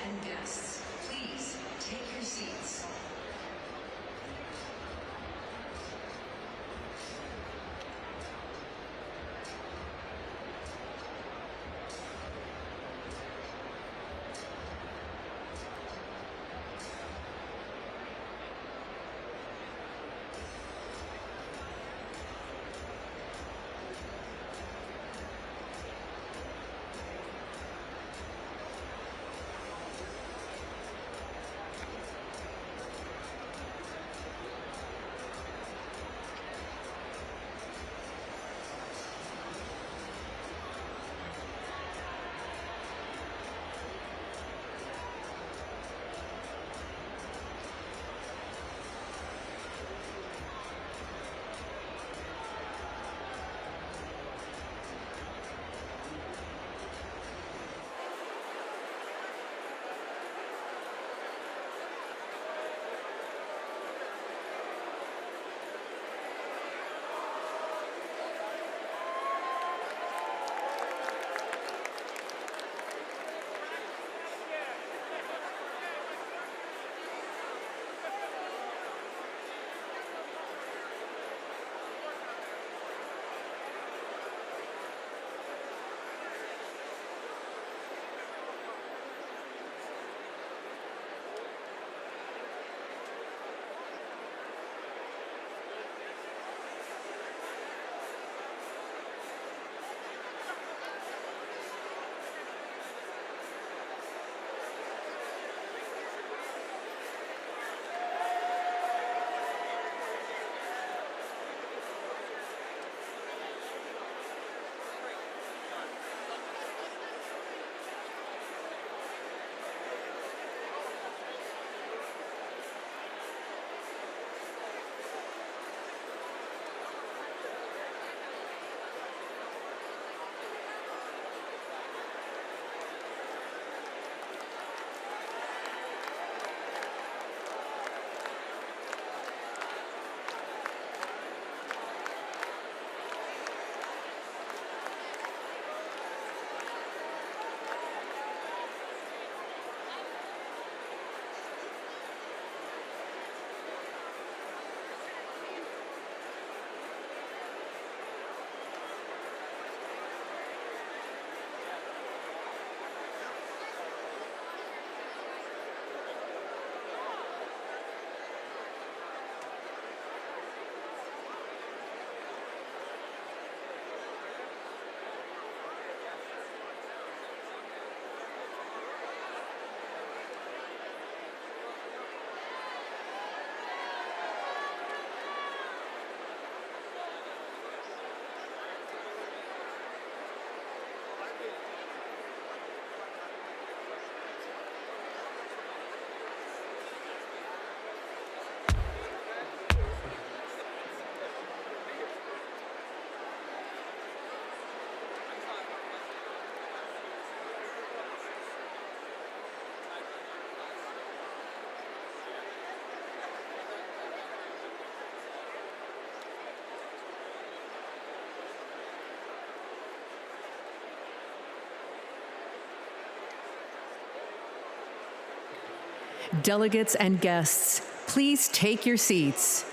and guests, please take your seats. Delegates and guests, please take your seats.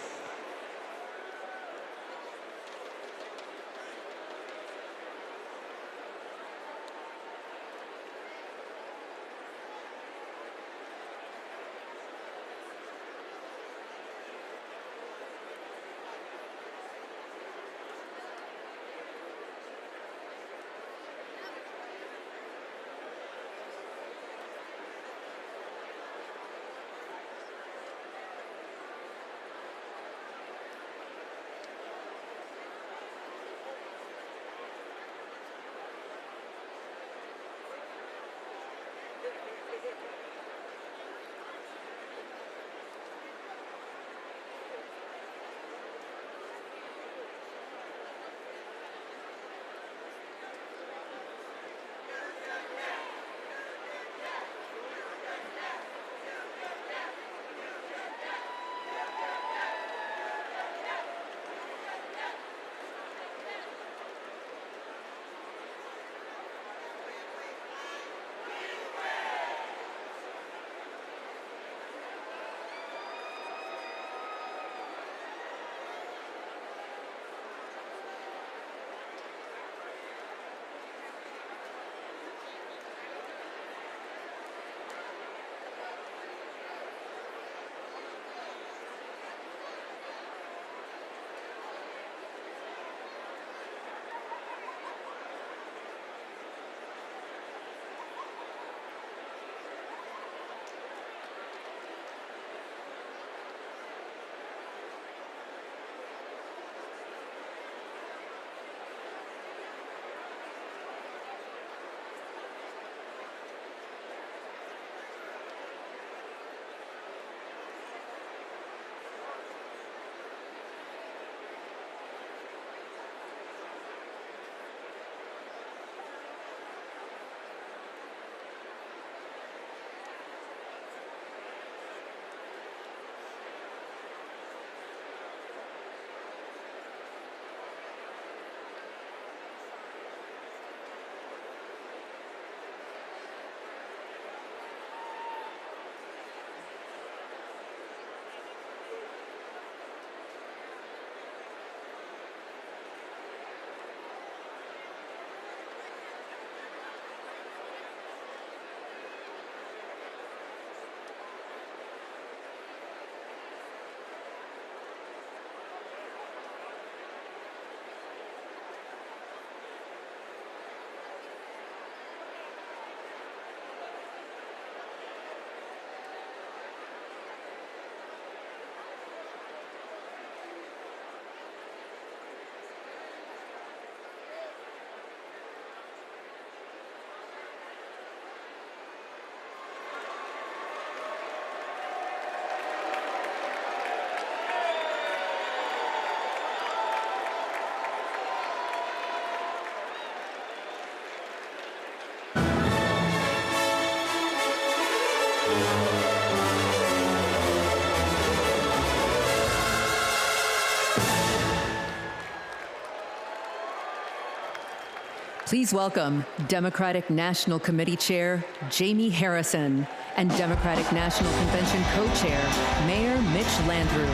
Please welcome Democratic National Committee Chair Jamie Harrison and Democratic National Convention Co-Chair Mayor Mitch Landrieu.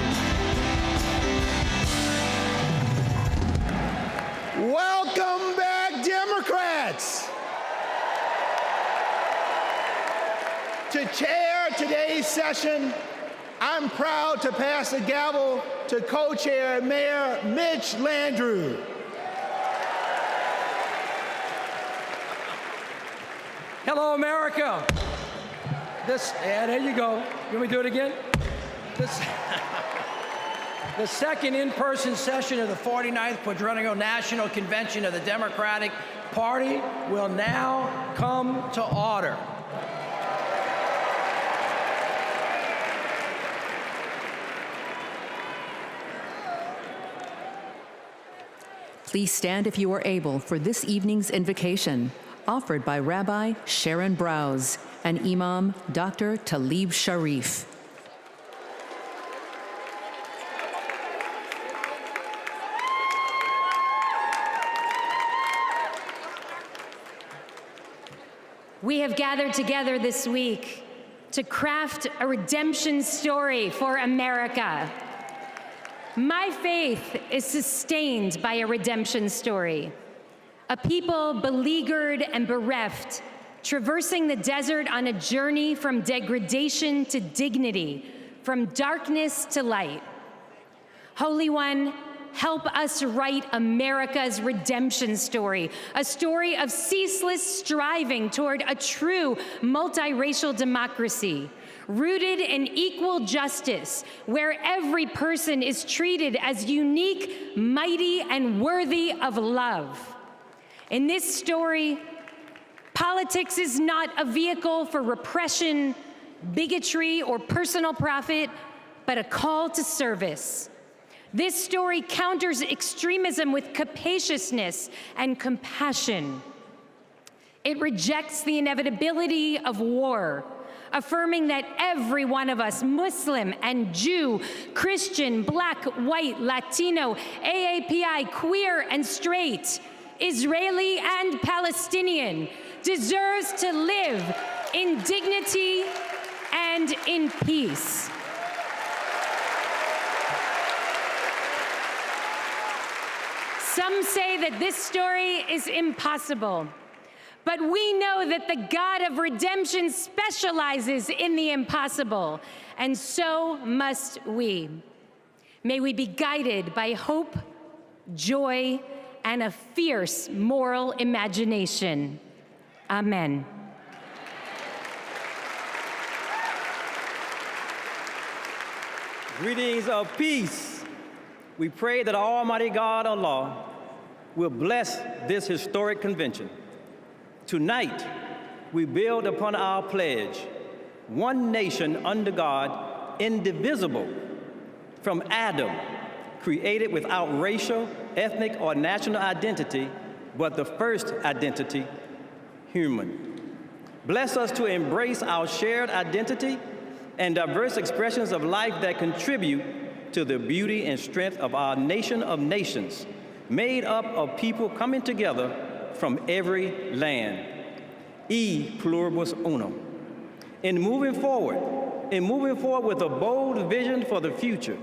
Welcome back, Democrats! To chair today's session, I'm proud to pass the gavel to Co-Chair Mayor Mitch Landrieu. Hello, America. There you go. You want me to do it again? The second in-person session of the 49th Quadrennial National Convention of the Democratic Party will now come to order. Please stand if you are able for this evening's invocation, offered by Rabbi Sharon Browse and Imam Dr. Talib Sharif. We have gathered together this week to craft a redemption story for America. My faith is sustained by a redemption story. A people beleaguered and bereft, traversing the desert on a journey from degradation to dignity, from darkness to light. Holy One, help us write America's redemption story, a story of ceaseless striving toward a true multiracial democracy, rooted in equal justice, where every person is treated as unique, mighty, and worthy of love. In this story, politics is not a vehicle for repression, bigotry, or personal profit, but a call to service. This story counters extremism with capaciousness and compassion. It rejects the inevitability of war, affirming that every one of us, Muslim and Jew, Christian, Black, White, Latino, AAPI, queer and straight, Israeli and Palestinian, deserves to live in dignity and in peace. Some say that this story is impossible, but we know that the God of redemption specializes in the impossible, and so must we. May we be guided by hope, joy, and a fierce moral imagination. Amen. Greetings of peace. We pray that Almighty God, Allah, will bless this historic convention. Tonight, we build upon our pledge, one nation under God, indivisible, from Adam, created without racial, ethnic, or national identity, but the first identity, human. Bless us to embrace our shared identity and diverse expressions of life that contribute to the beauty and strength of our nation of nations, made up of people coming together from every land. E pluribus unum. In moving forward with a bold vision for the future,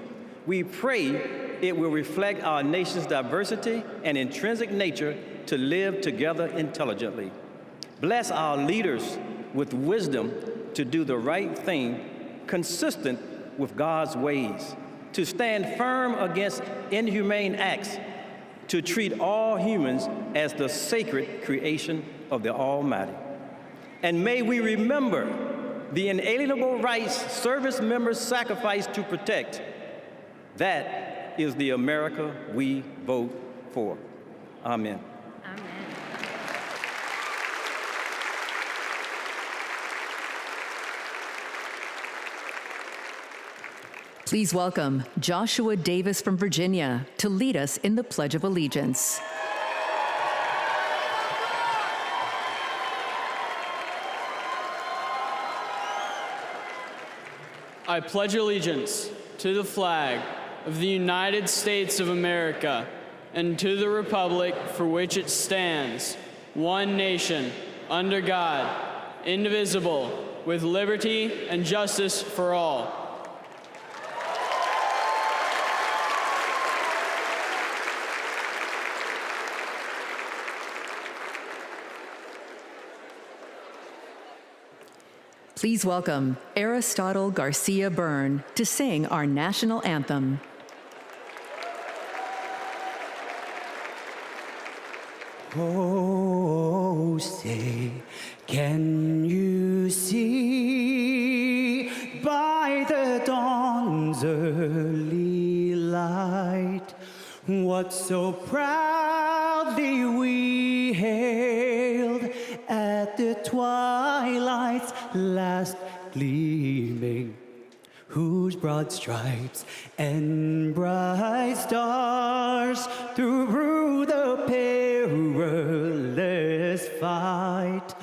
we pray it will reflect our nation's diversity and intrinsic nature to live together intelligently. Bless our leaders with wisdom to do the right thing, consistent with God's ways, to stand firm against inhumane acts, to treat all humans as the sacred creation of the Almighty. And may we remember the inalienable rights service members sacrifice to protect. That is the America we vote for. Amen. Amen. Please welcome Joshua Davis from Virginia to lead us in the Pledge of Allegiance. I pledge allegiance to the flag of the United States of America and to the republic for which it stands, one nation, under God, indivisible, with liberty and justice for all. Please welcome Aristotle Garcia Byrne to sing our national anthem. Oh, say, can you see by the dawn's early light what so proudly we hailed at the twilight's last gleaming, whose broad stripes and bright stars through the perilous fight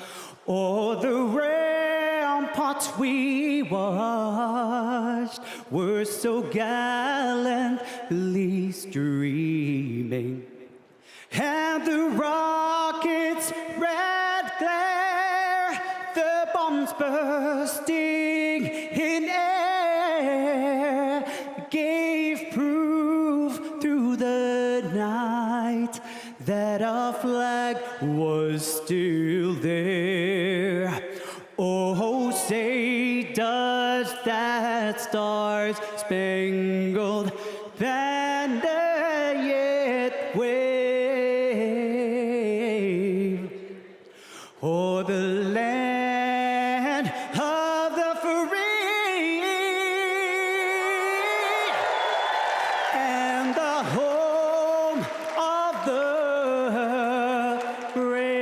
o'er the ramparts we watched were so gallantly streaming, and the rocket's red glare, the bombs bursting in air, gave proof through the night that our flag was still there. Oh, say, does that star-spangled banner yet wave o'er the land of the free and the home of the brave?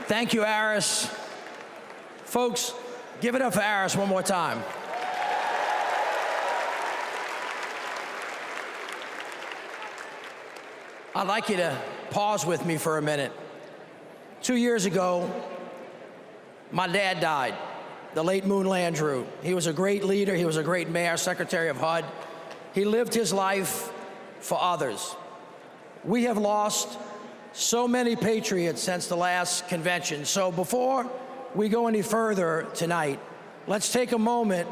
Thank you, Aris. Folks, give it up for Aris one more time. I'd like you to pause with me for a minute. 2 years ago, my dad died, the late Moon Landrieu. He was a great leader. He was a great mayor, secretary of HUD. He lived his life for others. We have lost so many patriots since the last convention. So before we go any further tonight, let's take a moment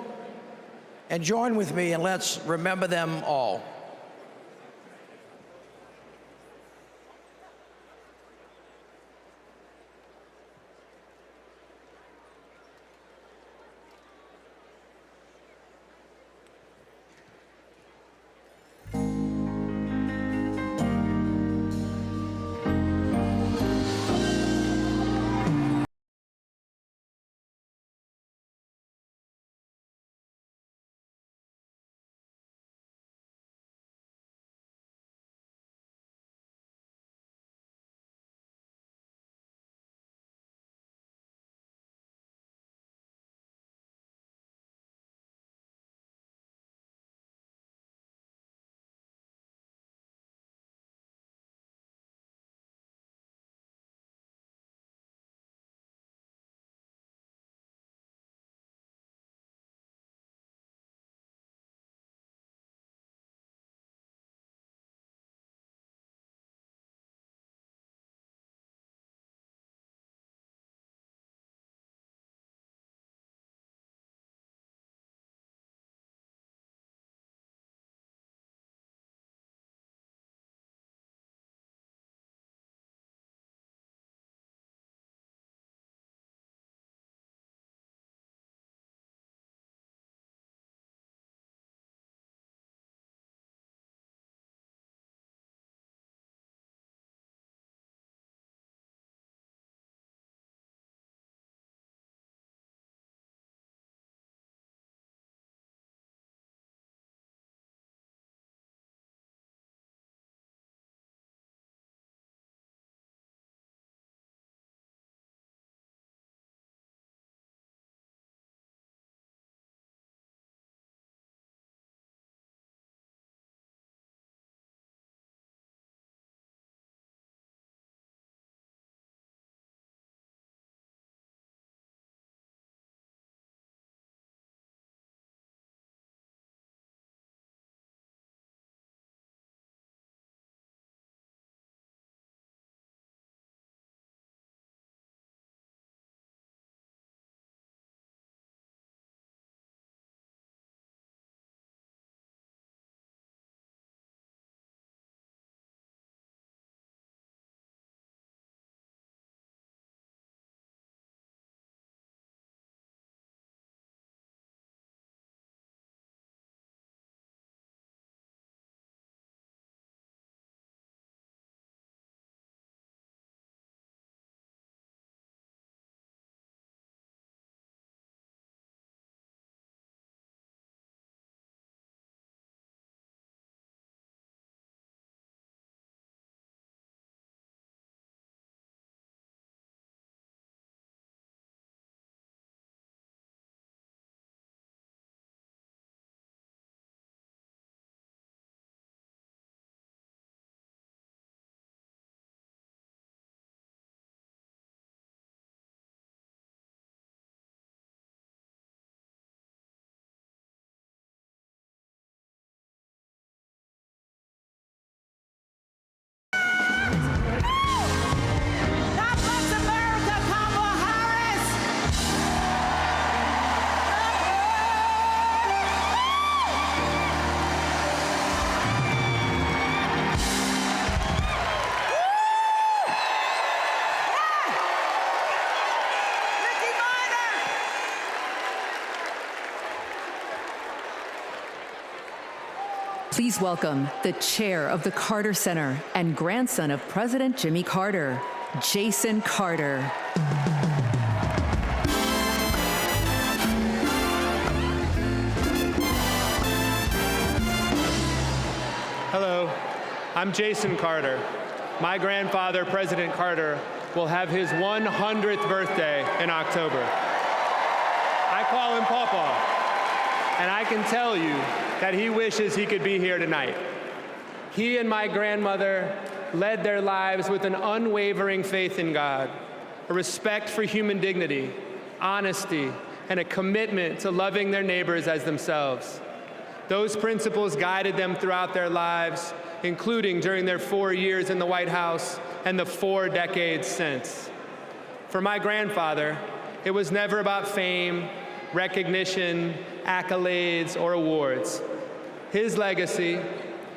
and join with me and let's remember them all. Please welcome the chair of the Carter Center and grandson of President Jimmy Carter, Jason Carter. Hello, I'm Jason Carter. My grandfather, President Carter, will have his 100th birthday in October. I call him Pawpaw, and I can tell you that he wishes he could be here tonight. He and my grandmother led their lives with an unwavering faith in God, a respect for human dignity, honesty, and a commitment to loving their neighbors as themselves. Those principles guided them throughout their lives, including during their 4 years in the White House and the 4 decades since. For my grandfather, it was never about fame, recognition, accolades, or awards. His legacy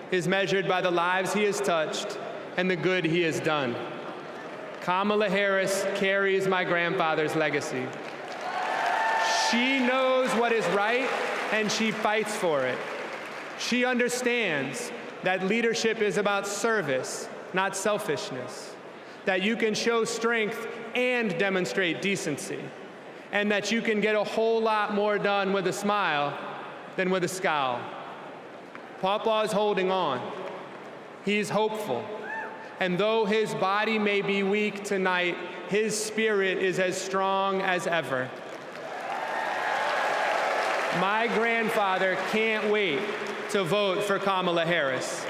is measured by the lives he has touched and the good he has done. Kamala Harris carries my grandfather's legacy. She knows what is right, and she fights for it. She understands that leadership is about service, not selfishness, that you can show strength and demonstrate decency, and that you can get a whole lot more done with a smile than with a scowl. Pawpaw is holding on. He's hopeful. And though his body may be weak tonight, his spirit is as strong as ever. My grandfather can't wait to vote for Kamala Harris.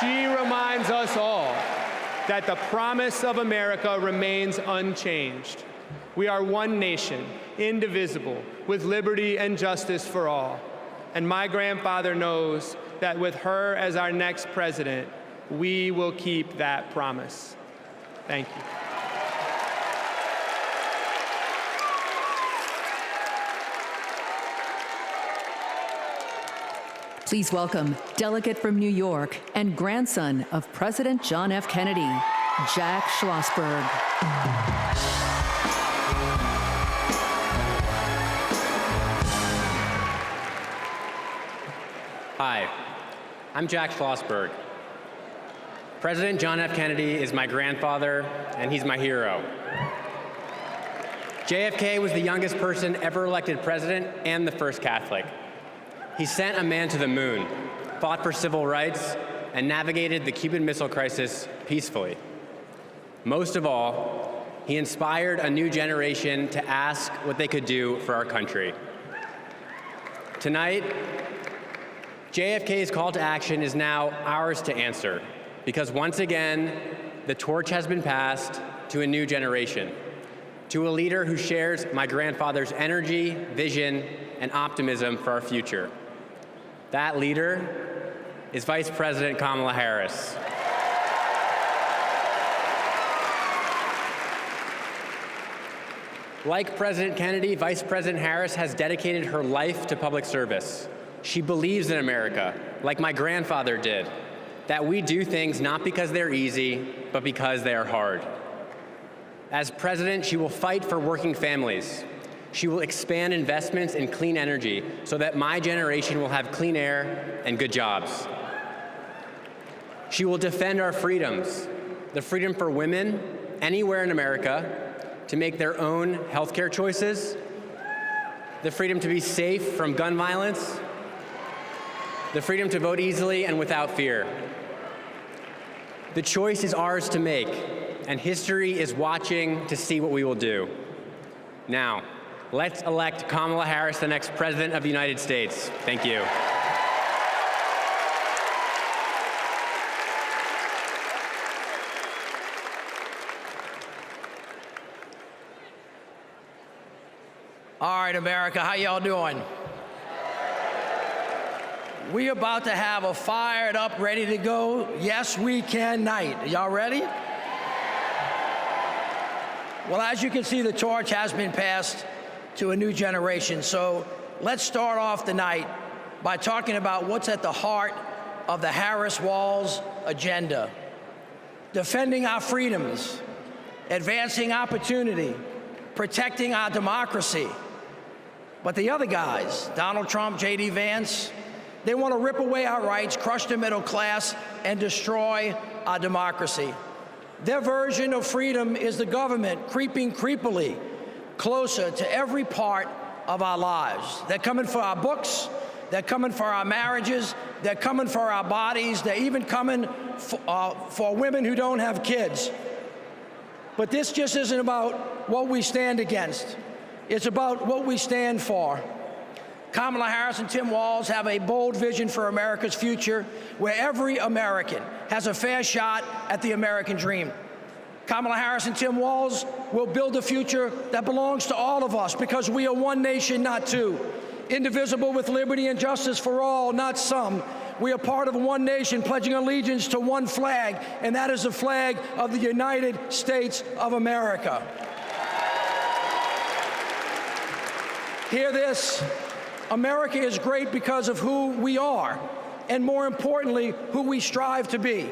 She reminds us all that the promise of America remains unchanged. We are one nation, indivisible, with liberty and justice for all. And my grandfather knows that with her as our next president, we will keep that promise. Thank you. Please welcome delegate from New York and grandson of President John F. Kennedy, Jack Schlossberg. Hi, I'm Jack Schlossberg. President John F. Kennedy is my grandfather, and he's my hero. JFK was the youngest person ever elected president and the first Catholic. He sent a man to the moon, fought for civil rights, and navigated the Cuban Missile Crisis peacefully. Most of all, he inspired a new generation to ask what they could do for our country. Tonight, JFK's call to action is now ours to answer, because once again, the torch has been passed to a new generation, to a leader who shares my grandfather's energy, vision, and optimism for our future. That leader is Vice President Kamala Harris. Like President Kennedy, Vice President Harris has dedicated her life to public service. She believes in America, like my grandfather did, that we do things not because they're easy, but because they are hard. As president, she will fight for working families. She will expand investments in clean energy so that my generation will have clean air and good jobs. She will defend our freedoms, the freedom for women anywhere in America to make their own healthcare choices, the freedom to be safe from gun violence, the freedom to vote easily and without fear. The choice is ours to make, and history is watching to see what we will do. Now, let's elect Kamala Harris the next President of the United States. Thank you. All right, America, how y'all doing? We about to have a fired up, ready to go, yes we can night. Are y'all ready? Well, as you can see, the torch has been passed to a new generation. So let's start off the night by talking about what's at the heart of the Harris-Walz agenda. Defending our freedoms, advancing opportunity, protecting our democracy. But the other guys, Donald Trump, J.D. Vance, They want to rip away our rights, crush the middle class, and destroy our democracy. Their version of freedom is the government creeping creepily closer to every part of our lives. They're coming for our books, they're coming for our marriages, they're coming for our bodies, they're even coming for women who don't have kids. But this just isn't about what we stand against. It's about what we stand for. Kamala Harris and Tim Walz have a bold vision for America's future, where every American has a fair shot at the American dream. Kamala Harris and Tim Walz will build a future that belongs to all of us, because we are one nation, not two. Indivisible, with liberty and justice for all, not some. We are part of one nation, pledging allegiance to one flag, and that is the flag of the United States of America. Hear this. America is great because of who we are, and more importantly, who we strive to be.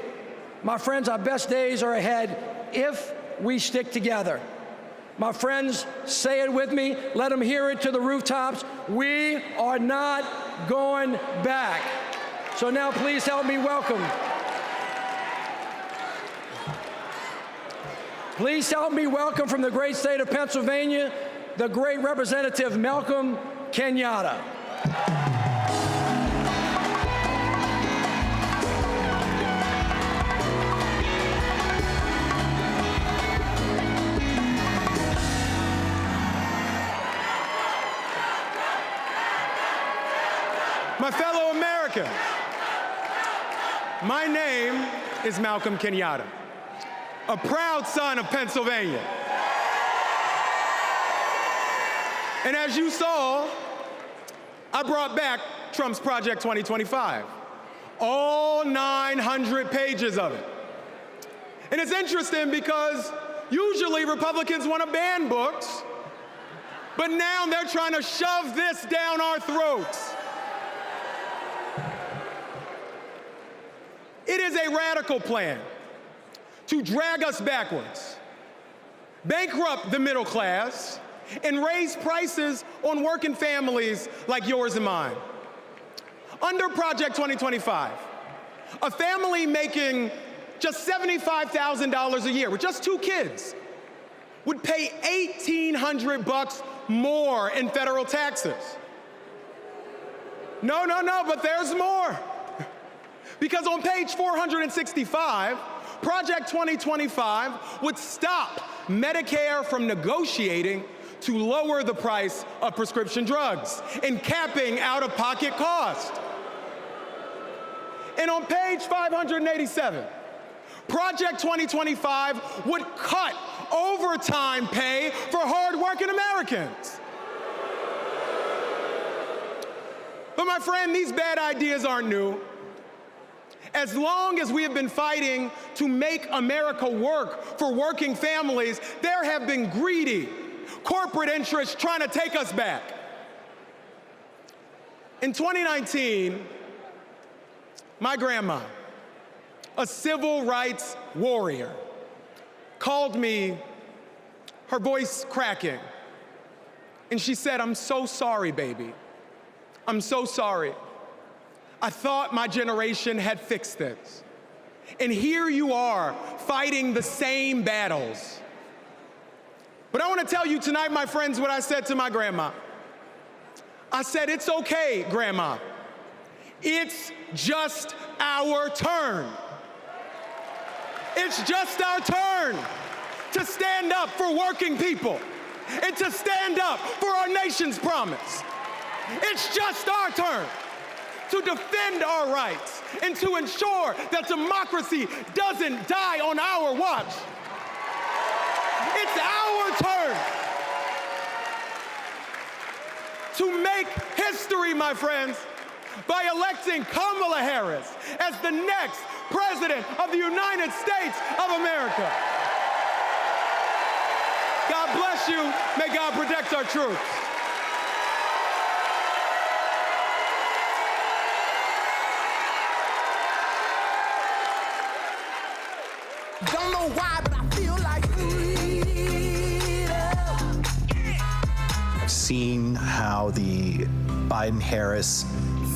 My friends, our best days are ahead if we stick together. My friends, say it with me. Let them hear it to the rooftops. We are not going back. So now please help me welcome. Please help me welcome from the great state of Pennsylvania, the great Representative Malcolm Kenyatta. My fellow Americans, my name is Malcolm Kenyatta, a proud son of Pennsylvania. And as you saw, I brought back Trump's Project 2025, all 900 pages of it. And it's interesting because usually Republicans want to ban books, but now they're trying to shove this down our throats. It is a radical plan to drag us backwards, bankrupt the middle class, and raise prices on working families like yours and mine. Under Project 2025, a family making just $75,000 a year with just 2 kids would pay $1,800 more in federal taxes. No, but there's more. Because on page 465, Project 2025 would stop Medicare from negotiating to lower the price of prescription drugs and capping out-of-pocket cost. And on page 587, Project 2025 would cut overtime pay for hard-working Americans. But my friend, these bad ideas aren't new. As long as we have been fighting to make America work for working families, there have been greedy corporate interests trying to take us back. In 2019, my grandma, a civil rights warrior, called me, her voice cracking, and she said, "I'm so sorry, baby. I'm so sorry. I thought my generation had fixed this. And here you are fighting the same battles." But I want to tell you tonight, my friends, what I said to my grandma. I said, "It's okay, Grandma. It's just our turn. It's just our turn to stand up for working people and to stand up for our nation's promise. It's just our turn to defend our rights and to ensure that democracy doesn't die on our watch. It's our turn to make history, my friends, by electing Kamala Harris as the next President of the United States of America. God bless you. May God protect our troops. Don't know why, but I feel like I've seen how the Biden-Harris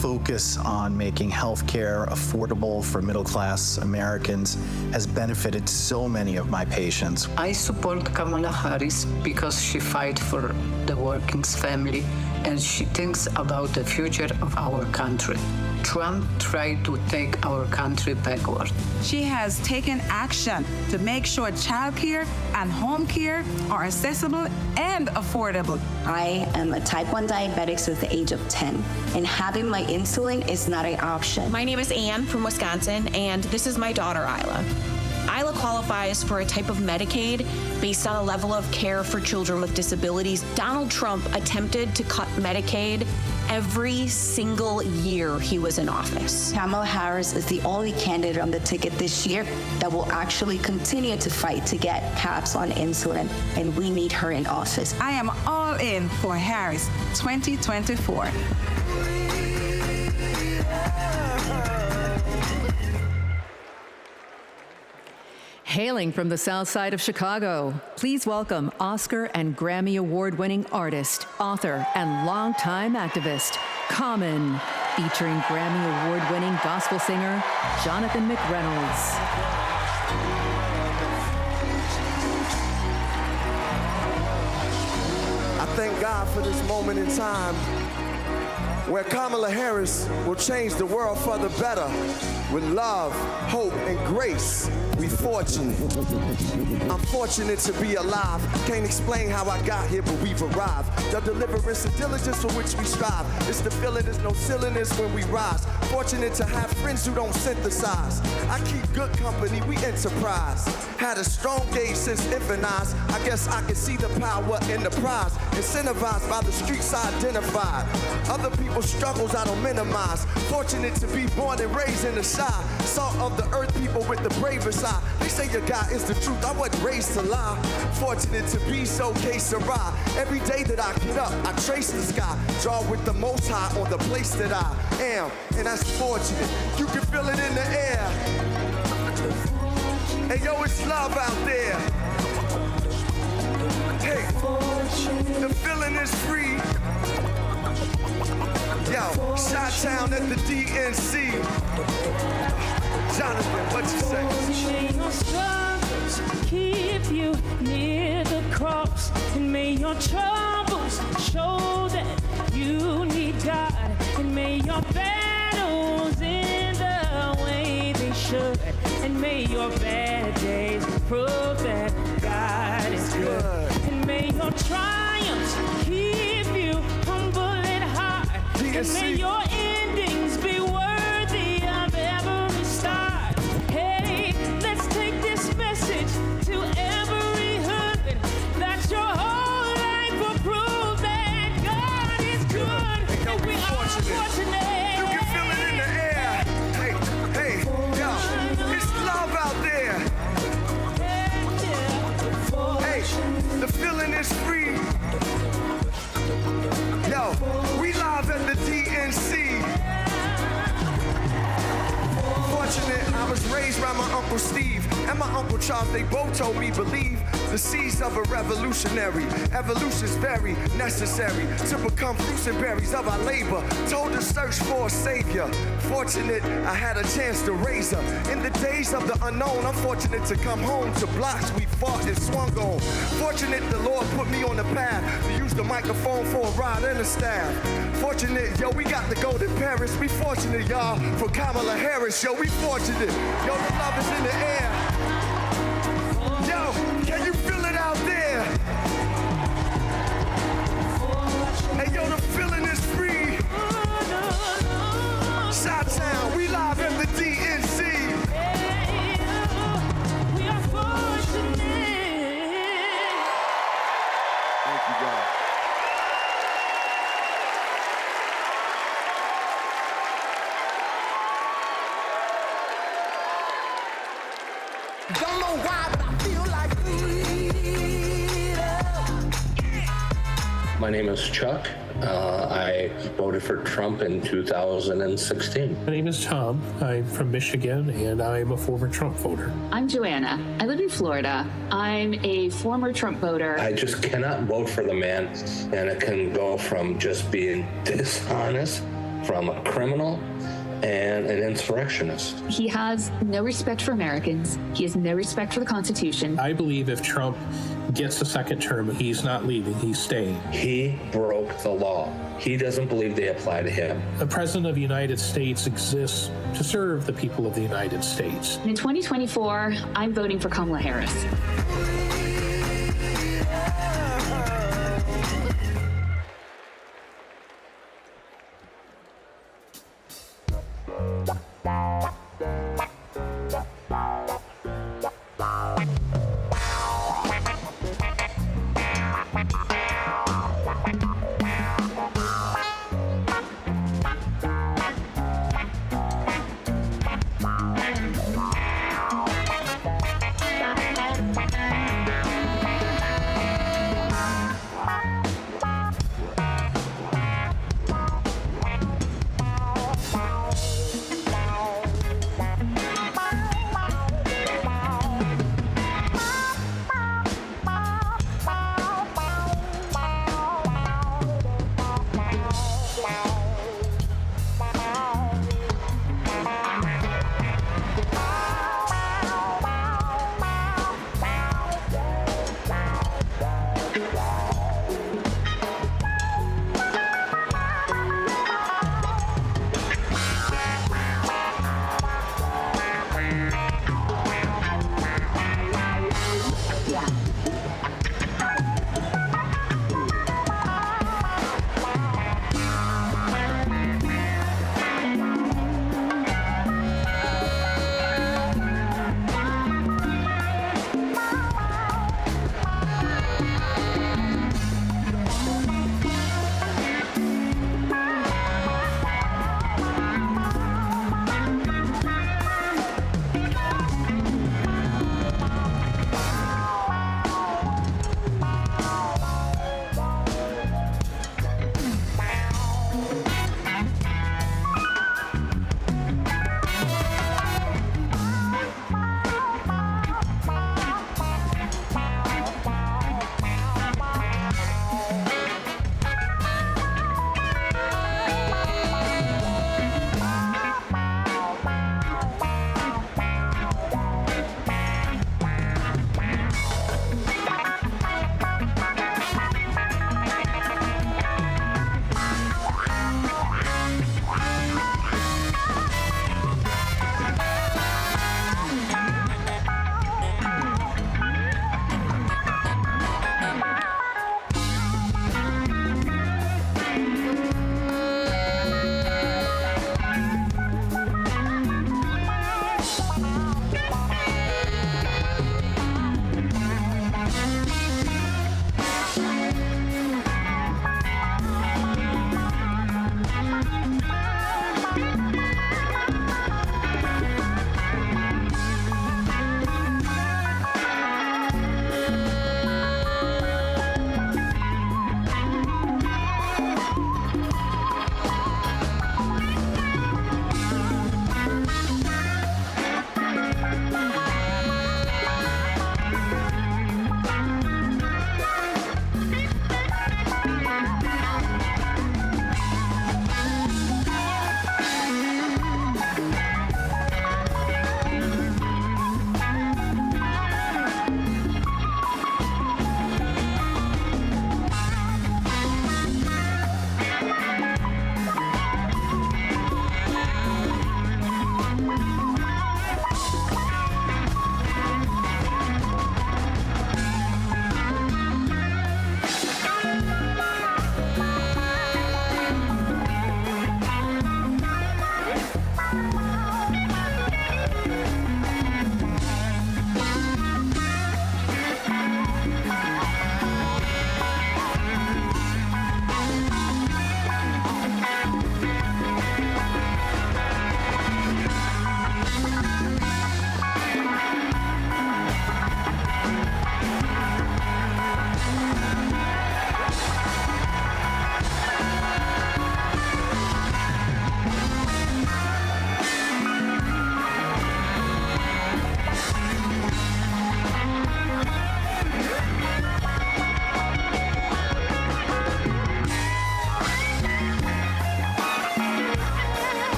focus on making healthcare affordable for middle-class Americans has benefited so many of my patients. I support Kamala Harris because she fights for the working family and she thinks about the future of our country. Trump tried to take our country backward. She has taken action to make sure childcare and home care are accessible and affordable. I am a type 1 diabetic since the age of 10, and having my insulin is not an option. My name is Ann from Wisconsin, and this is my daughter, Isla. Isla qualifies for a type of Medicaid based on a level of care for children with disabilities. Donald Trump attempted to cut Medicaid every single year he was in office. Kamala Harris is the only candidate on the ticket this year that will actually continue to fight to get caps on insulin, and we need her in office. I am all in for Harris 2024. Hailing from the South Side of Chicago, please welcome Oscar and Grammy Award-winning artist, author, and longtime activist, Common, featuring Grammy Award-winning gospel singer, Jonathan McReynolds. I thank God for this moment in time where Kamala Harris will change the world for the better with love, hope, and grace. We fortunate. I'm fortunate to be alive. Can't explain how I got here, but we've arrived. The deliverance and diligence for which we strive. It's the feeling, there's no silliness when we rise. Fortunate to have friends who don't synthesize. I keep good company, we enterprise. Had a strong gauge since infant eyes. I guess I can see the power in the prize. Incentivized by the streets I identified. Other people's struggles I don't minimize. Fortunate to be born and raised in the shy. Salt of the earth, people with the bravest eye. They say your God is the truth, I wasn't raised to lie. Fortunate to be so que-sera. Every day that I get up, I trace the sky. Draw with the most high on the place that I am. And that's fortunate, you can feel it in the air. Hey yo, it's love out there. Hey, the feeling is free. Yo, Chi-Town at the DNC. Jonathan, what you say? May your struggles keep you near the cross, and may your troubles show that you need God, and may your battles end the way they should, and may your bad days prove that God is good, and may your triumphs keep you humble and high, and may your endings be worthy of every start. Hey, let's take this message to every hood, that your whole life will prove that God is good, and we are fortunate. You can feel it in the air. Hey, hey, yo, it's love out there. Hey, the feeling is free. Yo, we live at the DNC. Fortunate, I was raised by my Uncle Steve and my Uncle Charles. They both told me believe the seeds of a revolutionary. Evolution's very necessary to become fruits and berries of our labor. Told to search for a savior. Fortunate, I had a chance to raise her. In the days of the unknown, I'm fortunate to come home to blocks we fought and swung on. Fortunate the Lord put me on the path to use the microphone for a ride and a staff. Fortunate, yo, we got the golden Paris. We fortunate, y'all, for Kamala Harris. Yo, we fortunate. Yo, the love is in the air. Yo, can you feel it out there? Hey, yo, the feeling is free. Chi-Town, we live at the DNC. We are fortunate. Thank you, God. Don't know why, but I feel like My name is Chuck. I voted for Trump in 2016. My name is Tom. I'm from Michigan, and I'm a former Trump voter. I'm Joanna. I live in Florida. I'm a former Trump voter. I just cannot vote for the man, and it can go from just being dishonest from a criminal and an insurrectionist. He has no respect for Americans. He has no respect for the Constitution. I believe if Trump gets a second term, he's not leaving, he's staying. He broke the law. He doesn't believe they apply to him. The President of the United States exists to serve the people of the United States. In 2024, I'm voting for Kamala Harris.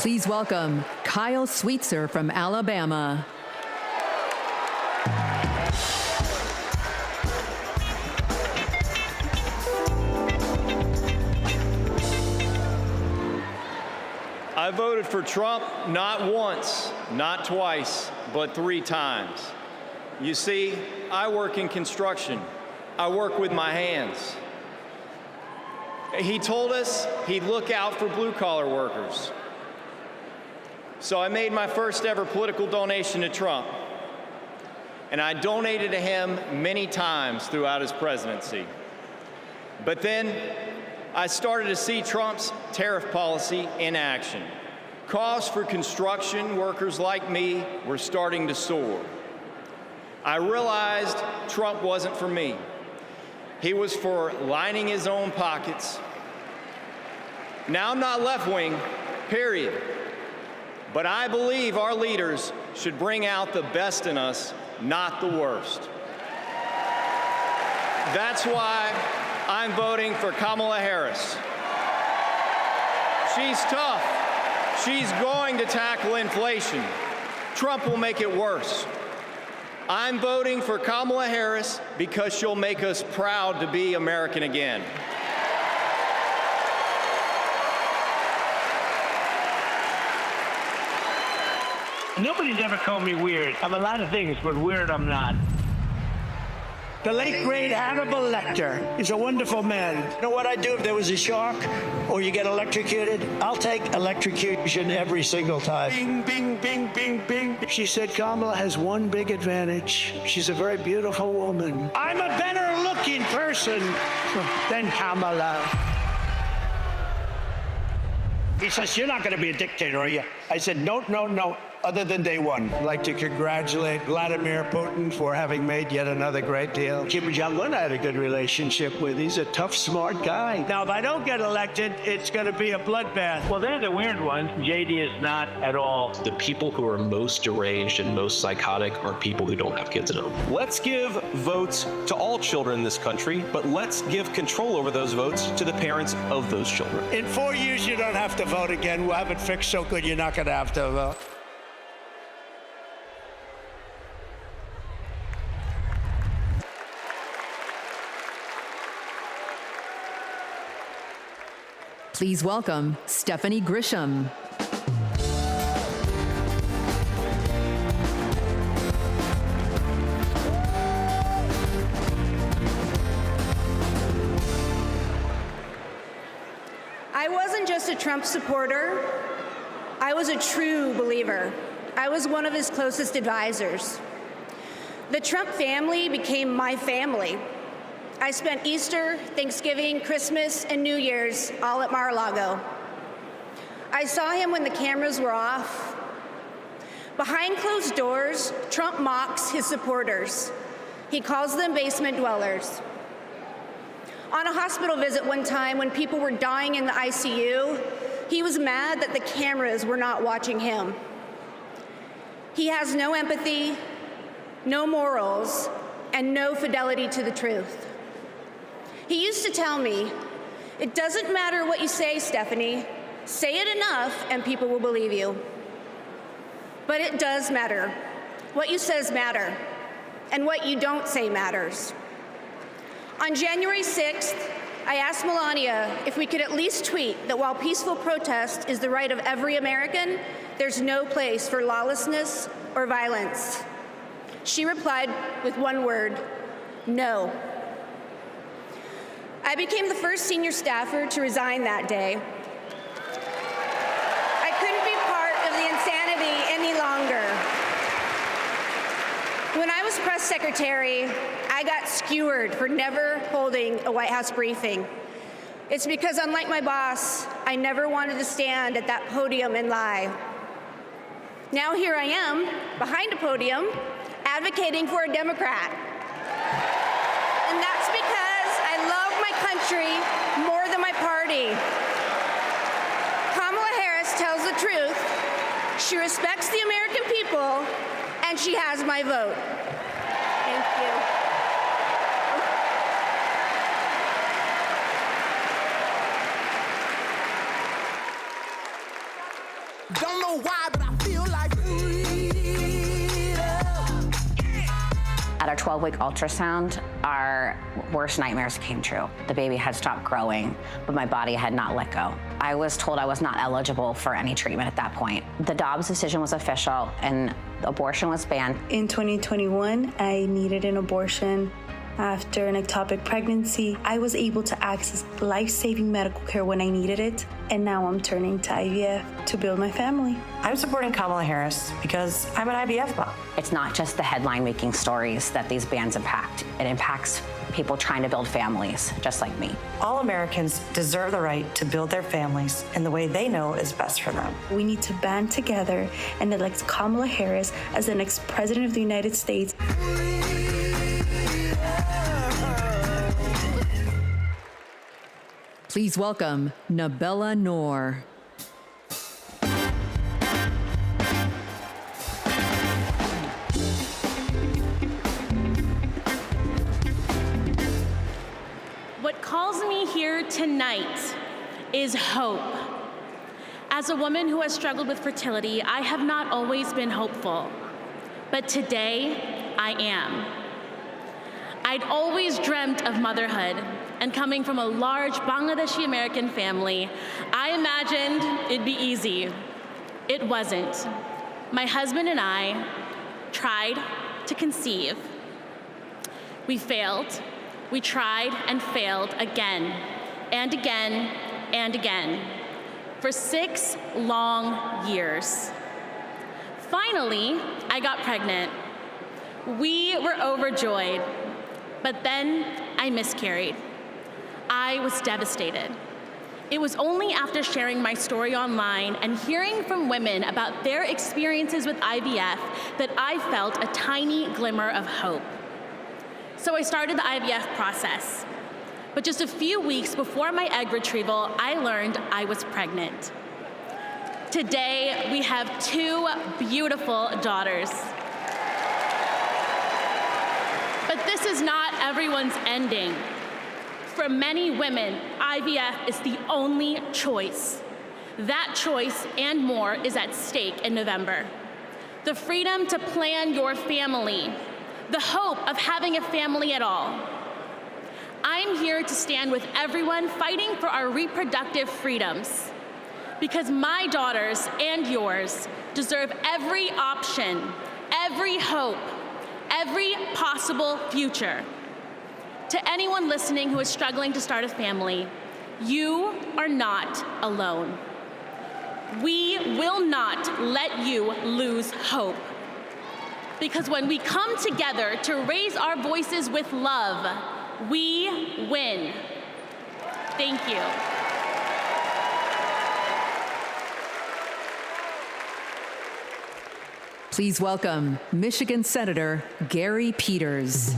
Please welcome Kyle Sweetser from Alabama. I voted for Trump not once, not twice, but 3 times. You see, I work in construction. I work with my hands. He told us he'd look out for blue-collar workers. So I made my first ever political donation to Trump. And I donated to him many times throughout his presidency. But then I started to see Trump's tariff policy in action. Costs for construction workers like me were starting to soar. I realized Trump wasn't for me. He was for lining his own pockets. Now, I'm not left-wing, period. But I believe our leaders should bring out the best in us, not the worst. That's why I'm voting for Kamala Harris. She's tough. She's going to tackle inflation. Trump will make it worse. I'm voting for Kamala Harris because she'll make us proud to be American again. Nobody's ever called me weird. I'm a lot of things, but weird I'm not. The late, great Hannibal Lecter is a wonderful man. You know what I'd do if there was a shark or you get electrocuted? I'll take electrocution every single time. Bing, bing, bing, bing, bing. She said Kamala has one big advantage. She's a very beautiful woman. I'm a better looking person than Kamala. He says, you're not going to be a dictator, are you? I said, no, no, no. Other than day one. I'd like to congratulate Vladimir Putin for having made yet another great deal. Kim Jong-un I had a good relationship with. He's a tough, smart guy. Now, if I don't get elected, it's going to be a bloodbath. Well, they're the weird ones. JD is not at all. The people who are most deranged and most psychotic are people who don't have kids at home. Let's give votes to all children in this country, but let's give control over those votes to the parents of those children. In 4 years, you don't have to vote again. We'll have it fixed so good you're not going to have to vote. Please welcome Stephanie Grisham. I wasn't just a Trump supporter. I was a true believer. I was one of his closest advisors. The Trump family became my family. I spent Easter, Thanksgiving, Christmas, and New Year's all at Mar-a-Lago. I saw him when the cameras were off. Behind closed doors, Trump mocks his supporters. He calls them basement dwellers. On a hospital visit one time when people were dying in the ICU, he was mad that the cameras were not watching him. He has no empathy, no morals, and no fidelity to the truth. He used to tell me, it doesn't matter what you say, Stephanie. Say it enough and people will believe you. But it does matter. What you say matter, and what you don't say matters. On January 6th, I asked Melania if we could at least tweet that while peaceful protest is the right of every American, there's no place for lawlessness or violence. She replied with one word, no. I became the first senior staffer to resign that day. I couldn't be part of the insanity any longer. When I was press secretary, I got skewered for never holding a White House briefing. It's because, unlike my boss, I never wanted to stand at that podium and lie. Now here I am, behind a podium, advocating for a Democrat. And that's because I love my country more than my party. Kamala Harris tells the truth. She respects the American people, and she has my vote. Thank you. know why, but I feel like At our 12-week ultrasound, our worst nightmares came true. The baby had stopped growing, but my body had not let go. I was told I was not eligible for any treatment at that point. The Dobbs decision was official, and abortion was banned. In 2021, I needed an abortion. After an ectopic pregnancy, I was able to access life-saving medical care when I needed it, and now I'm turning to IVF to build my family. I'm supporting Kamala Harris because I'm an IVF mom. It's not just the headline-making stories that these bans impact. It impacts people trying to build families, just like me. All Americans deserve the right to build their families in the way they know is best for them. We need to band together and elect Kamala Harris as the next president of the United States. Please welcome Nabella Noor. What calls me here tonight is hope. As a woman who has struggled with fertility, I have not always been hopeful, but today I am. I'd always dreamt of motherhood, and coming from a large Bangladeshi American family, I imagined it'd be easy. It wasn't. My husband and I tried to conceive. We failed. We tried and failed again and again and again for 6 long years. Finally, I got pregnant. We were overjoyed, but then I miscarried. I was devastated. It was only after sharing my story online and hearing from women about their experiences with IVF that I felt a tiny glimmer of hope. So I started the IVF process. But just a few weeks before my egg retrieval, I learned I was pregnant. Today, we have 2 beautiful daughters. But this is not everyone's ending. For many women, IVF is the only choice. That choice and more is at stake in November. The freedom to plan your family, the hope of having a family at all. I'm here to stand with everyone fighting for our reproductive freedoms, because my daughters and yours deserve every option, every hope, every possible future. To anyone listening who is struggling to start a family, you are not alone. We will not let you lose hope. Because when we come together to raise our voices with love, we win. Thank you. Please welcome Michigan Senator Gary Peters.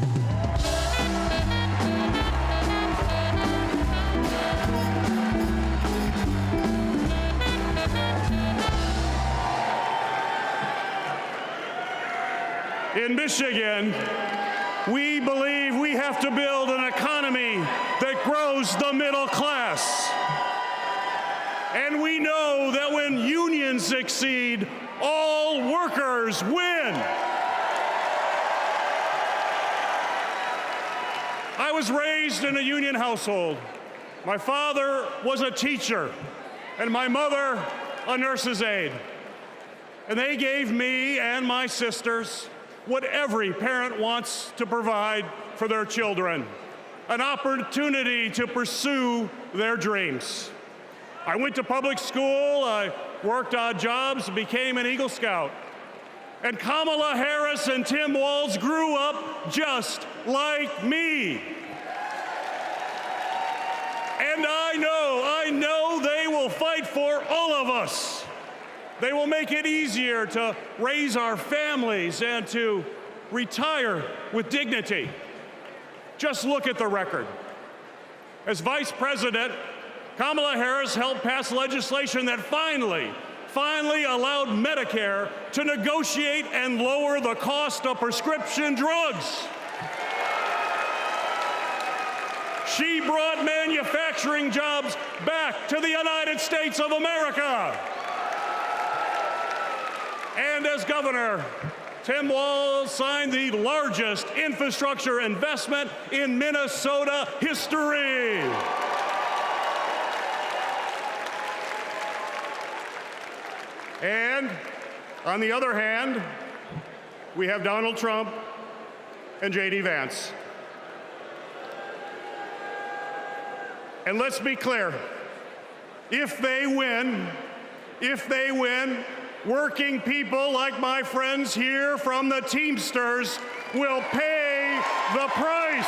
In Michigan, we believe we have to build an economy that grows the middle class. And we know that when unions succeed, all workers win. I was raised in a union household. My father was a teacher, and my mother a nurse's aide. And they gave me and my sisters what every parent wants to provide for their children, an opportunity to pursue their dreams. I went to public school, I worked odd jobs, became an Eagle Scout. And Kamala Harris and Tim Walz grew up just like me. And I know they will fight for all of us. They will make it easier to raise our families and to retire with dignity. Just look at the record. As Vice President, Kamala Harris helped pass legislation that finally allowed Medicare to negotiate and lower the cost of prescription drugs. She brought manufacturing jobs back to the United States of America. And as governor, Tim Walz signed the largest infrastructure investment in Minnesota history. And on the other hand, we have Donald Trump and J.D. Vance. And let's be clear, if they win, working people like my friends here from the Teamsters will pay the price.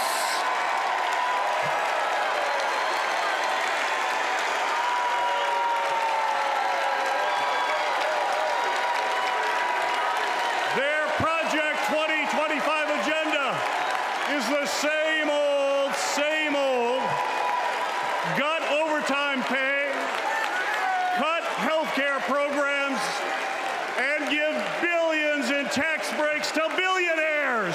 Their Project 2025 agenda is the same old, gut overtime pay, cut health care programs, and give billions in tax breaks to billionaires.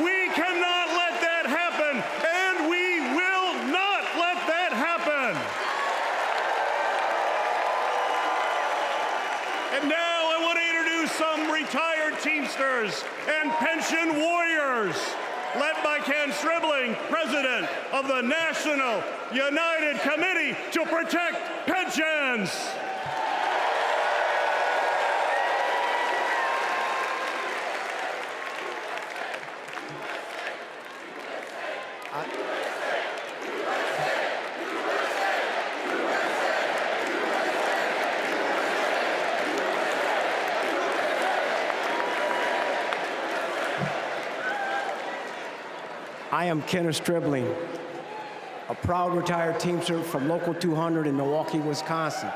We cannot let that happen, and we will not let that happen. And now I want to introduce some retired Teamsters and pension warriors, led by Ken Stribling, president of the National United Committee to Protect Pensions. I am Kenneth Stribling, a proud retired Teamster from Local 200 in Milwaukee, Wisconsin.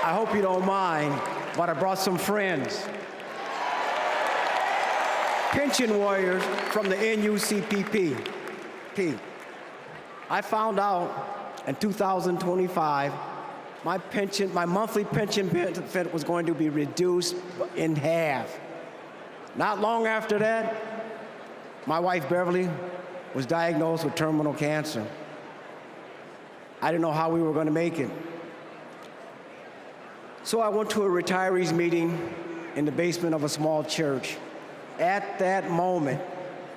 I hope you don't mind, but I brought some friends. Pension warriors from the NUCPP. I found out in 2025 my monthly pension benefit was going to be reduced in half. Not long after that, my wife, Beverly, was diagnosed with terminal cancer. I didn't know how we were going to make it. So I went to a retirees meeting in the basement of a small church. At that moment,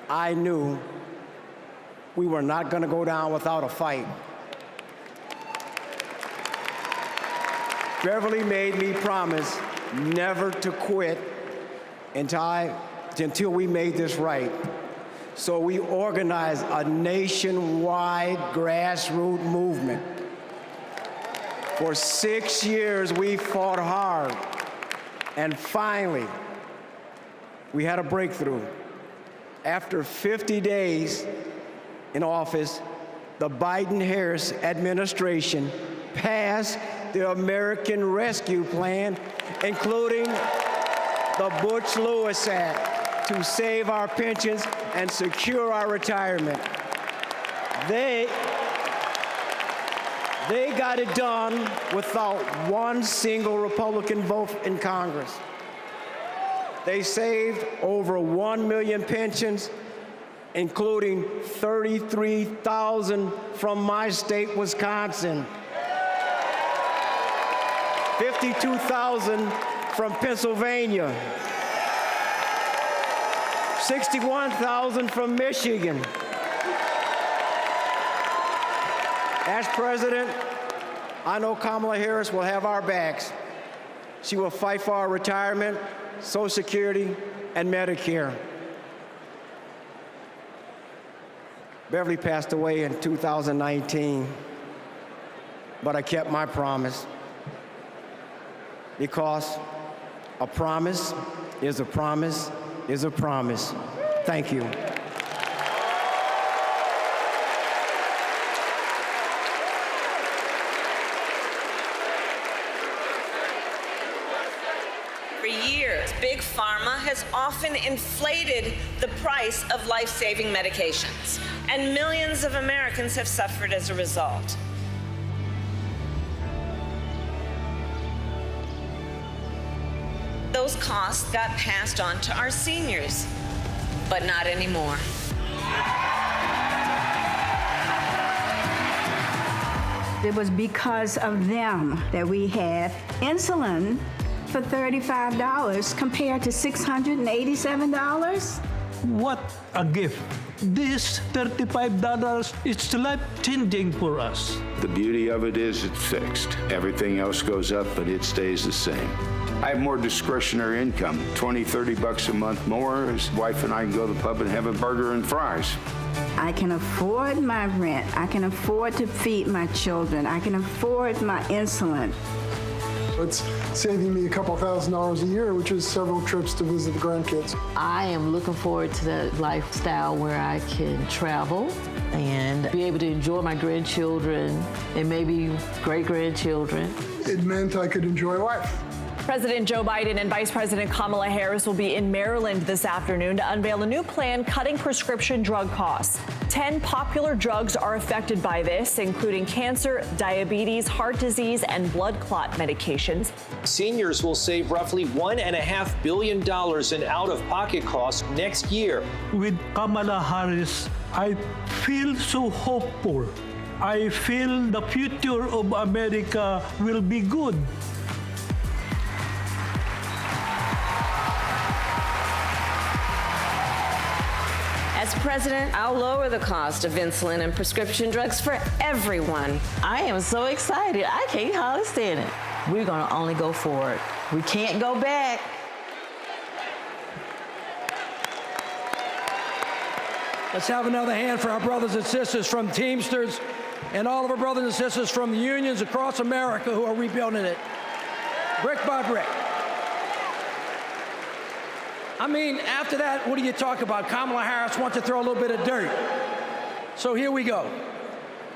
I knew we were not going to go down without a fight. Beverly made me promise never to quit until we made this right. So we organized a nationwide grassroots movement. For 6 years, we fought hard. And finally, we had a breakthrough. After 50 days in office, the Biden-Harris administration passed the American Rescue Plan, including the Butch-Lewis Act, to save our pensions and secure our retirement. They got it done without one single Republican vote in Congress. They saved over 1 million pensions, including 33,000 from my state, Wisconsin, 52,000 from Pennsylvania, 61,000 from Michigan. As president, I know Kamala Harris will have our backs. She will fight for our retirement, Social Security, and Medicare. Beverly passed away in 2019, but I kept my promise, because a promise is a promise is a promise. Thank you. For years, Big Pharma has often inflated the price of life-saving medications, and millions of Americans have suffered as a result. Those costs got passed on to our seniors, but not anymore. It was because of them that we had insulin for $35 compared to $687. What a gift. This $35 is life-changing for us. The beauty of it is it's fixed. Everything else goes up, but it stays the same. I have more discretionary income, $20-30 a month more. His wife and I can go to the pub and have a burger and fries. I can afford my rent. I can afford to feed my children. I can afford my insulin. It's saving me a couple $1,000s a year, which is several trips to visit the grandkids. I am looking forward to that lifestyle where I can travel and be able to enjoy my grandchildren and maybe great-grandchildren. It meant I could enjoy life. President Joe Biden and Vice President Kamala Harris will be in Maryland this afternoon to unveil a new plan cutting prescription drug costs. 10 popular drugs are affected by this, including cancer, diabetes, heart disease, and blood clot medications. Seniors will save roughly $1.5 billion in out-of-pocket costs next year. With Kamala Harris, I feel so hopeful. I feel the future of America will be good. As president, I'll lower the cost of insulin and prescription drugs for everyone. I am so excited. I can't hardly stand it. We're going to only go forward. We can't go back. Let's have another hand for our brothers and sisters from Teamsters and all of our brothers and sisters from the unions across America who are rebuilding it, brick by brick. I mean, after that, what do you talk about? Kamala Harris wants to throw a little bit of dirt. So here we go.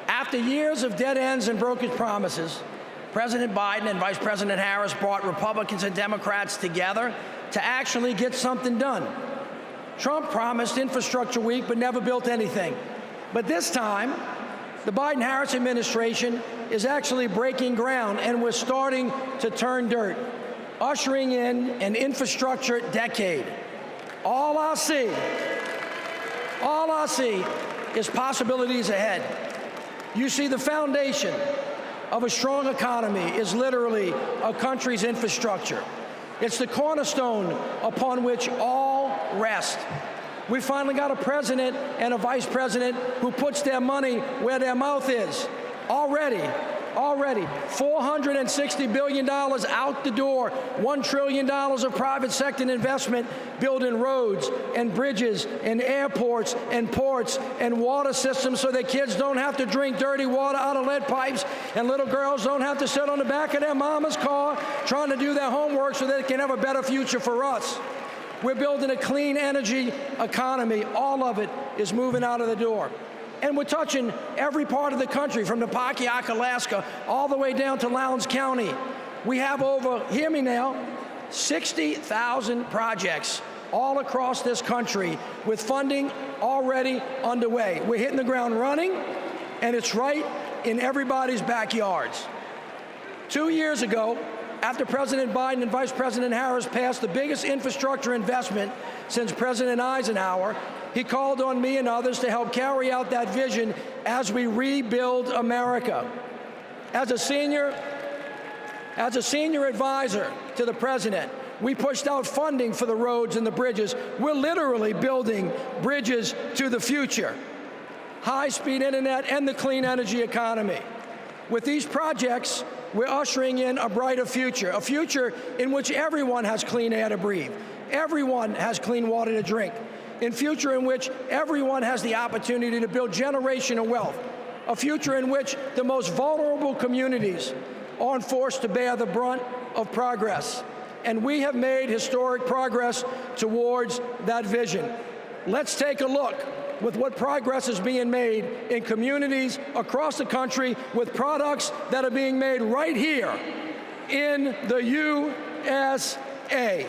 After years of dead ends and broken promises, President Biden and Vice President Harris brought Republicans and Democrats together to actually get something done. Trump promised Infrastructure Week but never built anything. But this time, the Biden-Harris administration is actually breaking ground, and we're starting to turn dirt, ushering in an infrastructure decade. All I see is possibilities ahead. You see, the foundation of a strong economy is literally a country's infrastructure. It's the cornerstone upon which all rest. We finally got a president and a vice president who puts their money where their mouth is. Already, $460 billion out the door, $1 trillion of private sector investment building roads and bridges and airports and ports and water systems so that kids don't have to drink dirty water out of lead pipes and little girls don't have to sit on the back of their mama's car trying to do their homework so they can have a better future for us. We're building a clean energy economy. All of it is moving out of the door. And we're touching every part of the country, from the Pakiak, Alaska, all the way down to Lowndes County. We have over, hear me now, 60,000 projects all across this country with funding already underway. We're hitting the ground running, and it's right in everybody's backyards. 2 years ago, after President Biden and Vice President Harris passed the biggest infrastructure investment since President Eisenhower, he called on me and others to help carry out that vision as we rebuild America. As a senior advisor to the president, we pushed out funding for the roads and the bridges. We're literally building bridges to the future, high-speed internet, and the clean energy economy. With these projects, we're ushering in a brighter future, a future in which everyone has clean air to breathe, everyone has clean water to drink, a future in which everyone has the opportunity to build generational wealth, a future in which the most vulnerable communities aren't forced to bear the brunt of progress. And we have made historic progress towards that vision. Let's take a look with what progress is being made in communities across the country with products that are being made right here in the USA.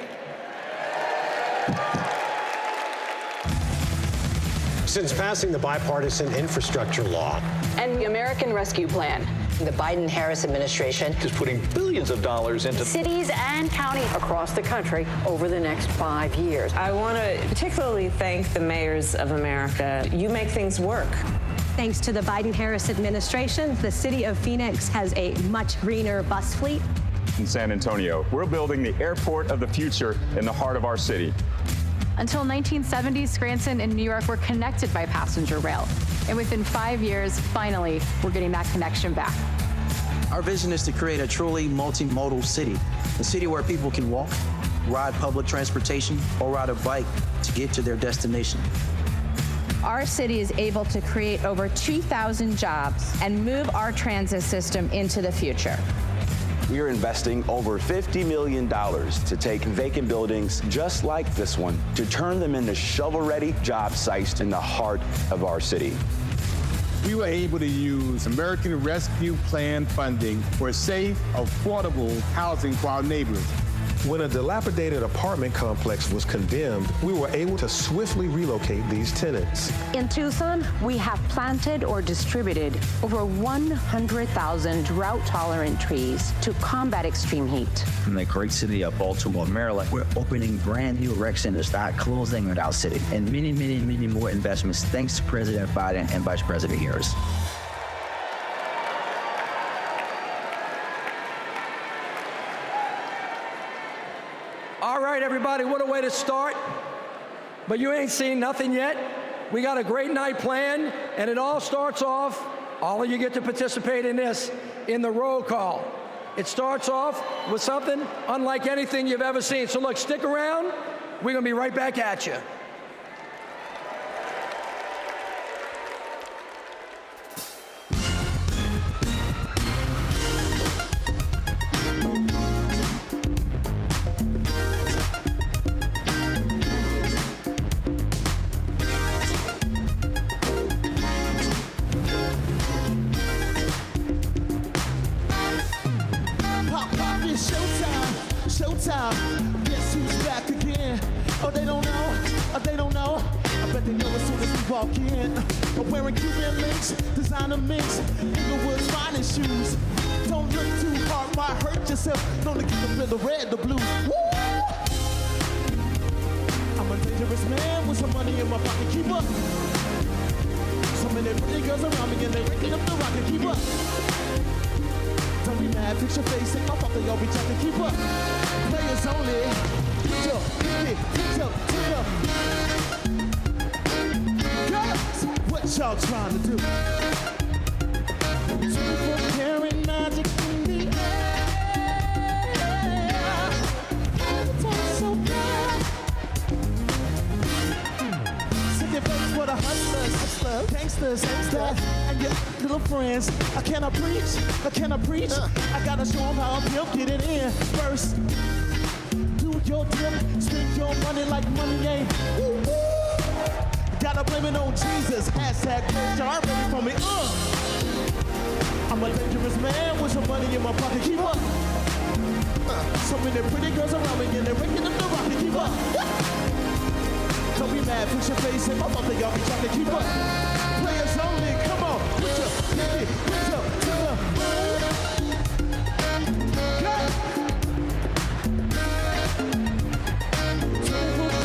Since passing the bipartisan infrastructure law and the American Rescue Plan, the Biden-Harris administration is putting billions of dollars into cities and counties across the country over the next 5 years. I want to particularly thank the mayors of America. You make things work. Thanks to the Biden-Harris administration, the city of Phoenix has a much greener bus fleet. In San Antonio, we're building the airport of the future in the heart of our city. Until 1970, Scranton and New York were connected by passenger rail. And within 5 years, finally, we're getting that connection back. Our vision is to create a truly multimodal city, a city where people can walk, ride public transportation, or ride a bike to get to their destination. Our city is able to create over 2,000 jobs and move our transit system into the future. We are investing over $50 million to take vacant buildings just like this one to turn them into shovel-ready job sites in the heart of our city. We were able to use American Rescue Plan funding for safe, affordable housing for our neighbors. When a dilapidated apartment complex was condemned, we were able to swiftly relocate these tenants. In Tucson, we have planted or distributed over 100,000 drought-tolerant trees to combat extreme heat. From the great city of Baltimore, Maryland, we're opening brand new rec centers that are closing in our city, and many, many, many more investments thanks to President Biden and Vice President Harris. All right, everybody, what a way to start. But you ain't seen nothing yet. We got a great night planned, and it all starts off, all of you get to participate in this, in the roll call. It starts off with something unlike anything you've ever seen. So look, stick around. We're gonna be right back at you. Showtime, guess who's back again? Oh, they don't know, oh, they don't know. I bet they know as soon as we walk in. I'm wearing Cuban links, designer mix, Inglewood's finest shoes. Don't look too hard, might hurt yourself. Don't look at the red, the blue. Woo! I'm a dangerous man with some money in my pocket. Keep up. So many pretty girls around me and they're waking up the rocket. Keep up. Don't be mad, fix your face, and my fuck, they all be trying to keep up. Players only. Get your, girls, what y'all trying to do? 24 karat magic in the air. It's so bad. Sick your face for the hustlers, gangsters, and your little friends. Can I preach? I gotta show them how I'm built, get it in first. Do your deal, spend your money like money ain't. Woo-woo. Gotta blame it on Jesus. Hashtag Christian, ready for me. I'm a dangerous man with some money in my pocket. Keep up. So many pretty girls around me and they're waking up the rocket. Keep up. Don't be mad, put your face in my mouth, they all be trying to keep up. Players only, come on, put your pinky, put your to the moon.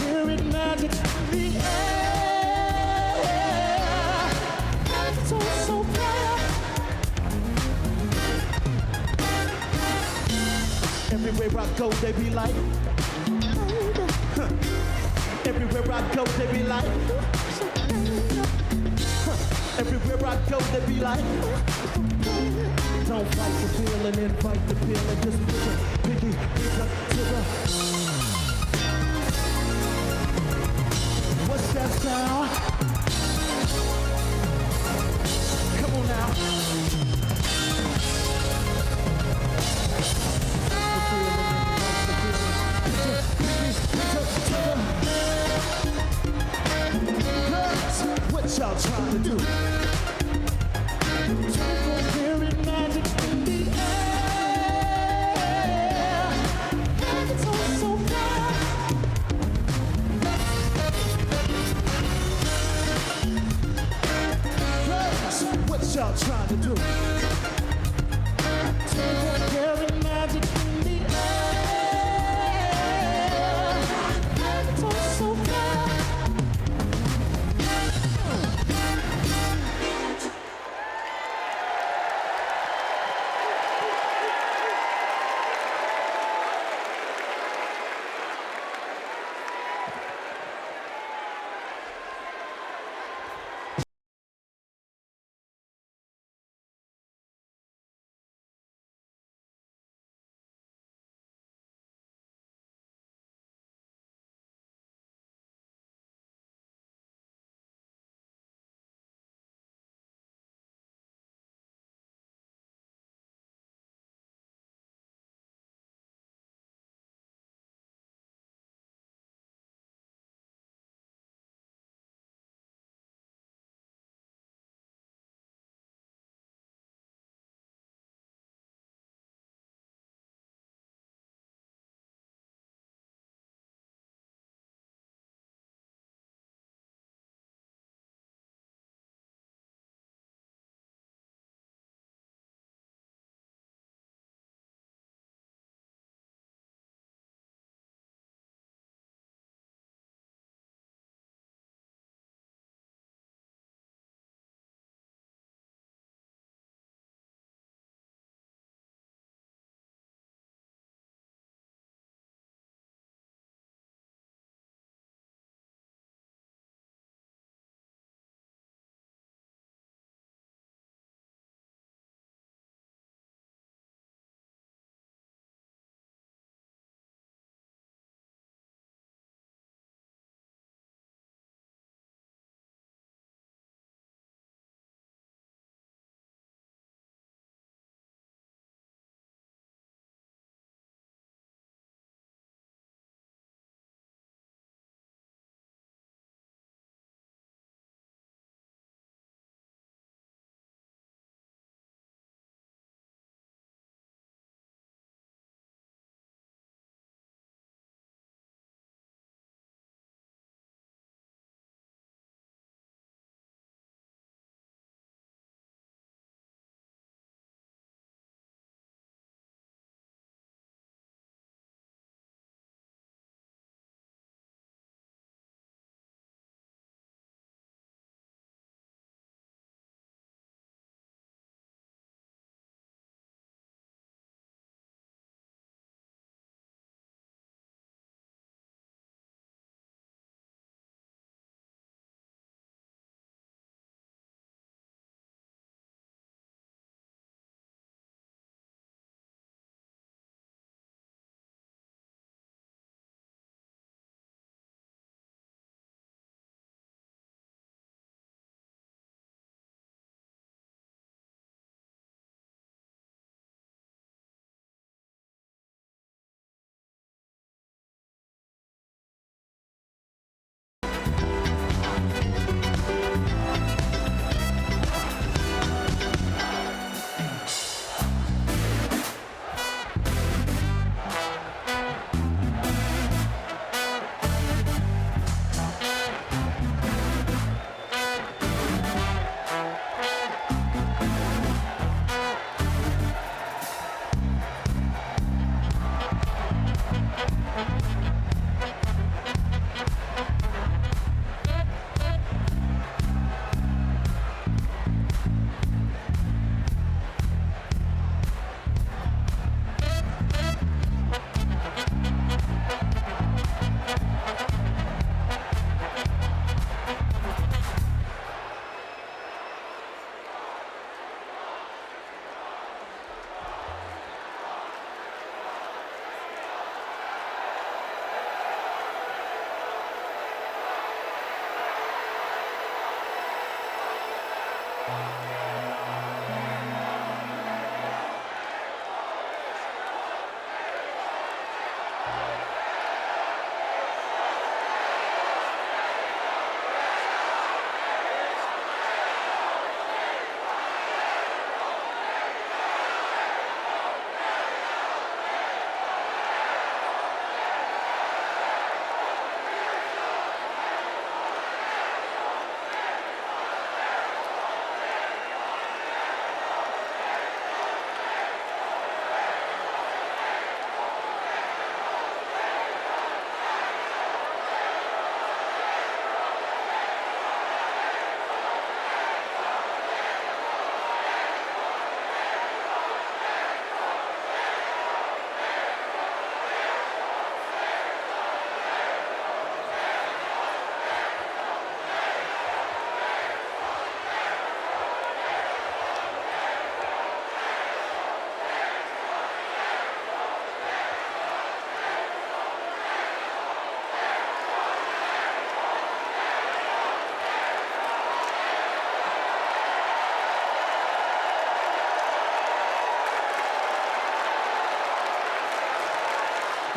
Karat magic in the air. So bad. Everywhere I go, they be like. Everywhere I go, they be like. Everywhere I go, they be like. Don't fight the feeling, invite the feeling. Just put your pinky up to the. What's that sound? Come on now. What y'all trying to do? 24 karat magic in the air. It's all so bad. Girls, what y'all trying to do? 24 karat magic in the air. It's all so bad.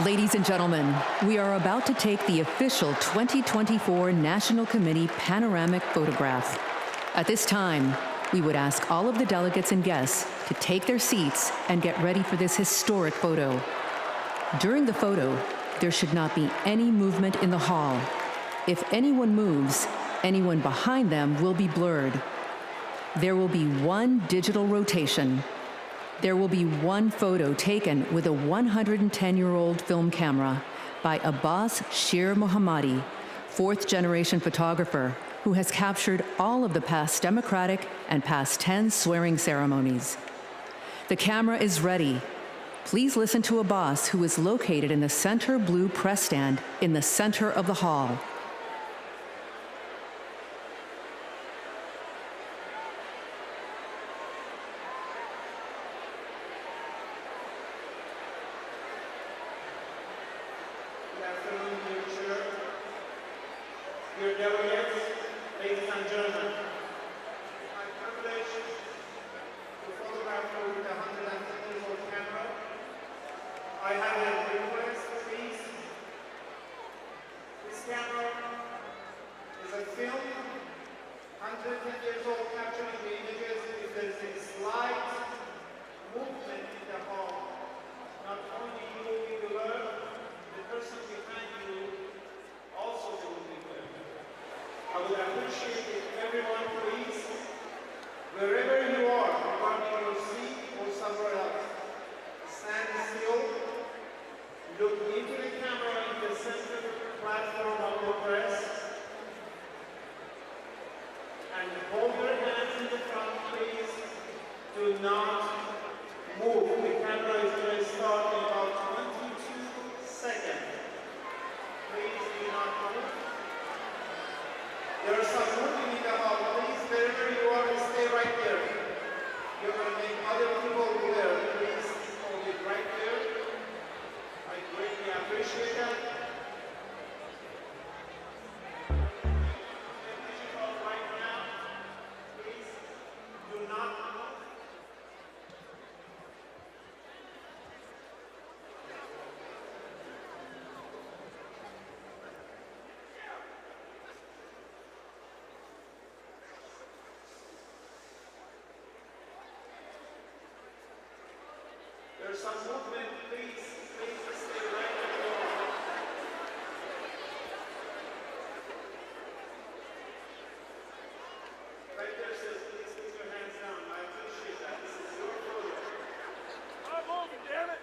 Ladies and gentlemen, we are about to take the official 2024 National Committee panoramic photograph. At this time, we would ask all of the delegates and guests to take their seats and get ready for this historic photo. During the photo, there should not be any movement in the hall. If anyone moves, anyone behind them will be blurred. There will be one digital rotation. There will be one photo taken with a 110-year-old film camera by Abbas Shir Mohammadi, fourth-generation photographer who has captured all of the past Democratic and past 10 swearing ceremonies. The camera is ready. Please listen to Abbas, who is located in the center blue press stand in the center of the hall. Dear delegates, ladies and gentlemen, it's my privilege to photograph you with a 110-year-old camera. I have a request, please. This camera is a film, 110 years old, capturing the images. If there's a slight movement in the hall, not only you will be blurred, the person behind you also will be blurred. I would appreciate if everyone, please, wherever you are, regarding your seat or somewhere else, stand still, look into the camera in the center platform of the press, and hold your hands in the front, please. Do not move. The camera is going to start in about 22 seconds. Please do not move. There are some moving in the hall. Please, wherever you are, stay right there. You're going to make other people there. Please hold it right there. I greatly appreciate that. Right now, please do not move. There's some movement, please stay right there. Right there, sis, please put your hands down. I appreciate that. This is your photo. I'm moving, damn it!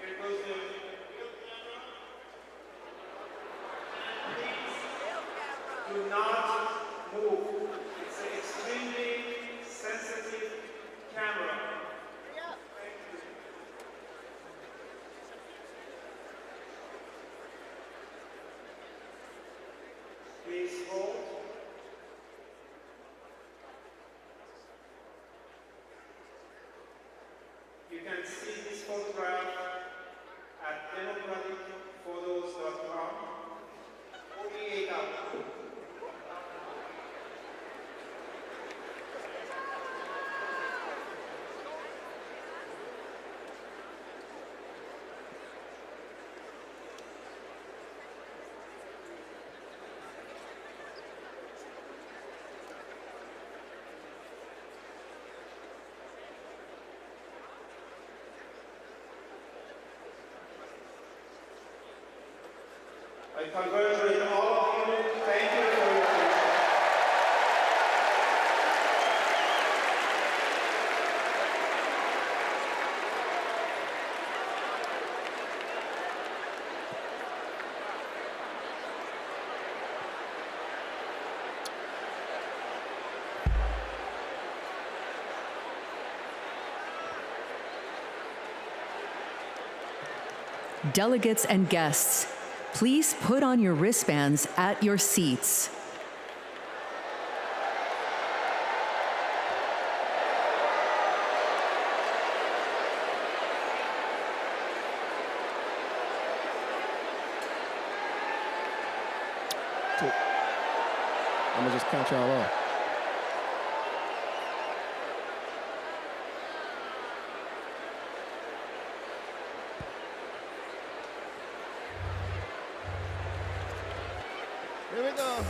Here goes the real camera. And please do not move. It's an extremely sensitive camera. Thank you. Please hold. You can see this photograph at democraticphotos.com. 48 hours. I congratulate all of you. Thank you for your attention. Delegates and guests, please put on your wristbands at your seats. I'm gonna just count y'all off. Here we go.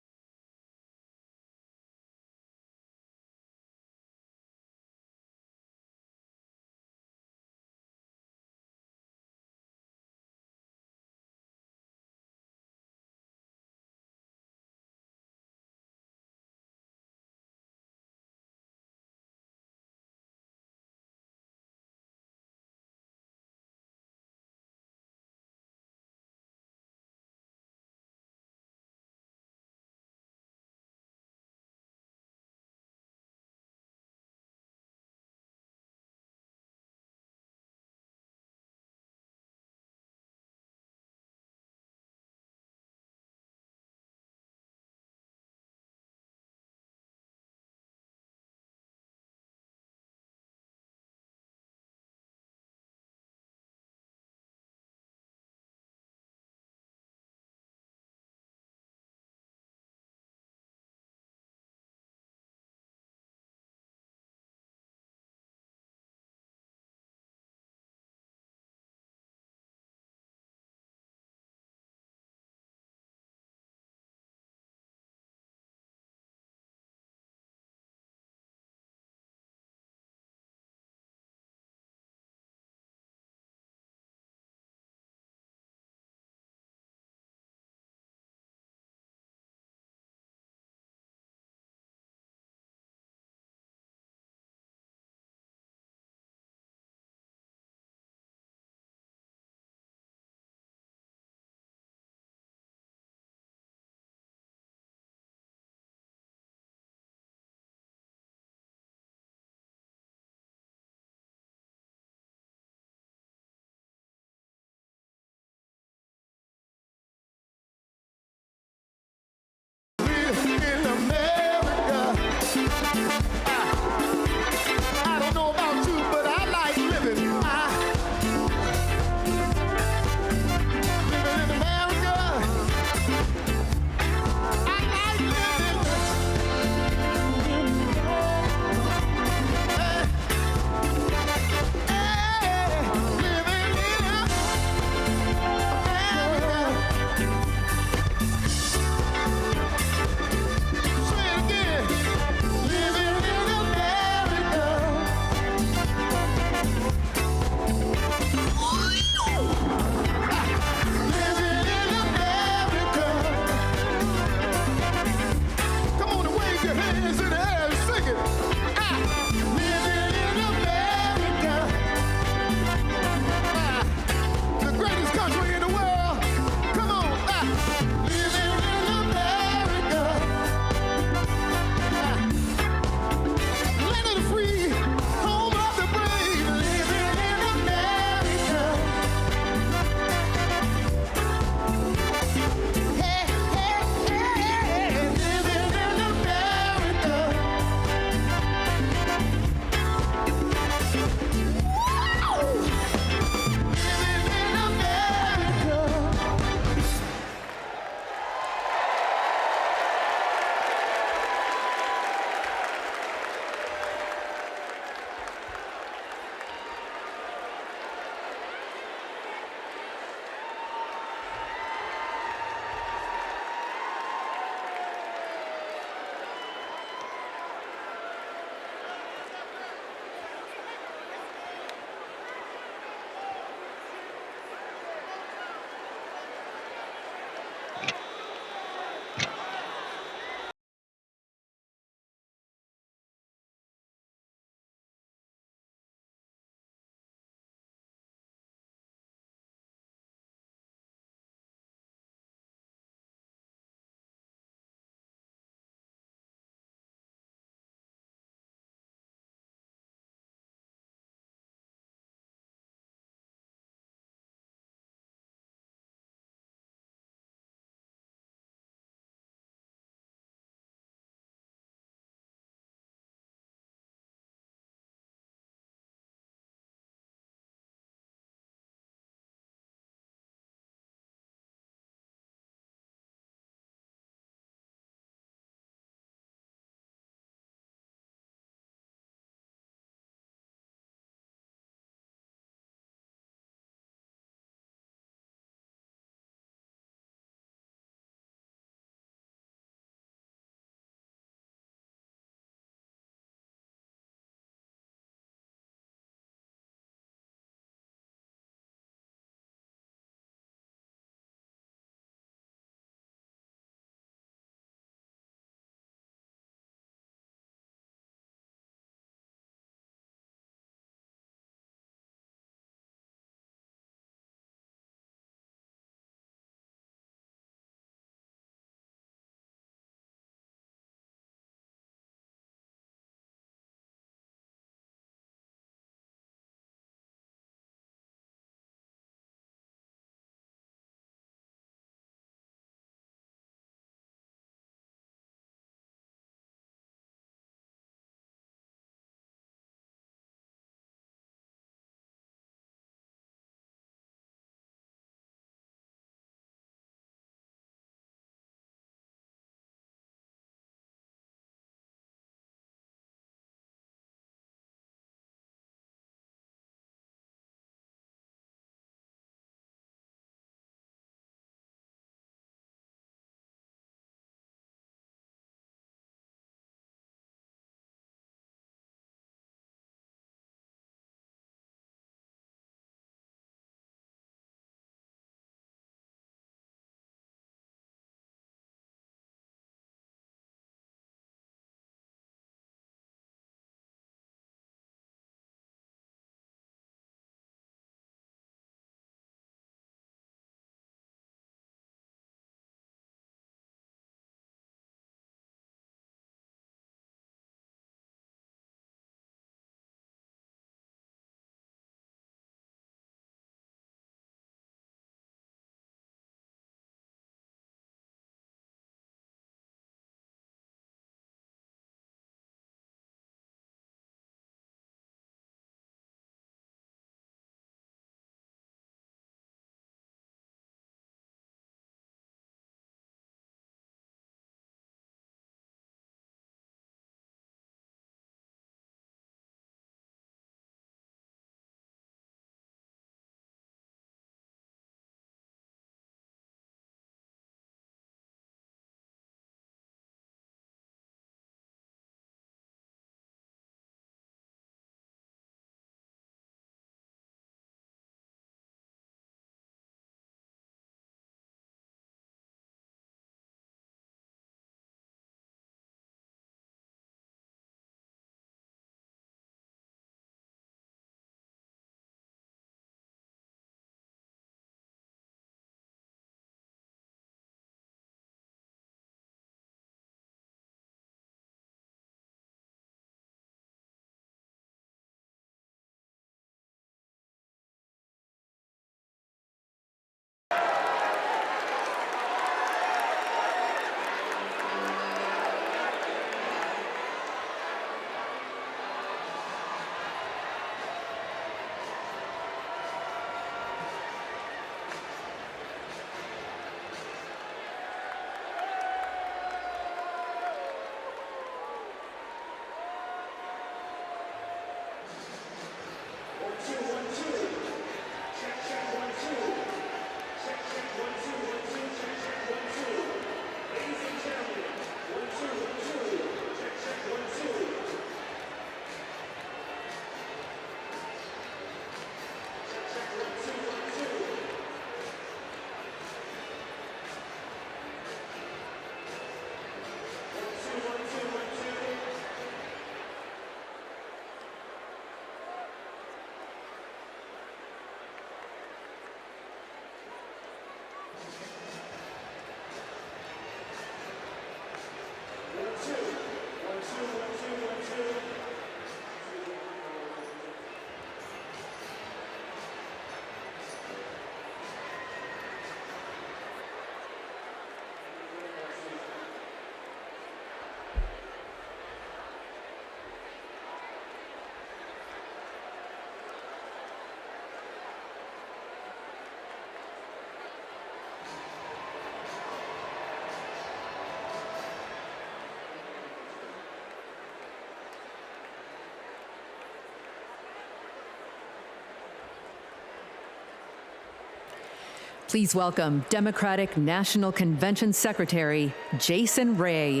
Please welcome Democratic National Convention Secretary Jason Ray.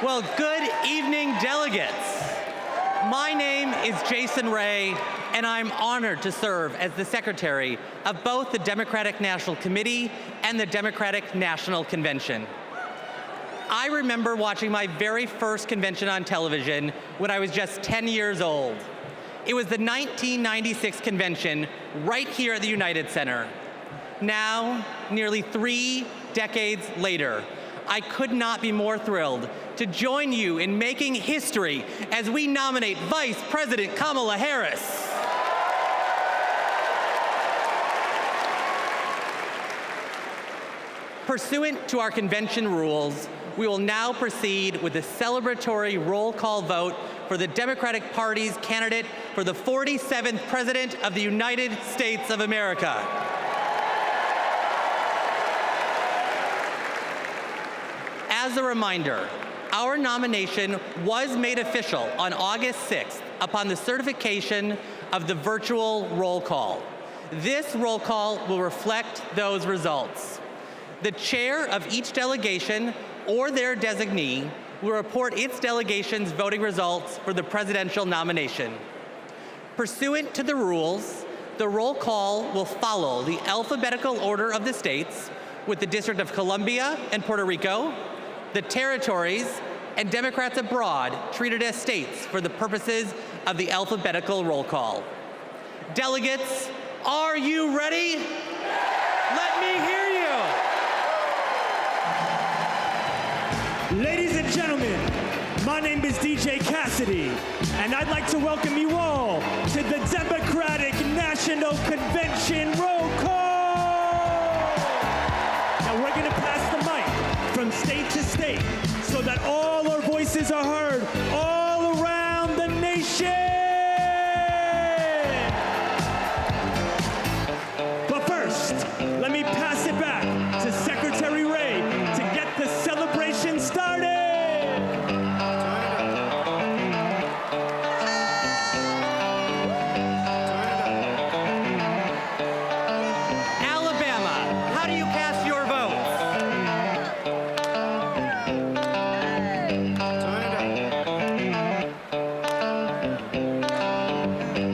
Well, good evening, delegates. My name is Jason Ray, and I'm honored to serve as the secretary of both the Democratic National Committee and the Democratic National Convention. I remember watching my very first convention on television when I was just 10 years old. It was the 1996 convention right here at the United Center. Now, nearly 3 decades later, I could not be more thrilled to join you in making history as we nominate Vice President Kamala Harris. Pursuant to our convention rules, we will now proceed with the celebratory roll call vote for the Democratic Party's candidate for the 47th President of the United States of America. As a reminder, our nomination was made official on August 6th upon the certification of the virtual roll call. This roll call will reflect those results. The chair of each delegation or their designee will report its delegation's voting results for the presidential nomination. Pursuant to the rules, the roll call will follow the alphabetical order of the states, with the District of Columbia and Puerto Rico, the territories, and Democrats abroad treated as states for the purposes of the alphabetical roll call. Delegates, are you ready? Let me hear you. Ladies and gentlemen, my name is DJ Cassidy, and I'd like to welcome you all to the Democratic National Convention roll call. Now we're gonna pass the mic from state to state so that all our voices are heard all around the nation. But first, let me pass it back to Secretary Ray to get the celebration started. Alabama, how do you cast your votes?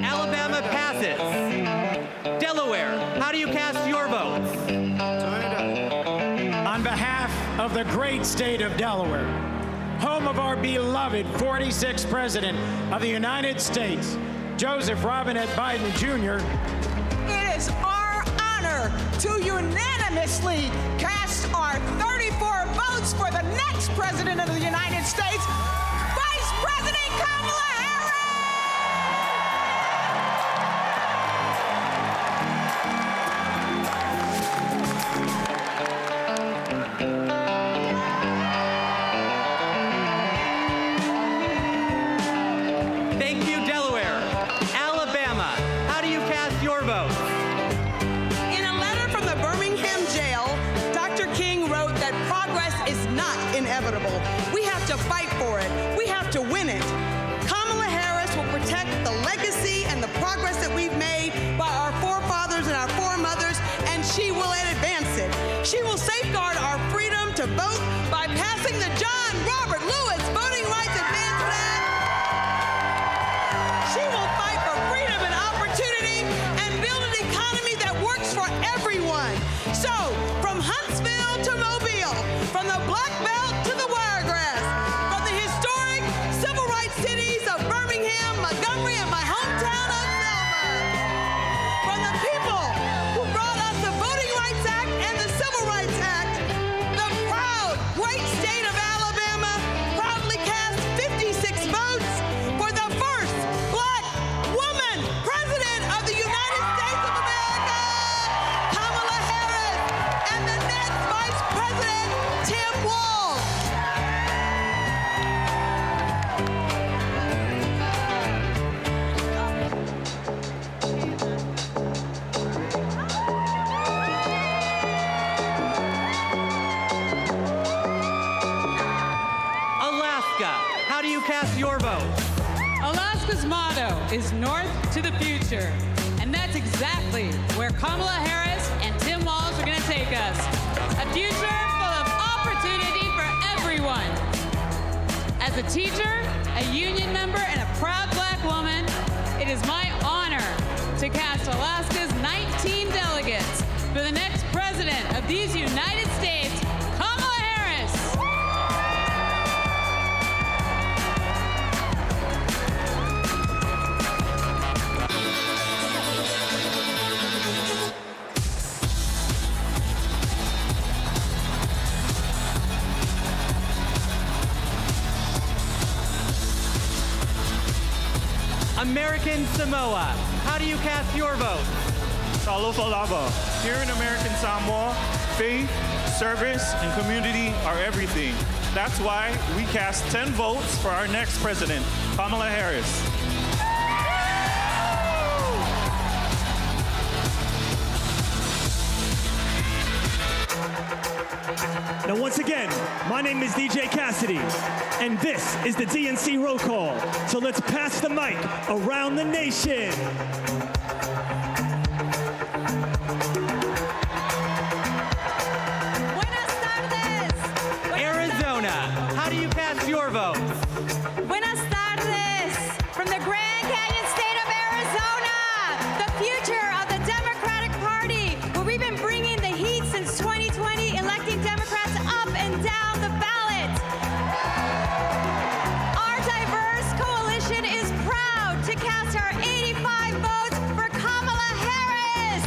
Alabama passes. Delaware, how do you cast your votes? On behalf of the great state of Delaware, home of our beloved 46th President of the United States, Joseph Robinette Biden Jr., It is our honor to unanimously cast our 34 votes for the next President of the United States, Vice President Kamala Thank you, Delaware. Alabama, how do you cast your votes? In a letter from the Birmingham jail, Dr. King wrote that progress is not inevitable. We have to fight for it. We have to win it. Kamala Harris will protect the legacy and the progress that we've made by our forefathers and our foremothers, and she will advance it. She will safeguard our freedom to vote by passing the John Robert Lewis Voting Rights Advancement Act. She will fight for freedom and opportunity and build an economy that works for everyone. So, from Huntsville to Mobile, from the Black Belt to the Wiregrass, from the historic civil rights cities of cast your vote? Alaska's motto is North to the Future, and that's exactly where Kamala Harris and Tim Walz are going to take us. A future full of opportunity for everyone. As a teacher, a union member, and a proud Black woman, it is my honor to cast Alaska's 19 delegates for the next president of these United States, Kamala Harris. American Samoa, how do you cast your vote? Talofa lava. Here in American Samoa, faith, service, and community are everything. That's why we cast 10 votes for our next president, Kamala Harris. Now, once again, my name is DJ Cassidy, and this is the DNC roll call. So let's pass the mic around the nation. Arizona, how do you cast your vote? Buenas tardes from the Grand Canyon state of Arizona, the future of the Democratic Party, where we've been bringing the heat since 2020, electing Democrats up and down the ballot. Our diverse coalition is proud to cast our 85 votes for Kamala Harris.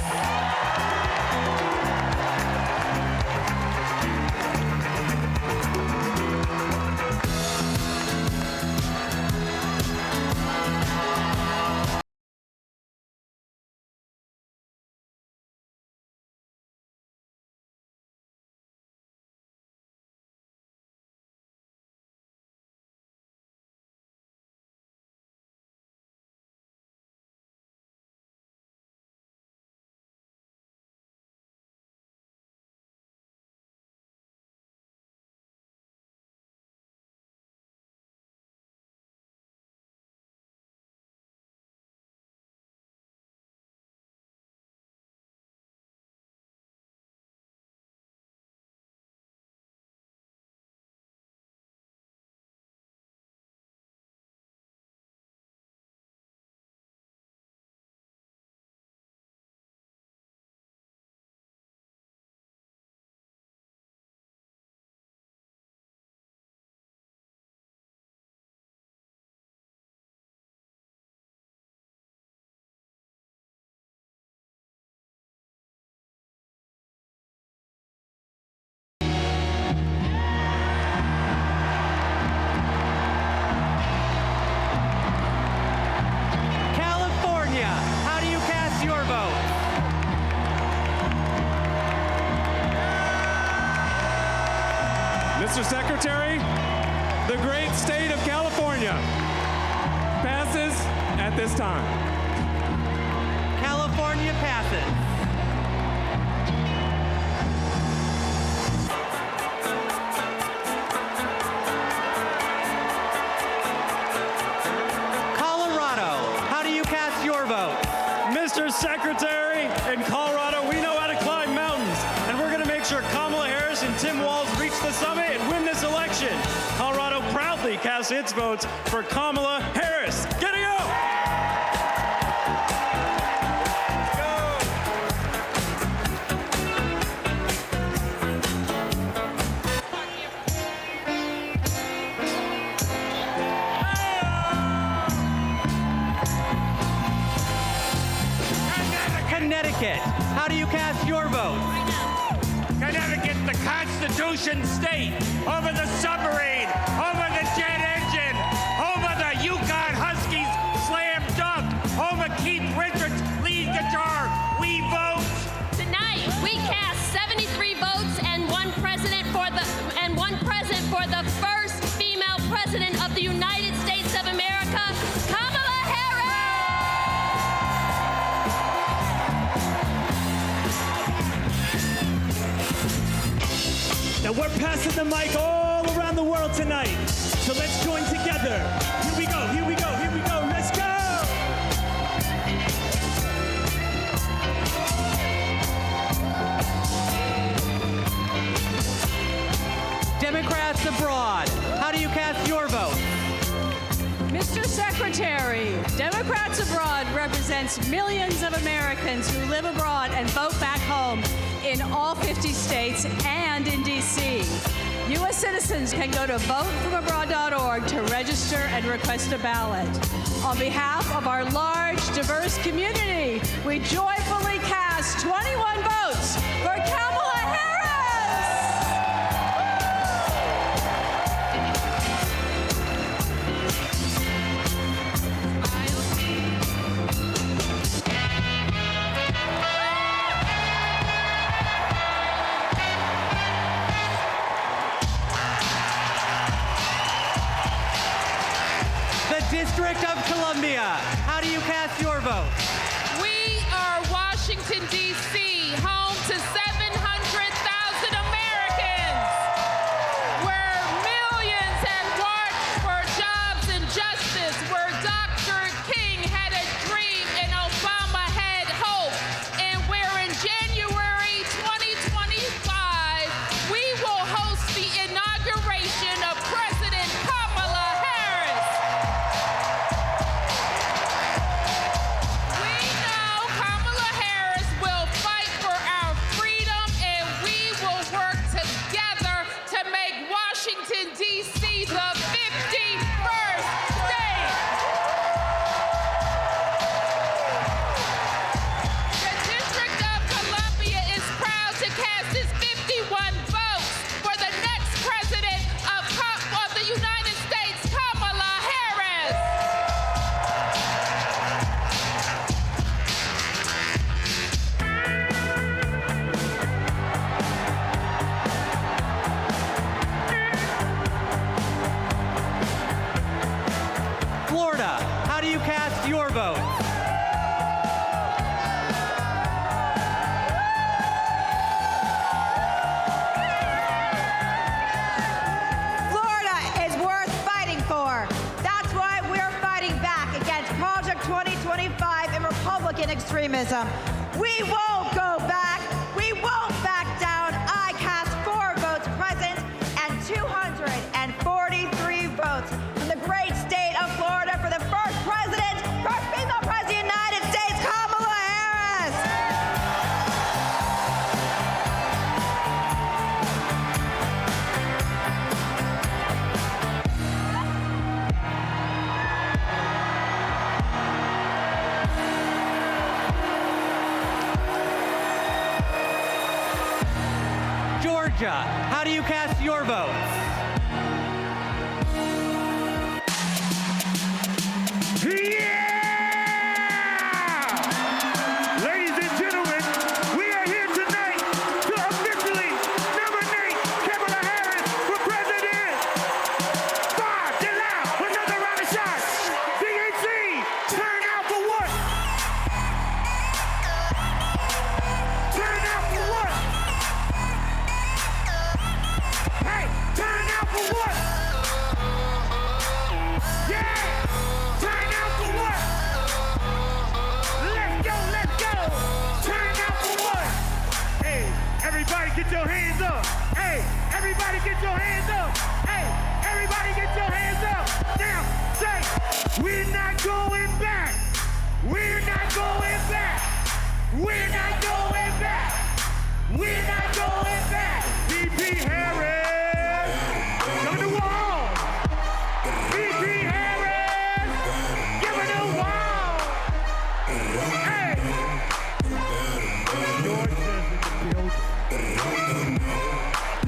Mr. Secretary, the great state of California passes at this time. California passes. Colorado, how do you cast your vote? Mr. Secretary, in Colorado, we know how to climb mountains, and we're going to make sure Kamala Harris and Tim Walz reach the summit and win this election. Colorado proudly casts its votes for Kamala Harris. Get it go! Connecticut, how do you cast your vote? Connecticut, the Constitution state, over the submarine, over the jet engine, over the Yukon Huskies slam dunk, over Keith Richards lead guitar. We vote. Tonight we cast 73 votes and one president for the first female president of the United States of America, Kamala Harris. Now we're passing the mic all around the world tonight. So let's join together. together. Here we go, here we go, here we go. Let's go! Democrats abroad, how do you cast your vote? Mr. Secretary, Democrats Abroad represents millions of Americans who live abroad and vote back home in all 50 states and in D.C. U.S. citizens can go to votefromabroad.org to register and request a ballot. On behalf of our large, diverse community, we joyfully cast 21 votes for Kamala Harris! District of Columbia, how do you cast your vote? We are Washington, D.C., home to 700,000 Americans, where millions have marched for jobs and justice, where Dr. King had a dream and Obama had hope, and where in January 2025, we will host the inauguration of President Kamala Harris. Washington, D.C., the 51st state. The District of Columbia is proud to cast its 51 votes for the next president of the United States, Kamala Harris. Florida, how do you cast your vote? Florida is worth fighting for. That's why we're fighting back against Project 2025 and Republican extremism. We won't go back. We won't back down. I cast 4 votes present and 243 votes from the great state of Florida for the first president, first female president of the United States, Kamala Harris. Georgia, how do you cast your votes? Ladies and gentlemen, we are here tonight to officially nominate Kamala Harris for president. Five, get loud, another round of shots. DNC, turn out for what? Turn out for what? Hey, turn out for what? Yeah, turn out for what? Let's go, let's go. Turn out for what? Hey, everybody get your hands up. Hey, everybody get your hands up. Hey, everybody get your hands up. Now, say, we're not going back. We're not going back. We're not going back. We're not going back. VP Harris, come to the wall. VP Harris, give it a wall. Hey.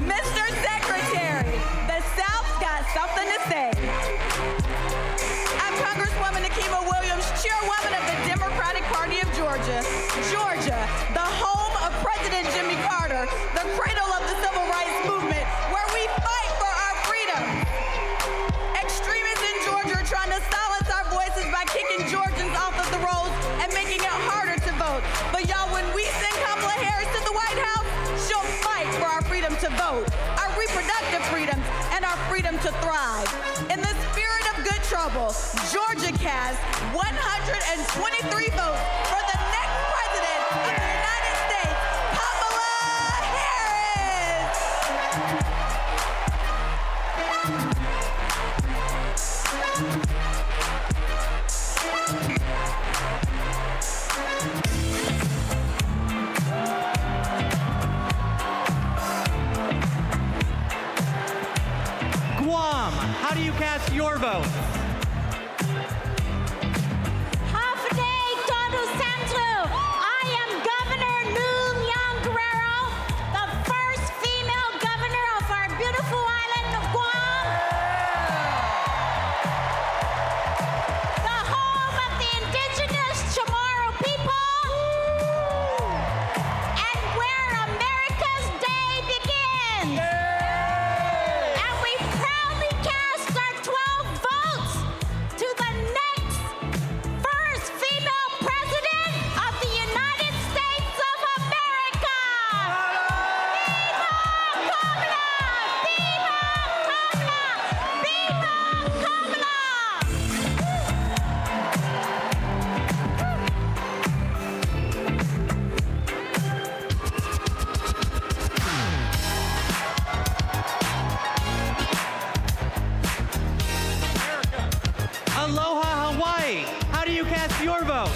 Mr. Secretary, the South's got something to say. I'm Congresswoman Nikema Williams, chairwoman of the Democratic Party of Georgia. Georgia, the home of President Jimmy Carter, the cradle of the civil rights movement, where we fight for our freedom. Extremists in Georgia are trying to silence our voices by kicking Georgians off of the rolls and making it harder to vote. But y'all, when we send Kamala Harris to the White House, she'll fight for our freedom to vote, our reproductive freedoms, and our freedom to thrive. In the spirit of trouble. Georgia cast 123 votes for the next president of the United States, Kamala Harris. Guam, how do you cast your vote? I am Governor Luhan the first female governor of our beautiful island of Guam. The home of the indigenous Chamorro people. And where America's Day begins. And we proudly cast our 12 votes to the next first female president of the United States of America. Viva Kamala! Viva Kamala! Aloha, Hawaii, how do you cast your vote?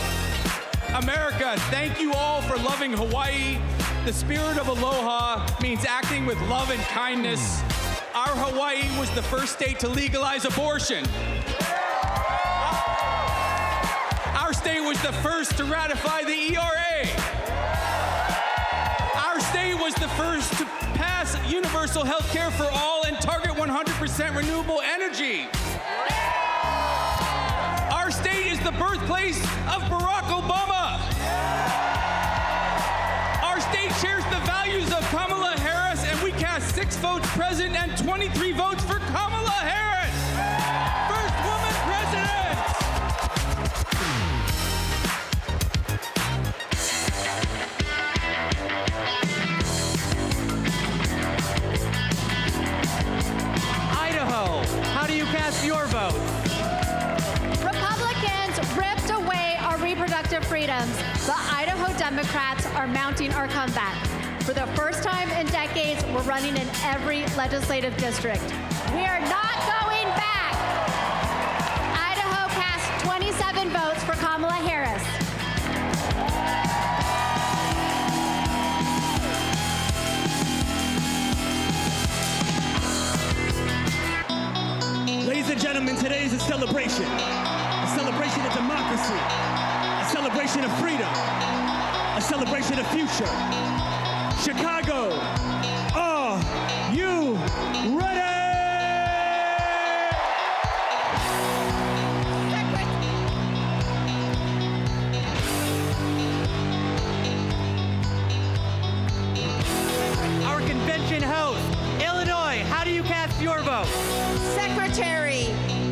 America, thank you all for loving Hawaii. The spirit of aloha means acting with love and kindness. Our Hawaii was the first state to legalize abortion. Our state was the first to ratify the ERA. Our state was the first to pass universal health care for all and target 100% renewable energy. Our state is the birthplace of Barack Obama. Our state shares the values of Kamala Harris, and we cast 6 votes present and 23 votes for Kamala Harris. First woman president. Idaho, how do you cast your vote? Republicans ripped away our reproductive freedoms. The Idaho Democrats are mounting our comeback. For the first time in decades, we're running in every legislative district. We are not going back. Idaho cast 27 votes for Kamala Harris. Ladies and gentlemen, today is a celebration of democracy, a celebration of freedom, a celebration of future. Chicago, are you ready? Our convention host, Illinois, how do you cast your vote? Secretary,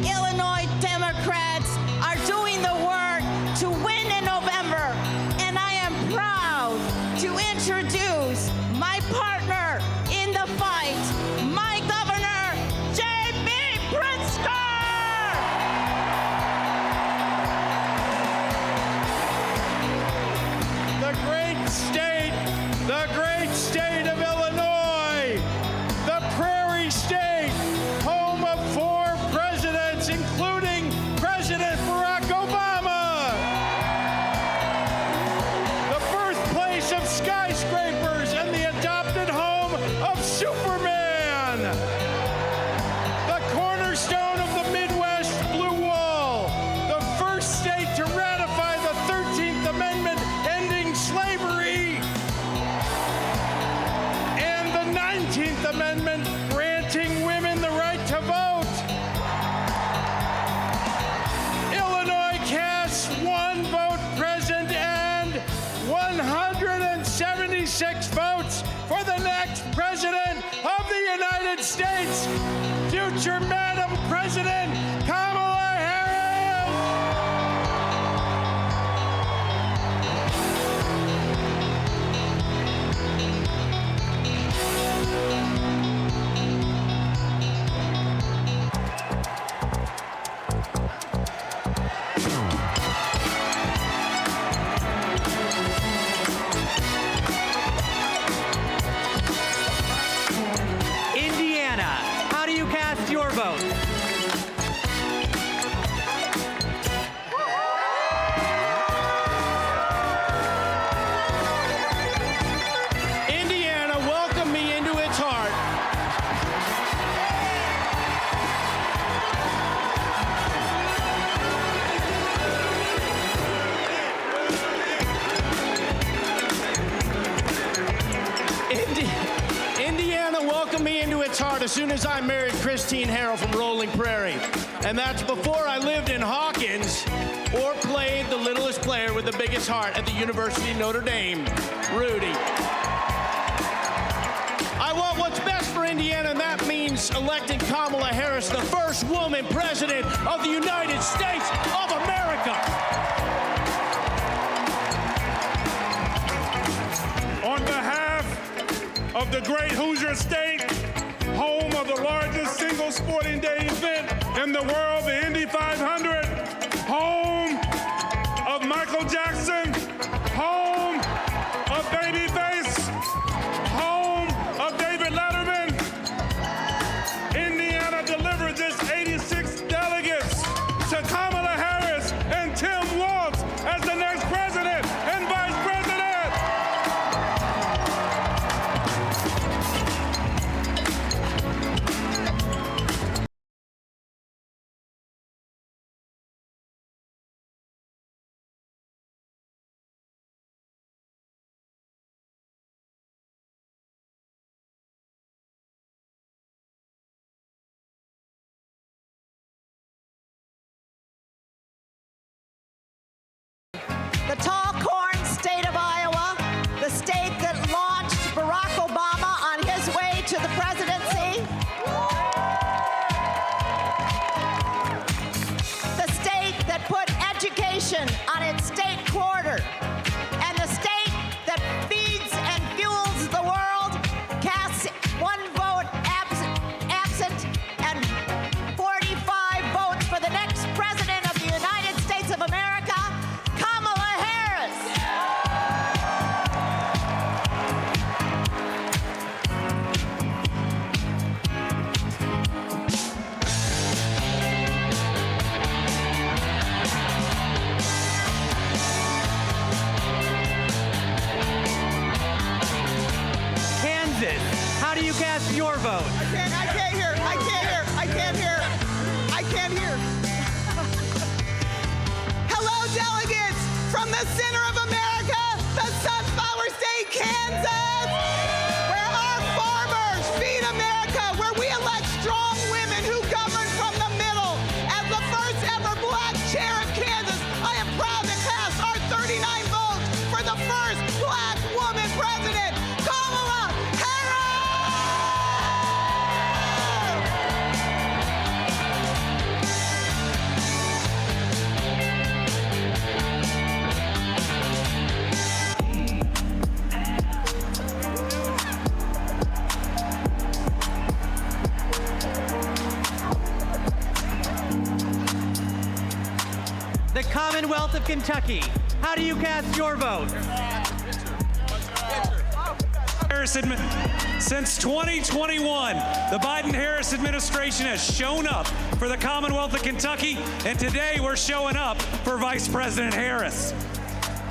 Illinois Democrats are doing the work to win in November, and I am proud to introduce my partner its heart as soon as I married Christine Harrell from Rolling Prairie. And that's before I lived in Hawkins or played the littlest player with the biggest heart at the University of Notre Dame, Rudy. I want what's best for Indiana, and that means electing Kamala Harris, the first woman president of the United States of America. On behalf of the great Hoosier State, home of the largest single sporting day event in the world, the Indy 500, home of Michael Jackson, home of Babyface, home of David Letterman, Indiana delivered this 86 delegates to Kamala Harris and Tim Walz as the next president and vice president. The tall corn state of Iowa, the state that launched Barack Obama on his way to the presidency. The state that put education on its state quarter. And the state that feeds and fuels the world casts one vote absent and 45 votes for the next president of the United States of America, Kamala Harris. Kansas, how do you cast your vote? I can't hear. Hello, delegates from the center of America, the Sunflower State, Kansas, where our farmers feed America, where we elect strong women who govern from the middle. As the first ever black chair of Kansas, I am proud to cast our 39 votes for the first black woman president, Kamala Harris. The Commonwealth of Kentucky, how do you cast your vote? Since 2021, the Biden-Harris administration has shown up for the Commonwealth of Kentucky, and today we're showing up for Vice President Harris.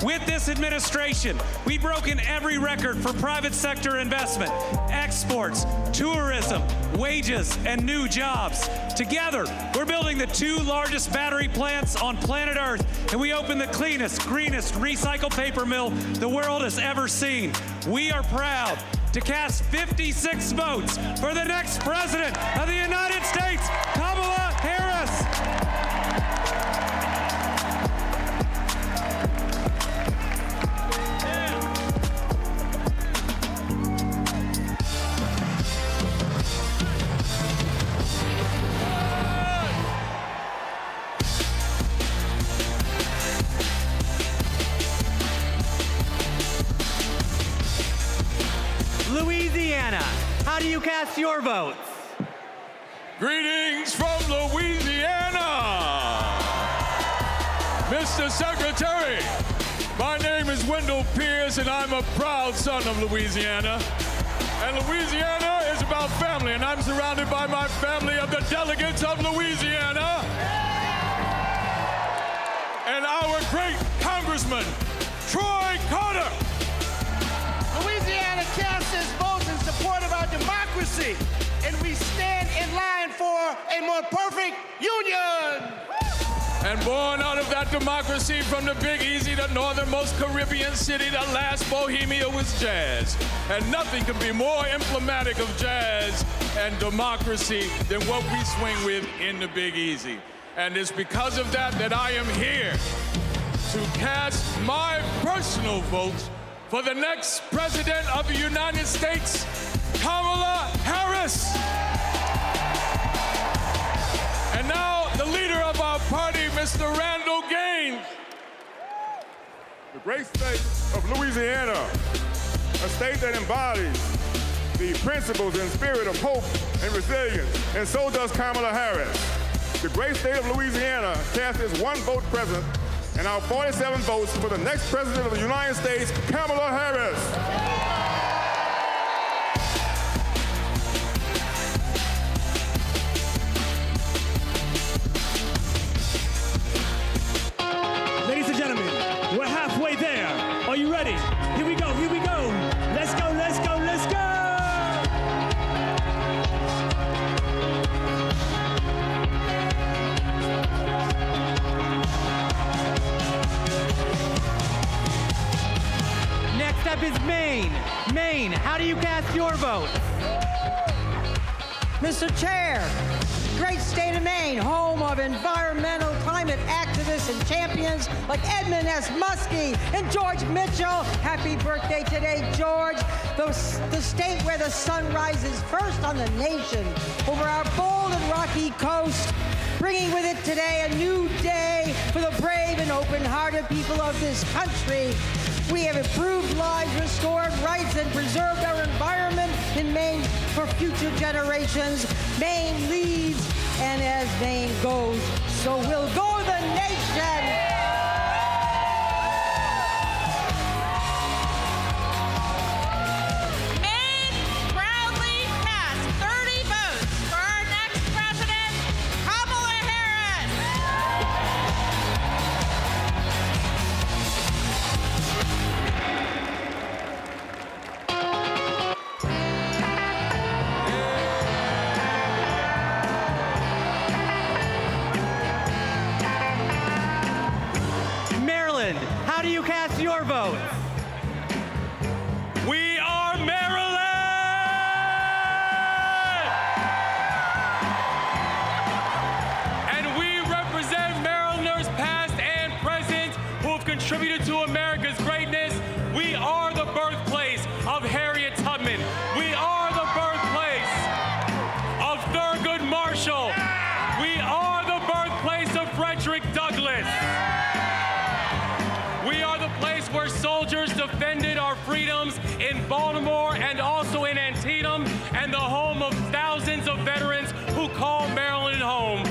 With this administration, we've broken every record for private sector investment, exports, tourism, wages, and new jobs. Together, we're building the 2 largest battery plants on planet Earth, and we opened the cleanest, greenest recycled paper mill the world has ever seen. We are proud to cast 56 votes for the next president of the United States, Kamala Harris. Louisiana, how do you cast your votes? Greetings from Louisiana. Mr. Secretary, my name is Wendell Pierce, and I'm a proud son of Louisiana. And Louisiana is about family, and I'm surrounded by my family of the delegates of Louisiana. And our great Congressman, Troy Carter. Louisiana casts its votes in support of our democracy, and we stand in line for a more perfect union. And born out of that democracy from the Big Easy, the northernmost Caribbean city, the last Bohemia was jazz. And nothing could be more emblematic of jazz and democracy than what we swing with in the Big Easy. And it's because of that that I am here to cast my personal vote for the next President of the United States, Kamala Harris. And now, the leader of our party, Mr. Randall Gaines. The great state of Louisiana, a state that embodies the principles and spirit of hope and resilience, and so does Kamala Harris. The great state of Louisiana cast its one vote present, and our 47 votes for the next President of the United States, Kamala Harris. Ladies and gentlemen, we're halfway there. Are you ready? Here we go, here we go. Let's go, let's go, let's go! Next up is Maine. Maine, how do you cast your vote? Mr. Chair, great state of Maine, home of environmental climate activists and champions like Edmund S. Muskie and George Mitchell. Happy birthday today, George. The state where the sun rises first on the nation over our bold and rocky coast, bringing with it today a new day for the brave and open-hearted people of this country. We have improved lives, restored rights, and preserved our environment in Maine for future generations. Maine leads, and as Maine goes, so will go the nation. How do you cast your vote? We are Maryland! And we represent Marylanders past and present who have contributed to America's greatness. We are the birthplace of Harriet Tubman. We are the birthplace of Thurgood Marshall. We are the birthplace of Frederick Douglass. We are the place where soldiers defended our freedoms in Baltimore and also in Antietam, and the home of thousands of veterans who call Maryland home.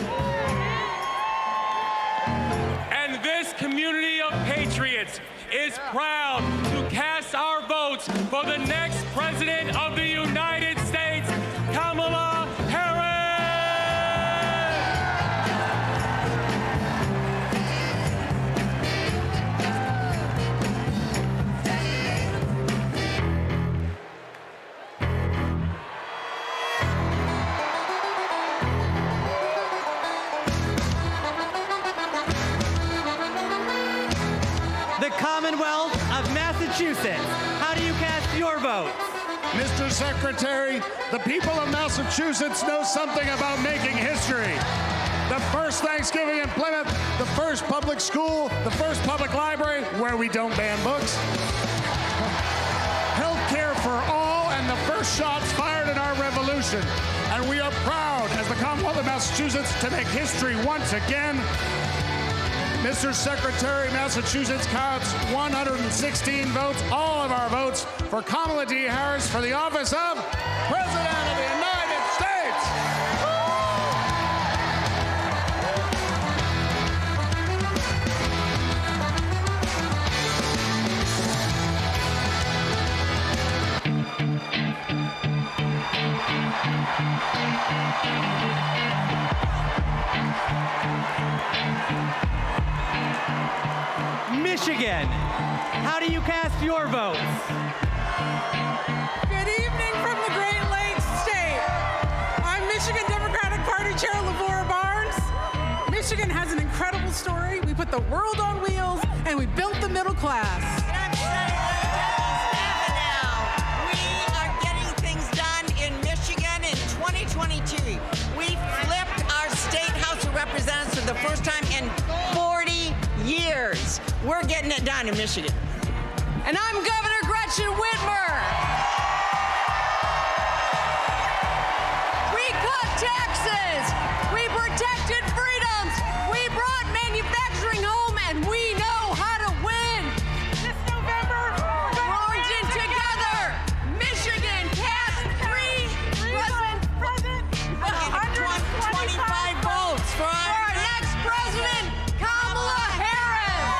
And this community of patriots is proud to cast our votes for the next President of the United States, Kamala Harris. The Commonwealth of Massachusetts. How do you cast your vote? Mr. Secretary, the people of Massachusetts know something about making history. The first Thanksgiving in Plymouth, the first public school, the first public library where we don't ban books. Health care for all, and the first shots fired in our revolution. And we are proud, as the Commonwealth of Massachusetts, to make history once again. Mr. Secretary, Massachusetts counts 116 votes, all of our votes, for Kamala D. Harris for the office of President of the United States. Michigan, how do you cast your votes? Good evening from the Great Lakes State. I'm Michigan Democratic Party Chair Lavora Barnes. Michigan has an incredible story. we put the world on wheels, and we built the middle class. And I'm excited to now. We are getting things done in Michigan in 2022. We flipped our state House of Representatives for the first time in 40 years. We're getting it done in Michigan. And I'm Governor Gretchen Whitmer. We cut taxes. We protected freedoms. We brought manufacturing home, and we know how to win. This November, Washington together. Michigan passed 125 votes for our next president, Kamala Harris.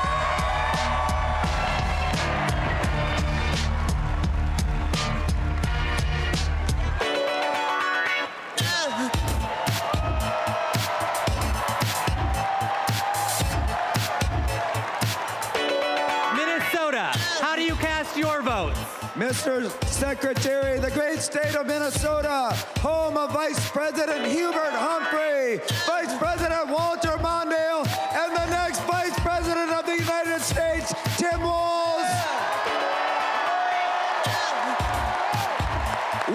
Minnesota, how do you cast your votes? Mr. Secretary, the great state of Minnesota, home of Vice President Hubert Humphrey, Vice President Walter Mondale, and the next Vice President of the United States, Tim Walz.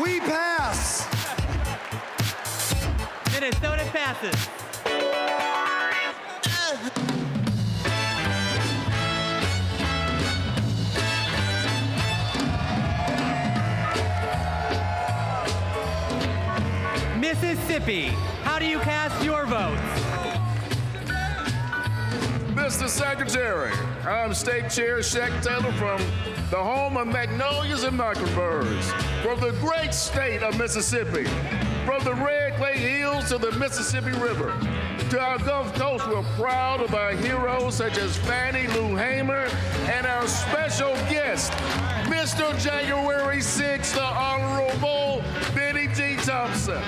We pass. Minnesota passes. Mississippi, how do you cast your votes? Mr. Secretary, I'm State Chair Shaq Taylor from the home of magnolias and mockingbirds, from the great state of Mississippi, from the Red Clay Hills to the Mississippi River. To our Gulf Coast, we're proud of our heroes such as Fannie Lou Hamer and our special guest, Mr. January 6th, the Honorable Benny G. Thompson.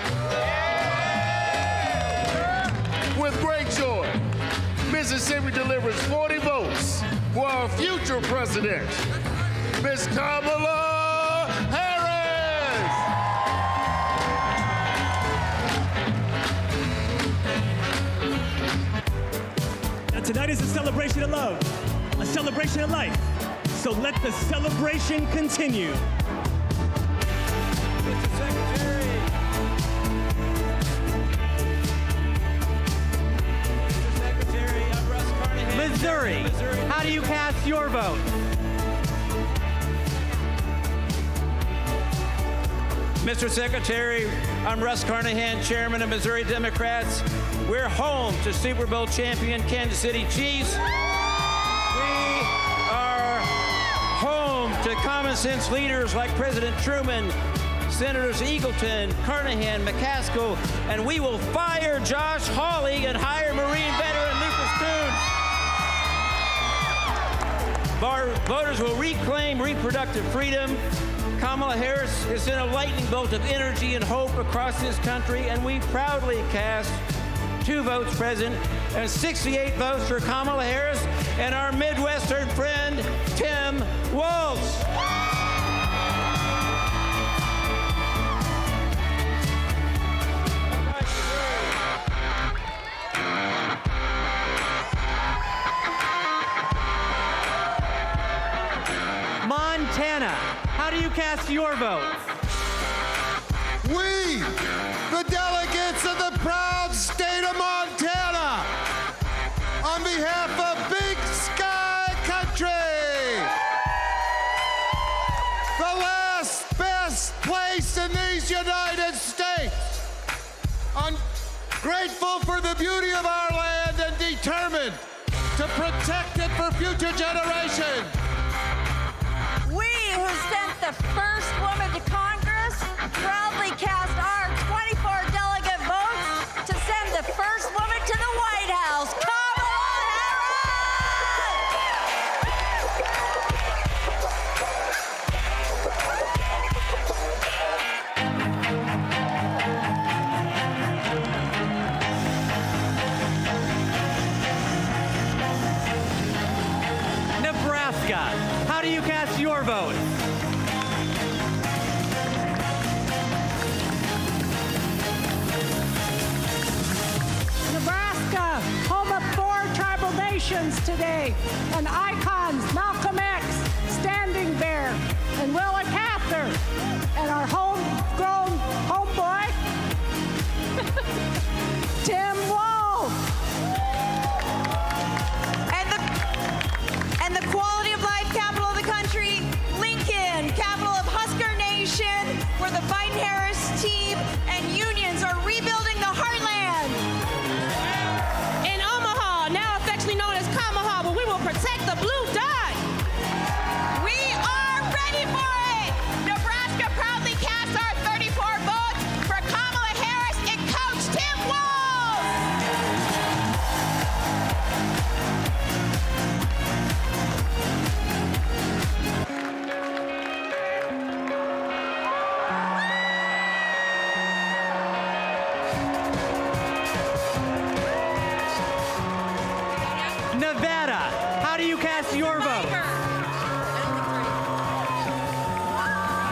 With great joy, Mississippi delivers 40 votes for our future president, Miss Kamala Harris. Now tonight is a celebration of love, a celebration of life. So let the celebration continue. Mr. Secretary. Mr. Secretary, I'm Russ Carnahan. Missouri, how do you cast your vote? Mr. Secretary, I'm Russ Carnahan, Chairman of Missouri Democrats. We're home to Super Bowl champion Kansas City Chiefs. We are home to common sense leaders like President Truman, Senators Eagleton, Carnahan, McCaskill, and we will fire Josh Hawley and hire Marine veteran Lucas Coons. Our voters will reclaim reproductive freedom. Kamala Harris has sent a lightning bolt of energy and hope across this country, and we proudly cast 2 votes present and 68 votes for Kamala Harris and our Midwestern friend, Tim Walz. Montana, how do you cast your vote? We, the delegates of the proud state of Montana, on behalf of Big Sky Country, the last best place in these United States, I'm grateful for the beauty of our land and determined to protect it for future generations. We who sent the first woman to Congress proudly cast our 24 delegate votes to send the first woman to the White House, Kamala Nebraska, how do you cast your vote? Nebraska, home of 4 tribal nations. nations today, and icons Malcolm X, Standing Bear, and Willa Cather, and our homegrown homeboy, Tim Walz. And the quality of life capital of the country, Lincoln, capital of Husker Nation, where the Biden-Harris team and unions are rebuilding the heartland. In Omaha, now affectionately known as Kamaha, where we will protect the blue dot. We are ready for it. Nebraska proudly casts our 34 votes for Kamala Harris and Coach Tim Walz. Nevada, how do you cast your vote?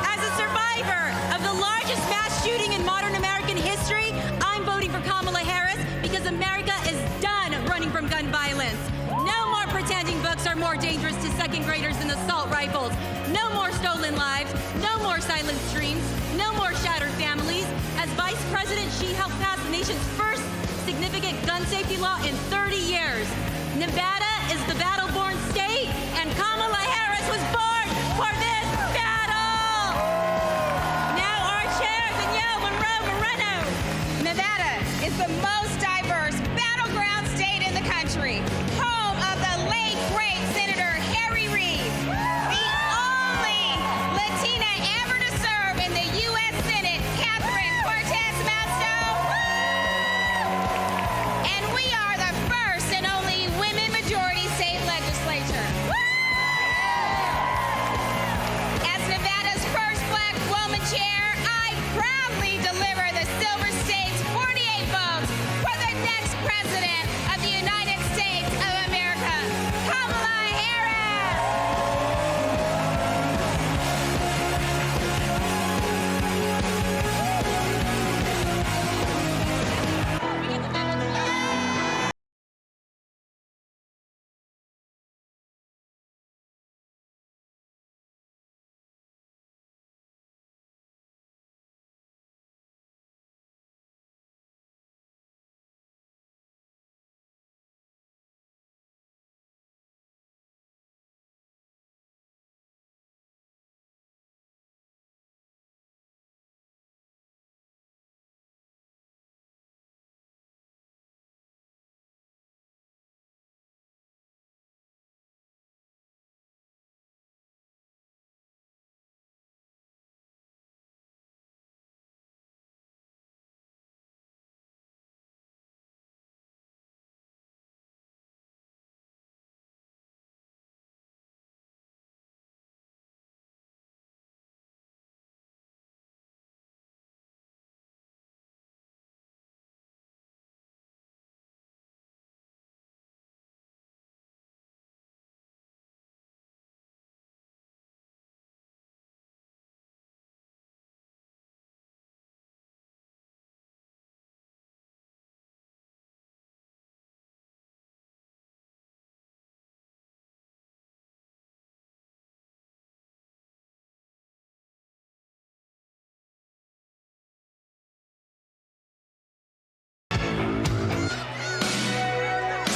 As a survivor of the largest mass shooting in modern American history, I'm voting for Kamala Harris because America is done running from gun violence. No more pretending books are more dangerous to second graders than assault rifles. No more stolen lives. No more silent streams. No more shattered families. As Vice President, she helped pass the nation's first significant gun safety law in 30 years. Nevada is the battle-born state, and Kamala Harris was born for this battle. Now our chairs and Moreno. Nevada is the most diverse battleground state in the country, home of the late great Senator Harry Reid, the only Latina ever to serve in the U.S. Senate, Catherine Cortez Masto, and we are the first and only women majority state legislature. As Nevada's first black woman chair, I proudly deliver the Silver State's 48 votes for the next president of the United States of America, Kamala Harris.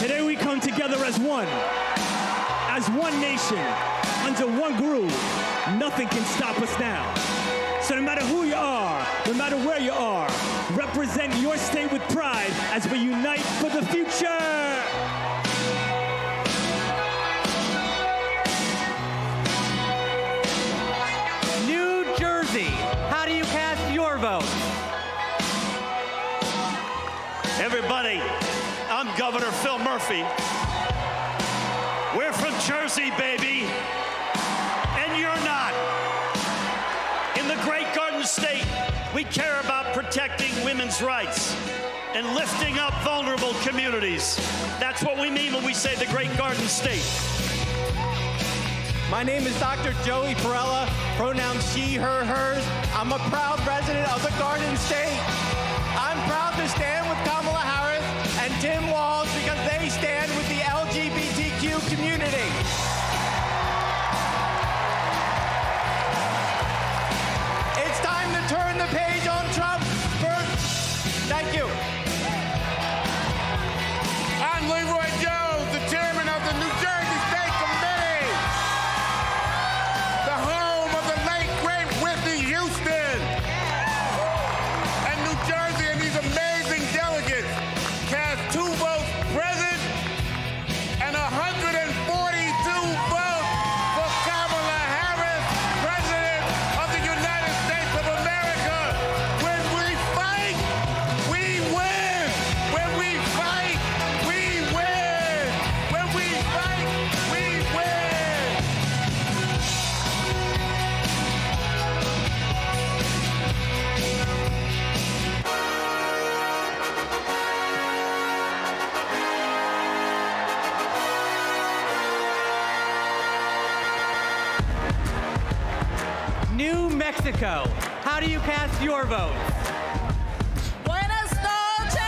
Today we come together as one nation, under one groove. Nothing can stop us now. So no matter who you are, no matter where you are, represent your state with pride as we unite for the future. New Jersey, how do you cast your vote? Everybody, I'm Governor Phil Murphy. We're from Jersey, baby, and you're not. In the Great Garden State, we care about protecting women's rights and lifting up vulnerable communities. That's what we mean when we say the Great Garden State. My name is Dr. Joey Perella, pronouns she, her, hers. I'm a proud resident of the Garden State. I'm proud to stand with Kamala Harris and Tim Walz because they stand with the LGBT Mexico, how do you cast your vote? Buenas noches!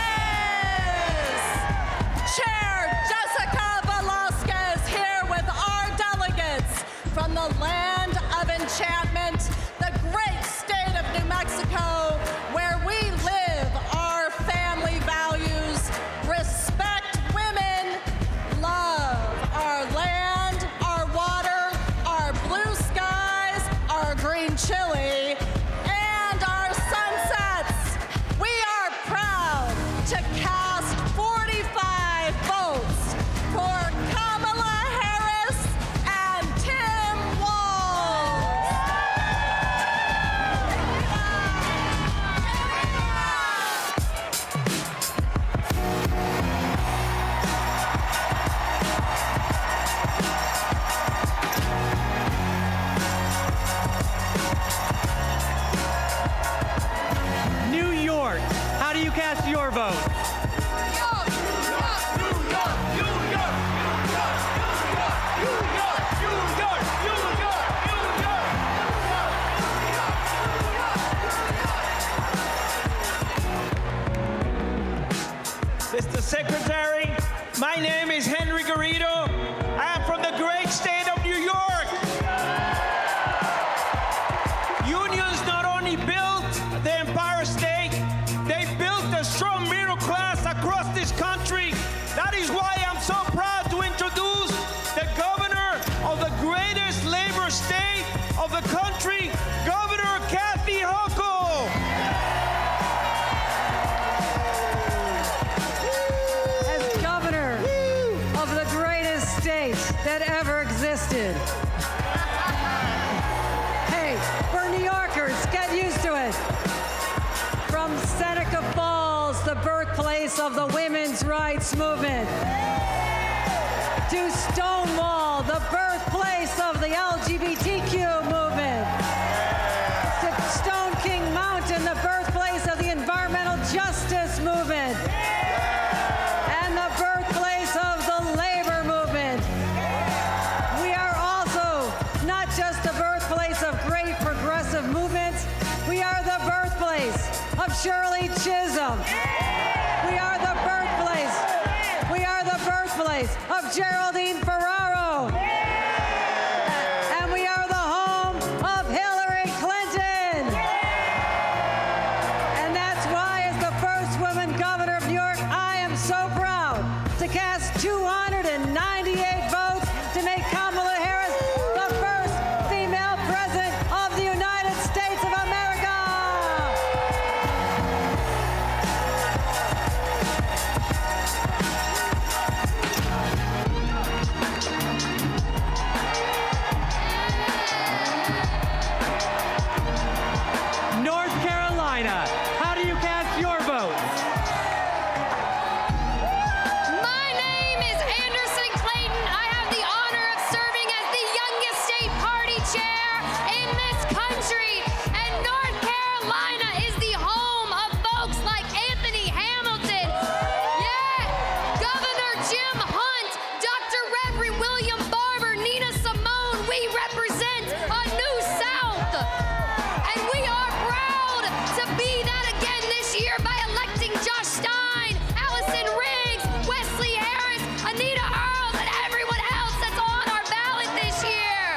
Chair Jessica Velasquez here with our delegates from the land of enchantment, the great state of New Mexico, where we live our family values, respect women, love our land, our water, our blue skies, our green chili, and our sunsets. We are proud to cast 45 votes for Kamala Harris and Tim Walz. New York, how do you cast your vote? Mr. Secretary, my name is Henry Garrido. I am from the great state of New York. Unions not only built the Empire State, they built a strong middle class across this country. That is why I'm so proud to introduce the governor of the greatest labor state of the country, Governor Kathy Hochul. As governor of the greatest state that ever existed. Hey, we're New Yorkers, get used to it. From Seneca Falls, the birthplace of the women's rights movement, to Stonewall, the birthplace of the LGBTQ movement, to Stone King Mountain, the birthplace of the environmental justice movement, and the birthplace of the labor movement. We are also not just the birthplace of great progressive movements, we are the birthplace of Shirley Chisholm. We are the birthplace of Geraldine Ferraro. And we are the home of Hillary Clinton. And that's why, as the first woman governor of New York, I am so proud to cast 298 votes to make Kamala Harris the first female president of the United States of America. North Carolina, how do you cast your vote? My name is Anderson Clayton. I have the honor of serving as the youngest state party chair in this country. And North Carolina is the home of folks like Anthony Hamilton. Yeah, Governor Jim Hunt, Dr. Reverend William Barber, Nina Simone. We represent a new South. And we are proud to be that again this year by electing Josh Stein, Allison Riggs, Wesley Harris, Anita Earls, and everyone else that's on our ballot this year.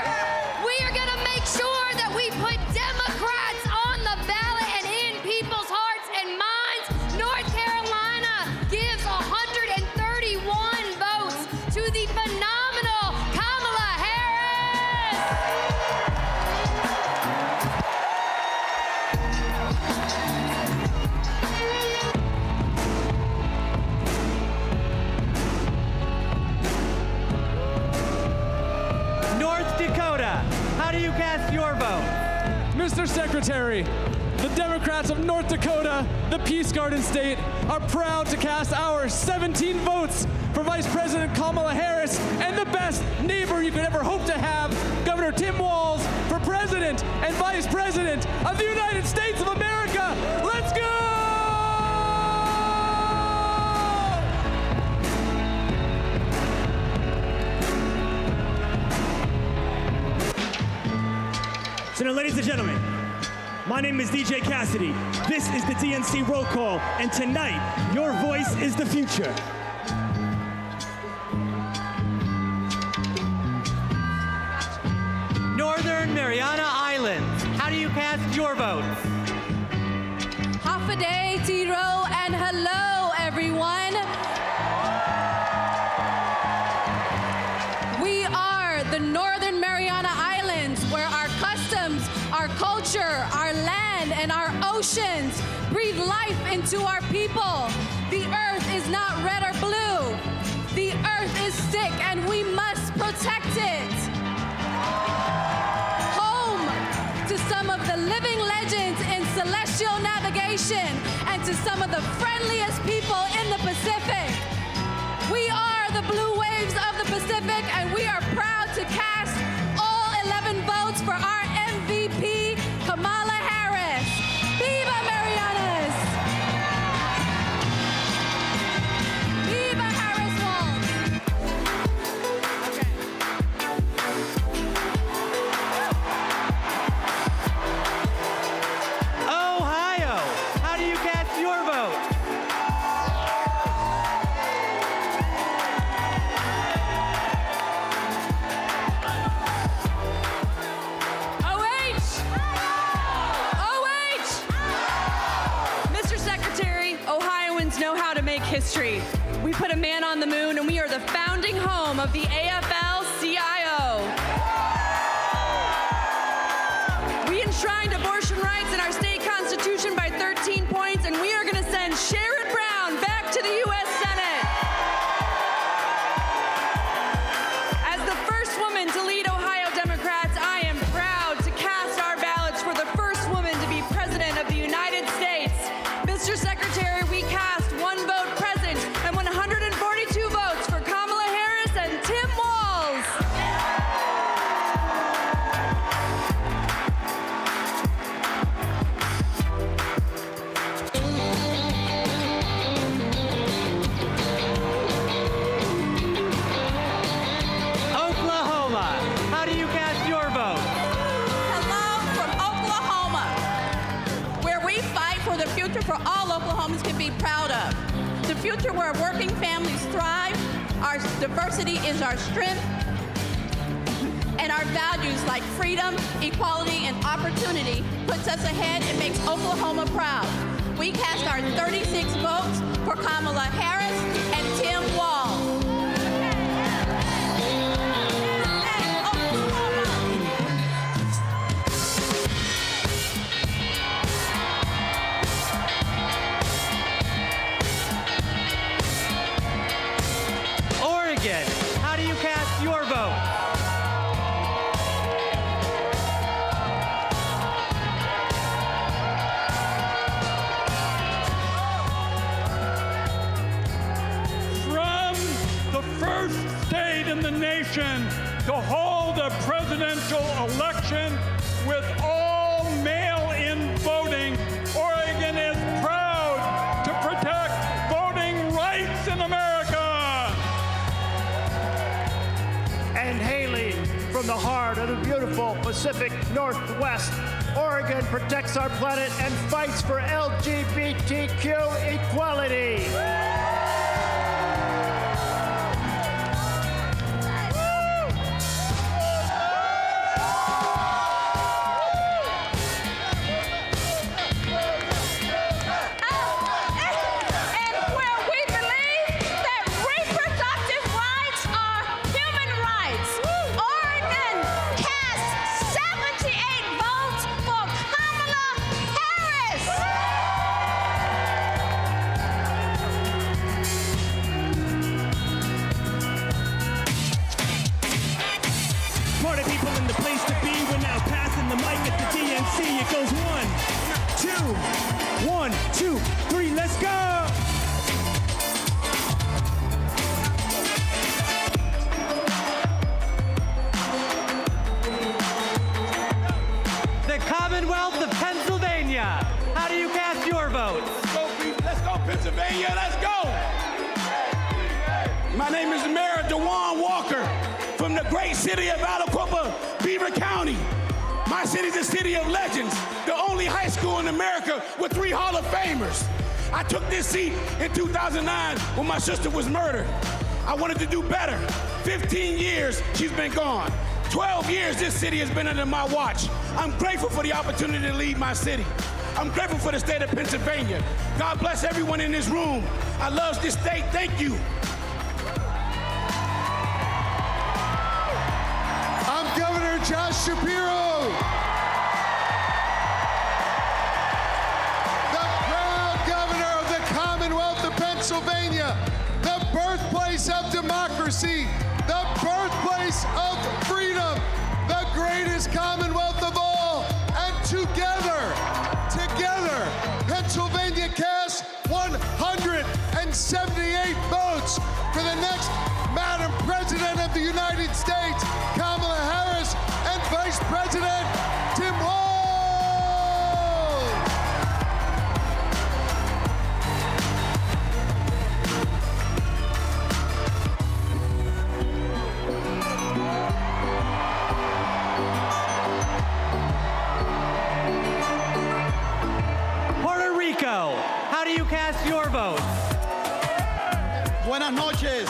We are going to make sure that we put Democrats on the ballot and in people's hearts and minds. North Carolina gives 131 votes to the phenomenal Kamala Harris. North Dakota, how do you cast your vote? Mr. Secretary, the Democrats of North Dakota, the Peace Garden State, are proud to cast our 17 votes for Vice President Kamala Harris and the best neighbor you could ever hope to have, Governor Tim Walz, for President and Vice President of the United States of America. Let's go! So now, ladies and gentlemen, My name is DJ Cassidy. This is the DNC roll call, and tonight, your voice is the future. Northern Mariana Islands, how do you cast your votes? Hafaday, Tiro, and hello, everyone. We are the Northern Mariana Islands, where our customs, our culture, our land, and our oceans breathe life into our people. The earth is not red or blue. The earth is sick, and we must protect it. Home to some of the living legends in celestial navigation and to some of the friendliest people in the Pacific. We are the blue waves of the Pacific, and we are proud to cast all 11 votes for our MVP, Kamala Harris. Viva Marianas! Viva Harris Walz! Ohio, how do you cast your vote? Mr. Secretary, Ohioans know how to make history. We put a man on the moon, and we are the founding home of the AFL-CIO. We enshrined abortion rights in our state constitution by 13 points, and we are going to send Sherrod Brown back to the U.S. Senate. As the first woman to lead Ohio Democrats, I am proud to cast our ballots for the first woman to be president of the United States. Mr. Secretary, we cast one vote present and 142 votes for Kamala Harris and Tim Walz. Oklahoma, how do you cast your vote? Hello from Oklahoma, where we fight for the future for all Oklahomans can be proud of. The future where working families thrive, our diversity is our strength, and our values like freedom, equality, and opportunity puts us ahead and makes Oklahoma proud. We cast our 36 votes for Kamala Harris and Tim Walz. Oregon, how do you cast your vote? From the first state in the nation to hold a presidential election with all mail-in voting, Oregon is proud to protect voting rights in America. And hailing from the heart of the beautiful Pacific Northwest, Oregon protects our planet and fights for LGBTQ equality. And where we believe that reproductive rights are human rights, Oregon cast 78 votes for Kamala Harris. Party people in the place to be. We're now passing the mic at the DNC. It goes 1, 2, 3, let's go! The Commonwealth of Pennsylvania, how do you cast your vote? Let's go, Pennsylvania, let's go! My name is Mayor DeJuan Walker from the great city of Aliquippa, Beaver County. My city's a city of legends, the only high school in America with 3 Hall of Famers. I took this seat in 2009 when my sister was murdered. I wanted to do better. 15 years she's been gone. 12 years this city has been under my watch. I'm grateful for the opportunity to lead my city. I'm grateful for the state of Pennsylvania. God bless everyone in this room. I love this state. Thank you. I'm Governor Josh Shapiro. The proud governor of the Commonwealth of Pennsylvania, the birthplace of democracy, the birthplace of freedom, the greatest Commonwealth of all. And together, Pennsylvania cast 178 votes for the next Madam President of the United States, Kamala Harris, and Vice President Tim Walz. Puerto Rico, how do you cast your vote? Buenas noches.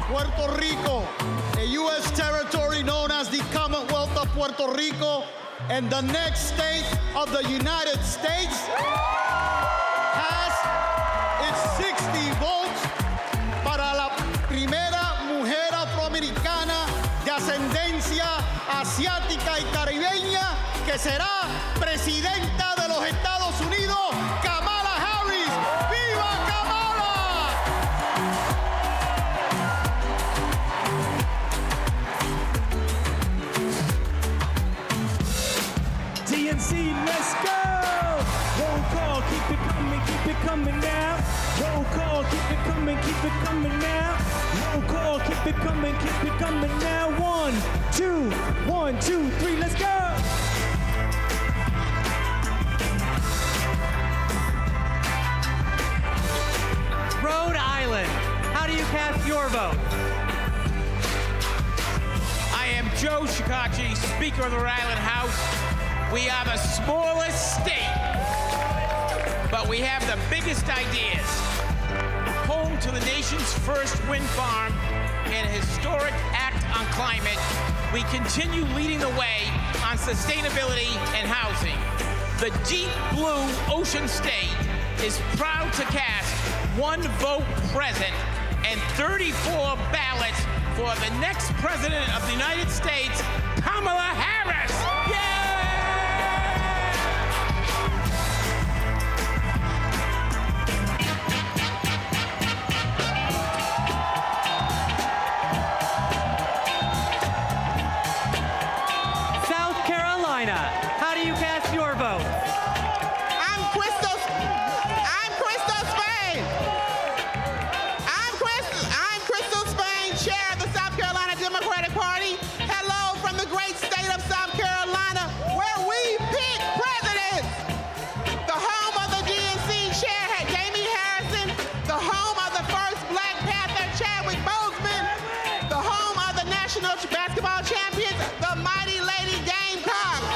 Puerto Rico, a U.S. territory known as the Commonwealth of Puerto Rico and the next state of the United States, has its 60 votes para la primera mujer afroamericana de ascendencia asiática y caribeña que será presidenta de los Estados Unidos, Kamala Harris. ¡Viva Kamala! DNC, let's go! Roll call, keep it coming now. Roll call, keep it coming now. Roll call, keep it coming now. 1, 2, 1, 2, 3, let's go! Rhode Island, how do you cast your vote? I am Joe Shikachi, Speaker of the Rhode Island House. We are the smallest state, but we have the biggest ideas. Home to the nation's first wind farm and a historic act on climate, we continue leading the way on sustainability and housing. The deep blue ocean state is proud to cast 1 vote present and 34 ballots for the next President of the United States, Kamala Harris. South Carolina, how do you cast your vote? I'm Crystal Spain. I'm Crystal Spain, Chair of the South Carolina Democratic Party. Hello from the great state of South Carolina, where we pick presidents. The home of the DNC Chair, Jamie Harrison. The home of the first Black Panther, Chadwick Boseman. The home of the national basketball champions, the mighty Lady Gamecocks.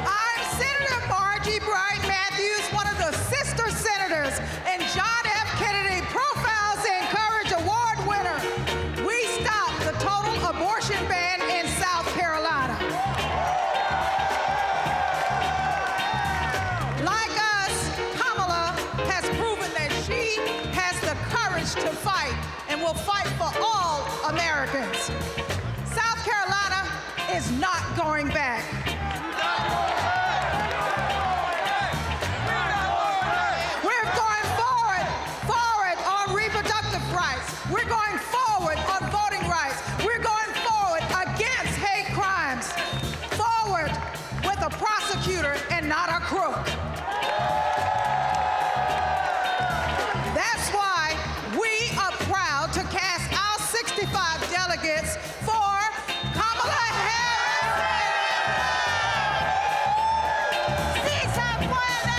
I'm Senator Margie Bright Matthews, one of the sister senators, and John F. Kennedy Profiles in Courage Award winner. We stopped the total abortion ban in South Carolina. Like us, Kamala has proven that she has the courage to fight and will fight for all Americans. South Carolina is not going back. We're going forward on reproductive rights. We're going forward on voting rights. We're going forward against hate crimes. Forward with a prosecutor and not a crook. That's why we are proud to cast our 65 delegates for Kamala Harris. Sí se puede.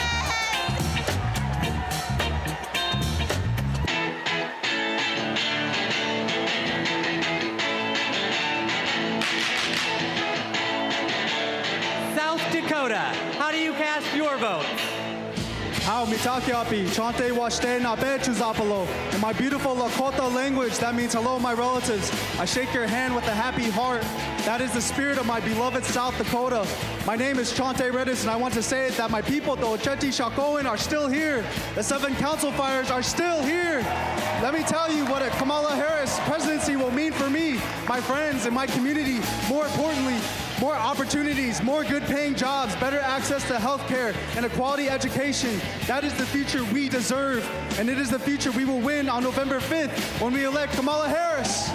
Tau mitakiapi, chante washte na bechuzapalo. In my beautiful Lakota language, that means hello, my relatives. I shake your hand with a happy heart. That is the spirit of my beloved South Dakota. My name is Chante Redis, and I want to say that my people, the Ocheti Shakoan, are still here. The 7 council fires are still here. Let me tell you what a Kamala Harris presidency will mean for me, my friends, and my community. More importantly, more opportunities, more good-paying jobs, better access to health care, and a quality education. That is the future we deserve, and it is the future we will win on November 5th when we elect Kamala Harris.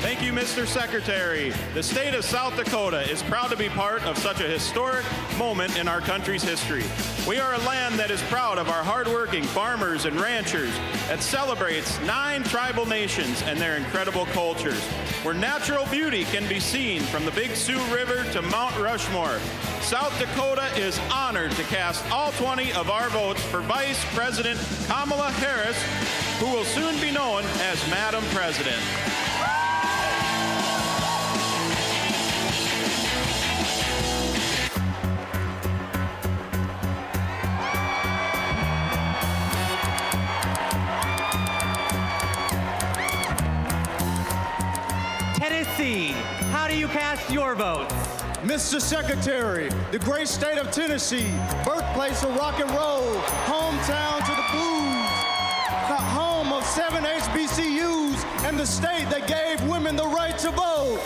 Thank you, Mr. Secretary. The state of South Dakota is proud to be part of such a historic moment in our country's history. We are a land that is proud of our hardworking farmers and ranchers, that celebrates 9 tribal nations and their incredible cultures, where natural beauty can be seen from the Big Sioux River to Mount Rushmore. South Dakota is honored to cast all 20 of our votes for Vice President Kamala Harris, who will soon be known as Madam President. Tennessee, how do you cast your votes? Mr. Secretary, the great state of Tennessee, birthplace of rock and roll, hometown to the blues, the home of 7 HBCUs, and the state that gave women the right to vote.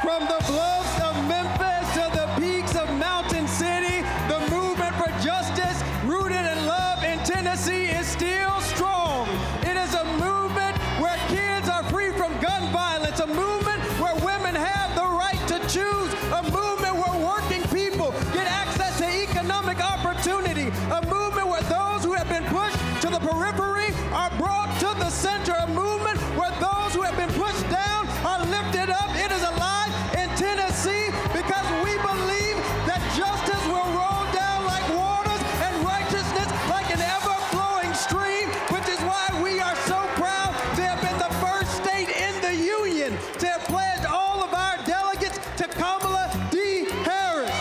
From the bluffs of Memphis to the peaks of Mountain City, the movement for justice rooted in love in Tennessee is still strong. It is a movement where kids are free from gun violence, a movement where women have the right to choose, a movement where working people get access to economic opportunity, a movement where those who have been pushed to the periphery are brought to the center, a movement where those who have been pushed down are lifted up. It is alive in Tennessee because we believe that justice will roll down like waters and righteousness like an ever-flowing stream, which is why we are so proud to have been the first state in the union to have pledged all of our delegates to Kamala D. Harris.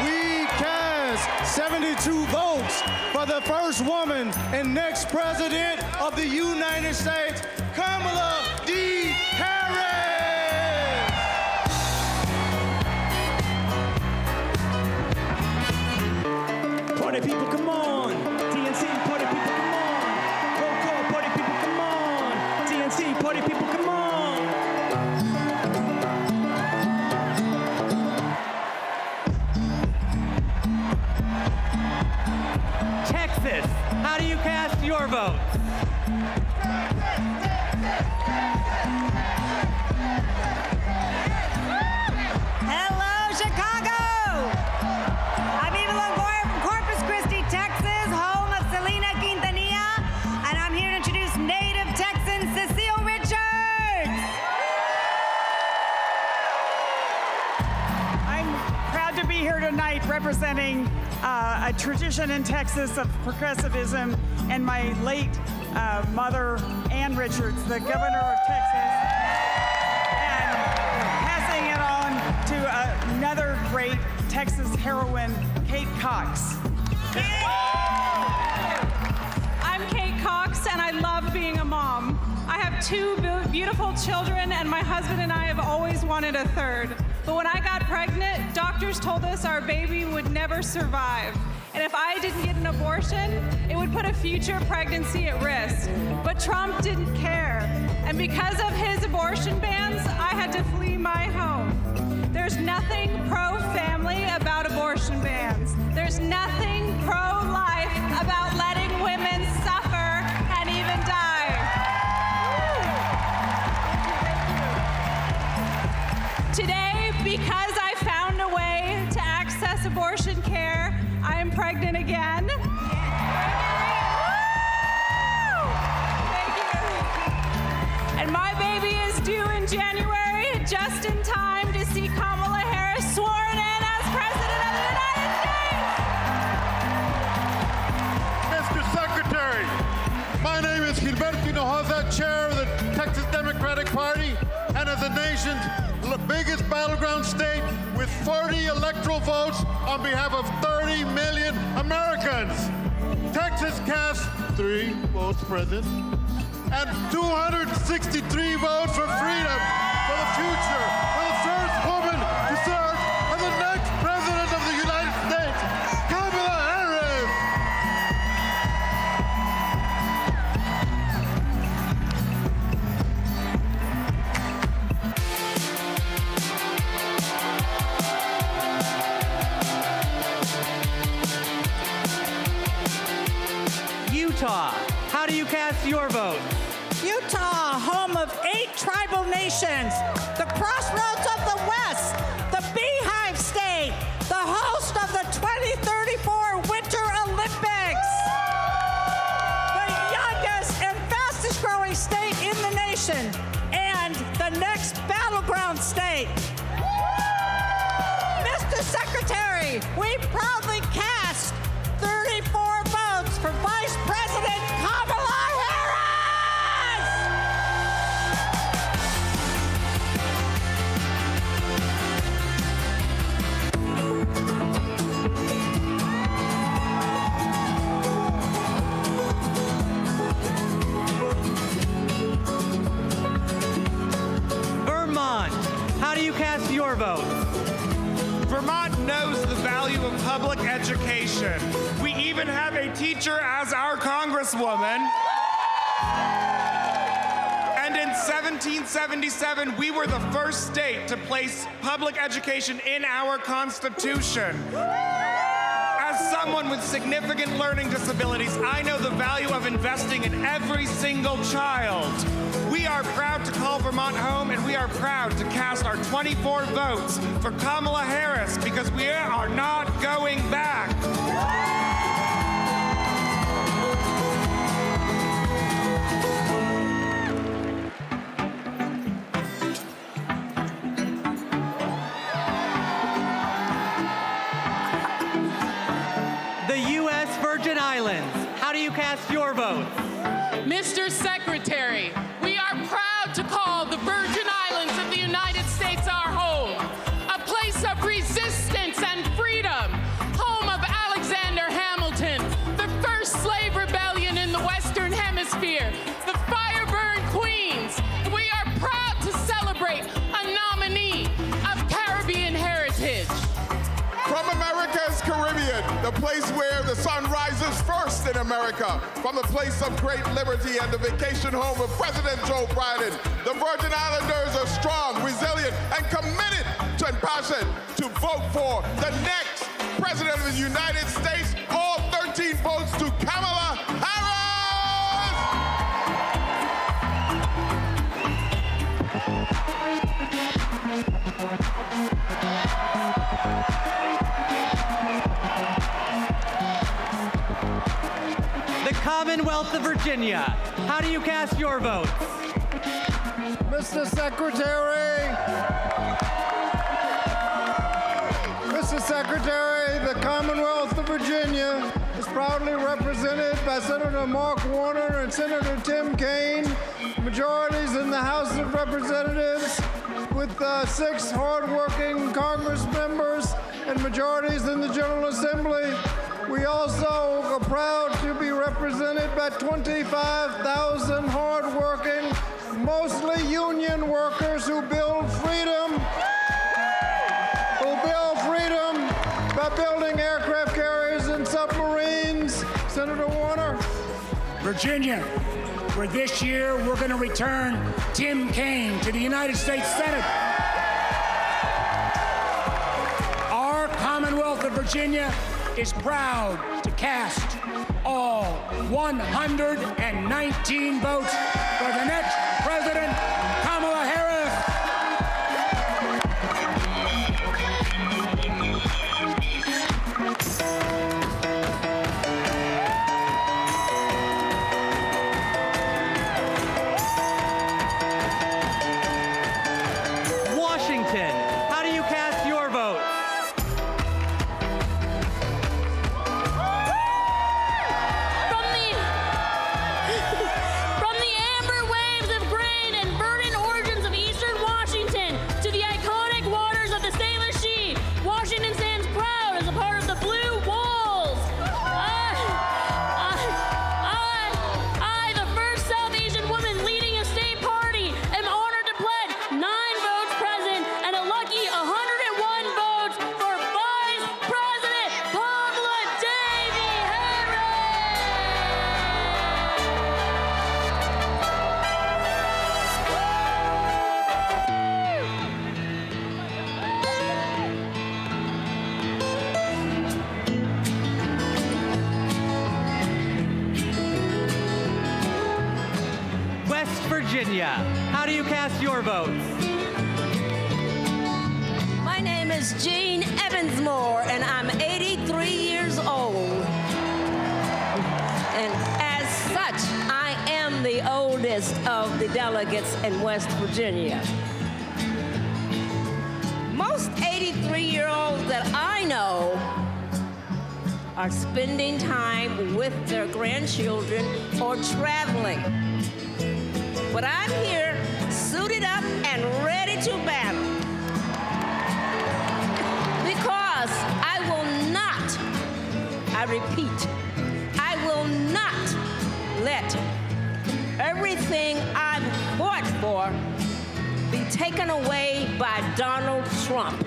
We cast 72 votes for the first woman and next president of the United States, Kamala D. Harris. Party people, come on. DNC, party people, come on. Roll call, party people, come on. DNC, party people, come on. Texas, how do you cast your votes? Hello, Chicago! I'm Eva Longoria from Corpus Christi, Texas, home of Selena Quintanilla, and I'm here to introduce native Texan Cecile Richards. I'm proud to be here tonight representing a tradition in Texas of progressivism and my late mother, Ann Richards, the governor of Texas, and passing it on to another great Texas heroine, Kate Cox. I'm Kate Cox, and I love being a mom. I have 2 beautiful children, and my husband and I have always wanted a third. But when I got pregnant, doctors told us our baby would never survive. And if I didn't get an abortion, it would put a future pregnancy at risk. But Trump didn't care. And because of his abortion bans, I had to flee my home. There's nothing pro-family about abortion bans. There's nothing pro-life about letting women suffer and even die. Today, because I found a way to access abortion care, I am pregnant again. Thank you. And my baby is due in January, just in time to see Kamala Harris sworn in as President of the United States. Mr. Secretary, my name is Gilberto Hinojosa, chair of the Texas Democratic Party, and as the nation's biggest battleground state with 40 electoral votes on behalf of 30 million Americans. Texas cast 3 votes, President, and 263 votes for freedom, for the future, for the first woman to serve as the next President of the United States, Kamala Harris. Utah, how do you cast your vote? Utah, home of 8 tribal nations, the crossroads of the West, the Beehive State, the host of the 2034 Winter Olympics, the youngest and fastest growing state in the nation, and the next battleground state. Mr. Secretary, we proudly cast 34 votes for Vice President Kamala Harris! Vermont, how do you cast your vote? Vermont knows the value of public education. We even have a teacher as our congresswoman. And in 1777, we were the first state to place public education in our Constitution. As someone with significant learning disabilities, I know the value of investing in every single child. We are proud to call Vermont home, and we are proud to cast our 24 votes for Kamala Harris because we are not going back. The U.S. Virgin Islands, how do you cast your vote? Mr. Secretary, we are proud to call the Virgin Islands of the United States our home, a place of resistance and freedom, home of Alexander Hamilton, the first slave rebellion in the Western Hemisphere, the fire-burned queens. We are proud to celebrate a nominee of Caribbean heritage. From America's Caribbean, the place where the sun rises first in America, from the place of great liberty and the vacation home of President Joe Biden, the Virgin Islanders are strong, resilient, and committed and passionate to vote for the next President of the United States. All 13 votes to Kamala Harris! The Commonwealth of Virginia, how do you cast your vote? Mr. Secretary, the Commonwealth of Virginia is proudly represented by Senator Mark Warner and Senator Tim Kaine, majorities in the House of Representatives with 6 hardworking Congress members and majorities in the General Assembly. We also are proud to be represented by 25,000 hardworking, mostly union workers who build freedom, by building aircraft carriers and submarines. Senator Warner. Virginia, where this year we're going to return Tim Kaine to the United States Senate. Our Commonwealth of Virginia is proud to cast all 119 votes for the next President, Kamala Harris. Washington, how do you cast your vote? From the amber waves of grain and burning Virginia. How do you cast your votes? My name is Jean Evansmore, and I'm 83 years old. And as such, I am the oldest of the delegates in West Virginia. Most 83-year-olds that I know are spending time with their grandchildren or traveling. But I'm here, suited up and ready to battle. Because I will not, I repeat, I will not let everything I've fought for be taken away by Donald Trump.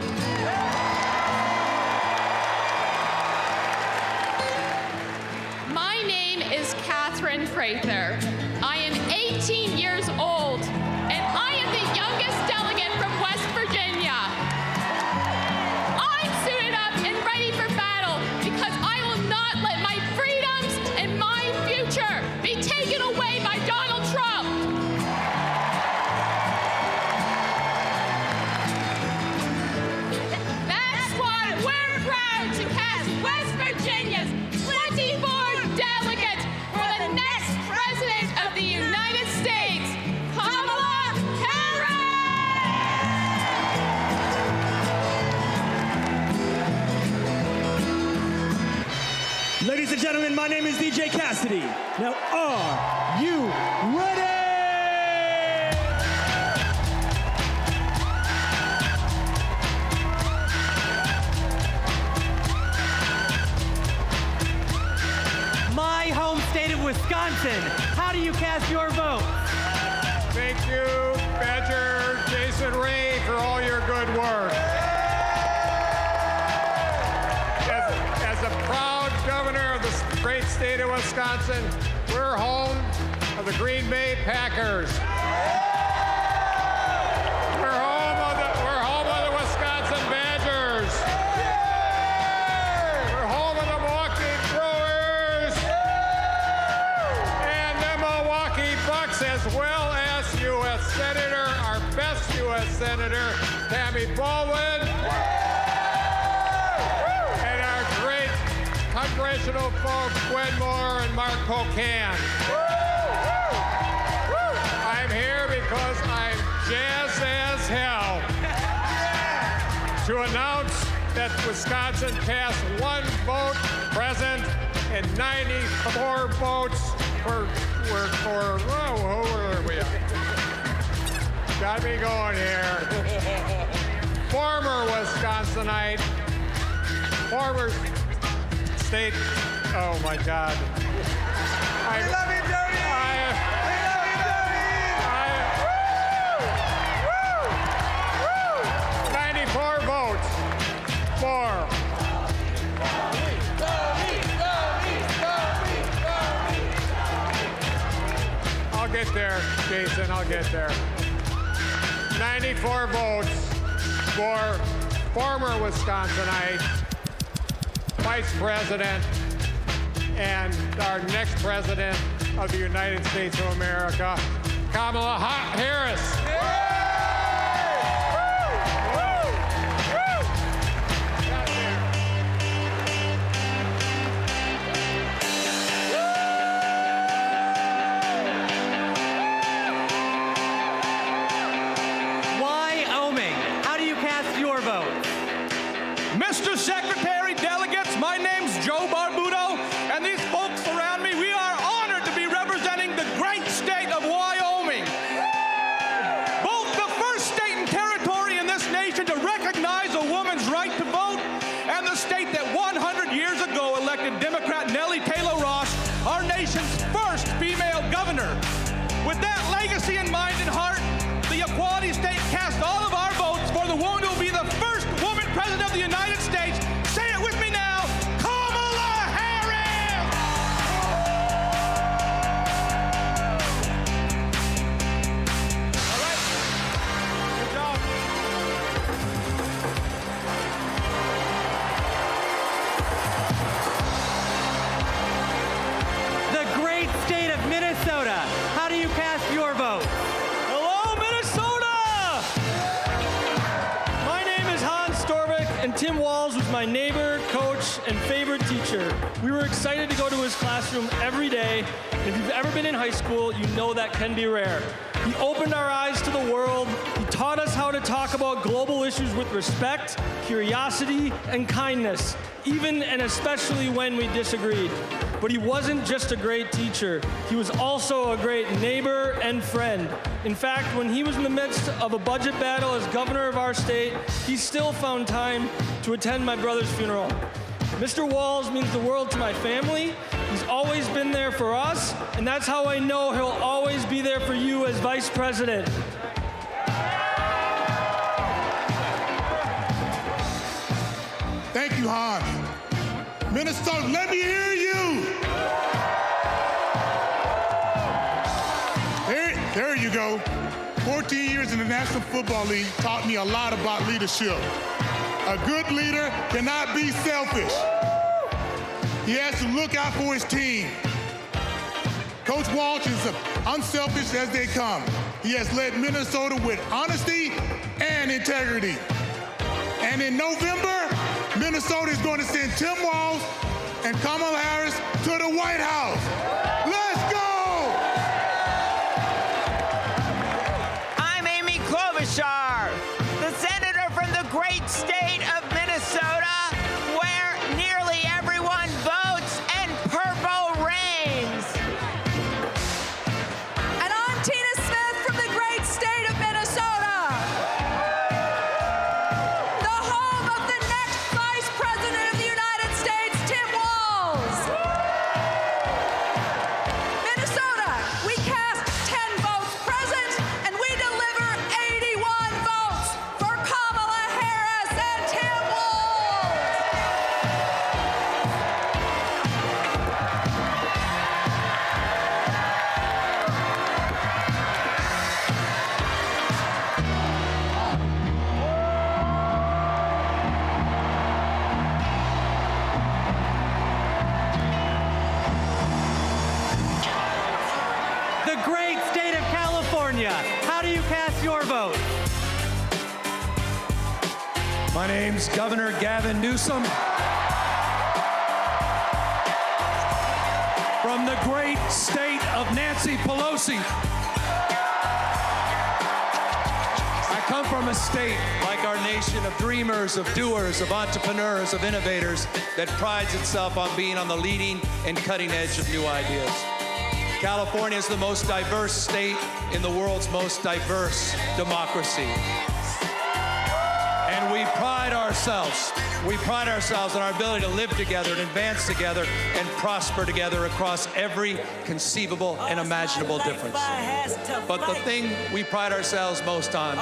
My name is Catherine Prather. I am 18 years old, and I am the youngest delegate from West Virginia. I'm suited up and ready for battle because I will not let my freedoms and my future be taken away by Donald Trump. That's why we're proud to cast West Virginia's 24 delegates for the next President of the United States, Kamala Harris! Ladies and gentlemen, my name is DJ Cassidy. Now, are you ready? My home state of Wisconsin. How do you cast your vote? Thank you, Badger Jason Ray, for all your good work. As a proud governor of the great state of Wisconsin, we're home of the Green Bay Packers. We're home of the Wisconsin Badgers. We're home of the Milwaukee Brewers and the Milwaukee Bucks, as well as U.S. Senator, our best U.S. Senator, Tammy Baldwin, and our great congressional folks, Gwen Moore and Mark Pocan. I'm here because I'm jazzed as hell to announce that Wisconsin cast one vote present and 94 votes who are we? Got me going here. Former Wisconsinite, former state, oh my God. I love you, Dirty! We love you, Dirty! 94 votes for. I'll get there, Jason, I'll get there. 94 votes for former Wisconsinite, Vice President, and our next President of the United States of America, Kamala Harris. Wyoming. How do you cast your vote? Mr. Secretary, delegates, my name's Joe Barbudo, and these folks around me, we are honored to be representing the great state of Wyoming. Both the first state and territory in this nation to recognize a woman's right to vote, and the state that 100 years ago elected Democrat Nellie Taylor Ross, our nation's first female governor. With that legacy in mind and heart, the Equality State cast all of our votes for the woman who will be the first woman president of the United States. Say it with me now, Kamala Harris! All right. Good job. The great state of Minnesota. How do you cast your vote? my neighbor, coach, and favorite teacher. We were excited to go to his classroom every day. And if you've ever been in high school, you know that can be rare. He opened our eyes to the world. He taught us how to talk about global issues with respect, curiosity, and kindness, even and especially when we disagreed. But he wasn't just a great teacher. He was also a great neighbor and friend. In fact, when he was in the midst of a budget battle as governor of our state, he still found time to attend my brother's funeral. Mr. Walz means the world to my family. He's always been there for us, and that's how I know he'll always be there for you as vice president. Thank you, Hans. Minnesota, let me hear you. There you go. 14 years in the National Football League taught me a lot about leadership. A good leader cannot be selfish. He has to look out for his team. Coach Walz is unselfish as they come. He has led Minnesota with honesty and integrity. And in November, Minnesota is going to send Tim Walz and Kamala Harris to the White House. Let's go! I'm Amy Klobuchar, the senator from the great state of Minnesota, where nearly everyone votes and purple reigns. And I'm Tina Smith from the great state of Minnesota, the home of the next Vice President of the United States, Tim Walz. Minnesota, we cast 10 votes present, and we deliver 81 votes for Kamala Harris and Tim Walz. The great state of California. How do you cast your vote? My name's Governor Gavin Newsom. From the great state of Nancy Pelosi. I come from a state, like our nation, of dreamers, of doers, of entrepreneurs, of innovators, that prides itself on being on the leading and cutting edge of new ideas. California is the most diverse state in the world's most diverse democracy. And we pride ourselves on our ability to live together and advance together and prosper together across every conceivable and imaginable difference. But the thing we pride ourselves most on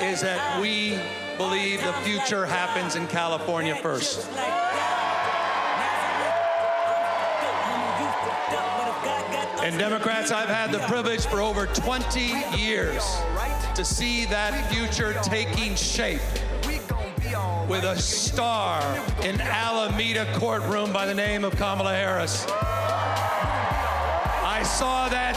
is that we believe the future happens in California first. And Democrats, I've had the privilege for over 20 years to see that future taking shape with a star in Alameda courtroom by the name of Kamala Harris. I saw that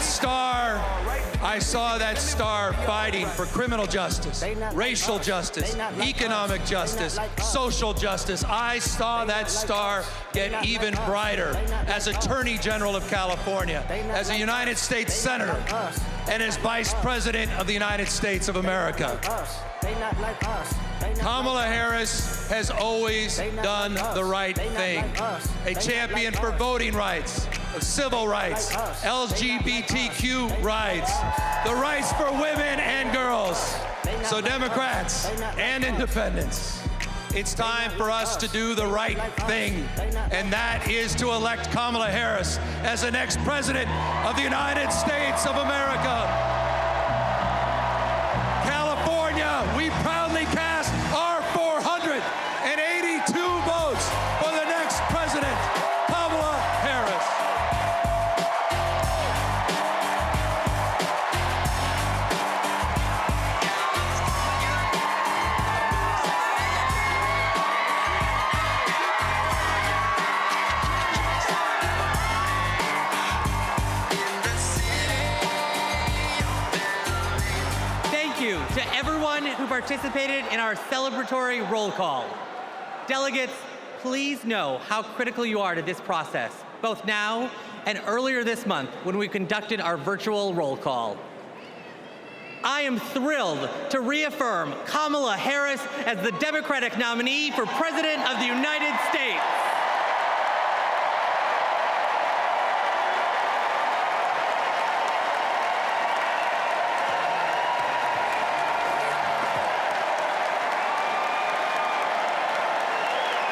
star fighting for criminal justice, racial justice, economic justice, social justice. I saw that star get even brighter as Attorney General of California, as a United States Senator, and as Vice President of the United States of America. Kamala Harris has always done the right thing. A champion for voting rights, civil rights, LGBTQ rights, the rights for women and girls. So Democrats and independents, it's time for us to do the right thing, and that is to elect Kamala Harris as the next President of the United States of America. California, we proudly cast our 482 votes for the next President, Kamala Harris. Thank you to everyone who participated in our celebratory roll call. Delegates, please know how critical you are to this process, both now and earlier this month when we conducted our virtual roll call. I am thrilled to reaffirm Kamala Harris as the Democratic nominee for President of the United States.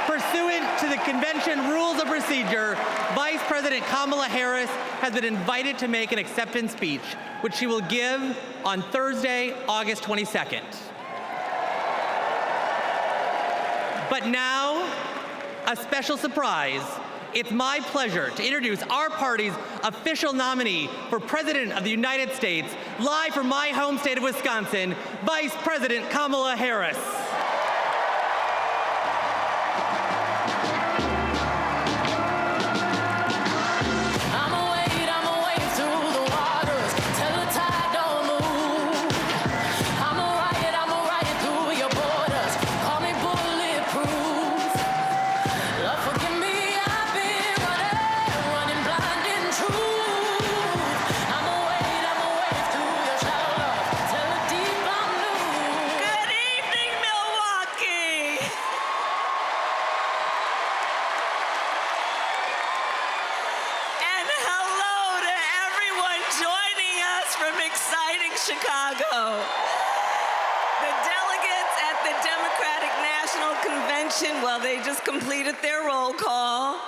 Pursuant to the convention rules of procedure, Vice President Kamala Harris has been invited to make an acceptance speech, which she will give on Thursday, August 22nd. But now, a special surprise. It's my pleasure to introduce our party's official nominee for President of the United States, live from my home state of Wisconsin, Vice President Kamala Harris. Chicago. The delegates at the Democratic National Convention, well, they just completed their roll call.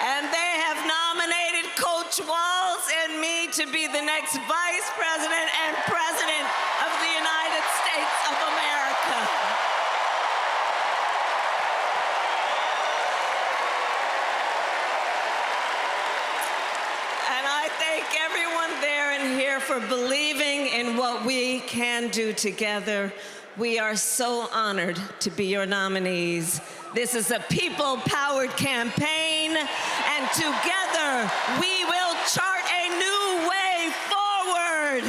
And they have nominated Coach Walz and me to be the next Vice President and President of the United States of America. Thank everyone there and here for believing in what we can do together. We are so honored to be your nominees. This is a people-powered campaign, and together we will chart a new way forward.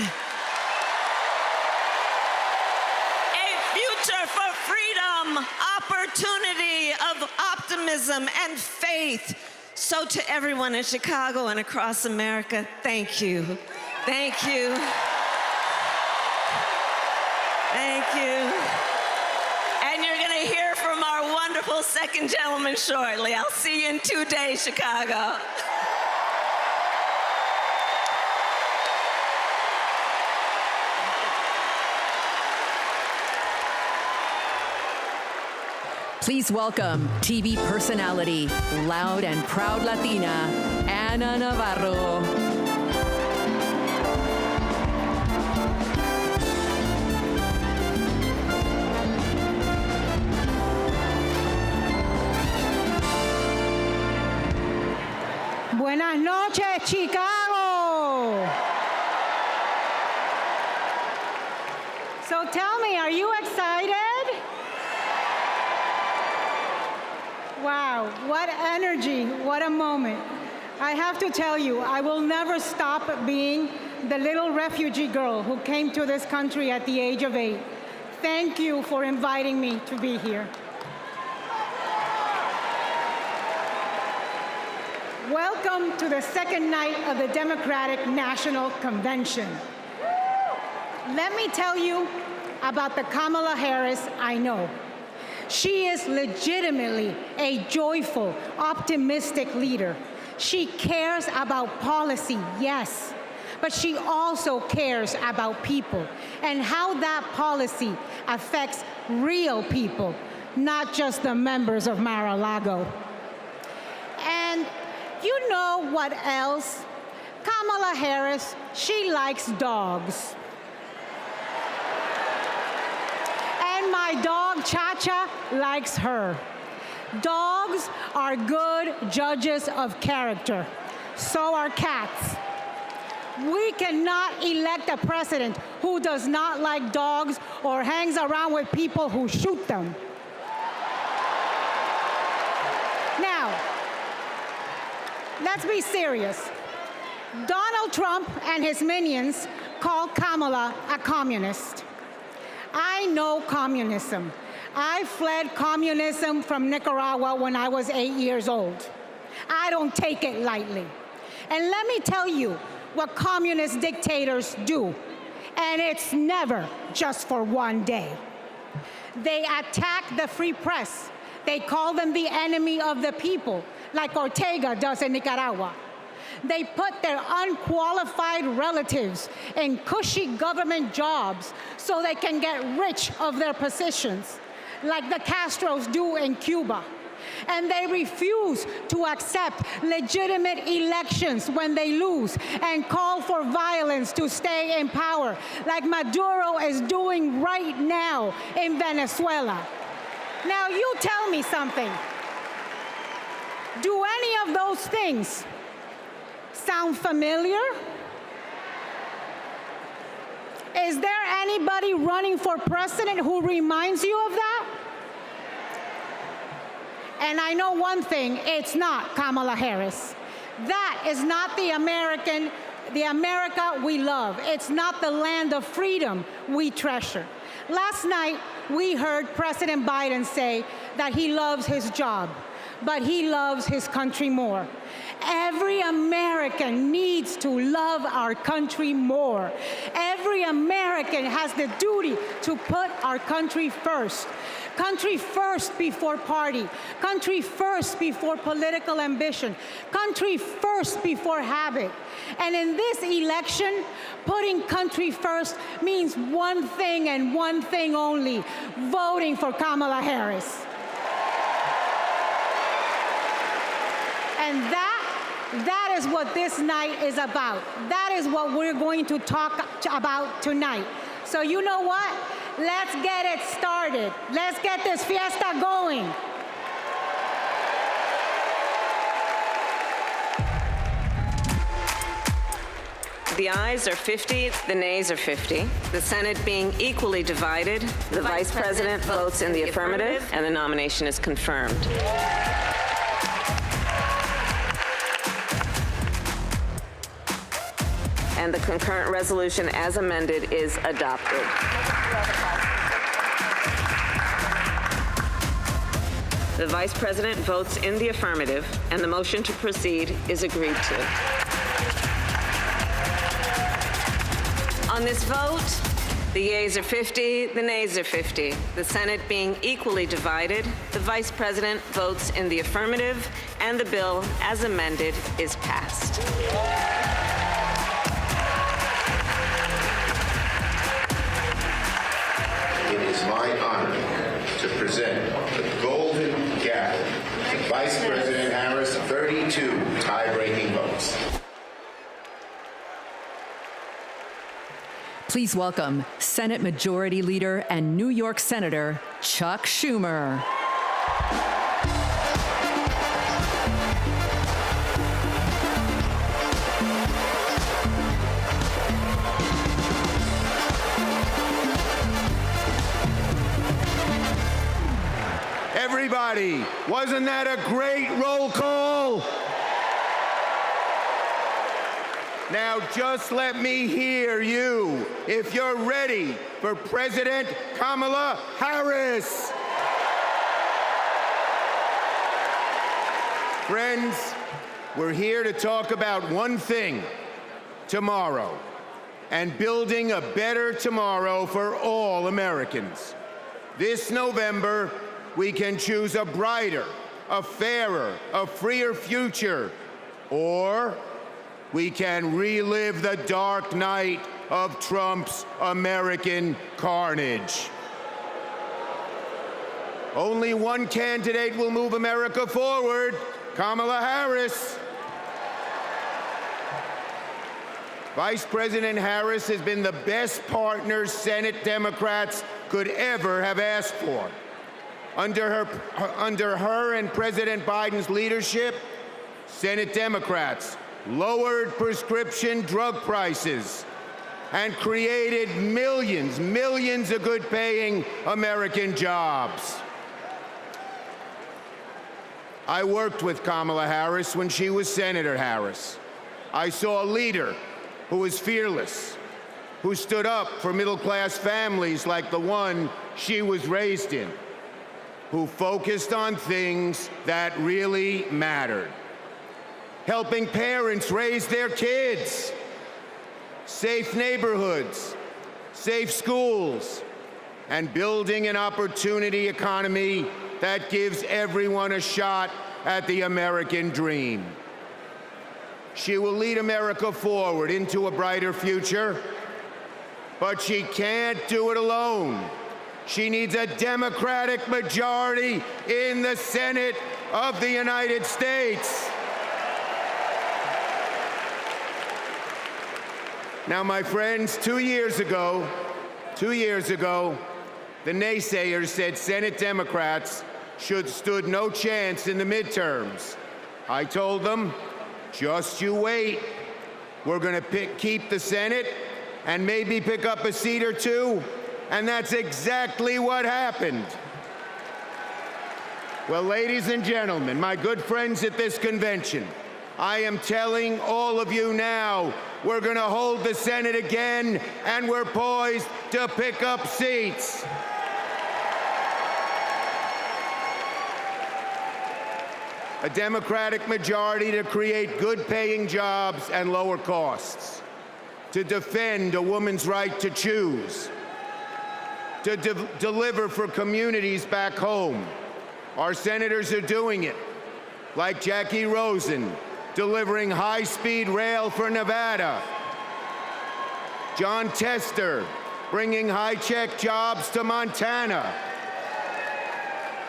A future for freedom, opportunity, of optimism and faith. So to everyone in Chicago and across America, thank you. Thank you. Thank you. And you're going to hear from our wonderful second gentleman shortly. I'll see you in 2 days, Chicago. Please welcome TV personality, loud and proud Latina, Ana Navarro. Buenas noches, Chicago. So tell me, are you excited? Wow, what energy, what a moment. I have to tell you, I will never stop being the little refugee girl who came to this country at the age of 8. Thank you for inviting me to be here. Welcome to the second night of the Democratic National Convention. Let me tell you about the Kamala Harris I know. She is legitimately a joyful, optimistic leader. She cares about policy, yes, but she also cares about people and how that policy affects real people, not just the members of Mar-a-Lago. And you know what else? Kamala Harris, she likes dogs. And my dog, Cha-Cha, likes her. Dogs are good judges of character. So are cats. We cannot elect a president who does not like dogs or hangs around with people who shoot them. Now, let's be serious. Donald Trump and his minions call Kamala a communist. I know communism. I fled communism from Nicaragua when I was 8 years old. I don't take it lightly. And let me tell you what communist dictators do. And it's never just for one day. They attack the free press. They call them the enemy of the people, like Ortega does in Nicaragua. They put their unqualified relatives in cushy government jobs so they can get rich of their positions, like the Castros do in Cuba. And they refuse to accept legitimate elections when they lose and call for violence to stay in power, like Maduro is doing right now in Venezuela. Now, you tell me something. Do any of those things sound familiar? Is there anybody running for president who reminds you of that? And I know one thing, it's not Kamala Harris. That is not the America we love. It's not the land of freedom we treasure. Last night, we heard President Biden say that he loves his job, but he loves his country more. Every American needs to love our country more. Every American has the duty to put our country first. Country first before party. Country first before political ambition. Country first before habit. And in this election, putting country first means one thing and one thing only: voting for Kamala Harris. And that is what this night is about. That is what we're going to talk about tonight. So you know what? Let's get it started. Let's get this fiesta going. The ayes are 50, the nays are 50. The Senate being equally divided, the Vice President votes in the affirmative, and the nomination is confirmed. And the concurrent resolution as amended is adopted. The Vice President votes in the affirmative, and the motion to proceed is agreed to. On this vote, the yeas are 50, the nays are 50. The Senate being equally divided, the Vice President votes in the affirmative, and the bill as amended is passed. It is my honor to present the Golden Gavel to Vice President Harris, 32 tie-breaking votes. Please welcome Senate Majority Leader and New York Senator Chuck Schumer. Everybody, wasn't that a great roll call? Now just let me hear you if you're ready for President Kamala Harris. Friends, we're here to talk about one thing: tomorrow, and building a better tomorrow for all Americans. This November, we can choose a brighter, a fairer, a freer future, or we can relive the dark night of Trump's American carnage. Only one candidate will move America forward: Kamala Harris. Vice President Harris has been the best partner Senate Democrats could ever have asked for. Under her and President Biden's leadership, Senate Democrats lowered prescription drug prices and created millions of good-paying American jobs. I worked with Kamala Harris when she was Senator Harris. I saw a leader who was fearless, who stood up for middle-class families like the one she was raised in, who focused on things that really mattered. Helping parents raise their kids, safe neighborhoods, safe schools, and building an opportunity economy that gives everyone a shot at the American dream. She will lead America forward into a brighter future, but she can't do it alone. She needs a Democratic majority in the Senate of the United States. Now, my friends, 2 years ago, the naysayers said Senate Democrats stood no chance in the midterms. I told them, just you wait. We're going to keep the Senate and maybe pick up a seat or two, and that's exactly what happened. Well, ladies and gentlemen, my good friends at this convention, I am telling all of you now, we're going to hold the Senate again, and we're poised to pick up seats. A Democratic majority to create good-paying jobs and lower costs, to defend a woman's right to choose, to deliver for communities back home. Our senators are doing it, like Jackie Rosen, delivering high-speed rail for Nevada, John Tester, bringing high-tech jobs to Montana,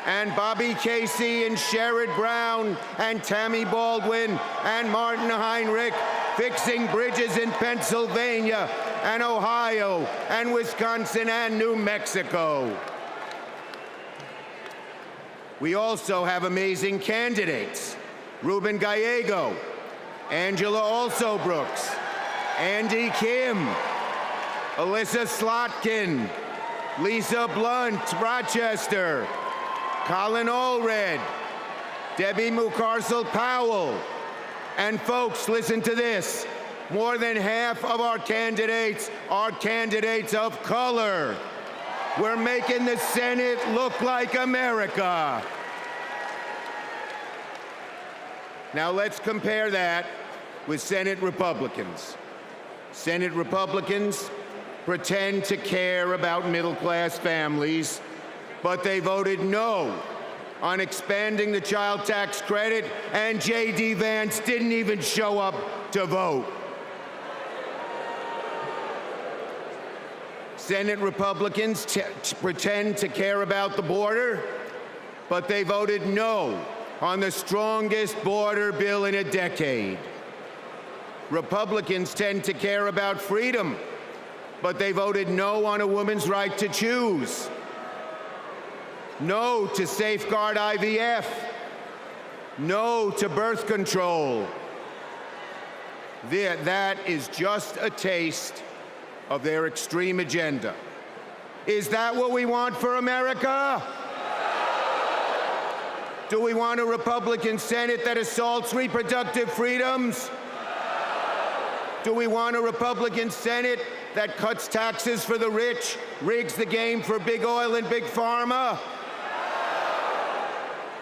and Bobby Casey and Sherrod Brown and Tammy Baldwin and Martin Heinrich fixing bridges in Pennsylvania and Ohio and Wisconsin and New Mexico. We also have amazing candidates. Ruben Gallego, Angela Alsobrooks, Andy Kim, Alyssa Slotkin, Lisa Blunt, Rochester, Colin Allred, Debbie Mucarsel-Powell. And folks, listen to this. More than half of our candidates are candidates of color. We're making the Senate look like America. Now let's compare that with Senate Republicans. Senate Republicans pretend to care about middle-class families, but they voted no on expanding the child tax credit, and J.D. Vance didn't even show up to vote. Senate Republicans pretend to care about the border, but they voted no on the strongest border bill in a decade. Republicans tend to care about freedom, but they voted no on a woman's right to choose. No to safeguard IVF. No to birth control. That is just a taste of their extreme agenda. Is that what we want for America? Do we want a Republican Senate that assaults reproductive freedoms? Do we want a Republican Senate that cuts taxes for the rich, rigs the game for big oil and big pharma?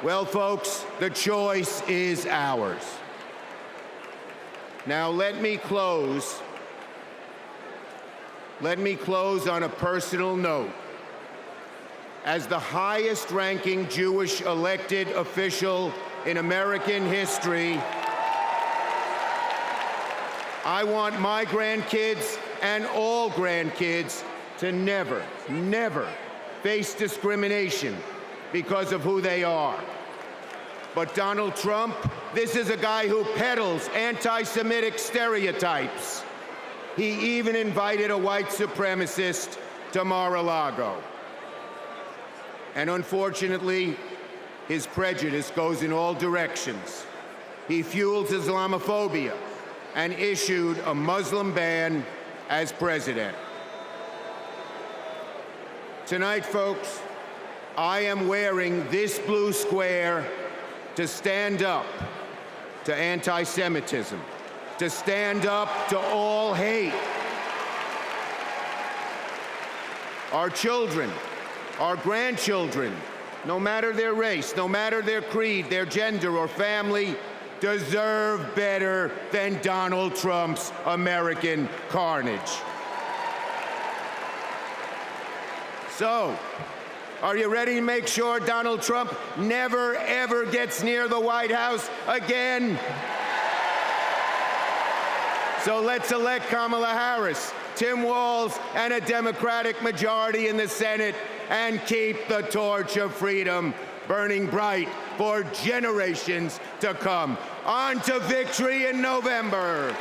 Well, folks, the choice is ours. Now, let me close on a personal note. As the highest-ranking Jewish elected official in American history, I want my grandkids and all grandkids to never, never face discrimination because of who they are. But Donald Trump, this is a guy who peddles anti-Semitic stereotypes. He even invited a white supremacist to Mar-a-Lago. And unfortunately, his prejudice goes in all directions. He fuels Islamophobia and issued a Muslim ban as president. Tonight, folks, I am wearing this blue square to stand up to anti-Semitism, to stand up to all hate, Our children, our grandchildren, no matter their race, no matter their creed, their gender, or family, deserve better than Donald Trump's American carnage. So, are you ready to make sure Donald Trump never, ever gets near the White House again? So let's elect Kamala Harris, Tim Walz, and a Democratic majority in the Senate, and keep the torch of freedom burning bright for generations to come. On to victory in November.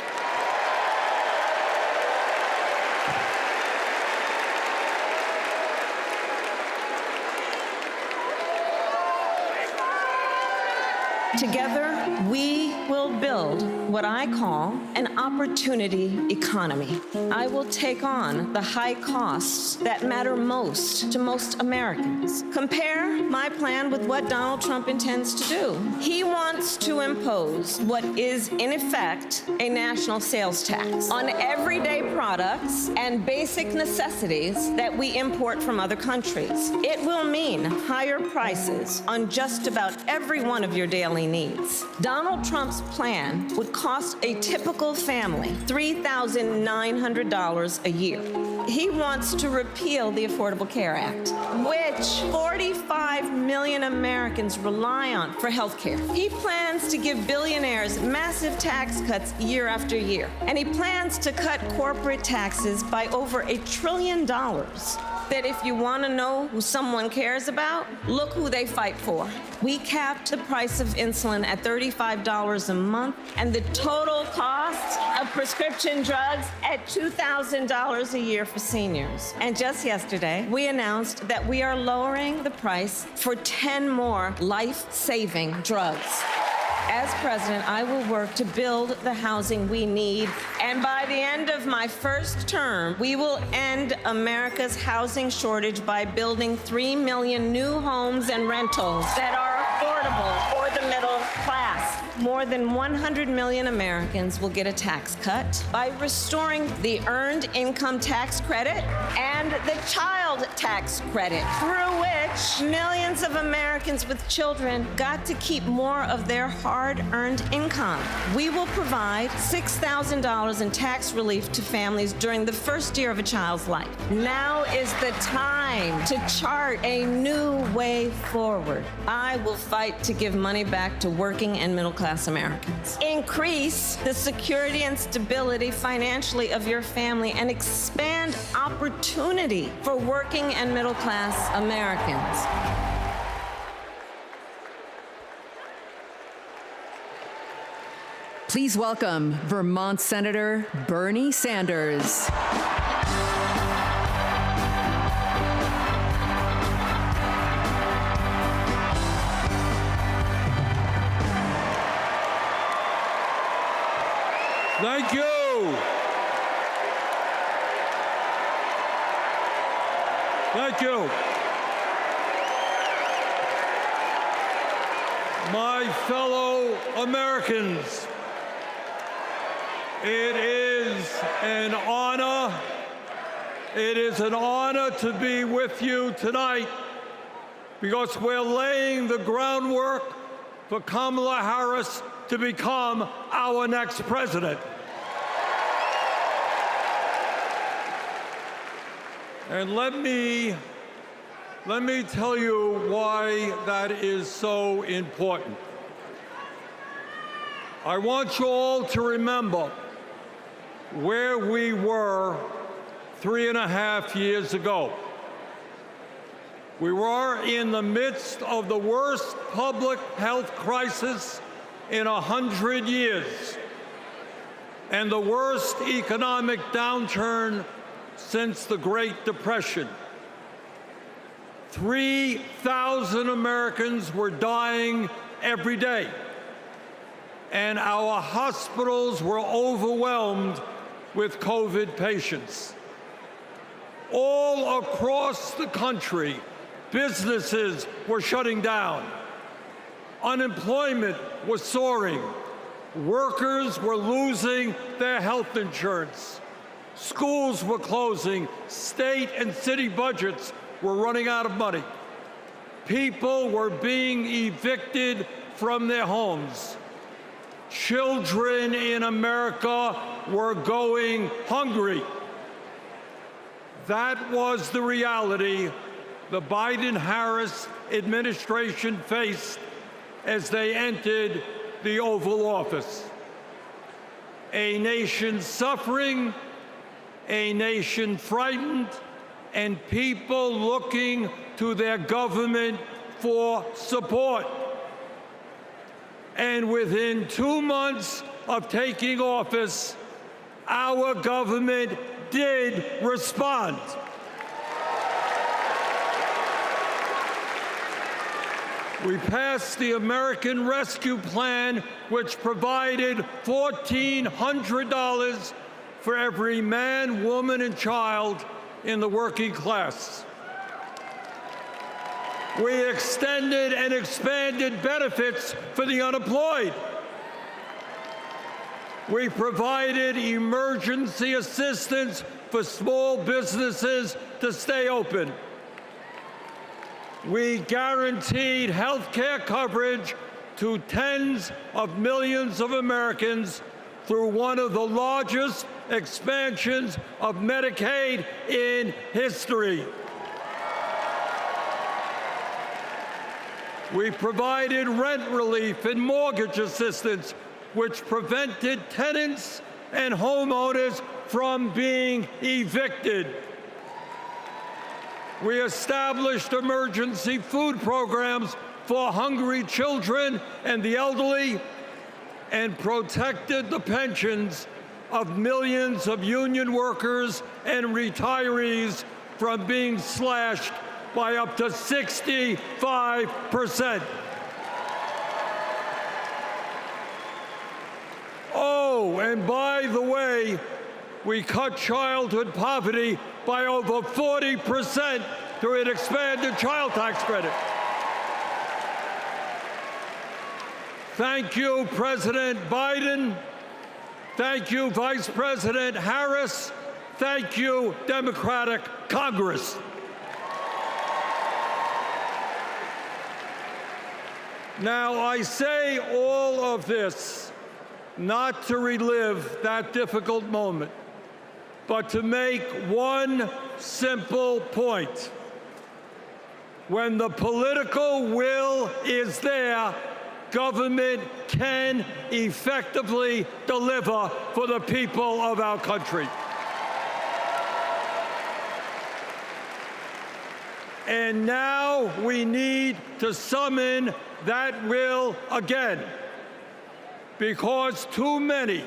Together, we will build what I call an opportunity economy. I will take on the high costs that matter most to most Americans. Compare my plan with what Donald Trump intends to do. He wants to impose what is, in effect, a national sales tax on everyday products and basic necessities that we import from other countries. It will mean higher prices on just about every one of your daily needs. Donald Trump's plan would cost a typical family $3,900 a year. He wants to repeal the Affordable Care Act, which 45 million Americans rely on for health care. He plans to give billionaires massive tax cuts year after year, and he plans to cut corporate taxes by over $1 trillion. That if you want to know who someone cares about, look who they fight for. We capped the price of insulin at $35 a month and the total cost of prescription drugs at $2,000 a year for seniors. And just yesterday, we announced that we are lowering the price for 10 more life-saving drugs. As president, I will work to build the housing we need, and by the end of my first term, we will end America's housing shortage by building 3 million new homes and rentals that are affordable for the middle class. More than 100 million Americans will get a tax cut by restoring the Earned Income Tax Credit and the Child Tax Credit, through which millions of Americans with children got to keep more of their hard-earned income. We will provide $6,000 in tax relief to families during the first year of a child's life. Now is the time to chart a new way forward. I will fight to give money back to working and middle-class Americans. Increase the security and stability financially of your family and expand opportunity for working and middle-class Americans. Please welcome Vermont Senator Bernie Sanders. Thank you. Thank you. My fellow Americans, it is an honor to be with you tonight because we're laying the groundwork for Kamala Harris to become our next president. And let me tell you why that is so important. I want you all to remember where we were 3.5 years ago. We were in the midst of the worst public health crisis in 100 years and the worst economic downturn since the Great Depression. 3,000 Americans were dying every day, and our hospitals were overwhelmed with COVID patients. All across the country, businesses were shutting down. Unemployment was soaring. Workers were losing their health insurance. Schools were closing. State and city budgets were running out of money. People were being evicted from their homes. Children in America were going hungry. That was the reality the Biden-Harris administration faced as they entered the Oval Office. A nation suffering, a nation frightened, and people looking to their government for support. And within 2 months of taking office, our government did respond. We passed the American Rescue Plan, which provided $1,400 for every man, woman, and child in the working class. We extended and expanded benefits for the unemployed. We provided emergency assistance for small businesses to stay open. We guaranteed health care coverage to tens of millions of Americans through one of the largest expansions of Medicaid in history. We provided rent relief and mortgage assistance, which prevented tenants and homeowners from being evicted. We established emergency food programs for hungry children and the elderly, and protected the pensions of millions of union workers and retirees from being slashed by up to 65%. Oh, and by the way, we cut childhood poverty by over 40% through an expanded child tax credit. Thank you, President Biden. Thank you, Vice President Harris. Thank you, Democratic Congress. Now, I say all of this not to relive that difficult moment, but to make one simple point. When the political will is there, government can effectively deliver for the people of our country. And now we need to summon that will again, because too many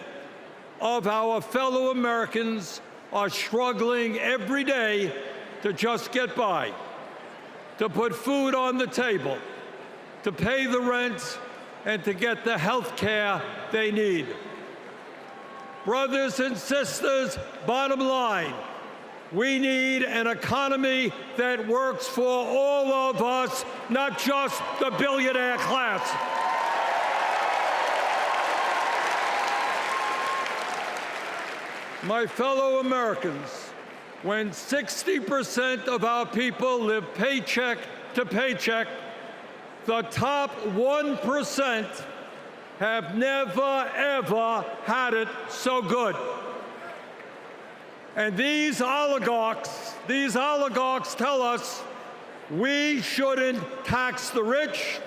of our fellow Americans are struggling every day to just get by, to put food on the table, to pay the rent, and to get the health care they need. Brothers and sisters, bottom line, we need an economy that works for all of us, not just the billionaire class. My fellow Americans, when 60% of our people live paycheck to paycheck, the top 1% have never, ever had it so good. And these oligarchs tell us we shouldn't tax the rich.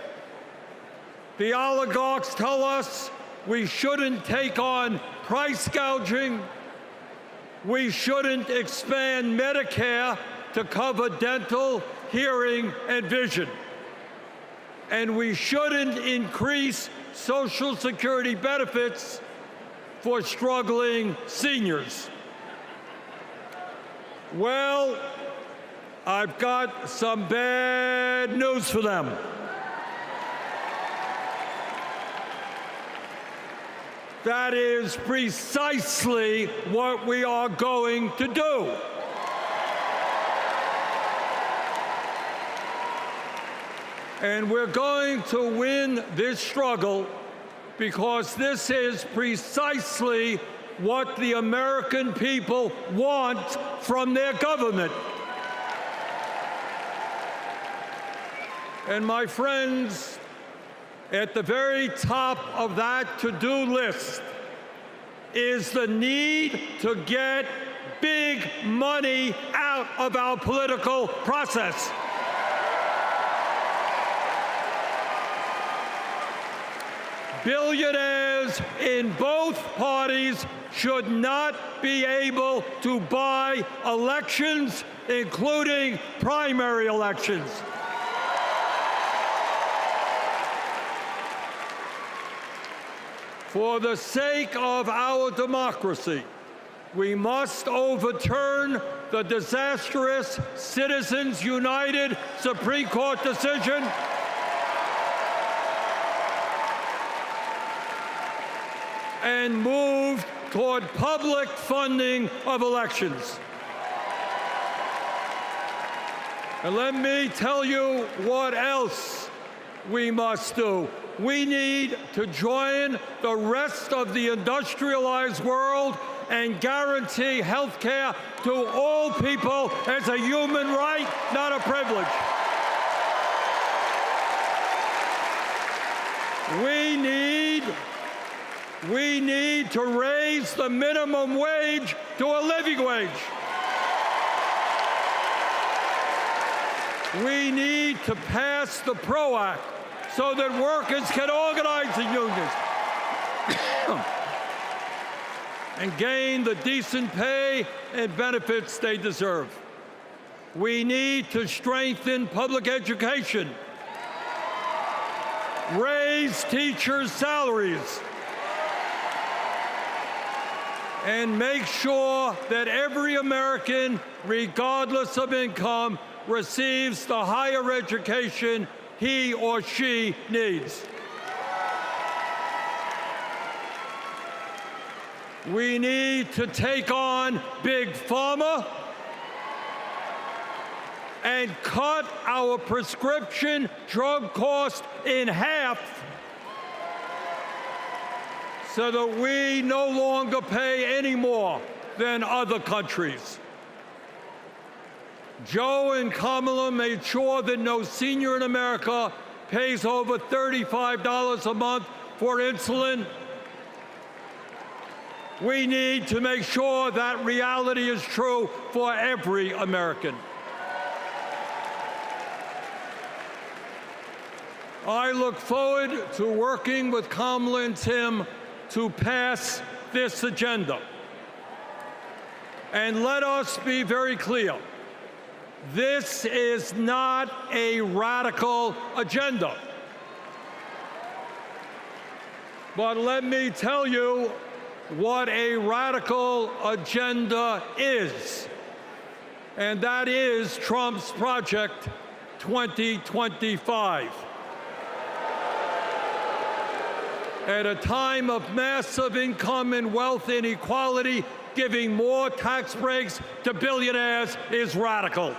The oligarchs tell us we shouldn't take on price gouging. We shouldn't expand Medicare to cover dental, hearing, and vision. And we shouldn't increase Social Security benefits for struggling seniors. Well, I've got some bad news for them. That is precisely what we are going to do. And we're going to win this struggle because this is precisely what the American people want from their government. And my friends, at the very top of that to-do list is the need to get big money out of our political process. Billionaires in both parties should not be able to buy elections, including primary elections. For the sake of our democracy, we must overturn the disastrous Citizens United Supreme Court decision and move toward public funding of elections. And let me tell you what else we must do. We need to join the rest of the industrialized world and guarantee health care to all people as a human right, not a privilege. We need to raise the minimum wage to a living wage. We need to pass the PRO Act so that workers can organize in unions and gain the decent pay and benefits they deserve. We need to strengthen public education, raise teachers' salaries, and make sure that every American, regardless of income, receives the higher education he or she needs. We need to take on Big Pharma and cut our prescription drug cost in half so that we no longer pay any more than other countries. Joe and Kamala made sure that no senior in America pays over $35 a month for insulin. We need to make sure that reality is true for every American. I look forward to working with Kamala and Tim to pass this agenda. And let us be very clear. This is not a radical agenda. But let me tell you what a radical agenda is. And that is Trump's Project 2025. At a time of massive income and wealth inequality, giving more tax breaks to billionaires is radical.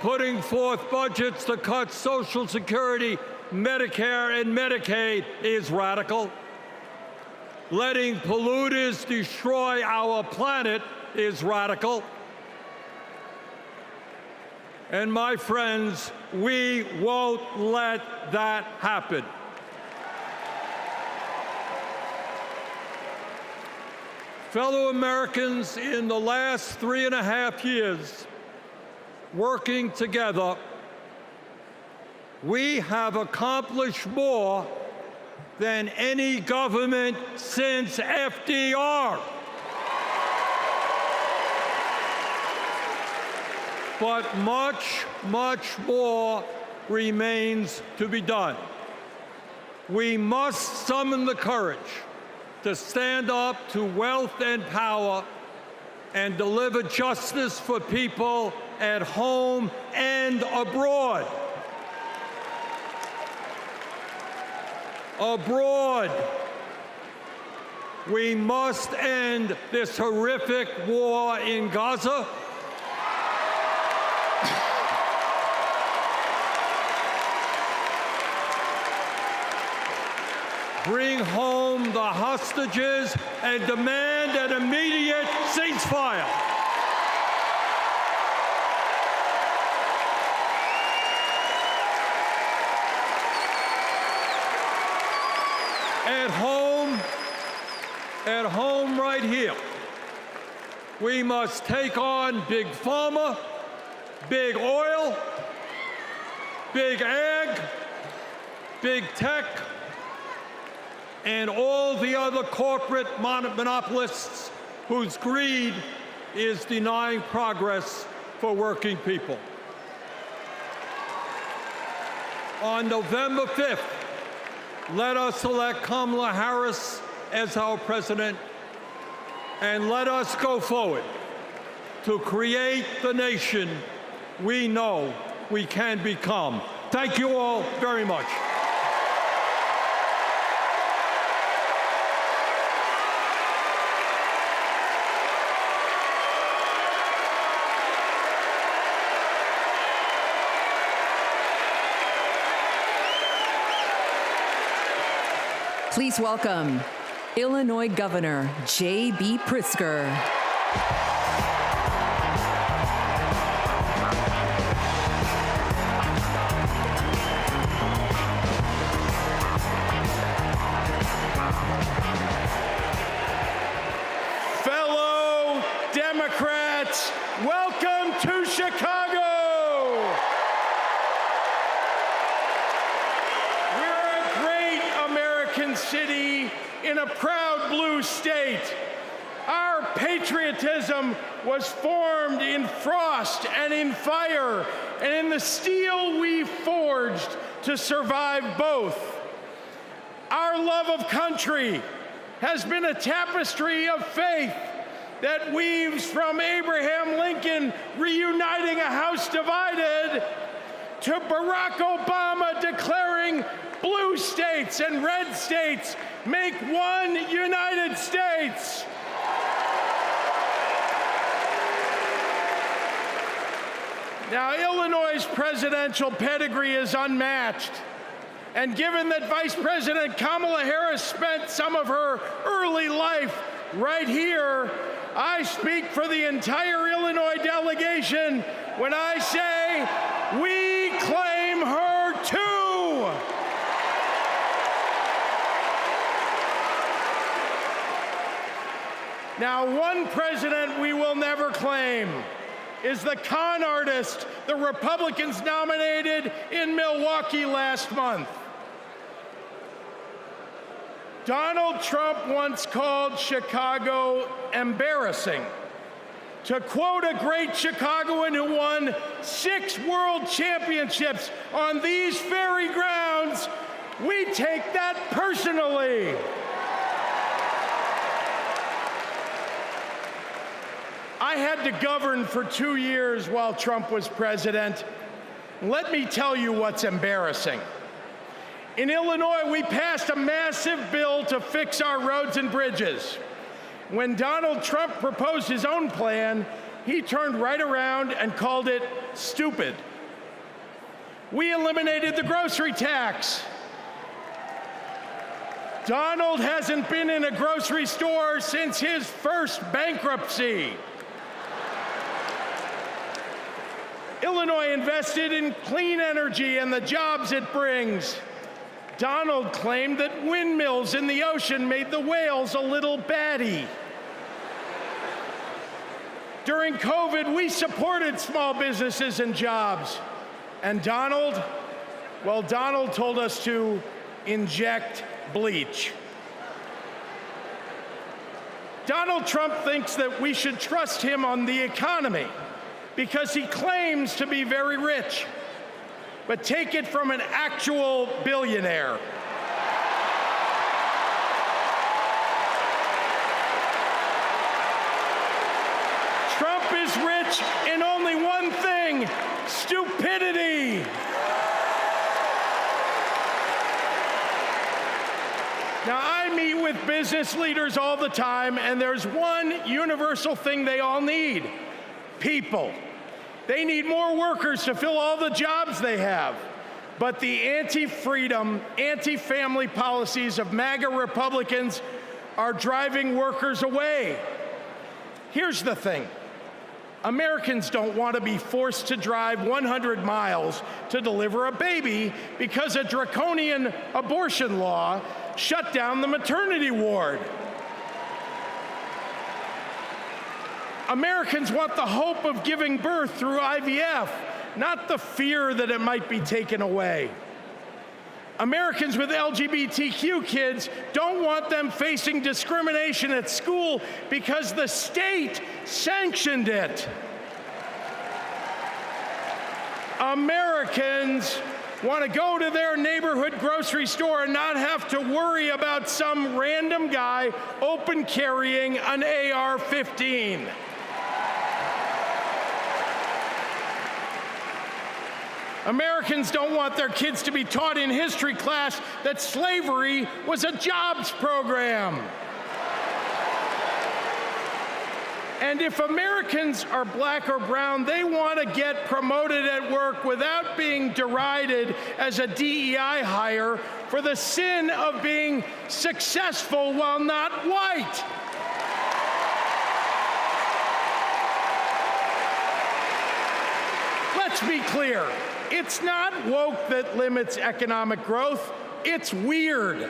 Putting forth budgets to cut Social Security, Medicare, and Medicaid is radical. Letting polluters destroy our planet is radical. And my friends, we won't let that happen. Fellow Americans, in the last 3.5 years, working together, we have accomplished more than any government since FDR. But much, much more remains to be done. We must summon the courage to stand up to wealth and power and deliver justice for people at home and abroad. Abroad, we must end this horrific war in Gaza. bring home the hostages, and demand an immediate ceasefire. At home right here, we must take on Big Pharma, Big Oil, Big Ag, Big Tech, and all the other corporate monopolists whose greed is denying progress for working people. On November 5th, let us elect Kamala Harris as our president, and let us go forward to create the nation we know we can become. Thank you all very much. Please welcome Illinois Governor J.B. Pritzker. Fellow Democrats, welcome to Chicago. We're a great American city in a proud blue state. Our patriotism was formed in frost and in fire, and in the steel we forged to survive both. Our love of country has been a tapestry of faith that weaves from Abraham Lincoln reuniting a house divided to Barack Obama declaring blue states and red states make one United States. Now, Illinois' presidential pedigree is unmatched. And given that Vice President Kamala Harris spent some of her early life right here, I speak for the entire Illinois delegation when I say we claim her too. Now, one president we will never claim is the con artist the Republicans nominated in Milwaukee last month. Donald Trump once called Chicago embarrassing. To quote a great Chicagoan who won 6 world championships on these very grounds, we take that personally. I had to govern for 2 years while Trump was president. Let me tell you what's embarrassing. In Illinois, we passed a massive bill to fix our roads and bridges. When Donald Trump proposed his own plan, he turned right around and called it stupid. We eliminated the grocery tax. Donald hasn't been in a grocery store since his first bankruptcy. Illinois invested in clean energy and the jobs it brings. Donald claimed that windmills in the ocean made the whales a little batty. During COVID, we supported small businesses and jobs. And Donald, well, Donald told us to inject bleach. Donald Trump thinks that we should trust him on the economy because he claims to be very rich. But take it from an actual billionaire. Trump is rich in only one thing: stupidity. Now, I meet with business leaders all the time, and there's one universal thing they all need: people. They need more workers to fill all the jobs they have. But the anti-freedom, anti-family policies of MAGA Republicans are driving workers away. Here's the thing. Americans don't want to be forced to drive 100 miles to deliver a baby because a draconian abortion law shut down the maternity ward. Americans want the hope of giving birth through IVF, not the fear that it might be taken away. Americans with LGBTQ kids don't want them facing discrimination at school because the state sanctioned it. Americans want to go to their neighborhood grocery store and not have to worry about some random guy open carrying an AR-15. Americans don't want their kids to be taught in history class that slavery was a jobs program. And if Americans are black or brown, they want to get promoted at work without being derided as a DEI hire for the sin of being successful while not white. Let's be clear. It's not woke that limits economic growth. It's weird.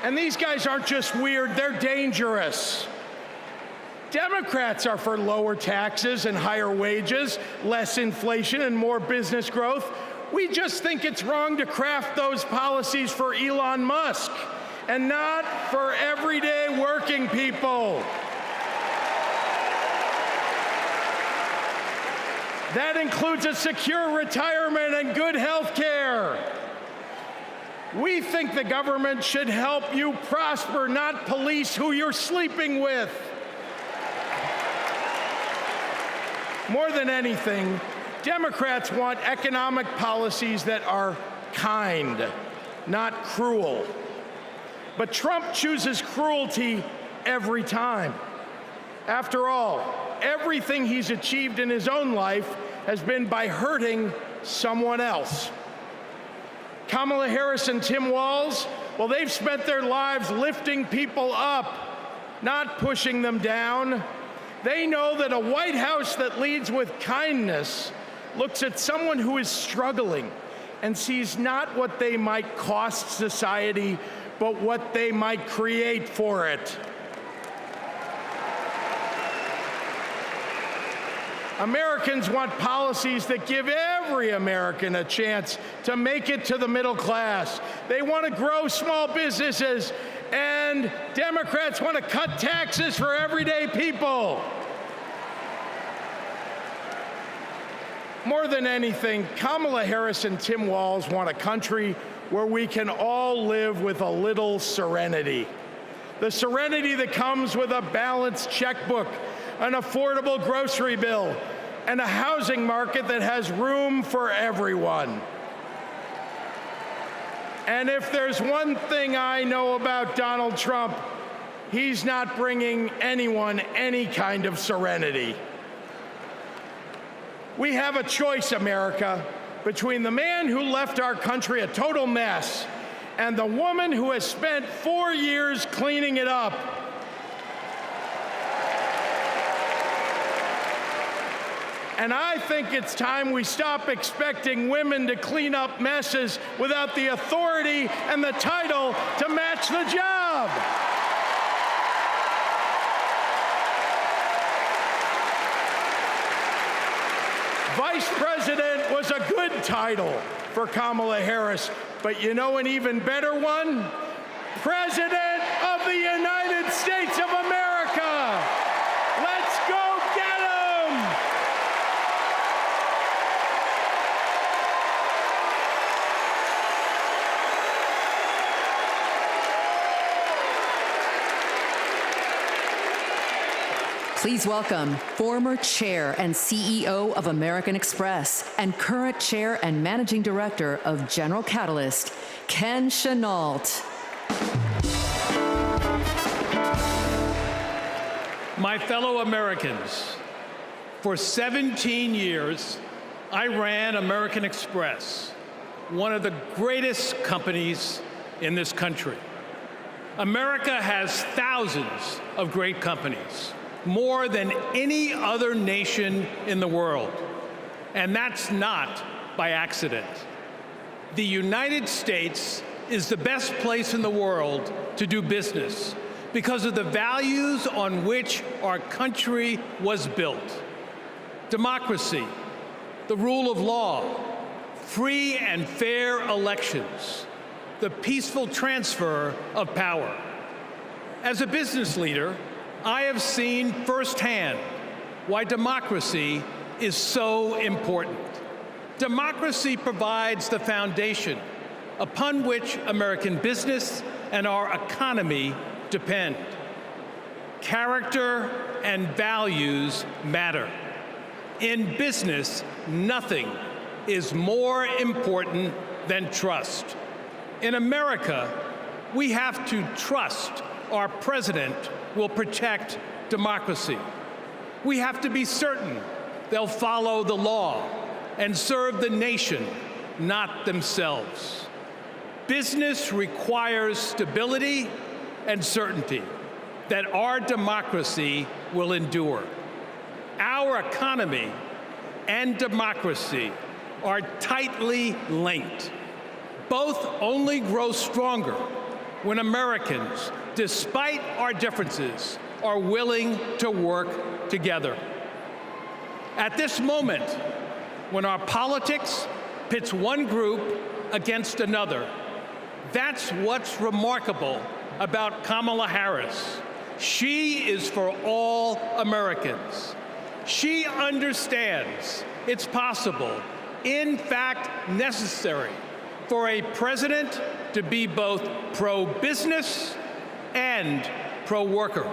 And these guys aren't just weird, they're dangerous. Democrats are for lower taxes and higher wages, less inflation and more business growth. We just think it's wrong to craft those policies for Elon Musk and not for everyday working people. That includes a secure retirement and good health care. We think the government should help you prosper, not police who you're sleeping with. More than anything, Democrats want economic policies that are kind, not cruel. But Trump chooses cruelty every time. After all, everything he's achieved in his own life has been by hurting someone else. Kamala Harris and Tim Walz, well, they've spent their lives lifting people up, not pushing them down. They know that a White House that leads with kindness looks at someone who is struggling and sees not what they might cost society, but what they might create for it. Americans want policies that give every American a chance to make it to the middle class. They want to grow small businesses, and Democrats want to cut taxes for everyday people. More than anything, Kamala Harris and Tim Walz want a country where we can all live with a little serenity. The serenity that comes with a balanced checkbook, an affordable grocery bill, and a housing market that has room for everyone. And if there's one thing I know about Donald Trump, he's not bringing anyone any kind of serenity. We have a choice, America, between the man who left our country a total mess and the woman who has spent 4 years cleaning it up. And I think it's time we stop expecting women to clean up messes without the authority and the title to match the job. Vice President was a good title for Kamala Harris, but you know an even better one? President of the United States of America. Let's go get 'em! Please welcome former chair and CEO of American Express and current chair and managing director of General Catalyst, Ken Chenault. My fellow Americans, for 17 years, I ran American Express, one of the greatest companies in this country. America has thousands of great companies, more than any other nation in the world. And that's not by accident. The United States is the best place in the world to do business because of the values on which our country was built. Democracy, the rule of law, free and fair elections, the peaceful transfer of power. As a business leader, I have seen firsthand why democracy is so important. Democracy provides the foundation upon which American business and our economy depend. Character and values matter. In business, nothing is more important than trust. In America, we have to trust our president will protect democracy. We have to be certain they'll follow the law and serve the nation, not themselves. Business requires stability and certainty that our democracy will endure. Our economy and democracy are tightly linked. Both only grow stronger when Americans, despite our differences, are willing to work together. At this moment, when our politics pits one group against another, that's what's remarkable about Kamala Harris. She is for all Americans. She understands it's possible, in fact necessary, for a president to be both pro-business and pro-worker.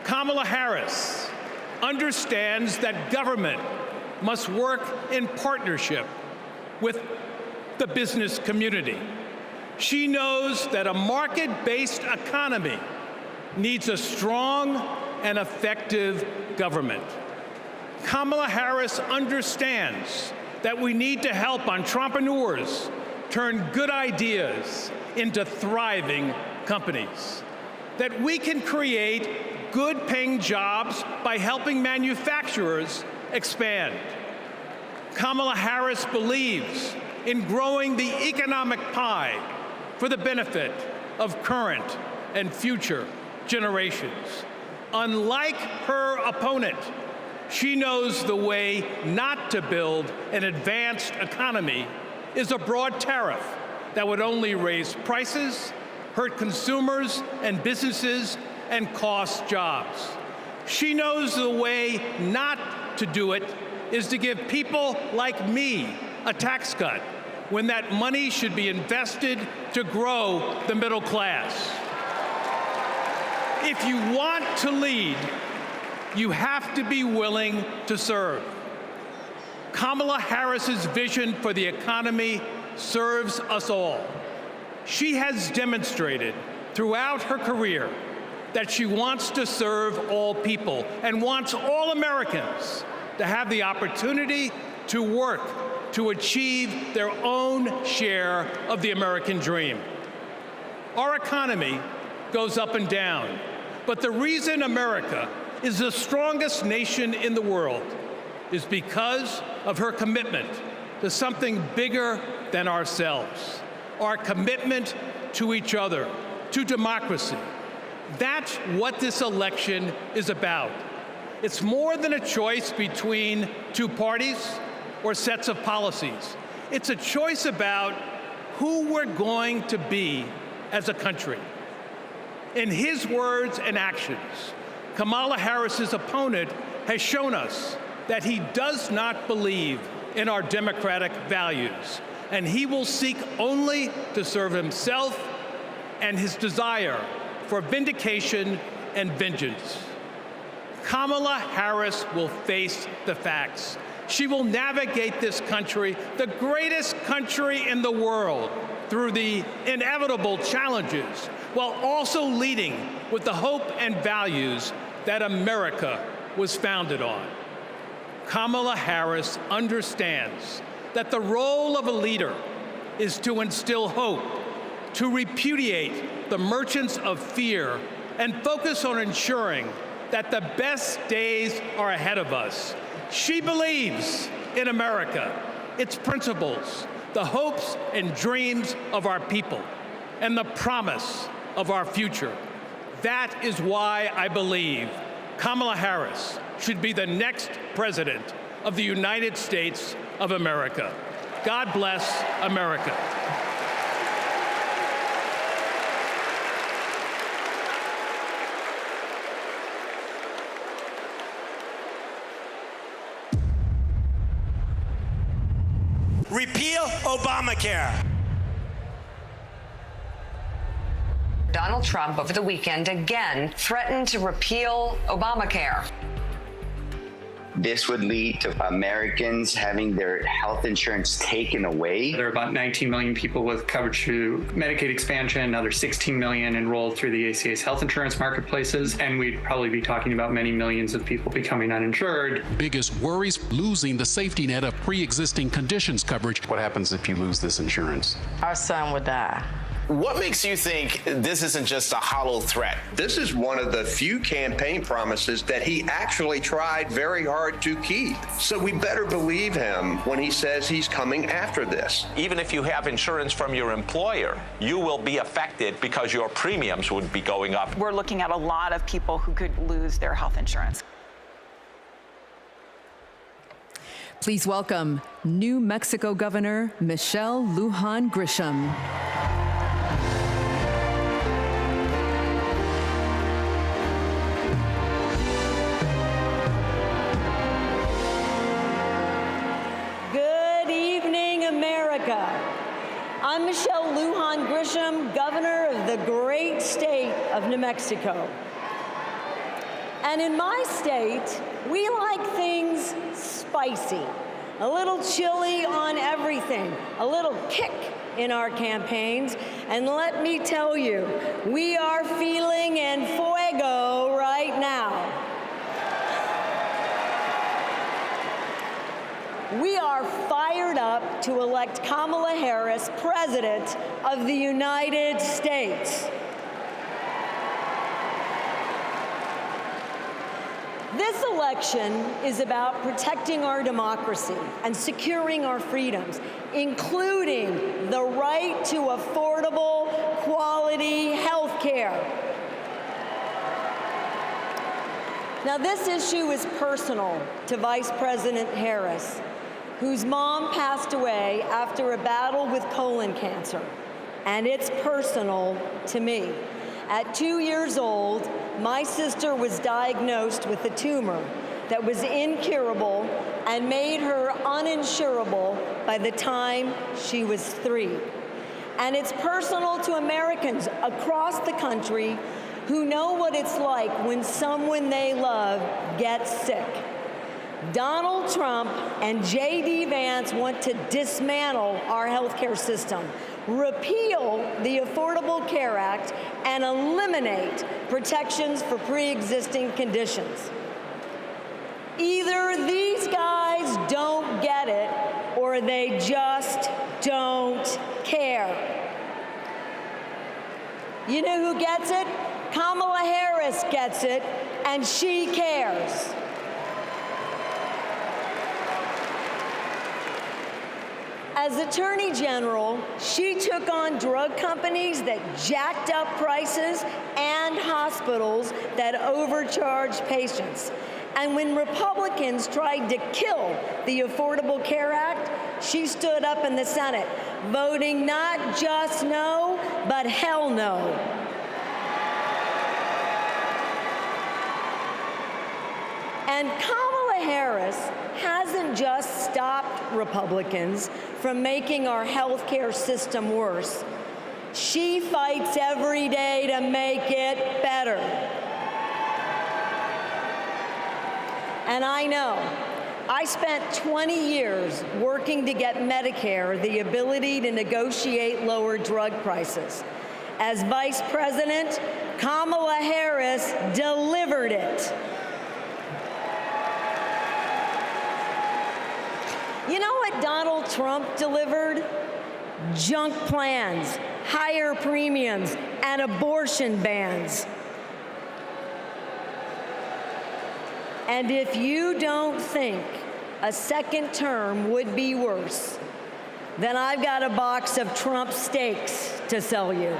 Kamala Harris understands that government must work in partnership with the business community. She knows that a market-based economy needs a strong and effective government. Kamala Harris understands that we need to help entrepreneurs turn good ideas into thriving companies, that we can create good-paying jobs by helping manufacturers expand. Kamala Harris believes in growing the economic pie for the benefit of current and future generations. Unlike her opponent, she knows the way not to build an advanced economy is a broad tariff that would only raise prices, hurt consumers and businesses, and cost jobs. She knows the way not to do it is to give people like me a tax cut when that money should be invested to grow the middle class. If you want to lead, you have to be willing to serve. Kamala Harris's vision for the economy serves us all. She has demonstrated throughout her career that she wants to serve all people and wants all Americans to have the opportunity to work to achieve their own share of the American dream. Our economy goes up and down, but the reason America is the strongest nation in the world is because of her commitment to something bigger than ourselves, our commitment to each other, to democracy. That's what this election is about. It's more than a choice between two parties or sets of policies. It's a choice about who we're going to be as a country. In his words and actions, Kamala Harris's opponent has shown us that he does not believe in our democratic values, and he will seek only to serve himself and his desire for vindication and vengeance. Kamala Harris will face the facts. She will navigate this country, the greatest country in the world, through the inevitable challenges, while also leading with the hope and values that America was founded on. Kamala Harris understands that the role of a leader is to instill hope, to repudiate the merchants of fear, and focus on ensuring that the best days are ahead of us. She believes in America, its principles, the hopes and dreams of our people, and the promise of our future. That is why I believe Kamala Harris should be the next president of the United States of America. God bless America. Repeal Obamacare. Donald Trump over the weekend again threatened to repeal Obamacare. This would lead to Americans having their health insurance taken away. There are about 19 million people with coverage through Medicaid expansion, another 16 million enrolled through the ACA's health insurance marketplaces, and we'd probably be talking about many millions of people becoming uninsured. Biggest worries, losing the safety net of pre-existing conditions coverage. What happens if you lose this insurance? Our son would die. What makes you think this isn't just a hollow threat? This is one of the few campaign promises that he actually tried very hard to keep. So we better believe him when he says he's coming after this. Even if you have insurance from your employer, you will be affected because your premiums would be going up. We're looking at a lot of people who could lose their health insurance. Please welcome New Mexico Governor Michelle Luhan Grisham. I'm Michelle Luhan Grisham, governor of the great state of New Mexico. And in my state, we like things spicy, a little chili on everything, a little kick in our campaigns. And let me tell you, we are feeling en fuego right now. We are fired up to elect Kamala Harris President of the United States. This election is about protecting our democracy and securing our freedoms, including the right to affordable, quality health care. Now, this issue is personal to Vice President Harris, whose mom passed away after a battle with colon cancer. And it's personal to me. At 2 years old, my sister was diagnosed with a tumor that was incurable and made her uninsurable by the time she was 3. And it's personal to Americans across the country who know what it's like when someone they love gets sick. Donald Trump and J.D. Vance want to dismantle our healthcare system, repeal the Affordable Care Act, and eliminate protections for pre-existing conditions. Either these guys don't get it, or they just don't care. You know who gets it? Kamala Harris gets it, and she cares. As Attorney General, she took on drug companies that jacked up prices and hospitals that overcharged patients. And when Republicans tried to kill the Affordable Care Act, she stood up in the Senate, voting not just no, but hell no. And Kamala Harris hasn't just stopped Republicans from making our healthcare system worse. She fights every day to make it better. And I know, I spent 20 years working to get Medicare the ability to negotiate lower drug prices. As Vice President, Kamala Harris delivered it. You know what Donald Trump delivered? Junk plans, higher premiums, and abortion bans. And if you don't think a second term would be worse, then I've got a box of Trump steaks to sell you.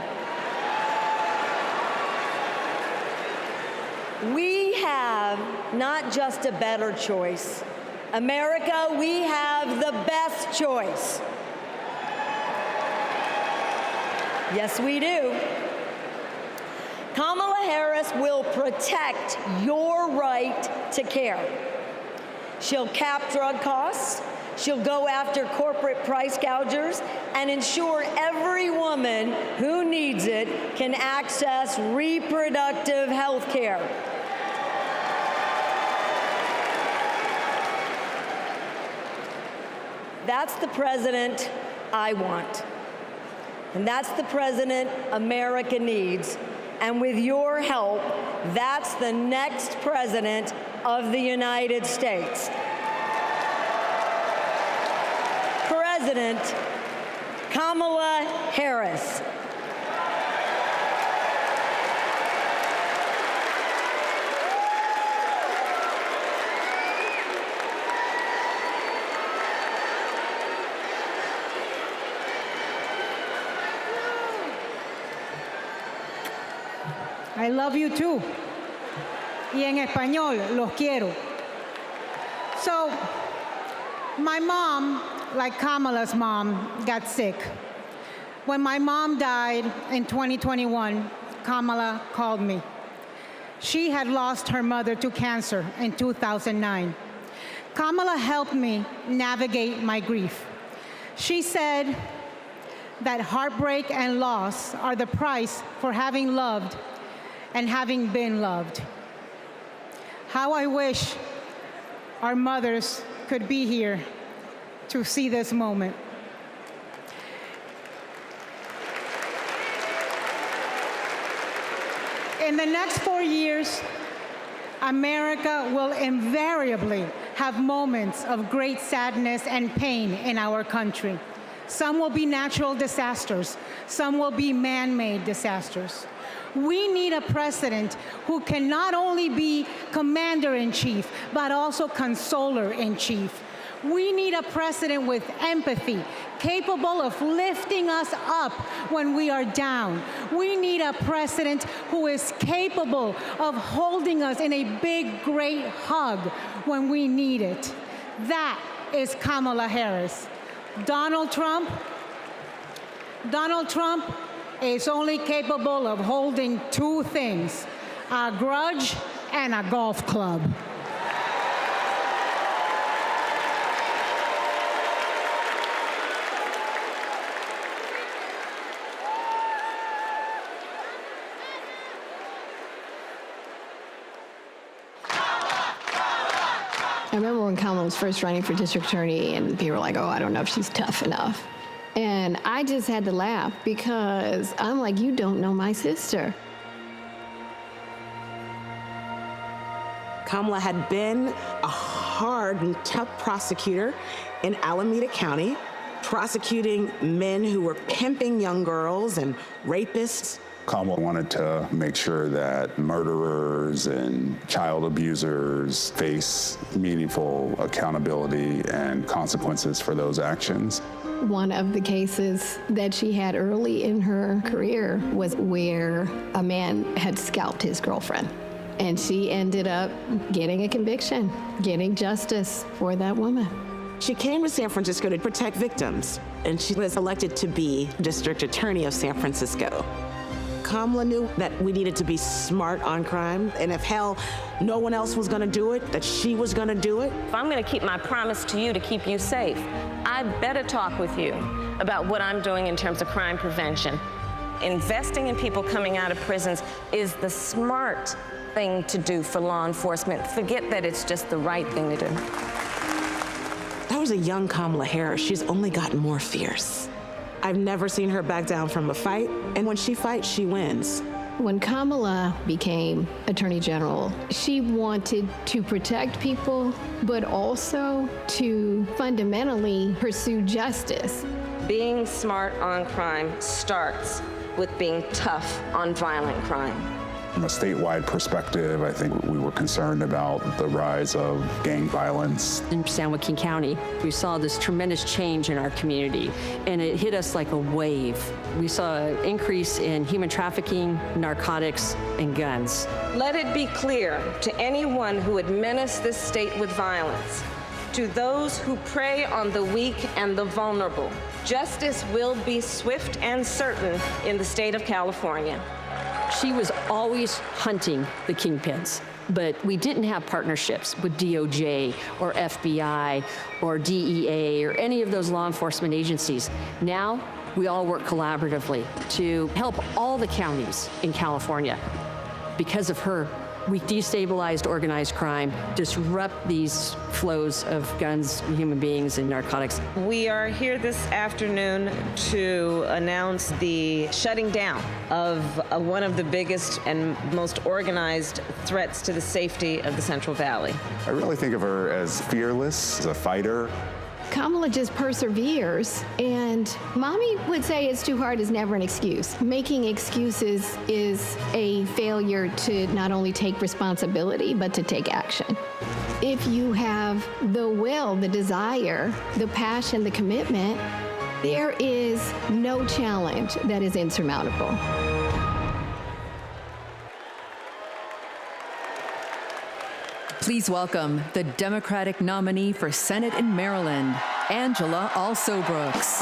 We have not just a better choice. America, we have the best choice. Yes, we do. Kamala Harris will protect your right to care. She'll cap drug costs, she'll go after corporate price gougers, and ensure every woman who needs it can access reproductive health care. That's the president I want. And that's the president America needs. And with your help, that's the next president of the United States. President Kamala Harris. I love you too. Y en español, los quiero. So, my mom, like Kamala's mom, got sick. When my mom died in 2021, Kamala called me. She had lost her mother to cancer in 2009. Kamala helped me navigate my grief. She said that heartbreak and loss are the price for having loved and having been loved. How I wish our mothers could be here to see this moment. In the next 4 years, America will invariably have moments of great sadness and pain in our country. Some will be natural disasters. Some will be man-made disasters. We need a president who can not only be commander-in-chief, but also consoler-in-chief. We need a president with empathy, capable of lifting us up when we are down. We need a president who is capable of holding us in a big, great hug when we need it. That is Kamala Harris. Donald Trump is only capable of holding two things, a grudge and a golf club. I remember when Kamala was first running for district attorney and people were like, oh, I don't know if she's tough enough. And I just had to laugh because I'm like, you don't know my sister. Kamala had been a hard and tough prosecutor in Alameda County, prosecuting men who were pimping young girls and rapists. Kamala wanted to make sure that murderers and child abusers face meaningful accountability and consequences for those actions. One of the cases that she had early in her career was where a man had scalped his girlfriend. And she ended up getting a conviction, getting justice for that woman. She came to San Francisco to protect victims, and she was elected to be district attorney of San Francisco. Kamala knew that we needed to be smart on crime, and if hell, no one else was gonna do it, that she was gonna do it. If I'm gonna keep my promise to you to keep you safe, I better talk with you about what I'm doing in terms of crime prevention. Investing in people coming out of prisons is the smart thing to do for law enforcement. Forget that it's just the right thing to do. That was a young Kamala Harris. She's only gotten more fierce. I've never seen her back down from a fight, and when she fights, she wins. When Kamala became Attorney General, she wanted to protect people, but also to fundamentally pursue justice. Being smart on crime starts with being tough on violent crime. From a statewide perspective, I think we were concerned about the rise of gang violence. In San Joaquin County, we saw this tremendous change in our community, and it hit us like a wave. We saw an increase in human trafficking, narcotics, and guns. Let it be clear to anyone who would menace this state with violence, to those who prey on the weak and the vulnerable, justice will be swift and certain in the state of California. She was always hunting the kingpins, but we didn't have partnerships with DOJ or FBI or DEA or any of those law enforcement agencies. Now, we all work collaboratively to help all the counties in California. Because of her, we destabilized organized crime, disrupt these flows of guns, human beings, and narcotics. We are here this afternoon to announce the shutting down of one of the biggest and most organized threats to the safety of the Central Valley. I really think of her as fearless, as a fighter. Kamala just perseveres, and mommy would say it's too hard is never an excuse. Making excuses is a failure to not only take responsibility, but to take action. If you have the will, the desire, the passion, the commitment, there is no challenge that is insurmountable. Please welcome the Democratic nominee for Senate in Maryland, Angela Alsobrooks.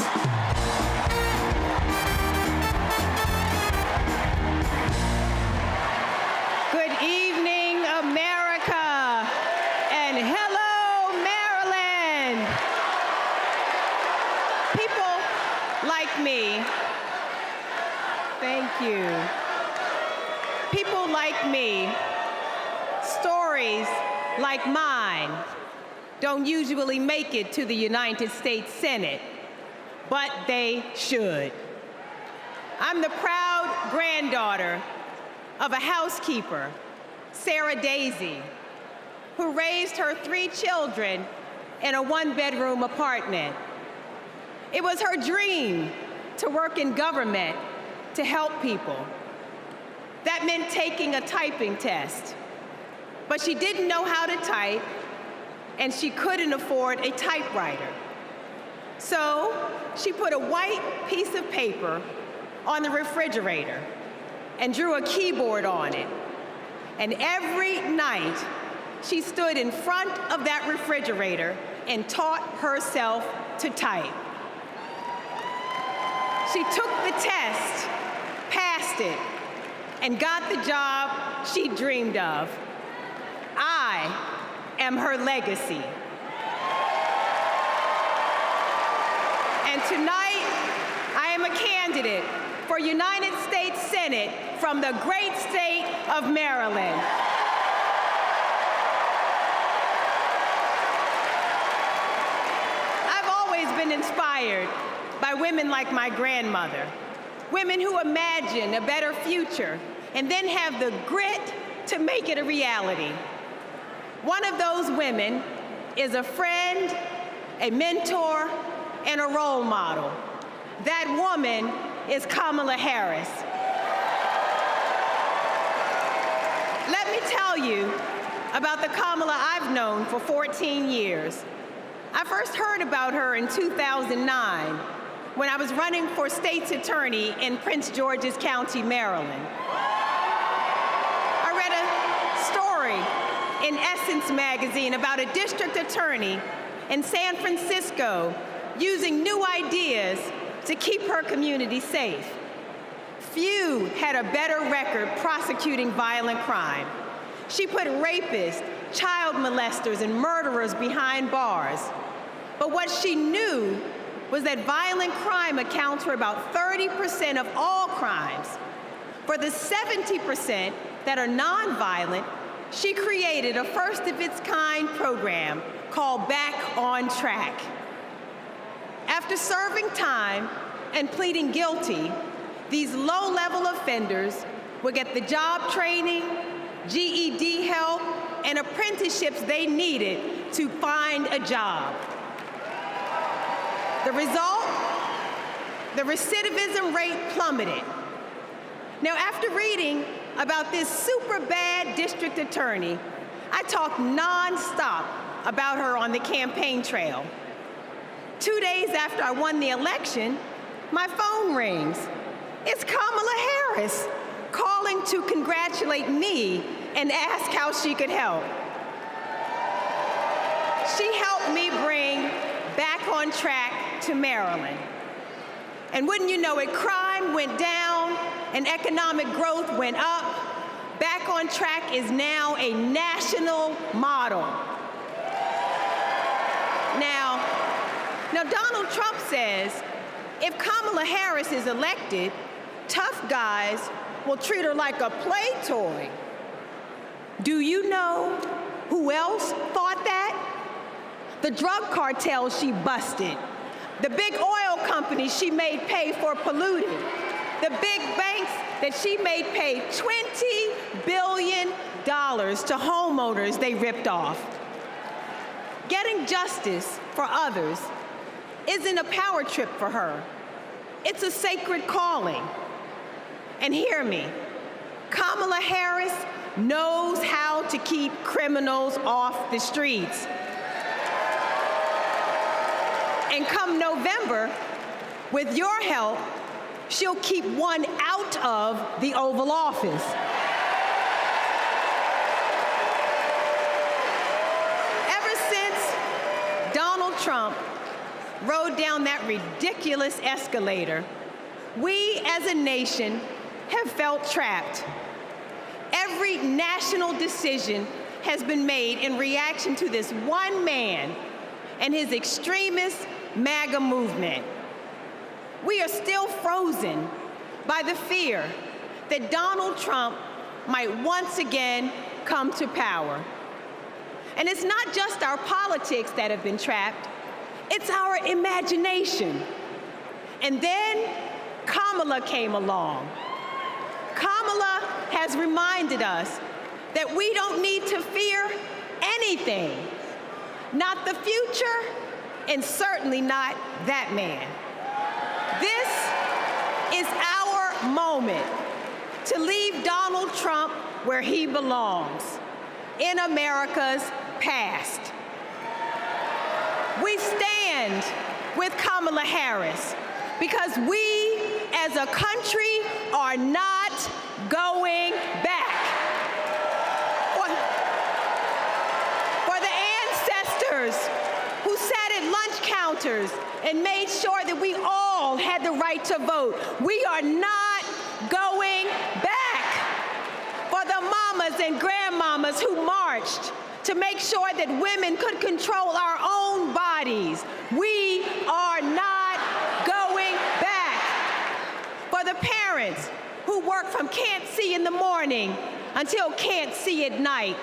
Good evening, America, and hello, Maryland. People like me, thank you. People like me, stories like mine don't usually make it to the United States Senate, but they should. I'm the proud granddaughter of a housekeeper, Sarah Daisy, who raised her 3 children in a 1-bedroom apartment. It was her dream to work in government to help people. That meant taking a typing test. But she didn't know how to type, and she couldn't afford a typewriter. So she put a white piece of paper on the refrigerator and drew a keyboard on it. And every night, she stood in front of that refrigerator and taught herself to type. She took the test, passed it, and got the job she dreamed of. I am her legacy. And tonight, I am a candidate for United States Senate from the great state of Maryland. I've always been inspired by women like my grandmother, women who imagine a better future and then have the grit to make it a reality. One of those women is a friend, a mentor, and a role model. That woman is Kamala Harris. Let me tell you about the Kamala I've known for 14 years. I first heard about her in 2009 when I was running for state's attorney in Prince George's County, Maryland. I read a story in Essence magazine about a district attorney in San Francisco using new ideas to keep her community safe. Few had a better record prosecuting violent crime. She put rapists, child molesters, and murderers behind bars. But what she knew was that violent crime accounts for about 30% of all crimes. For the 70% that are nonviolent, she created a first-of-its-kind program called Back on Track. After serving time and pleading guilty, these low-level offenders will get the job training, GED help, and apprenticeships they needed to find a job. The result? The recidivism rate plummeted. Now, after reading about this super bad district attorney, I talked nonstop about her on the campaign trail. 2 days after I won the election, my phone rings. It's Kamala Harris calling to congratulate me and ask how she could help. She helped me bring back on track to Maryland. And wouldn't you know it, crime went down and economic growth went up. Back on track is now a national model. Now Donald Trump says if Kamala Harris is elected, tough guys will treat her like a play toy. Do you know who else thought that? The drug cartels she busted, the big oil companies she made pay for polluting, the big banks that she made pay $20 billion to homeowners they ripped off. Getting justice for others isn't a power trip for her. It's a sacred calling. And hear me, Kamala Harris knows how to keep criminals off the streets. And come November, with your help, she'll keep one out of the Oval Office. Ever since Donald Trump rode down that ridiculous escalator, we as a nation have felt trapped. Every national decision has been made in reaction to this one man and his extremist MAGA movement. We are still frozen by the fear that Donald Trump might once again come to power. And it's not just our politics that have been trapped, it's our imagination. And then Kamala came along. Kamala has reminded us that we don't need to fear anything, not the future, and certainly not that man. This is our moment to leave Donald Trump where he belongs, in America's past. We stand with Kamala Harris because we as a country are not going back. For the ancestors who sat at lunch counters and made sure that we all had the right to vote, we are not going back. For the mamas and grandmamas who marched to make sure that women could control our own bodies, we are not going back. For the parents who work from can't see in the morning until can't see at night,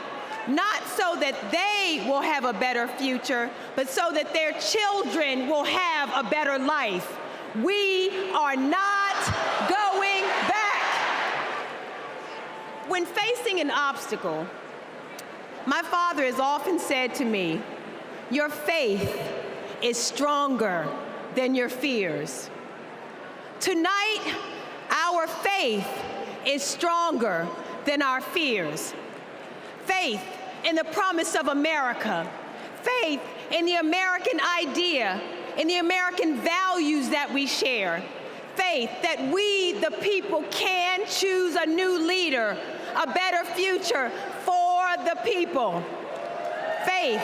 not so that they will have a better future, but so that their children will have a better life. We are not going back. When facing an obstacle, my father has often said to me, your faith is stronger than your fears. Tonight, our faith is stronger than our fears. Faith in the promise of America. Faith in the American idea, in the American values that we share. Faith that we, the people, can choose a new leader, a better future for the people. Faith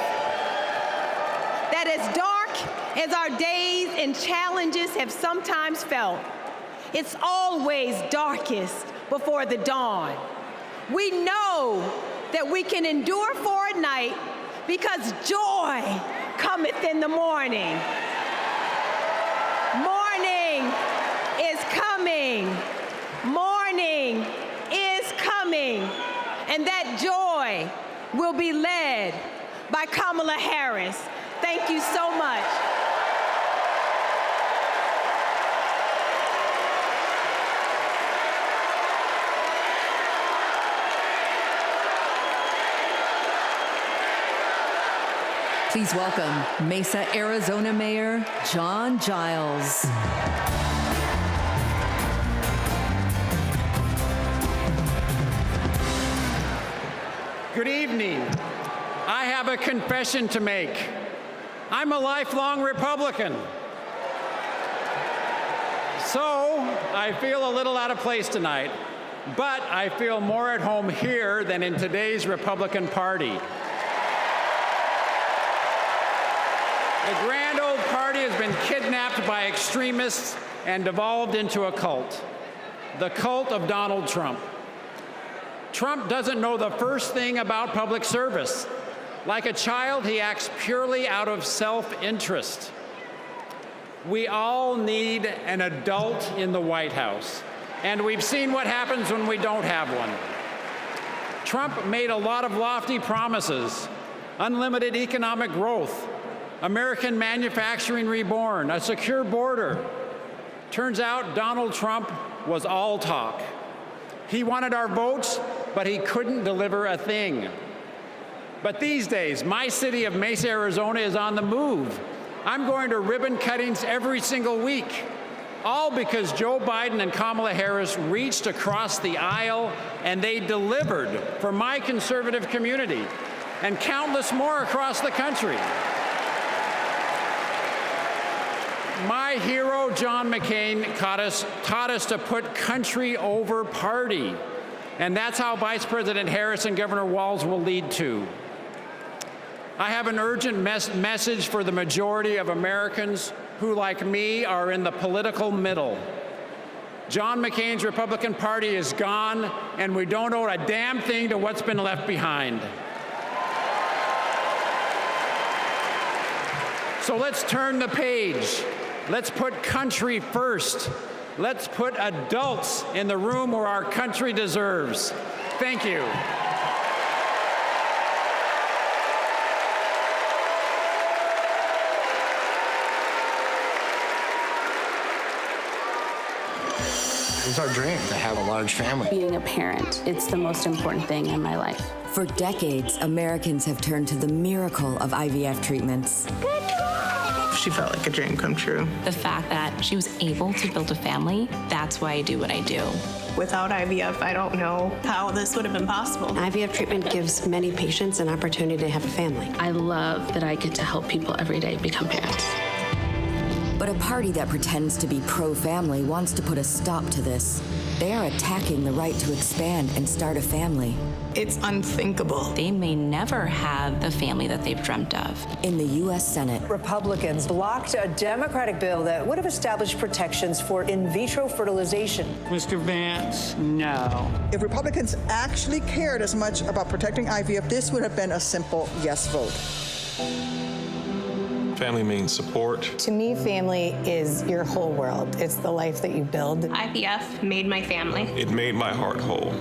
that as dark as our days and challenges have sometimes felt, it's always darkest before the dawn. We know that we can endure for a night because joy cometh in the morning. Morning is coming. Morning is coming. And that joy will be led by Kamala Harris. Thank you so much. Please welcome Mesa, Arizona Mayor John Giles. Good evening. I have a confession to make. I'm a lifelong Republican. So I feel a little out of place tonight, but I feel more at home here than in today's Republican Party. The grand old party has been kidnapped by extremists and devolved into a cult, the cult of Donald Trump. Trump doesn't know the first thing about public service. Like a child, he acts purely out of self-interest. We all need an adult in the White House, and we've seen what happens when we don't have one. Trump made a lot of lofty promises: unlimited economic growth, American manufacturing reborn, a secure border. Turns out Donald Trump was all talk. He wanted our votes, but he couldn't deliver a thing. But these days, my city of Mesa, Arizona is on the move. I'm going to ribbon cuttings every single week, all because Joe Biden and Kamala Harris reached across the aisle and they delivered for my conservative community and countless more across the country. My hero, John McCain, taught us to put country over party. And that's how Vice President Harris and Governor Walz will lead too. I have an urgent message for the majority of Americans who, like me, are in the political middle. John McCain's Republican Party is gone, and we don't owe a damn thing to what's been left behind. So let's turn the page. Let's put country first. Let's put adults in the room where our country deserves. Thank you. It's our dream to have a large family. Being a parent, it's the most important thing in my life. For decades, Americans have turned to the miracle of IVF treatments. She felt like a dream come true. The fact that she was able to build a family, that's why I do what I do. Without IVF, I don't know how this would have been possible. IVF treatment gives many patients an opportunity to have a family. I love that I get to help people every day become parents. But a party that pretends to be pro-family wants to put a stop to this. They are attacking the right to expand and start a family. It's unthinkable. They may never have the family that they've dreamt of. In the U.S. Senate, Republicans blocked a Democratic bill that would have established protections for in vitro fertilization. Mr. Vance, no. If Republicans actually cared as much about protecting IVF, this would have been a simple yes vote. Family means support. To me, family is your whole world. It's the life that you build. IVF made my family. It made my heart whole.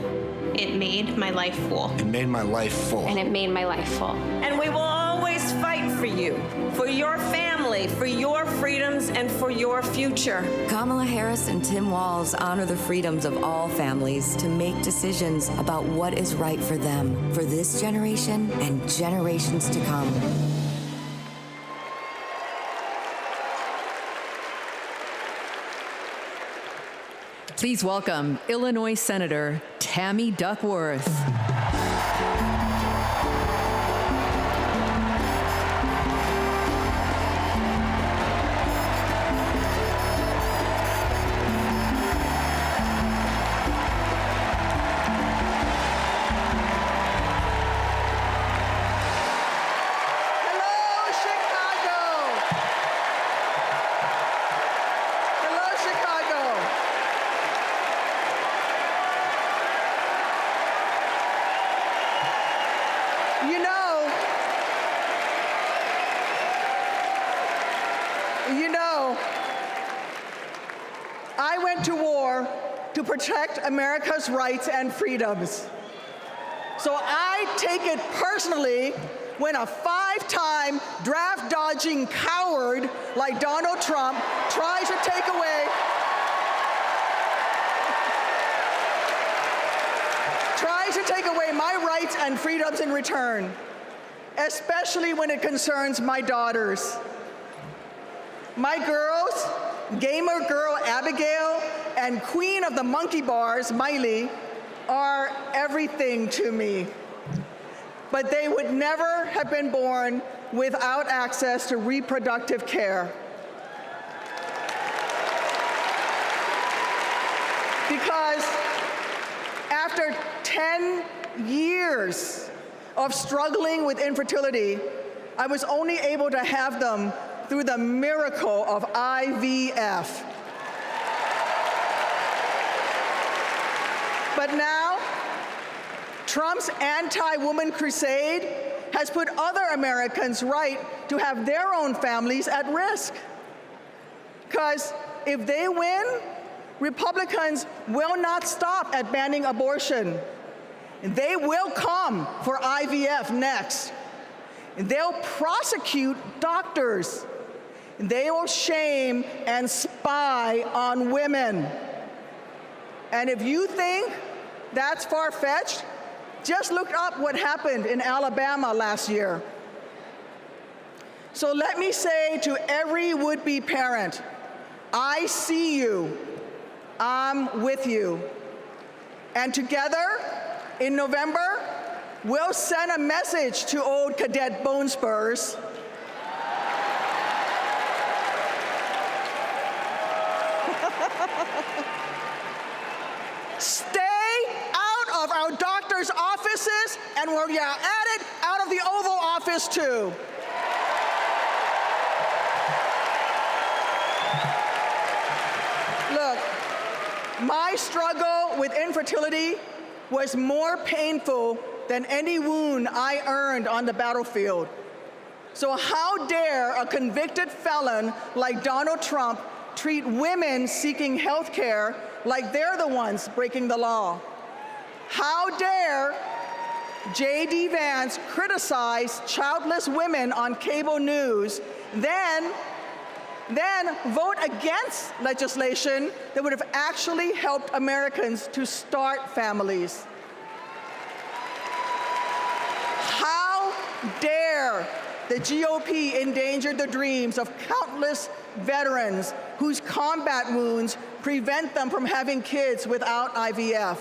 It made my life full. It made my life full. And it made my life full. And we will always fight for you, for your family, for your freedoms, and for your future. Kamala Harris and Tim Walz honor the freedoms of all families to make decisions about what is right for them, for this generation and generations to come. Please welcome Illinois Senator Tammy Duckworth. I went to war to protect America's rights and freedoms. So I take it personally when a five-time draft-dodging coward like Donald Trump tries to take away my rights and freedoms in return. especially when it concerns my daughters. My girls, gamer girl Abigail and queen of the monkey bars, Miley, are everything to me. But they would never have been born without access to reproductive care. Because after 10 years of struggling with infertility, I was only able to have them through the miracle of IVF. But now, Trump's anti-woman crusade has put other Americans' right to have their own families at risk. Because if they win, Republicans will not stop at banning abortion. They will come for IVF next. They'll prosecute doctors. They will shame and spy on women. And if you think that's far-fetched, just look up what happened in Alabama last year. So let me say to every would-be parent, I see you, I'm with you. And together, in November, we'll send a message to old Cadet Bone Spurs. Stay out of our doctors' offices, and where you're at it, out of the Oval Office too. Look, my struggle with infertility was more painful than any wound I earned on the battlefield. So how dare a convicted felon like Donald Trump treat women seeking health care like they're the ones breaking the law? How dare J.D. Vance criticize childless women on cable news, then vote against legislation that would have actually helped Americans to start families? How dare the GOP endanger the dreams of countless veterans whose combat wounds prevent them from having kids without IVF,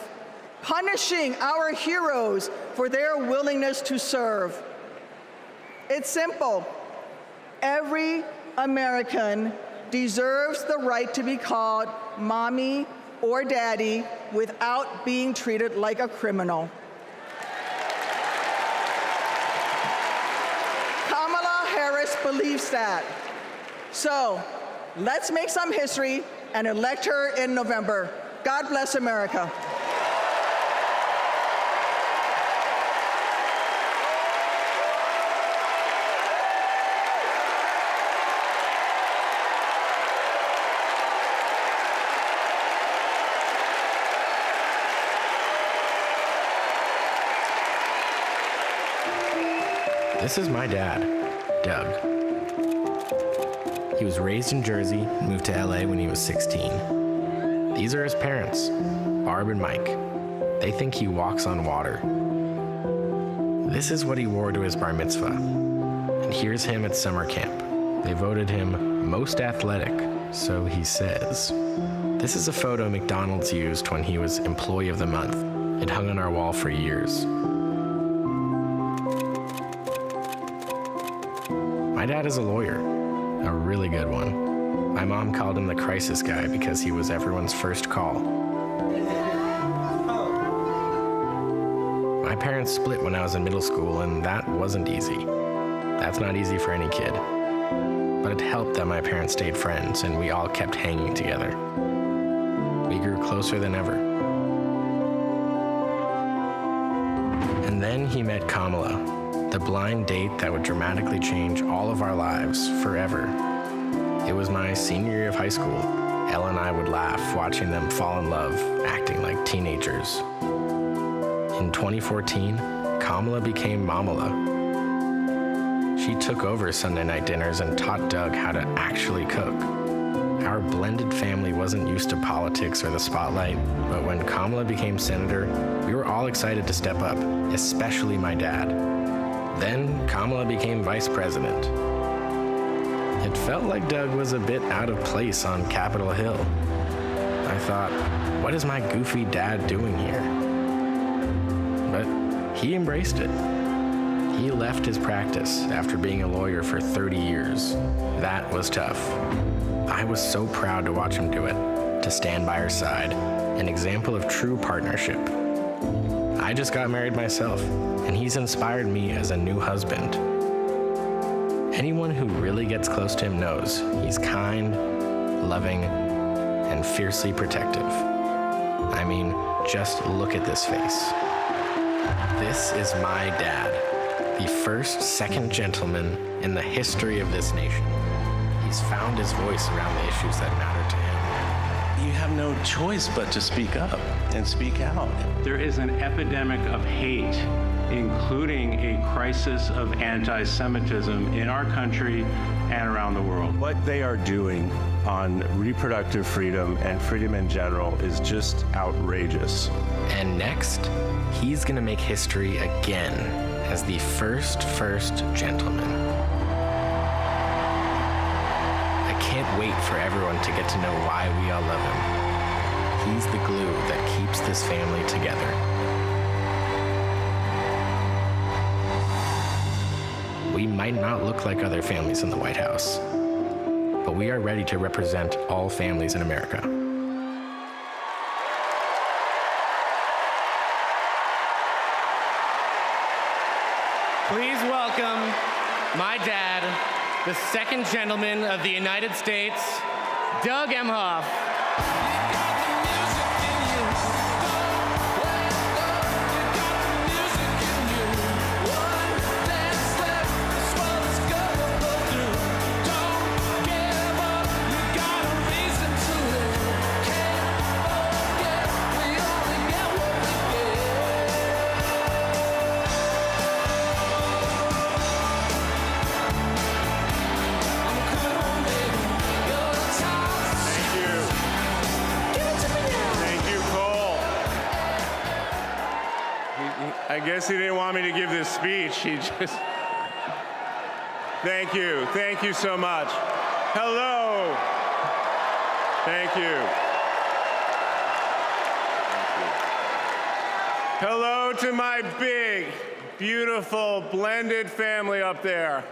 punishing our heroes for their willingness to serve? It's simple. Every American deserves the right to be called mommy or daddy without being treated like a criminal. Kamala Harris believes that. So let's make some history and elect her in November. God bless America. This is my dad, Doug. He was raised in Jersey and moved to LA when he was 16. These are his parents, Barb and Mike. They think he walks on water. This is what he wore to his bar mitzvah. And here's him at summer camp. They voted him most athletic, so he says. This is a photo McDonald's used when he was Employee of the Month. It hung on our wall for years. My dad is a lawyer, a really good one. My mom called him the crisis guy because he was everyone's first call. My parents split when I was in middle school, and that wasn't easy. That's not easy for any kid. But it helped that my parents stayed friends, and we all kept hanging together. We grew closer than ever. And then he met Kamala, the blind date that would dramatically change all of our lives forever. It was my senior year of high school. Elle and I would laugh watching them fall in love, acting like teenagers. In 2014, Kamala became Mamala. She took over Sunday night dinners and taught Doug how to actually cook. Our blended family wasn't used to politics or the spotlight, but when Kamala became senator, we were all excited to step up, especially my dad. Then Kamala became vice president. It felt like Doug was a bit out of place on Capitol Hill. I thought, what is my goofy dad doing here? But he embraced it. He left his practice after being a lawyer for 30 years. That was tough. I was so proud to watch him do it, to stand by her side, an example of true partnership. I just got married myself, and he's inspired me as a new husband. Anyone who really gets close to him knows he's kind, loving, and fiercely protective. I mean, just look at this face. This is my dad, the first second gentleman in the history of this nation. He's found his voice around the issues that matter to him. You have no choice but to speak up and speak out. There is an epidemic of hate, including a crisis of anti-Semitism in our country and around the world. What they are doing on reproductive freedom and freedom in general is just outrageous. And next, he's gonna make history again as the first gentleman. I can't wait for everyone to get to know why we all love him. He's the glue that keeps this family together. We might not look like other families in the White House, but we are ready to represent all families in America. Please welcome my dad, the second gentleman of the United States, Doug Emhoff. I guess he didn't want me to give this speech. He just... Thank you so much. Hello. Thank you. Hello to my big, beautiful, blended family up there.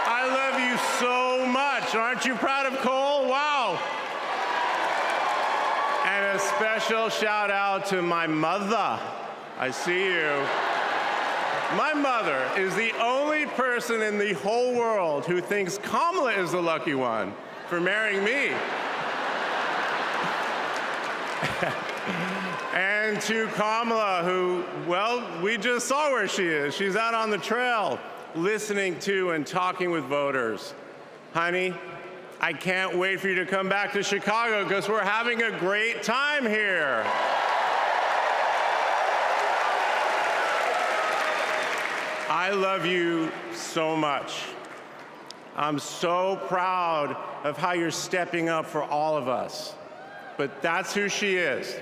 I love you so much. Aren't you proud of Cole? Wow. And a special shout out to my mother. I see you. My mother is the only person in the whole world who thinks Kamala is the lucky one for marrying me. And to Kamala, who, well, we just saw where she is. She's out on the trail listening to and talking with voters. Honey, I can't wait for you to come back to Chicago because we're having a great time here. I love you so much. I'm so proud of how you're stepping up for all of us. But that's who she is.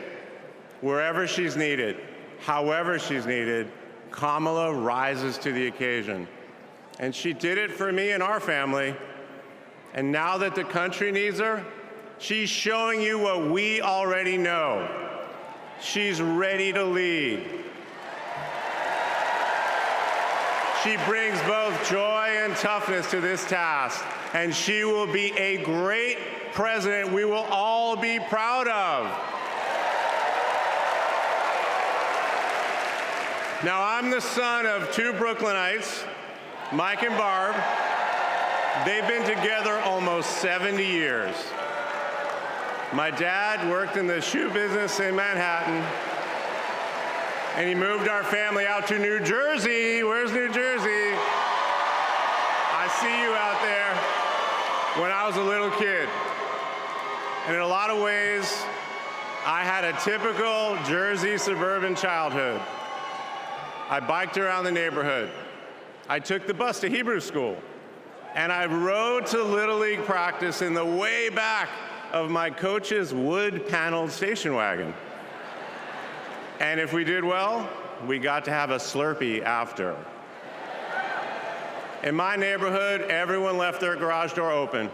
Wherever she's needed, however she's needed, Kamala rises to the occasion. And she did it for me and our family. And now that the country needs her, she's showing you what we already know. She's ready to lead. She brings both joy and toughness to this task, and she will be a great president we will all be proud of. Now, I'm the son of two Brooklynites, Mike and Barb. They've been together almost 70 years. My dad worked in the shoe business in Manhattan, and he moved our family out to New Jersey. Where's New Jersey? I see you out there. When I was a little kid. And in a lot of ways, I had a typical Jersey suburban childhood. I biked around the neighborhood. I took the bus to Hebrew school. And I rode to Little League practice in the way back of my coach's wood-paneled station wagon. And if we did well, we got to have a Slurpee after. In my neighborhood, everyone left their garage door open.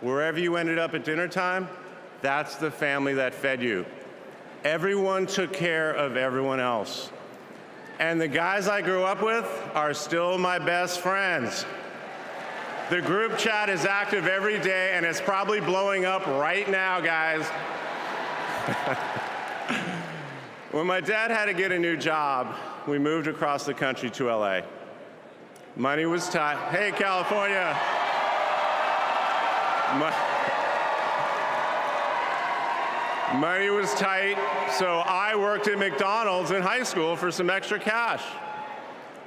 Wherever you ended up at dinner time, that's the family that fed you. Everyone took care of everyone else. And the guys I grew up with are still my best friends. The group chat is active every day, and it's probably blowing up right now, guys. When my dad had to get a new job, we moved across the country to LA. Money was tight. Hey, California. Money was tight, so I worked at McDonald's in high school for some extra cash.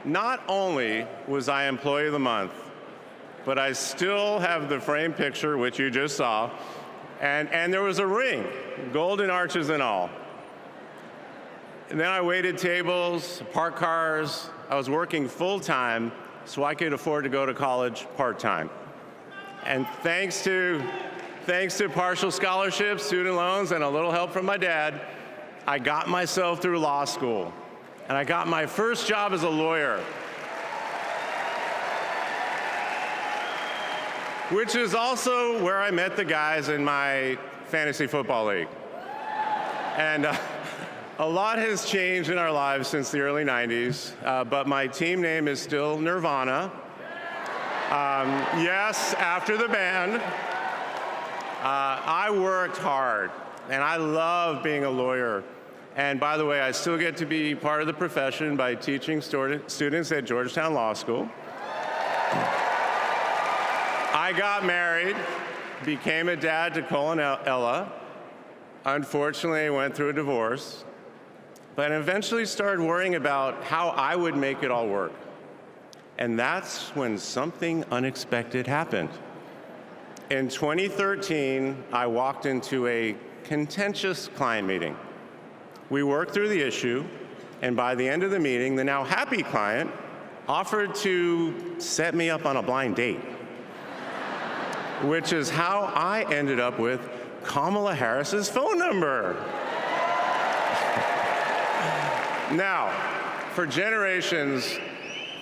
Not only was I Employee of the Month, but I still have the framed picture, which you just saw, and there was a ring, golden arches and all. And then I waited tables, parked cars. I was working full-time so I could afford to go to college part-time. And thanks to partial scholarships, student loans, and a little help from my dad, I got myself through law school. And I got my first job as a lawyer, which is also where I met the guys in my fantasy football league. And a lot has changed in our lives since the early 90s, but my team name is still Nirvana. Yes, after the band. I worked hard, and I love being a lawyer. And by the way, I still get to be part of the profession by teaching students at Georgetown Law School. I got married, became a dad to Cole and Ella. Unfortunately, I went through a divorce, but eventually started worrying about how I would make it all work. And that's when something unexpected happened. In 2013, I walked into a contentious client meeting. We worked through the issue, and by the end of the meeting, the now happy client offered to set me up on a blind date, which is how I ended up with Kamala Harris's phone number. Now, for generations,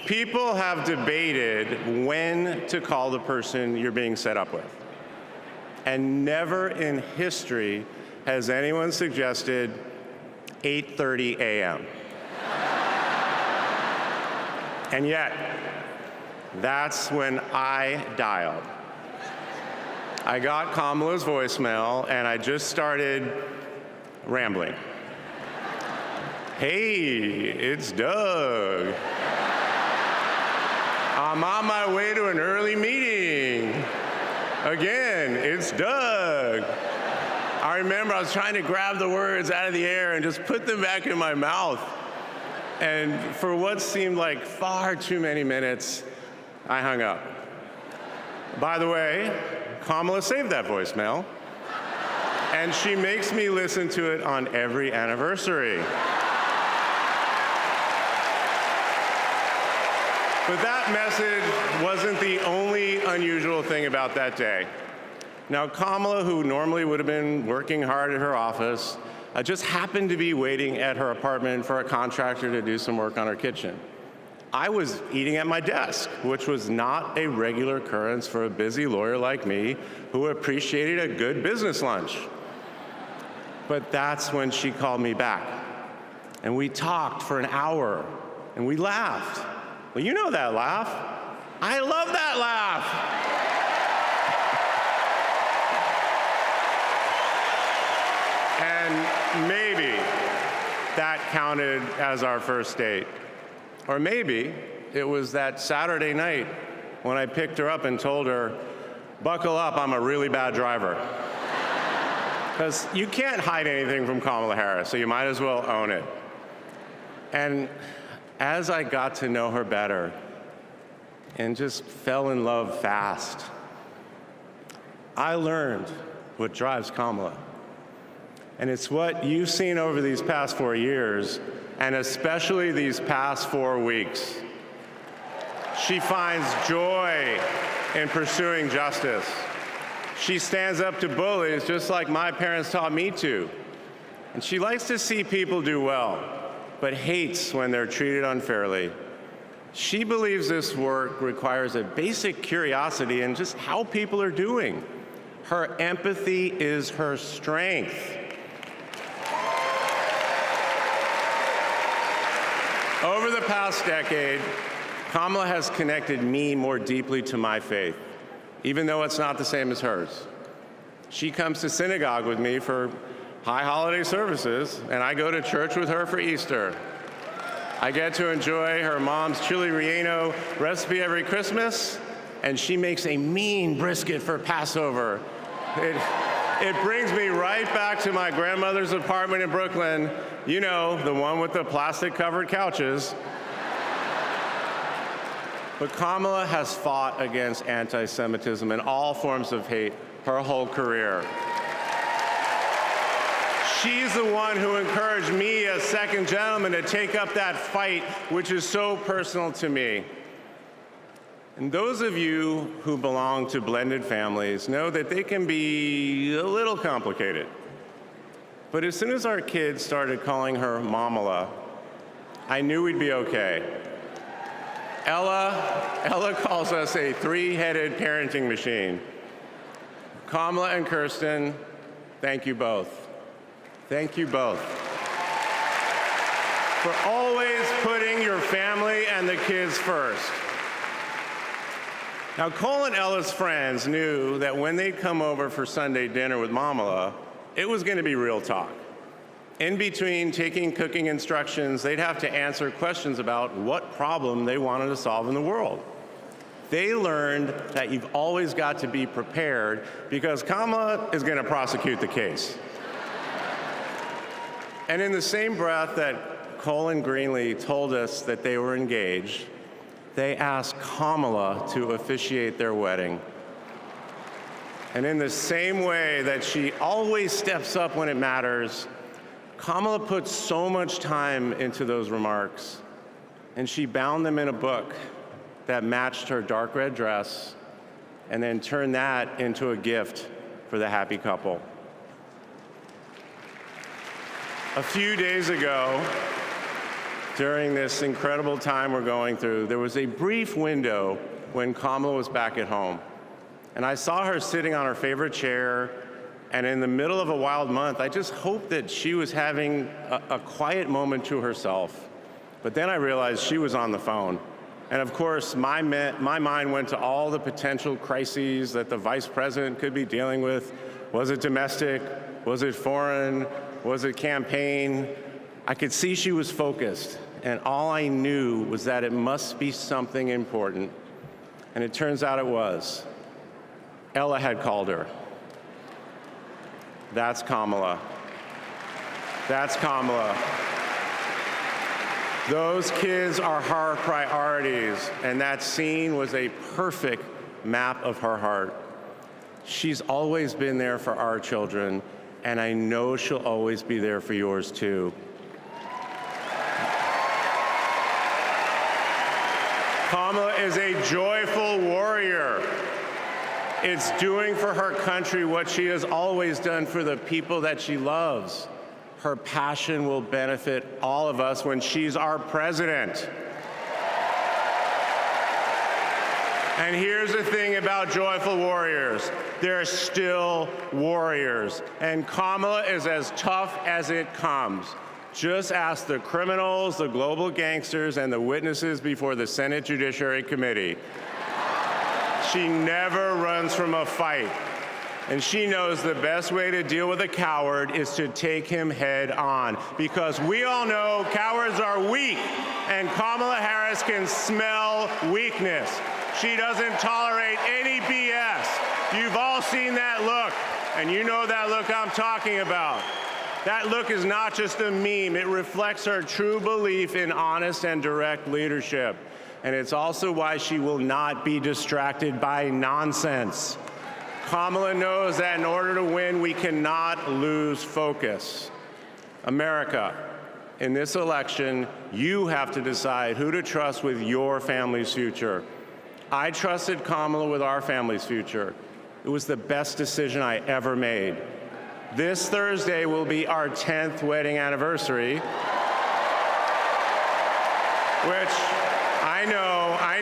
people have debated when to call the person you're being set up with. And never in history has anyone suggested 8:30 a.m. And yet, that's when I dialed. I got Kamala's voicemail, and I just started rambling. Hey, it's Doug. I'm on my way to an early meeting. Again, it's Doug. I remember I was trying to grab the words out of the air and just put them back in my mouth. And for what seemed like far too many minutes, I hung up. By the way, Kamala saved that voicemail, and she makes me listen to it on every anniversary. But that message wasn't the only unusual thing about that day. Now, Kamala, who normally would have been working hard at her office, just happened to be waiting at her apartment for a contractor to do some work on her kitchen. I was eating at my desk, which was not a regular occurrence for a busy lawyer like me who appreciated a good business lunch. But that's when she called me back. And we talked for an hour, and we laughed. Well, you know that laugh. I love that laugh. And maybe that counted as our first date. Or maybe it was that Saturday night when I picked her up and told her, buckle up, I'm a really bad driver. Because you can't hide anything from Kamala Harris, so you might as well own it. And as I got to know her better and just fell in love fast, I learned what drives Kamala. And it's what you've seen over these past 4 years, and especially these past 4 weeks. She finds joy in pursuing justice. She stands up to bullies just like my parents taught me to. And she likes to see people do well, but hates when they're treated unfairly. She believes this work requires a basic curiosity in just how people are doing. Her empathy is her strength. Over the past decade, Kamala has connected me more deeply to my faith, even though it's not the same as hers. She comes to synagogue with me for high holiday services, and I go to church with her for Easter. I get to enjoy her mom's chili relleno recipe every Christmas, and she makes a mean brisket for Passover. It brings me right back to my grandmother's apartment in Brooklyn, you know, the one with the plastic-covered couches. But Kamala has fought against anti-Semitism and all forms of hate her whole career. She's the one who encouraged me as second gentleman to take up that fight, which is so personal to me. And those of you who belong to blended families know that they can be a little complicated. But as soon as our kids started calling her Mamala, I knew we'd be okay. Ella calls us a three-headed parenting machine. Kamala and Kirsten, thank you both. Thank you both for always putting your family and the kids first. Now, Cole and Ella's friends knew that when they'd come over for Sunday dinner with Mamala, it was going to be real talk. In between taking cooking instructions, they'd have to answer questions about what problem they wanted to solve in the world. They learned that you've always got to be prepared because Kamala is going to prosecute the case. And in the same breath that Cole and Greenlee told us that they were engaged, they asked Kamala to officiate their wedding. And in the same way that she always steps up when it matters, Kamala put so much time into those remarks, and she bound them in a book that matched her dark red dress, and then turned that into a gift for the happy couple. A few days ago, during this incredible time we're going through, there was a brief window when Kamala was back at home. And I saw her sitting on her favorite chair, and in the middle of a wild month, I just hoped that she was having a quiet moment to herself. But then I realized she was on the phone. And of course, my mind went to all the potential crises that the vice president could be dealing with. Was it domestic? Was it foreign? Was it campaign? I could see she was focused, and all I knew was that it must be something important. And it turns out it was. Ella had called her. That's Kamala. That's Kamala. Those kids are her priorities, and that scene was a perfect map of her heart. She's always been there for our children, and I know she'll always be there for yours too. Kamala is a joyful warrior. It's doing for her country what she has always done for the people that she loves. Her passion will benefit all of us when she's our president. And here's the thing about joyful warriors. They're still warriors. And Kamala is as tough as it comes. Just ask the criminals, the global gangsters, and the witnesses before the Senate Judiciary Committee. She never runs from a fight. And she knows the best way to deal with a coward is to take him head on. Because we all know cowards are weak, and Kamala Harris can smell weakness. She doesn't tolerate any BS. You've all seen that look, and you know that look I'm talking about. That look is not just a meme. It reflects her true belief in honest and direct leadership. And it's also why she will not be distracted by nonsense. Kamala knows that in order to win, we cannot lose focus. America, in this election, you have to decide who to trust with your family's future. I trusted Kamala with our family's future. It was the best decision I ever made. This Thursday will be our 10th wedding anniversary, which I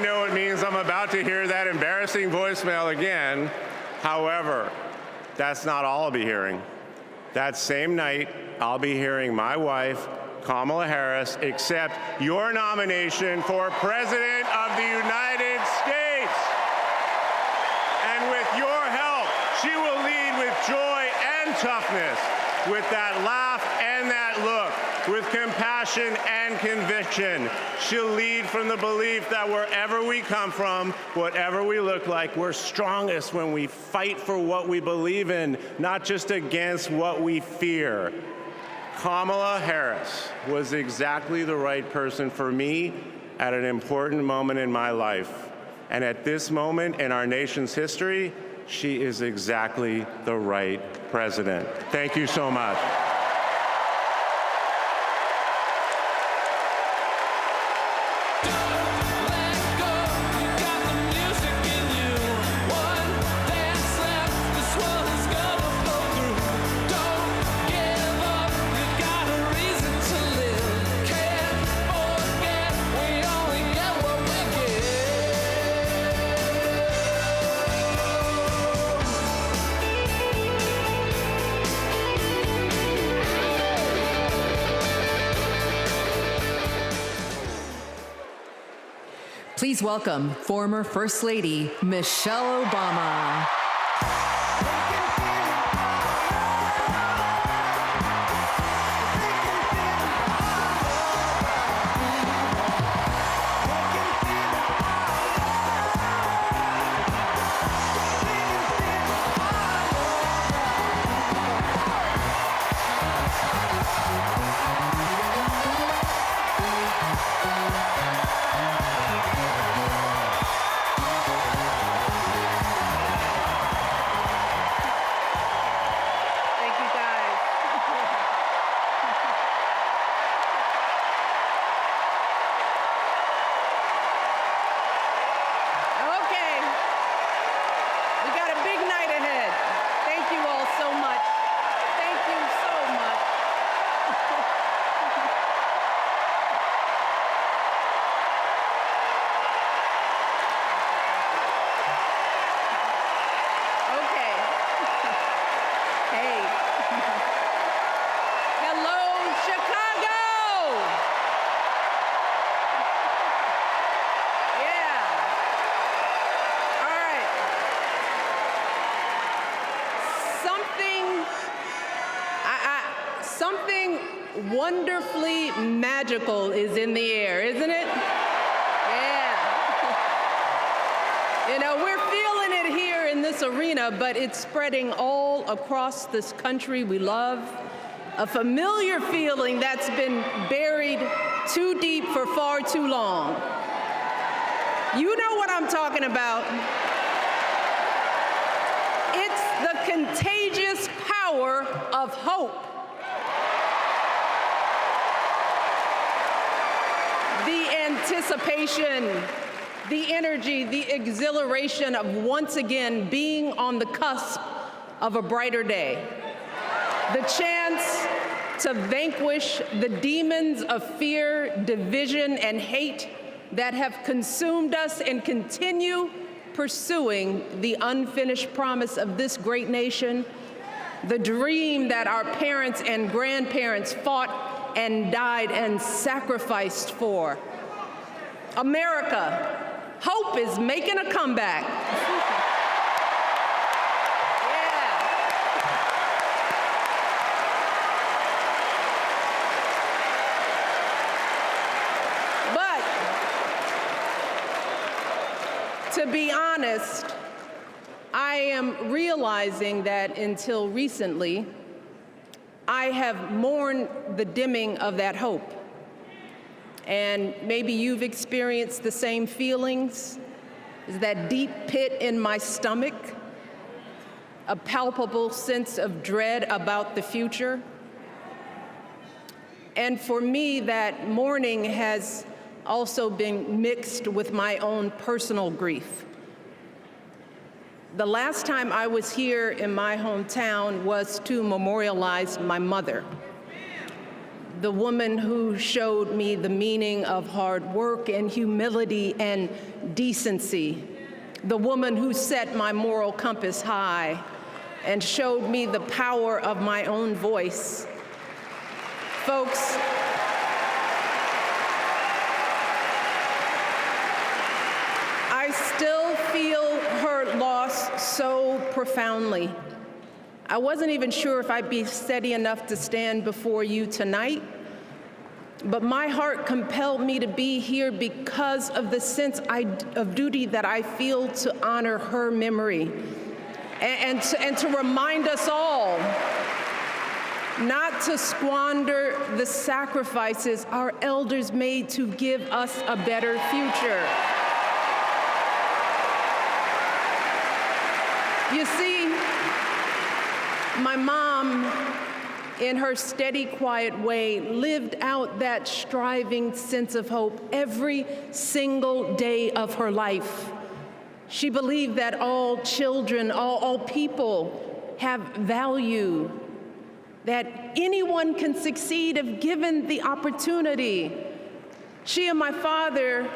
know it means I'm about to hear that embarrassing voicemail again. However, that's not all I'll be hearing. That same night, I'll be hearing my wife, Kamala Harris, accept your nomination for President of the United States. And with your help, she will lead with joy and toughness, with that laugh and that look, with compassion and conviction. She'll lead from the belief that wherever we come from, whatever we look like, we're strongest when we fight for what we believe in, not just against what we fear. Kamala Harris was exactly the right person for me at an important moment in my life. And at this moment in our nation's history, she is exactly the right president. Thank you so much. Please welcome former First Lady Michelle Obama. Wonderfully magical is in the air, isn't it? Yeah. You know, we're feeling it here in this arena, but it's spreading all across this country we love. A familiar feeling that's been buried too deep for far too long. You know what I'm talking about. It's the contagious power of hope. The anticipation, the energy, the exhilaration of once again being on the cusp of a brighter day. The chance to vanquish the demons of fear, division, and hate that have consumed us and continue pursuing the unfinished promise of this great nation, the dream that our parents and grandparents fought and died and sacrificed for. America, hope is making a comeback. But to be honest, I am realizing that until recently, I have mourned the dimming of that hope. And maybe you've experienced the same feelings. Is that deep pit in my stomach, a palpable sense of dread about the future. And for me, that mourning has also been mixed with my own personal grief. The last time I was here in my hometown was to memorialize my mother, the woman who showed me the meaning of hard work and humility and decency, the woman who set my moral compass high and showed me the power of my own voice. Folks, I still feel her loss so profoundly. I wasn't even sure if I'd be steady enough to stand before you tonight, but my heart compelled me to be here because of the sense of duty that I feel to honor her memory and to remind us all not to squander the sacrifices our elders made to give us a better future. You see, my mom, in her steady, quiet way, lived out that striving sense of hope every single day of her life. She believed that all children, all people have value, that anyone can succeed if given the opportunity. She and my father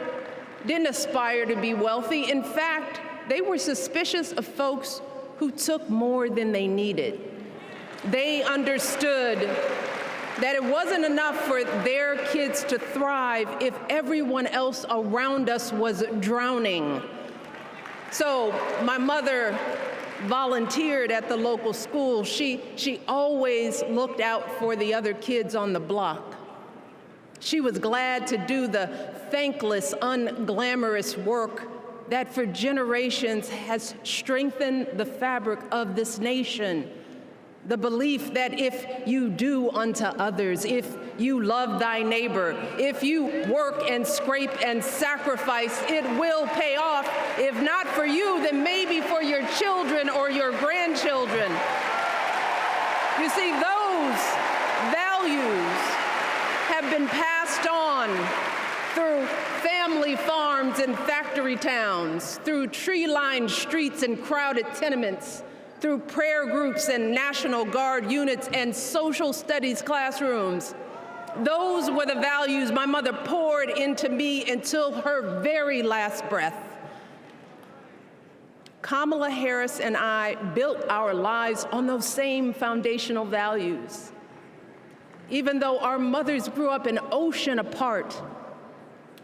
didn't aspire to be wealthy. In fact, they were suspicious of folks who took more than they needed. They understood that it wasn't enough for their kids to thrive if everyone else around us was drowning. So my mother volunteered at the local school. She always looked out for the other kids on the block. She was glad to do the thankless, unglamorous work that for generations has strengthened the fabric of this nation. The belief that if you do unto others, if you love thy neighbor, if you work and scrape and sacrifice, it will pay off. If not for you, then maybe for your children or your grandchildren. You see, those values have been passed on through family farms and factory towns, through tree-lined streets and crowded tenements, through prayer groups and National Guard units and social studies classrooms. Those were the values my mother poured into me until her very last breath. Kamala Harris and I built our lives on those same foundational values. Even though our mothers grew up an ocean apart,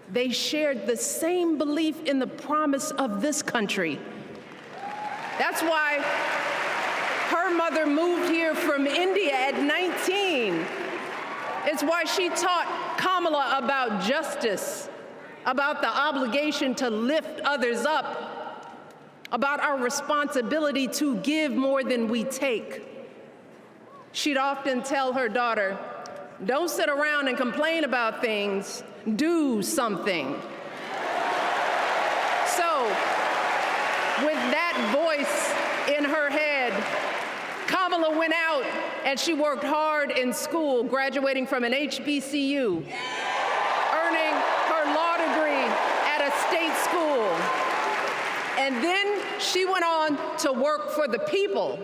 they shared the same belief in the promise of this country. That's why her mother moved here from India at 19. It's why she taught Kamala about justice, about the obligation to lift others up, about our responsibility to give more than we take. She'd often tell her daughter, "Don't sit around and complain about things, do something." So, with that voice in her head, Kamala went out and she worked hard in school, graduating from an HBCU, earning her law degree at a state school. And then she went on to work for the people,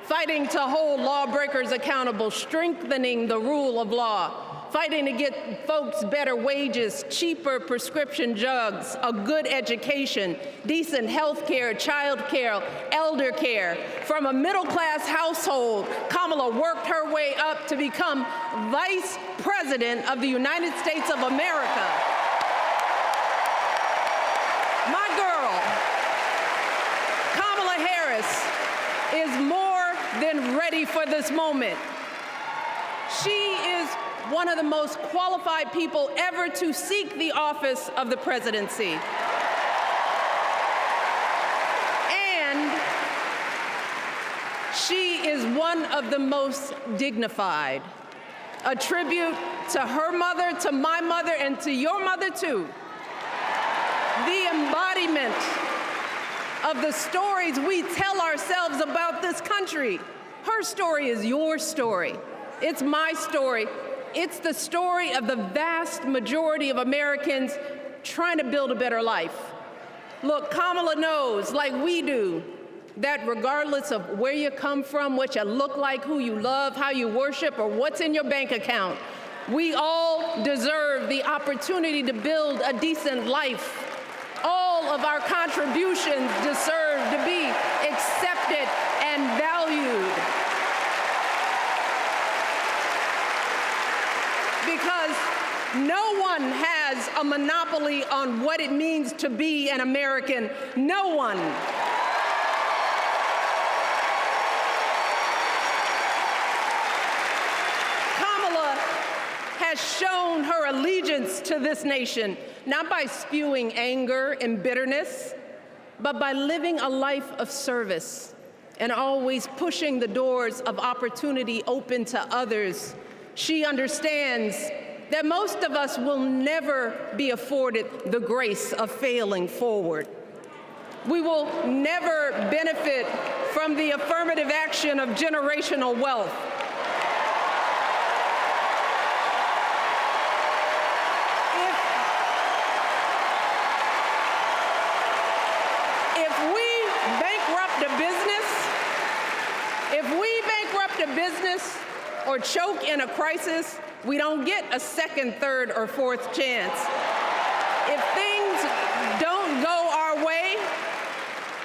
fighting to hold lawbreakers accountable, strengthening the rule of law, fighting to get folks better wages, cheaper prescription drugs, a good education, decent health care, child care, elder care. From a middle-class household, Kamala worked her way up to become Vice President of the United States of America. My girl, Kamala Harris, is more than ready for this moment. She is one of the most qualified people ever to seek the office of the presidency. And she is one of the most dignified. A tribute to her mother, to my mother, and to your mother too. The embodiment of the stories we tell ourselves about this country. Her story is your story. It's my story. It's the story of the vast majority of Americans trying to build a better life. Look, Kamala knows, like we do, that regardless of where you come from, what you look like, who you love, how you worship, or what's in your bank account, we all deserve the opportunity to build a decent life. All of our contributions deserve to be accepted and valued. Because no one has a monopoly on what it means to be an American. No one. Kamala has shown her allegiance to this nation, not by spewing anger and bitterness, but by living a life of service and always pushing the doors of opportunity open to others. She understands that most of us will never be afforded the grace of failing forward. We will never benefit from the affirmative action of generational wealth. Business or choke in a crisis, we don't get a second, third, or fourth chance. If things don't go our way,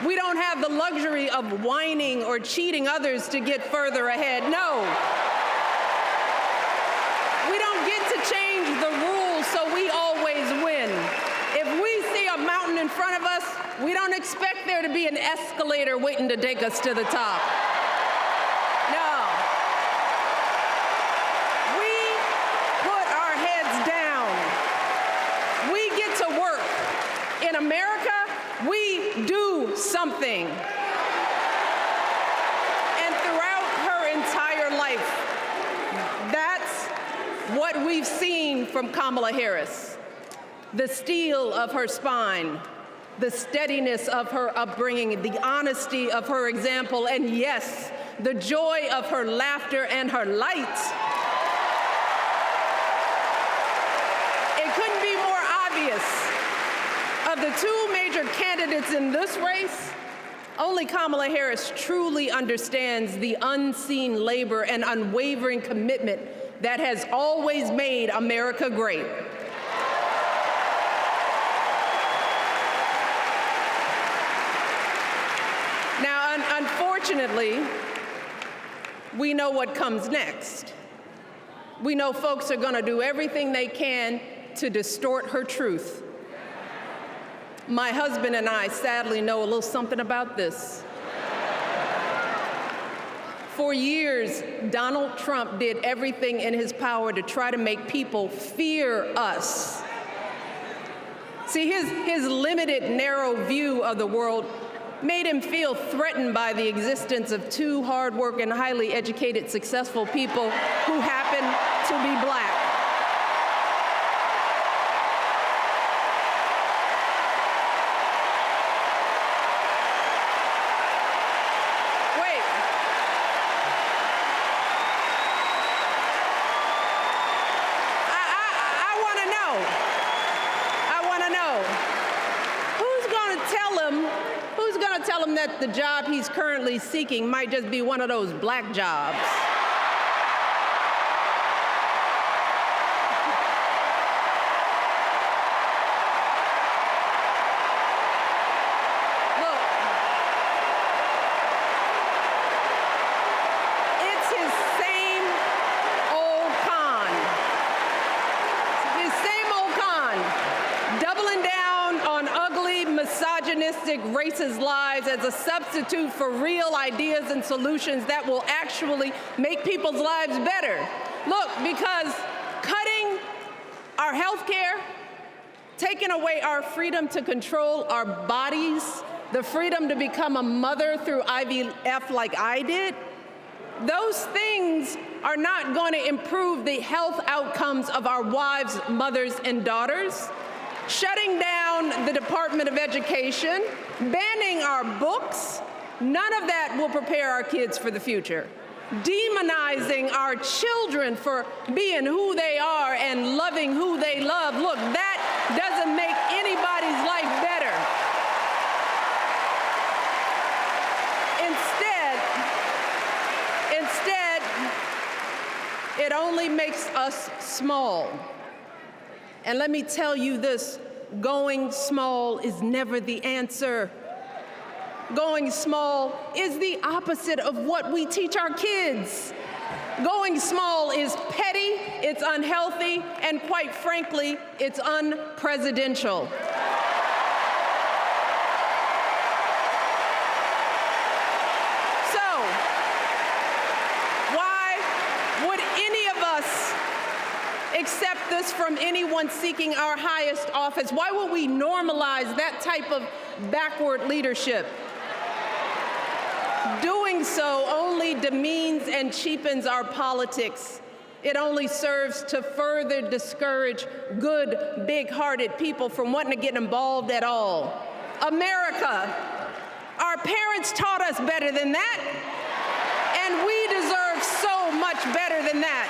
we don't have the luxury of whining or cheating others to get further ahead. No. We don't get to change the rules so we always win. If we see a mountain in front of us, we don't expect there to be an escalator waiting to take us to the top. In America, we do something. And throughout her entire life, that's what we've seen from Kamala Harris. The steel of her spine, the steadiness of her upbringing, the honesty of her example, and yes, the joy of her laughter and her light. It couldn't be more obvious. Of the two major candidates in this race, only Kamala Harris truly understands the unseen labor and unwavering commitment that has always made America great. Now, unfortunately, we know what comes next. We know folks are going to do everything they can to distort her truth. My husband and I sadly know a little something about this. For years, Donald Trump did everything in his power to try to make people fear us. See, his limited, narrow view of the world made him feel threatened by the existence of two hardworking, highly educated, successful people who happen to be black. That the job he's currently seeking might just be one of those black jobs. Look, it's his same old con. His same old con, doubling down on ugly, misogynistic, racist lies as a substitute for real ideas and solutions that will actually make people's lives better. Look, because cutting our health care, taking away our freedom to control our bodies, the freedom to become a mother through IVF like I did, those things are not going to improve the health outcomes of our wives, mothers, and daughters. Shutting down the Department of Education, banning our books, none of that will prepare our kids for the future. Demonizing our children for being who they are and loving who they love, look, that doesn't make anybody's life better. it only makes us small. And let me tell you this, going small is never the answer. Going small is the opposite of what we teach our kids. Going small is petty, it's unhealthy, and quite frankly, it's unpresidential. So, why would any of us accept this from anyone seeking our highest office? Why would we normalize that type of backward leadership? Doing so only demeans and cheapens our politics. It only serves to further discourage good, big-hearted people from wanting to get involved at all. America, our parents taught us better than that, and we deserve so much better than that.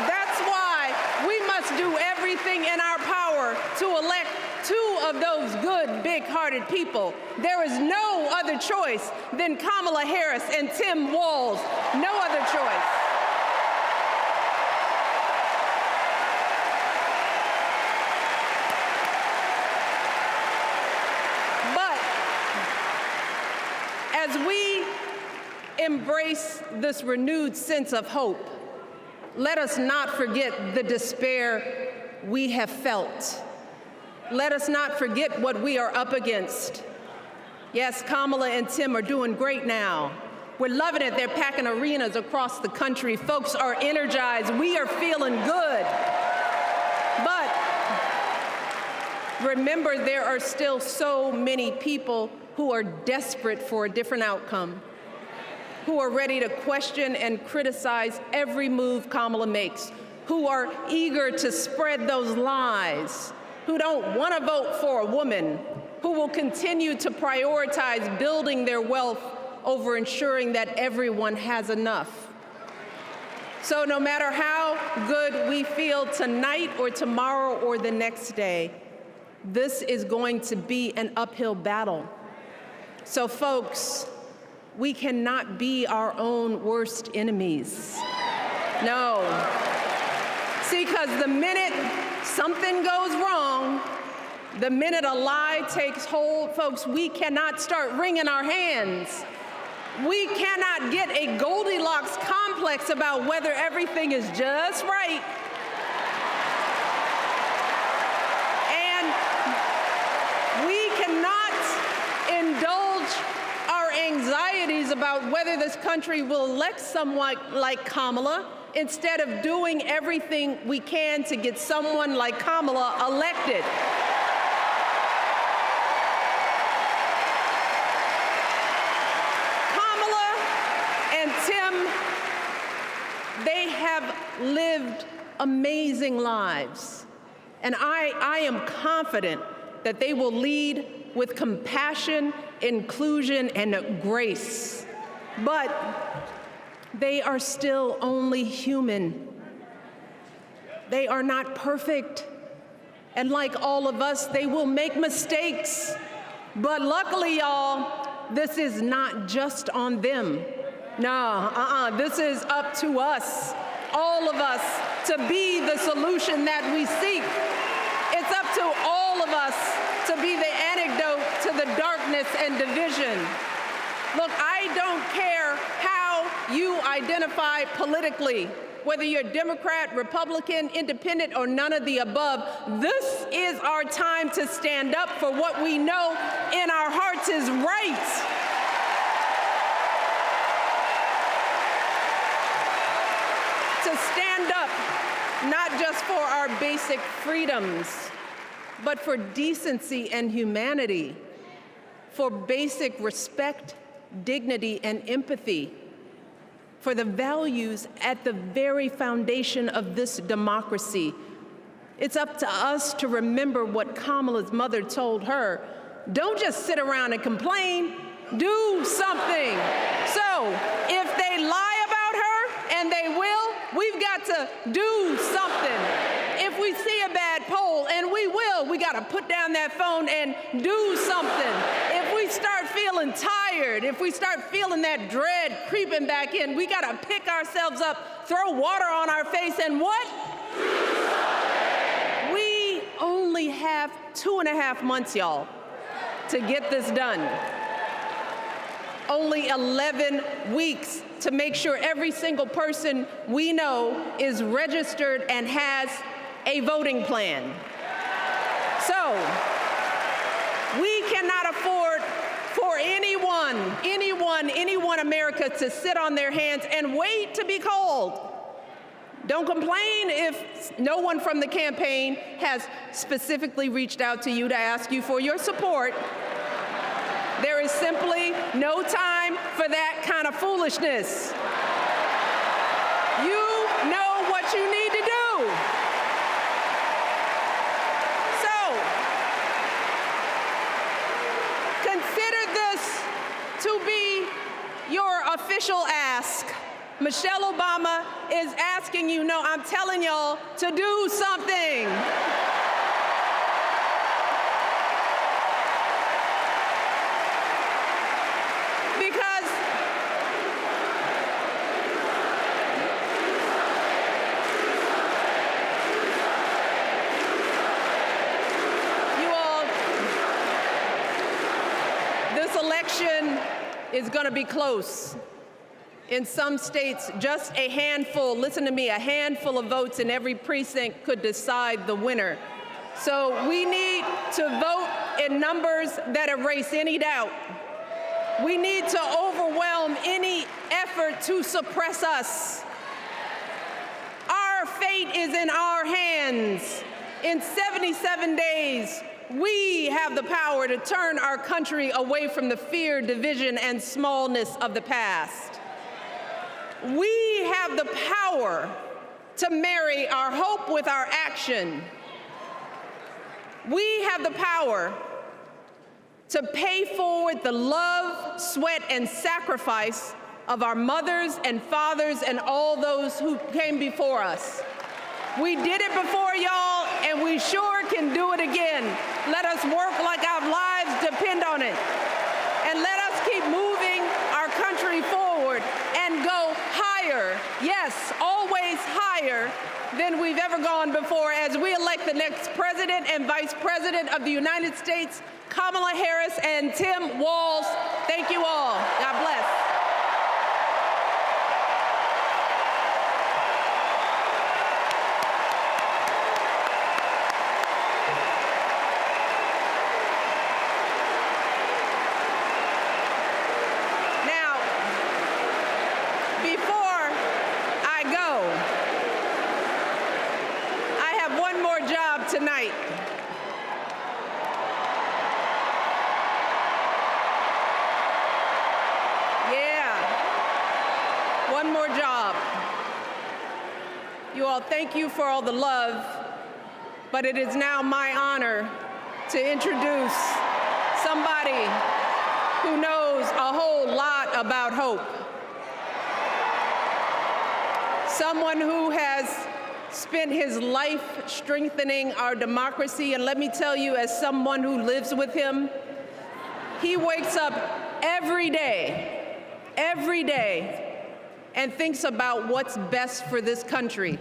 That's why we must do everything in our power to elect two of those good, big-hearted people. There is no other choice than Kamala Harris and Tim Walz. No other choice. But as we embrace this renewed sense of hope, let us not forget the despair we have felt. Let us not forget what we are up against. Yes, Kamala and Tim are doing great now. We're loving it. They're packing arenas across the country. Folks are energized. We are feeling good. But remember, there are still so many people who are desperate for a different outcome, who are ready to question and criticize every move Kamala makes, who are eager to spread those lies, who don't want to vote for a woman, who will continue to prioritize building their wealth over ensuring that everyone has enough. So no matter how good we feel tonight or tomorrow or the next day, this is going to be an uphill battle. So folks, we cannot be our own worst enemies. No. See, because the minute something goes wrong, the minute a lie takes hold, folks, we cannot start wringing our hands. We cannot get a Goldilocks complex about whether everything is just right. And we cannot indulge our anxieties about whether this country will elect someone like Kamala instead of doing everything we can to get someone like Kamala elected. Kamala and Tim, they have lived amazing lives. And I am confident that they will lead with compassion, inclusion, and grace. But they are still only human. They are not perfect. And like all of us, they will make mistakes. But luckily, y'all, this is not just on them. No, this is up to us, all of us, to be the solution that we seek. It's up to all of us to be the antidote to the darkness and division. Look, I don't care how you identify politically, whether you're Democrat, Republican, Independent, or none of the above. This is our time to stand up for what we know in our hearts is right. To stand up, not just for our basic freedoms, but for decency and humanity, for basic respect, dignity, and empathy, for the values at the very foundation of this democracy. It's up to us to remember what Kamala's mother told her. Don't just sit around and complain, do something. So if they lie about her, and they will, we've got to do something. If we see a bad poll, and we will, we got to put down that phone and do something. If we start feeling tired, if we start feeling that dread creeping back in, we gotta pick ourselves up, throw water on our face, and what? We only have 2.5 months, y'all, to get this done. Only 11 weeks to make sure every single person we know is registered and has a voting plan. So, we cannot afford for anyone America to sit on their hands and wait to be called. Don't complain if no one from the campaign has specifically reached out to you to ask you for your support. There is simply no time for that kind of foolishness. You know what you need to do. So, consider this to be your official ask. Michelle Obama is asking you, no, I'm telling y'all to do something. Because you all, this election is going to be close. In some states, just a handful, listen to me, a handful of votes in every precinct could decide the winner. So we need to vote in numbers that erase any doubt. We need to overwhelm any effort to suppress us. Our fate is in our hands. In 77 days, we have the power to turn our country away from the fear, division, and smallness of the past. We have the power to marry our hope with our action. We have the power to pay forward the love, sweat, and sacrifice of our mothers and fathers and all those who came before us. We did it before, y'all, and we sure can do it again. Let us work like our lives depend on it. And let us keep moving our country forward and go higher, yes, always higher than we've ever gone before as we elect the next President and Vice President of the United States, Kamala Harris and Tim Walz. Thank you all. God bless. Tonight. Yeah, one more job. You all, thank you for all the love, but it is now my honor to introduce somebody who knows a whole lot about hope. Someone who has spent his life strengthening our democracy, and let me tell you, as someone who lives with him, he wakes up every day, and thinks about what's best for this country.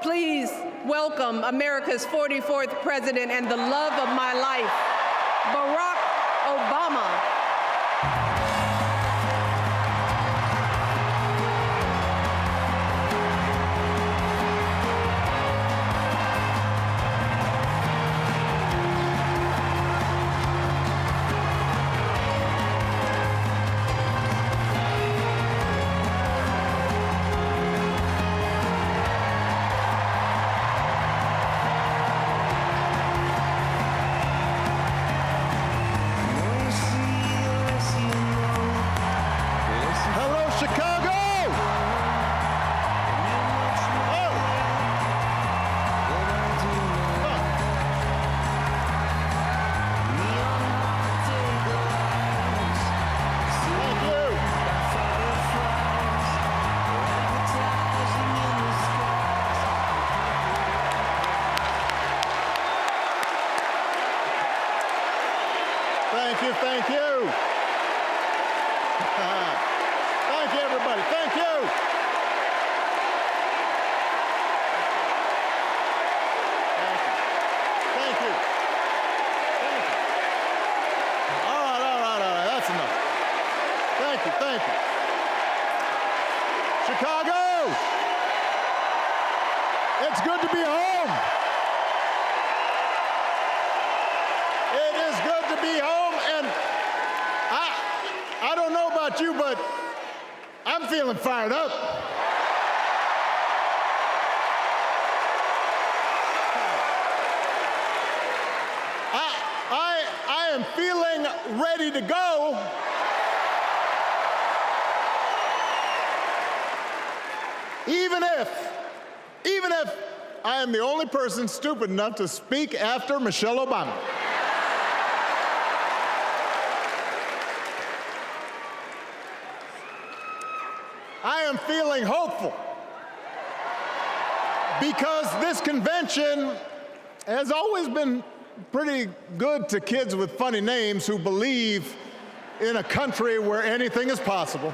Please welcome America's 44th President and the love of my life, Barack Obama. See thank you. Thank you, everybody. Thank you. Thank you. Thank you. All right. That's enough. Thank you. Chicago, it's good to be home. It is good to be home, and I don't know about you, but I'm feeling fired up. I am feeling ready to go. Even if I am the only person stupid enough to speak after Michelle Obama. I am feeling hopeful because this convention has always been pretty good to kids with funny names who believe in a country where anything is possible.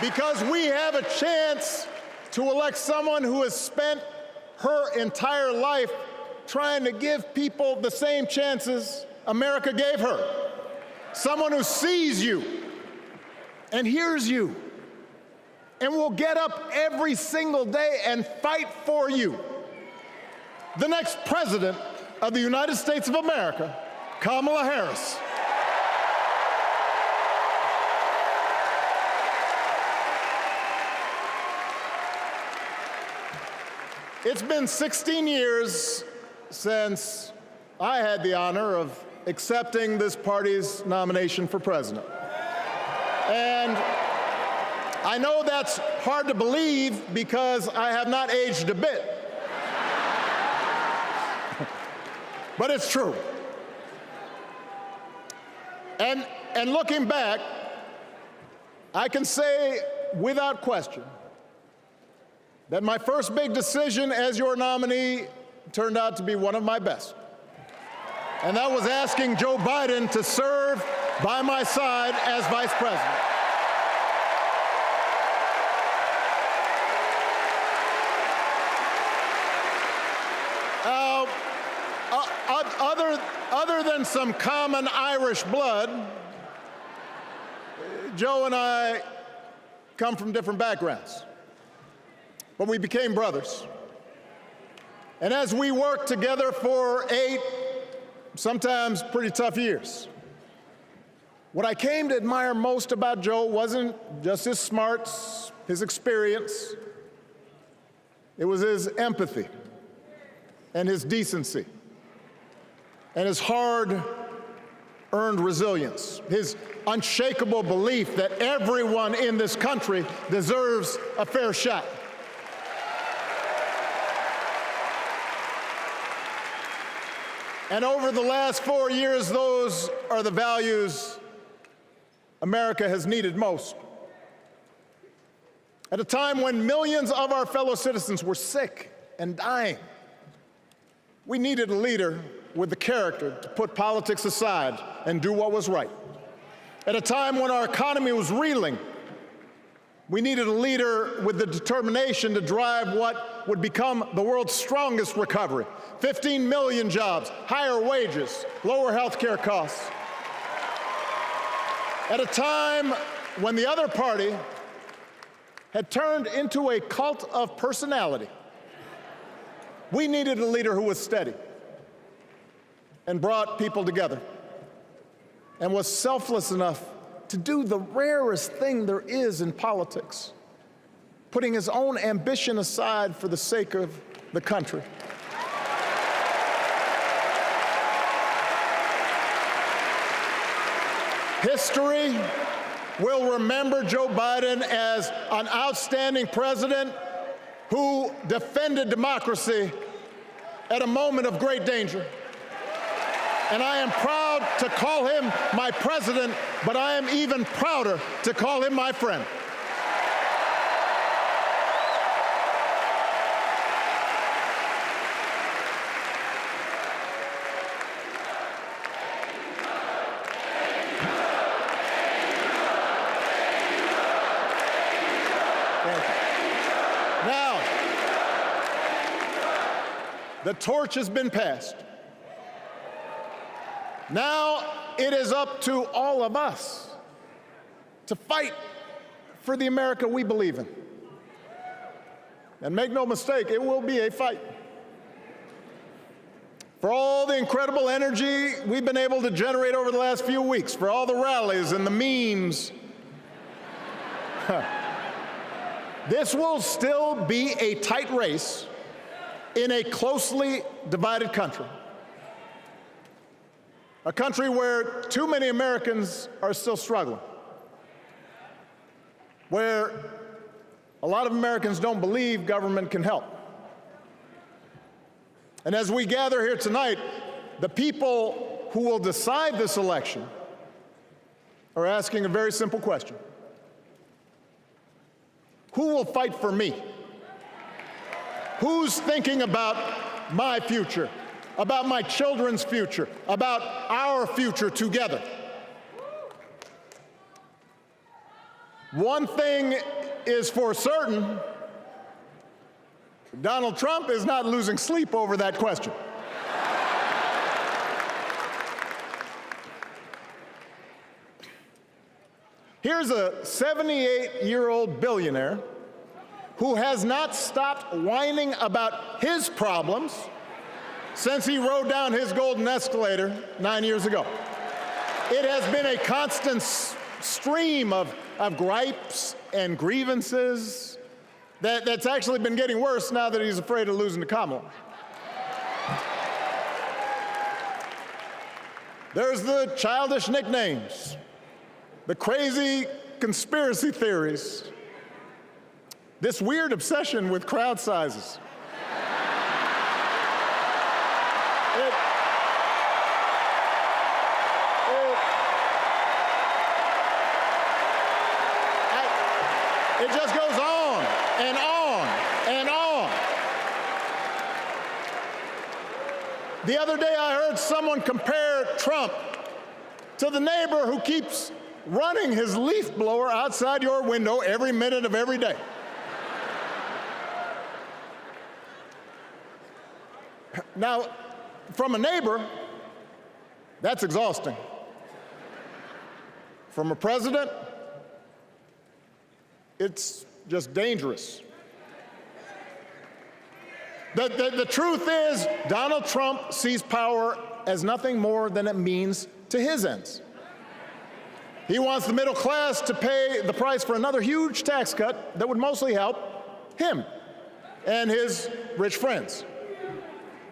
Because we have a chance to elect someone who has spent her entire life trying to give people the same chances America gave her. Someone who sees you and hears you and will get up every single day and fight for you. The next president of the United States of America, Kamala Harris. It's been 16 years since I had the honor of accepting this party's nomination for president. And I know that's hard to believe because I have not aged a bit. But it's true. And looking back, I can say without question that my first big decision as your nominee turned out to be one of my best. And that was asking Joe Biden to serve by my side as vice president. Other than some common Irish blood, Joe and I come from different backgrounds. But we became brothers. And as we worked together for 8, sometimes pretty tough years, what I came to admire most about Joe wasn't just his smarts, his experience. It was his empathy and his decency and his hard-earned resilience, his unshakable belief that everyone in this country deserves a fair shot. And over the last 4 years, those are the values America has needed most. At a time when millions of our fellow citizens were sick and dying, we needed a leader with the character to put politics aside and do what was right. At a time when our economy was reeling, we needed a leader with the determination to drive what would become the world's strongest recovery. 15 million jobs, higher wages, lower health care costs. At a time when the other party had turned into a cult of personality, we needed a leader who was steady and brought people together and was selfless enough to do the rarest thing there is in politics, putting his own ambition aside for the sake of the country. History will remember Joe Biden as an outstanding president who defended democracy at a moment of great danger. And I am proud to call him my president, but I am even prouder to call him my friend. The torch has been passed. Now it is up to all of us to fight for the America we believe in. And make no mistake, it will be a fight. For all the incredible energy we've been able to generate over the last few weeks, for all the rallies and the memes, this will still be a tight race in a closely divided country. A country where too many Americans are still struggling, where a lot of Americans don't believe government can help. And as we gather here tonight, the people who will decide this election are asking a very simple question. Who will fight for me? Who's thinking about my future, about my children's future, about our future together? One thing is for certain, Donald Trump is not losing sleep over that question. Here's a 78-year-old billionaire who has not stopped whining about his problems since he rode down his golden escalator 9 years ago. It has been a constant stream of gripes and grievances that's actually been getting worse now that he's afraid of losing to Kamala. There's the childish nicknames, the crazy conspiracy theories, this weird obsession with crowd sizes. It just goes on and on and on. The other day I heard someone compare Trump to the neighbor who keeps running his leaf blower outside your window every minute of every day. Now, from a neighbor, that's exhausting. From a president, it's just dangerous. The truth is, Donald Trump sees power as nothing more than it means to his ends. He wants the middle class to pay the price for another huge tax cut that would mostly help him and his rich friends.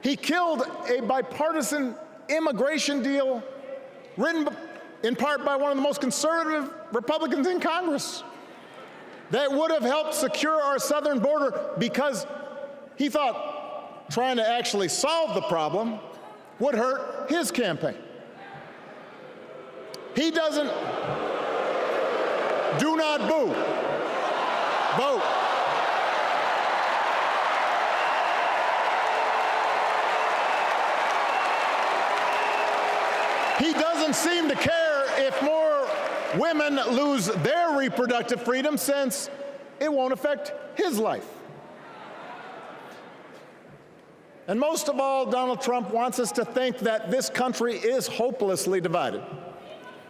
He killed a bipartisan immigration deal written in part by one of the most conservative Republicans in Congress that would have helped secure our southern border because he thought trying to actually solve the problem would hurt his campaign. He doesn't. Do not boo. Vote. He doesn't seem to care if more women lose their reproductive freedom since it won't affect his life. And most of all, Donald Trump wants us to think that this country is hopelessly divided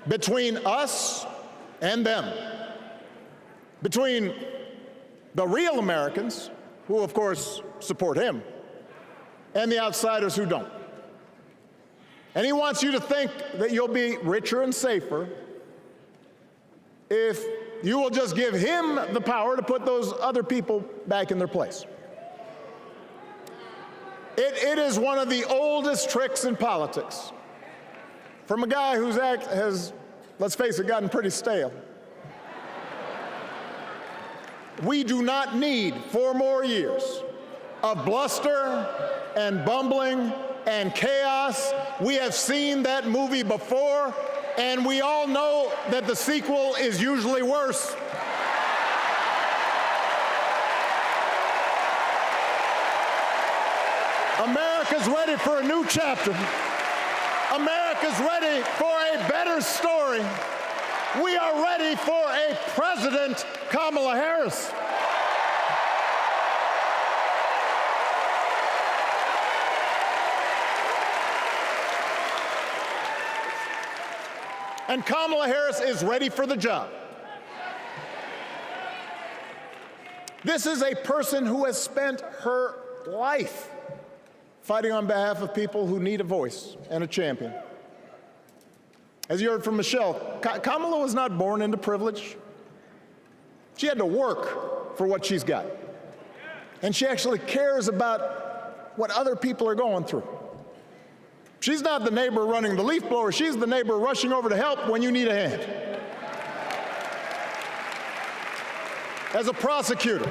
between us and them, between the real Americans, who of course support him, and the outsiders who don't. And he wants you to think that you'll be richer and safer if you will just give him the power to put those other people back in their place. It is one of the oldest tricks in politics from a guy whose act has, let's face it, gotten pretty stale. We do not need 4 more years of bluster and bumbling and chaos. We have seen that movie before, and we all know that the sequel is usually worse. America's ready for a new chapter. America's ready for a better story. We are ready for a President Kamala Harris. And Kamala Harris is ready for the job. This is a person who has spent her life fighting on behalf of people who need a voice and a champion. As you heard from Michelle, Kamala was not born into privilege. She had to work for what she's got. And she actually cares about what other people are going through. She's not the neighbor running the leaf blower. She's the neighbor rushing over to help when you need a hand. As a prosecutor,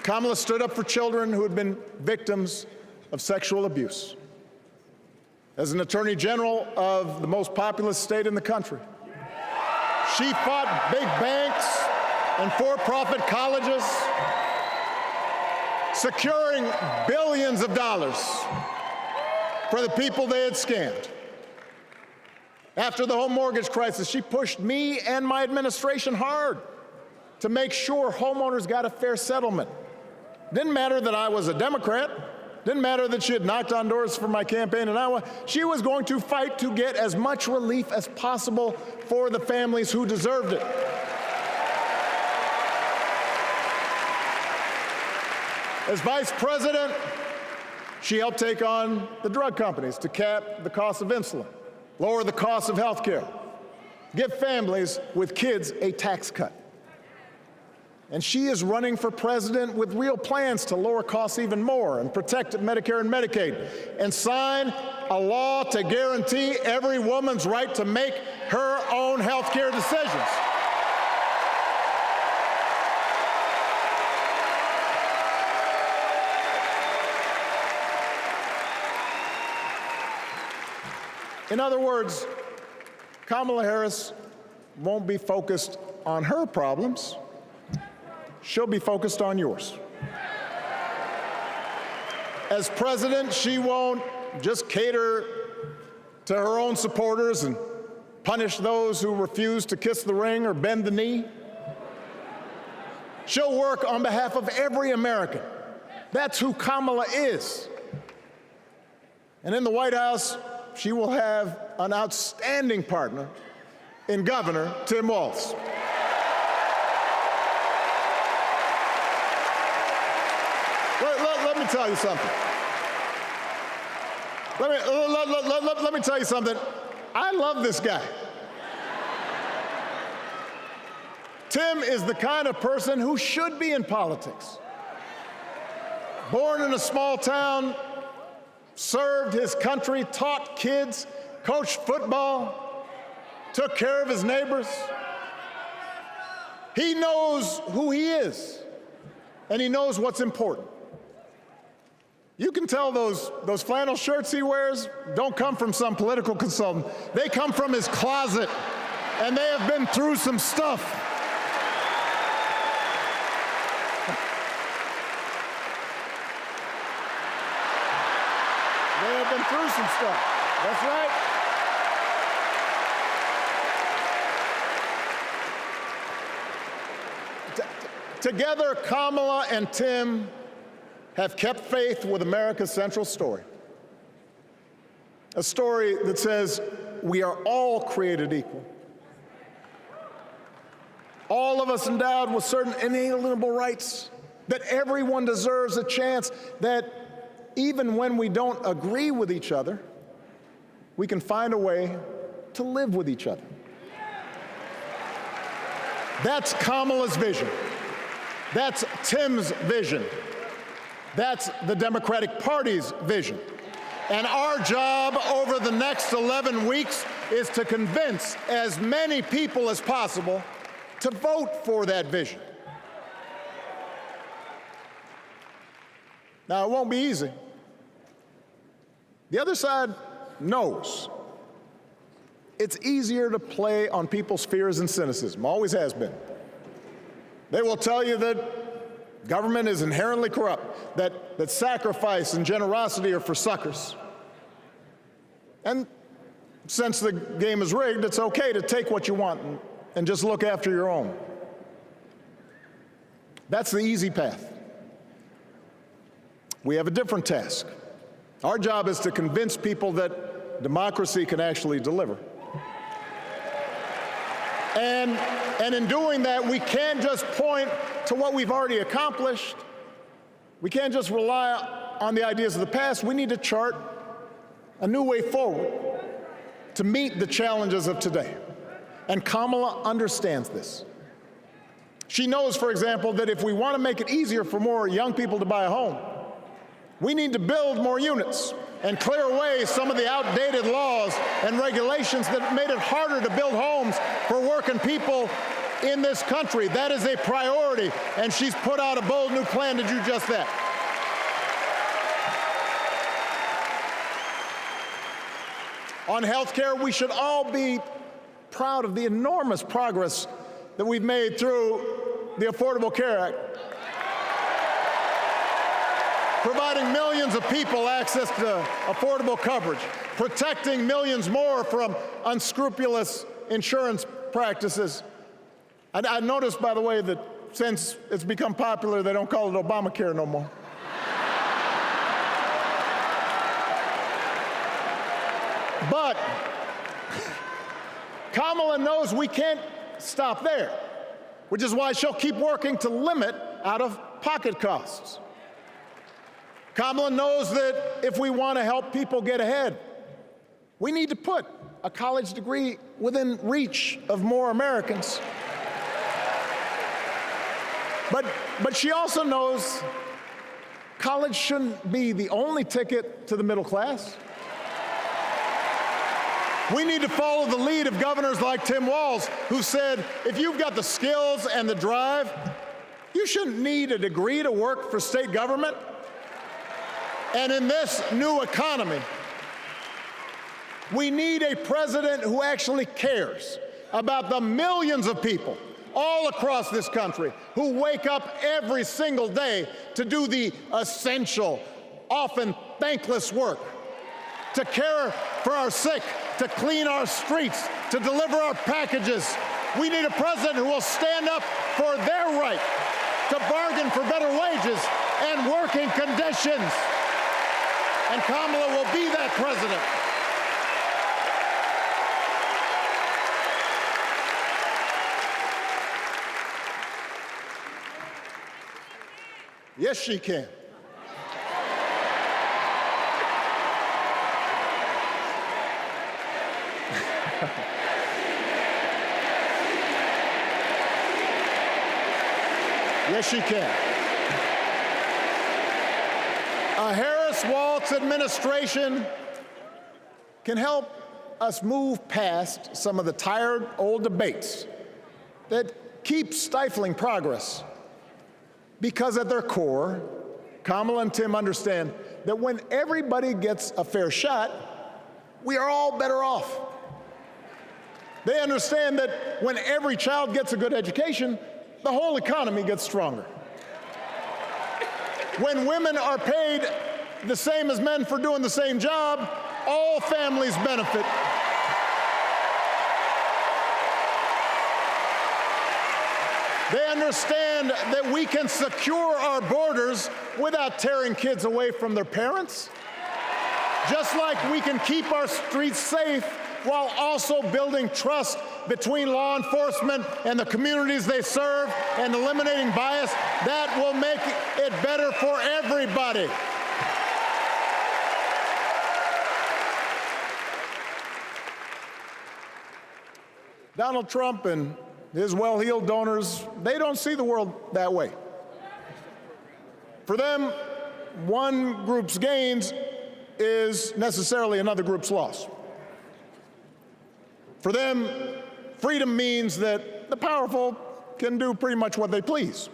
Kamala stood up for children who had been victims of sexual abuse. As an attorney general of the most populous state in the country, she fought big banks and for-profit colleges, securing billions of dollars for the people they had scammed. After the home mortgage crisis, she pushed me and my administration hard to make sure homeowners got a fair settlement. Didn't matter that I was a Democrat. Didn't matter that she had knocked on doors for my campaign in Iowa. She was going to fight to get as much relief as possible for the families who deserved it. As vice president, she helped take on the drug companies to cap the cost of insulin, lower the cost of health care, give families with kids a tax cut. And she is running for president with real plans to lower costs even more and protect Medicare and Medicaid and sign a law to guarantee every woman's right to make her own health care decisions. In other words, Kamala Harris won't be focused on her problems. She'll be focused on yours. As president, she won't just cater to her own supporters and punish those who refuse to kiss the ring or bend the knee. She'll work on behalf of every American. That's who Kamala is. And in the White House, she will have an outstanding partner in Governor Tim Walz. Let me tell you something. Let me tell you something. I love this guy. Tim is the kind of person who should be in politics. Born in a small town, served his country, taught kids, coached football, took care of his neighbors. He knows who he is, and he knows what's important. You can tell those flannel shirts he wears don't come from some political consultant. They come from his closet, and they have been through some stuff. They have been through some stuff. That's right. Together, Kamala and Tim have kept faith with America's central story. A story that says we are all created equal. All of us endowed with certain inalienable rights, that everyone deserves a chance, that even when we don't agree with each other, we can find a way to live with each other. That's Kamala's vision. That's Tim's vision. That's the Democratic Party's vision. And our job over the next 11 weeks is to convince as many people as possible to vote for that vision. Now, it won't be easy. The other side knows it's easier to play on people's fears and cynicism, always has been. They will tell you that government is inherently corrupt, that sacrifice and generosity are for suckers. And since the game is rigged, it's okay to take what you want and just look after your own. That's the easy path. We have a different task. Our job is to convince people that democracy can actually deliver. And in doing that, we can't just point to what we've already accomplished. We can't just rely on the ideas of the past. We need to chart a new way forward to meet the challenges of today. And Kamala understands this. She knows, for example, that if we want to make it easier for more young people to buy a home, we need to build more units and clear away some of the outdated laws and regulations that made it harder to build homes for working people in this country. That is a priority, and she's put out a bold new plan to do just that. On health care, we should all be proud of the enormous progress that we've made through the Affordable Care Act, providing millions of people access to affordable coverage, protecting millions more from unscrupulous insurance practices. I noticed, by the way, that since it's become popular, they don't call it Obamacare no more. But Kamala knows we can't stop there, which is why she'll keep working to limit out-of-pocket costs. Kamala knows that if we want to help people get ahead, we need to put a college degree within reach of more Americans. But she also knows college shouldn't be the only ticket to the middle class. We need to follow the lead of governors like Tim Walz, who said, if you've got the skills and the drive, you shouldn't need a degree to work for state government. And in this new economy, we need a president who actually cares about the millions of people all across this country who wake up every single day to do the essential, often thankless work, to care for our sick, to clean our streets, to deliver our packages. We need a president who will stand up for their right to bargain for better wages and working conditions. And Kamala will be that president. Yes, she can. Yes, she can. A Harris-Walz administration can help us move past some of the tired old debates that keep stifling progress. Because at their core, Kamala and Tim understand that when everybody gets a fair shot, we are all better off. They understand that when every child gets a good education, the whole economy gets stronger. When women are paid the same as men for doing the same job, all families benefit. They understand that we can secure our borders without tearing kids away from their parents, just like we can keep our streets safe while also building trust between law enforcement and the communities they serve and eliminating bias. That will make it better for everybody. Donald Trump and his well-heeled donors, they don't see the world that way. For them, one group's gains is necessarily another group's loss. For them, freedom means that the powerful can do pretty much what they please,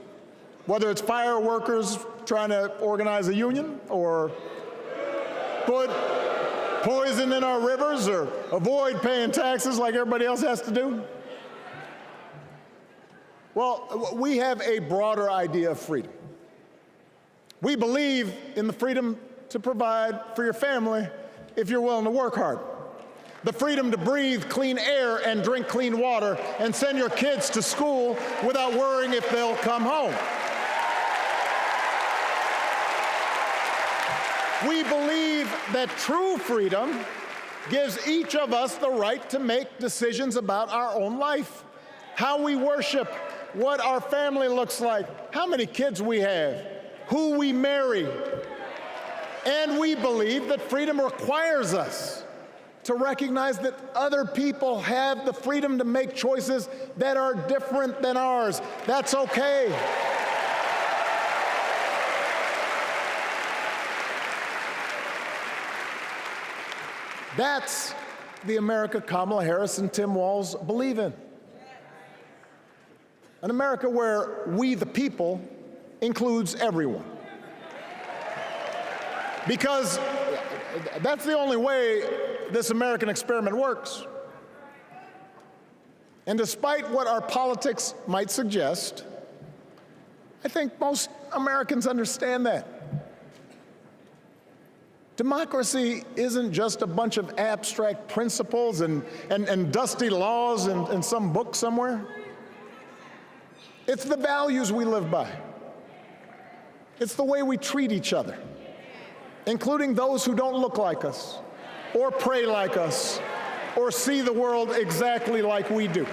whether it's fire workers trying to organize a union or put poison in our rivers or avoid paying taxes like everybody else has to do. Well, we have a broader idea of freedom. We believe in the freedom to provide for your family if you're willing to work hard. The freedom to breathe clean air and drink clean water and send your kids to school without worrying if they'll come home. We believe that true freedom gives each of us the right to make decisions about our own life how we worship, what our family looks like, how many kids we have, who we marry. And we believe that freedom requires us to recognize that other people have the freedom to make choices that are different than ours. That's okay. That's the America Kamala Harris and Tim Walz believe in. An America where we, the people, includes everyone. Because that's the only way this American experiment works. And despite what our politics might suggest, I think most Americans understand that. Democracy isn't just a bunch of abstract principles and dusty laws in some book somewhere. It's the values we live by. It's the way we treat each other, including those who don't look like us, or pray like us, or see the world exactly like we do.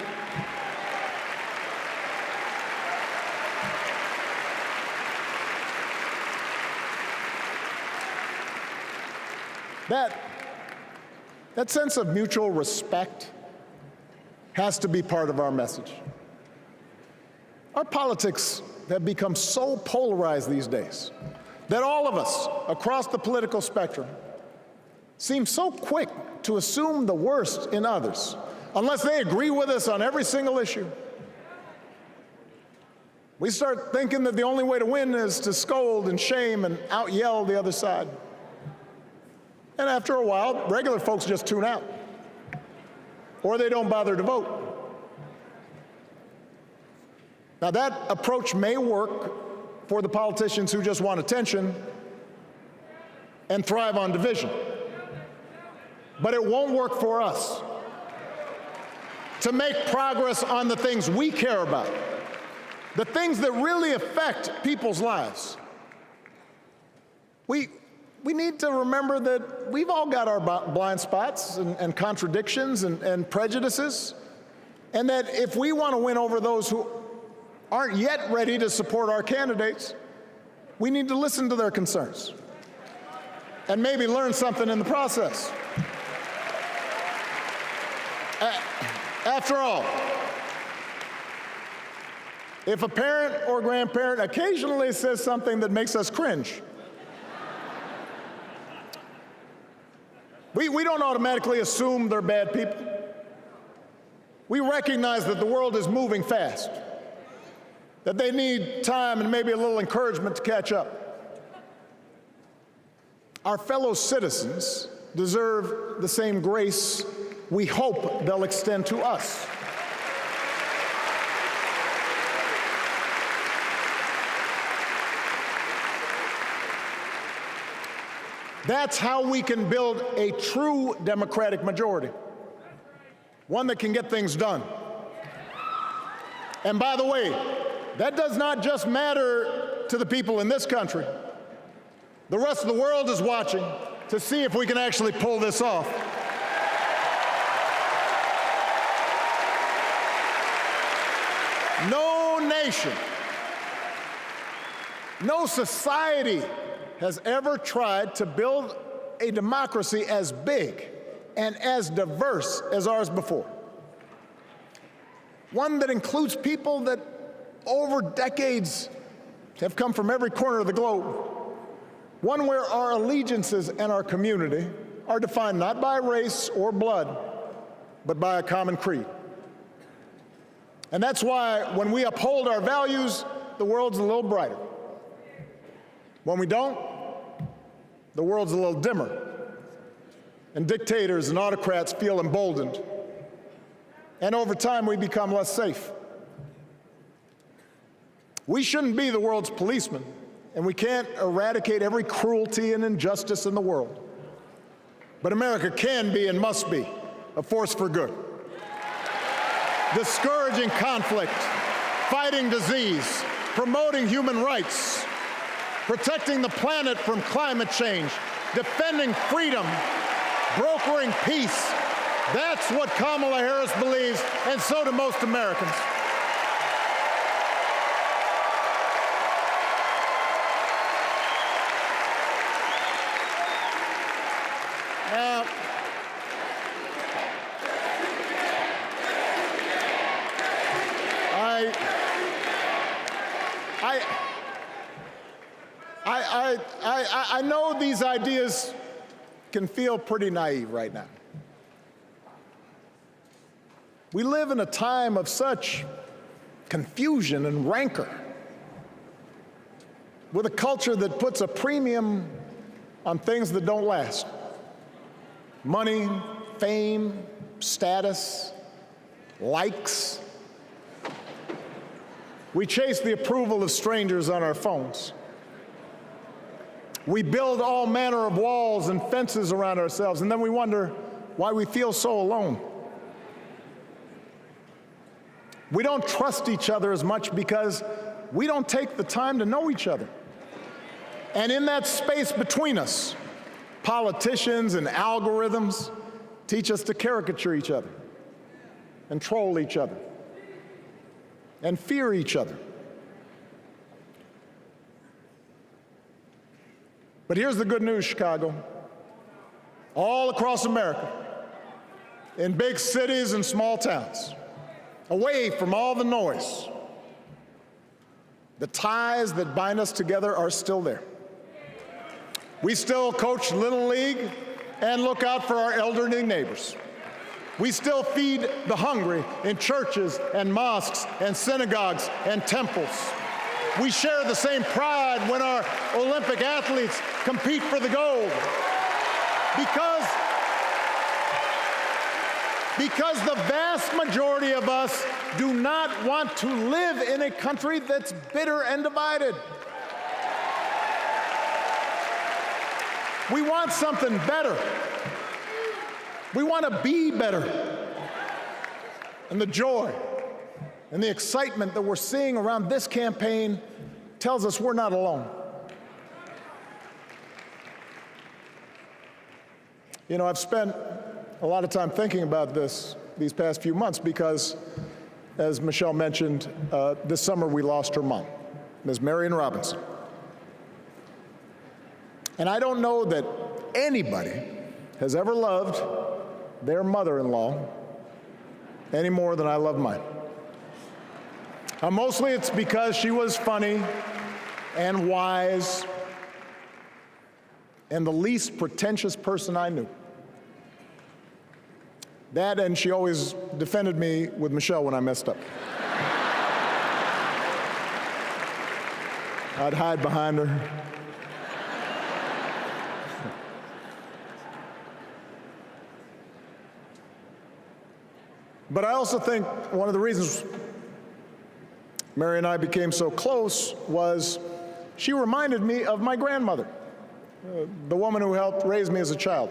That sense of mutual respect has to be part of our message. Our politics have become so polarized these days that all of us across the political spectrum seem so quick to assume the worst in others, unless they agree with us on every single issue. We start thinking that the only way to win is to scold and shame and out-yell the other side. And after a while, regular folks just tune out, or they don't bother to vote. Now, that approach may work for the politicians who just want attention and thrive on division, but it won't work for us. To make progress on the things we care about, the things that really affect people's lives, we need to remember that we've all got our blind spots and contradictions and prejudices, and that if we want to win over those who aren't yet ready to support our candidates, we need to listen to their concerns and maybe learn something in the process. After all, if a parent or grandparent occasionally says something that makes us cringe, we don't automatically assume they're bad people. We recognize that the world is moving fast, that they need time and maybe a little encouragement to catch up. Our fellow citizens deserve the same grace we hope they'll extend to us. That's how we can build a true Democratic majority, one that can get things done. And by the way, that does not just matter to the people in this country. The rest of the world is watching to see if we can actually pull this off. No nation, no society has ever tried to build a democracy as big and as diverse as ours before. One that includes people that over decades have come from every corner of the globe. One where our allegiances and our community are defined not by race or blood, but by a common creed. And that's why when we uphold our values, the world's a little brighter. When we don't, the world's a little dimmer. And dictators and autocrats feel emboldened. And over time, we become less safe. We shouldn't be the world's policemen, and we can't eradicate every cruelty and injustice in the world. But America can be and must be a force for good, discouraging conflict, fighting disease, promoting human rights, protecting the planet from climate change, defending freedom, brokering peace. That's what Kamala Harris believes, and so do most Americans. I know these ideas can feel pretty naive right now. We live in a time of such confusion and rancor, with a culture that puts a premium on things that don't last. Money, fame, status, likes. We chase the approval of strangers on our phones. We build all manner of walls and fences around ourselves, and then we wonder why we feel so alone. We don't trust each other as much because we don't take the time to know each other. And in that space between us, politicians and algorithms teach us to caricature each other and troll each other and fear each other. But here's the good news, Chicago. All across America, in big cities and small towns, away from all the noise, the ties that bind us together are still there. We still coach Little League and look out for our elderly neighbors. We still feed the hungry in churches and mosques and synagogues and temples. We share the same pride when our Olympic athletes compete for the gold. Because the vast majority of us do not want to live in a country that's bitter and divided. We want something better. We want to be better. And the joy and the excitement that we're seeing around this campaign tells us we're not alone. You know, I've spent a lot of time thinking about these past few months because, as Michelle mentioned, this summer we lost her mom, Ms. Marion Robinson. And I don't know that anybody has ever loved their mother-in-law any more than I love mine. Mostly it's because she was funny and wise and the least pretentious person I knew. That, and she always defended me with Michelle when I messed up. I'd hide behind her. But I also think one of the reasons Mary and I became so close was she reminded me of my grandmother, the woman who helped raise me as a child.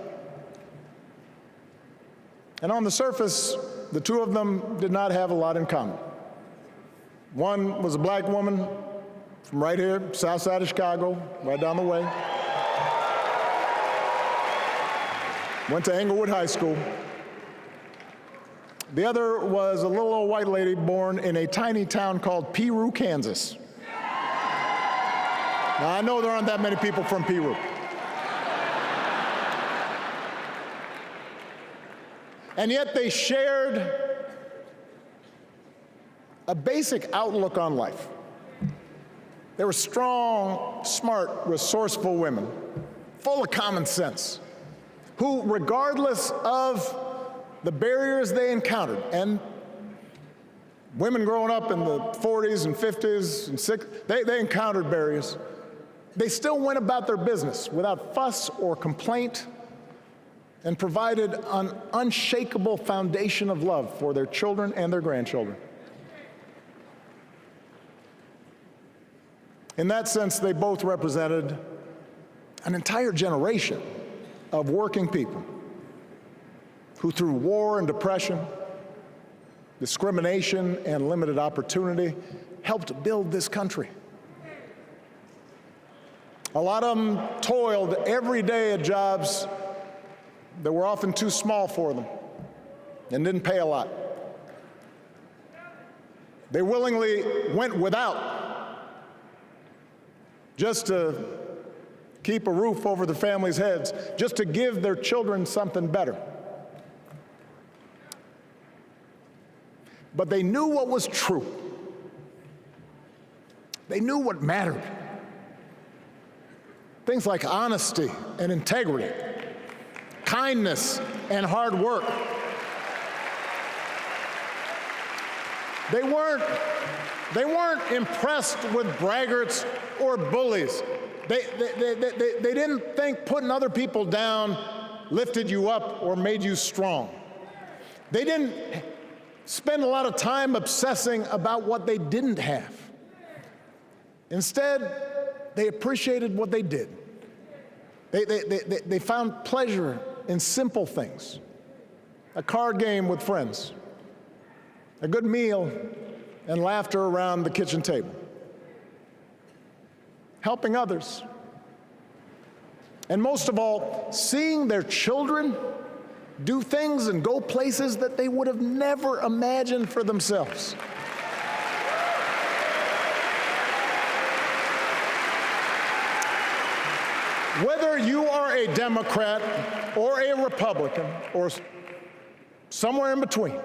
And on the surface, the two of them did not have a lot in common. One was a black woman from right here, south side of Chicago, right down the way. Went to Englewood High School. The other was a little old white lady born in a tiny town called Peru, Kansas. Now, I know there aren't that many people from Peru. And yet they shared a basic outlook on life. They were strong, smart, resourceful women, full of common sense, who, regardless of the barriers they encountered, and women growing up in the 40s and 50s and 60s, they encountered barriers. They still went about their business without fuss or complaint and provided an unshakable foundation of love for their children and their grandchildren. In that sense, they both represented an entire generation of working people who, through war and depression, discrimination and limited opportunity, helped build this country. A lot of them toiled every day at jobs that were often too small for them and didn't pay a lot. They willingly went without just to keep a roof over their families' heads, just to give their children something better. But they knew what was true. They knew what mattered. Things like honesty and integrity, kindness and hard work. They weren't impressed with braggarts or bullies. They didn't think putting other people down lifted you up or made you strong. They didn't spend a lot of time obsessing about what they didn't have. Instead, they appreciated what they did. They found pleasure in simple things. A card game with friends, a good meal, and laughter around the kitchen table. Helping others. And most of all, seeing their children do things and go places that they would have never imagined for themselves. Whether you are a Democrat or a Republican or somewhere in between,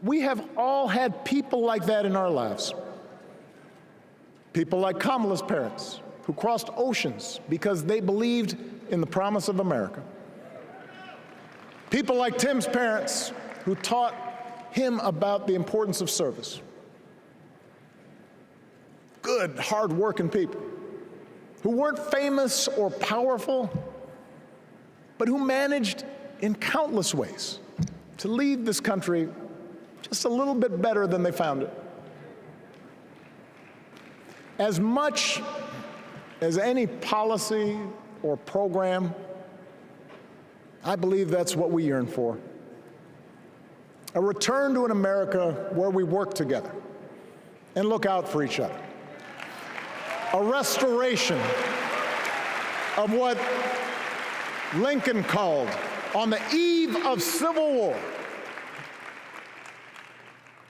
we have all had people like that in our lives. People like Kamala's parents, who crossed oceans because they believed in the promise of America. People like Tim's parents, who taught him about the importance of service. Good, hard-working people who weren't famous or powerful, but who managed in countless ways to lead this country just a little bit better than they found it. As much as any policy or program, I believe that's what we yearn for. A return to an America where we work together and look out for each other. A restoration of what Lincoln called, on the eve of Civil War,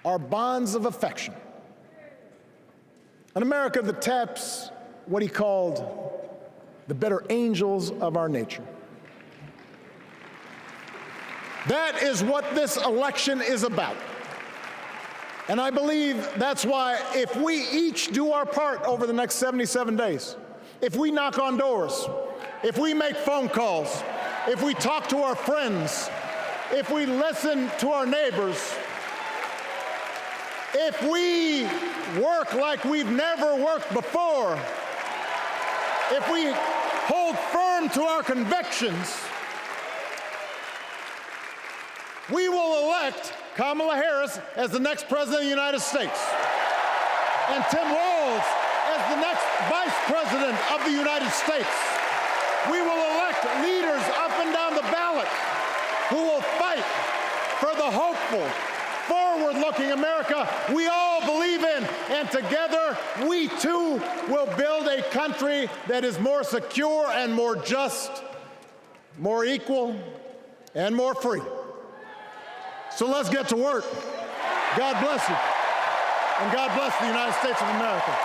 our bonds of affection. An America that taps what he called the better angels of our nature. That is what this election is about. And I believe that's why if we each do our part over the next 77 days, if we knock on doors, if we make phone calls, if we talk to our friends, if we listen to our neighbors, if we work like we've never worked before, if we hold firm to our convictions, we will elect Kamala Harris as the next President of the United States, and Tim Walz as the next Vice President of the United States. We will elect leaders up and down the ballot who will fight for the hopeful, forward-looking America we all believe in, and together we too will build a country that is more secure and more just, more equal, and more free. So let's get to work. God bless you, and God bless the United States of America.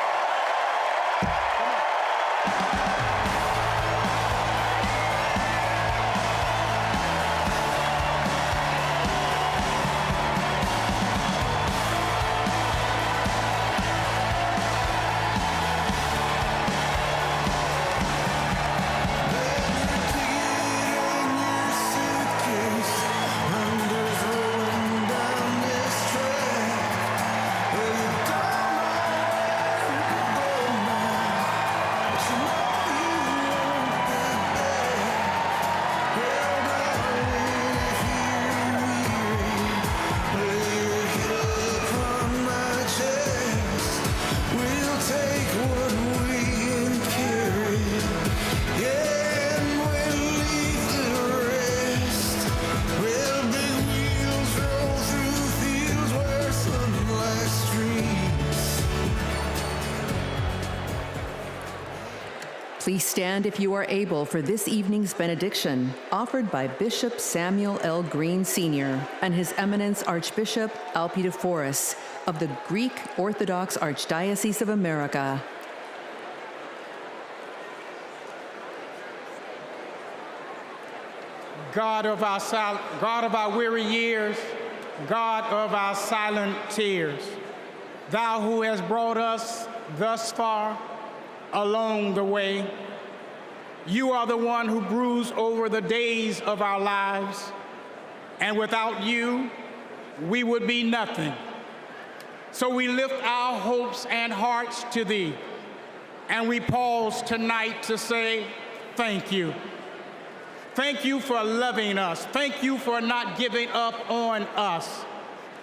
Please stand if you are able for this evening's benediction, offered by Bishop Samuel L. Green Sr. and His Eminence Archbishop Alpidophoros of the Greek Orthodox Archdiocese of America. God of our weary years, God of our silent tears, Thou who has brought us thus far along the way. You are the one who broods over the days of our lives, and without you, we would be nothing. So we lift our hopes and hearts to thee, and we pause tonight to say thank you. Thank you for loving us. Thank you for not giving up on us.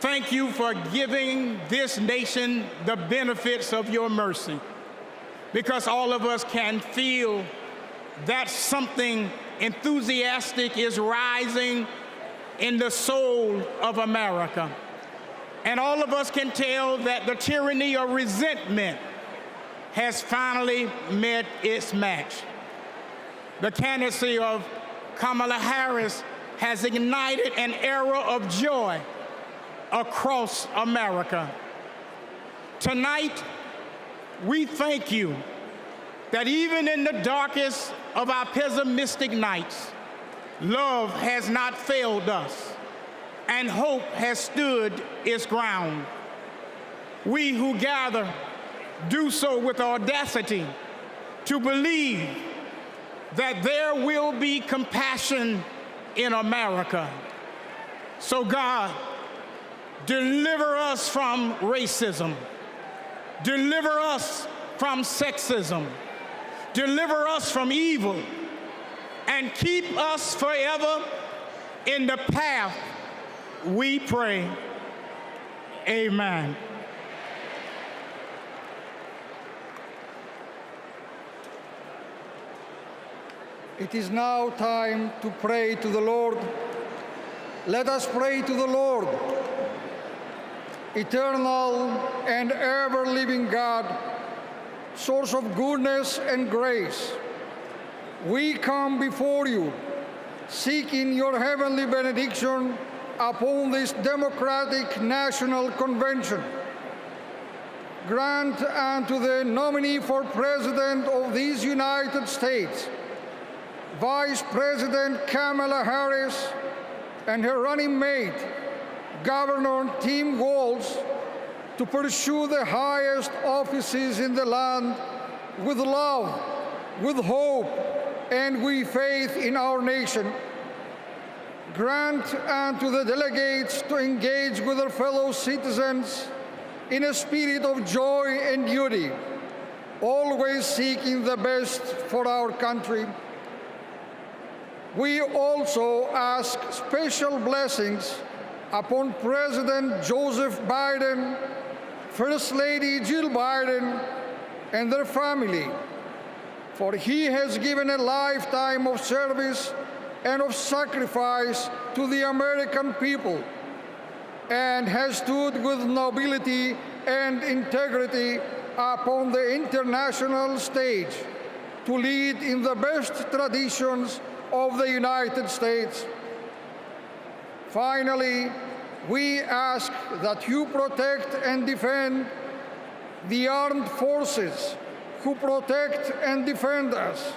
Thank you for giving this nation the benefits of your mercy, because all of us can feel that something enthusiastic is rising in the soul of America. And all of us can tell that the tyranny of resentment has finally met its match. The candidacy of Kamala Harris has ignited an era of joy across America. Tonight, we thank you that even in the darkest of our pessimistic nights, love has not failed us, and hope has stood its ground. We who gather do so with audacity to believe that there will be compassion in America. So God, deliver us from racism, deliver us from sexism, deliver us from evil, and keep us forever in the path we pray. Amen. It is now time to pray to the Lord. Let us pray to the Lord. Eternal and ever-living God, source of goodness and grace, we come before you, seeking your heavenly benediction upon this democratic national convention. Grant unto the nominee for President of these United States, Vice President Kamala Harris, and her running mate, Governor Tim Walz, to pursue the highest offices in the land with love, with hope, and with faith in our nation. Grant unto the delegates to engage with their fellow citizens in a spirit of joy and duty, always seeking the best for our country. We also ask special blessings upon President Joseph Biden, First Lady Jill Biden, and their family, for he has given a lifetime of service and of sacrifice to the American people, and has stood with nobility and integrity upon the international stage to lead in the best traditions of the United States. Finally, we ask that you protect and defend the armed forces who protect and defend us,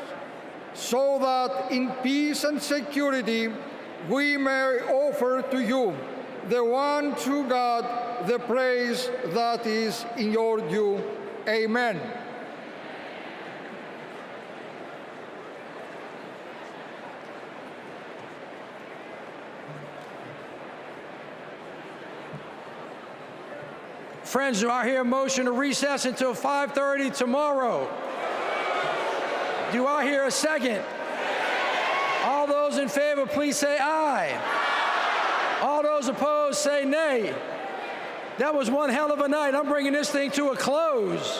so that in peace and security we may offer to you, the one true God, the praise that is in your due. Amen. Friends, do I hear a motion to recess until 5:30 tomorrow? Do I hear a second? All those in favor, please say aye. All those opposed, say nay. That was one hell of a night. I'm bringing this thing to a close.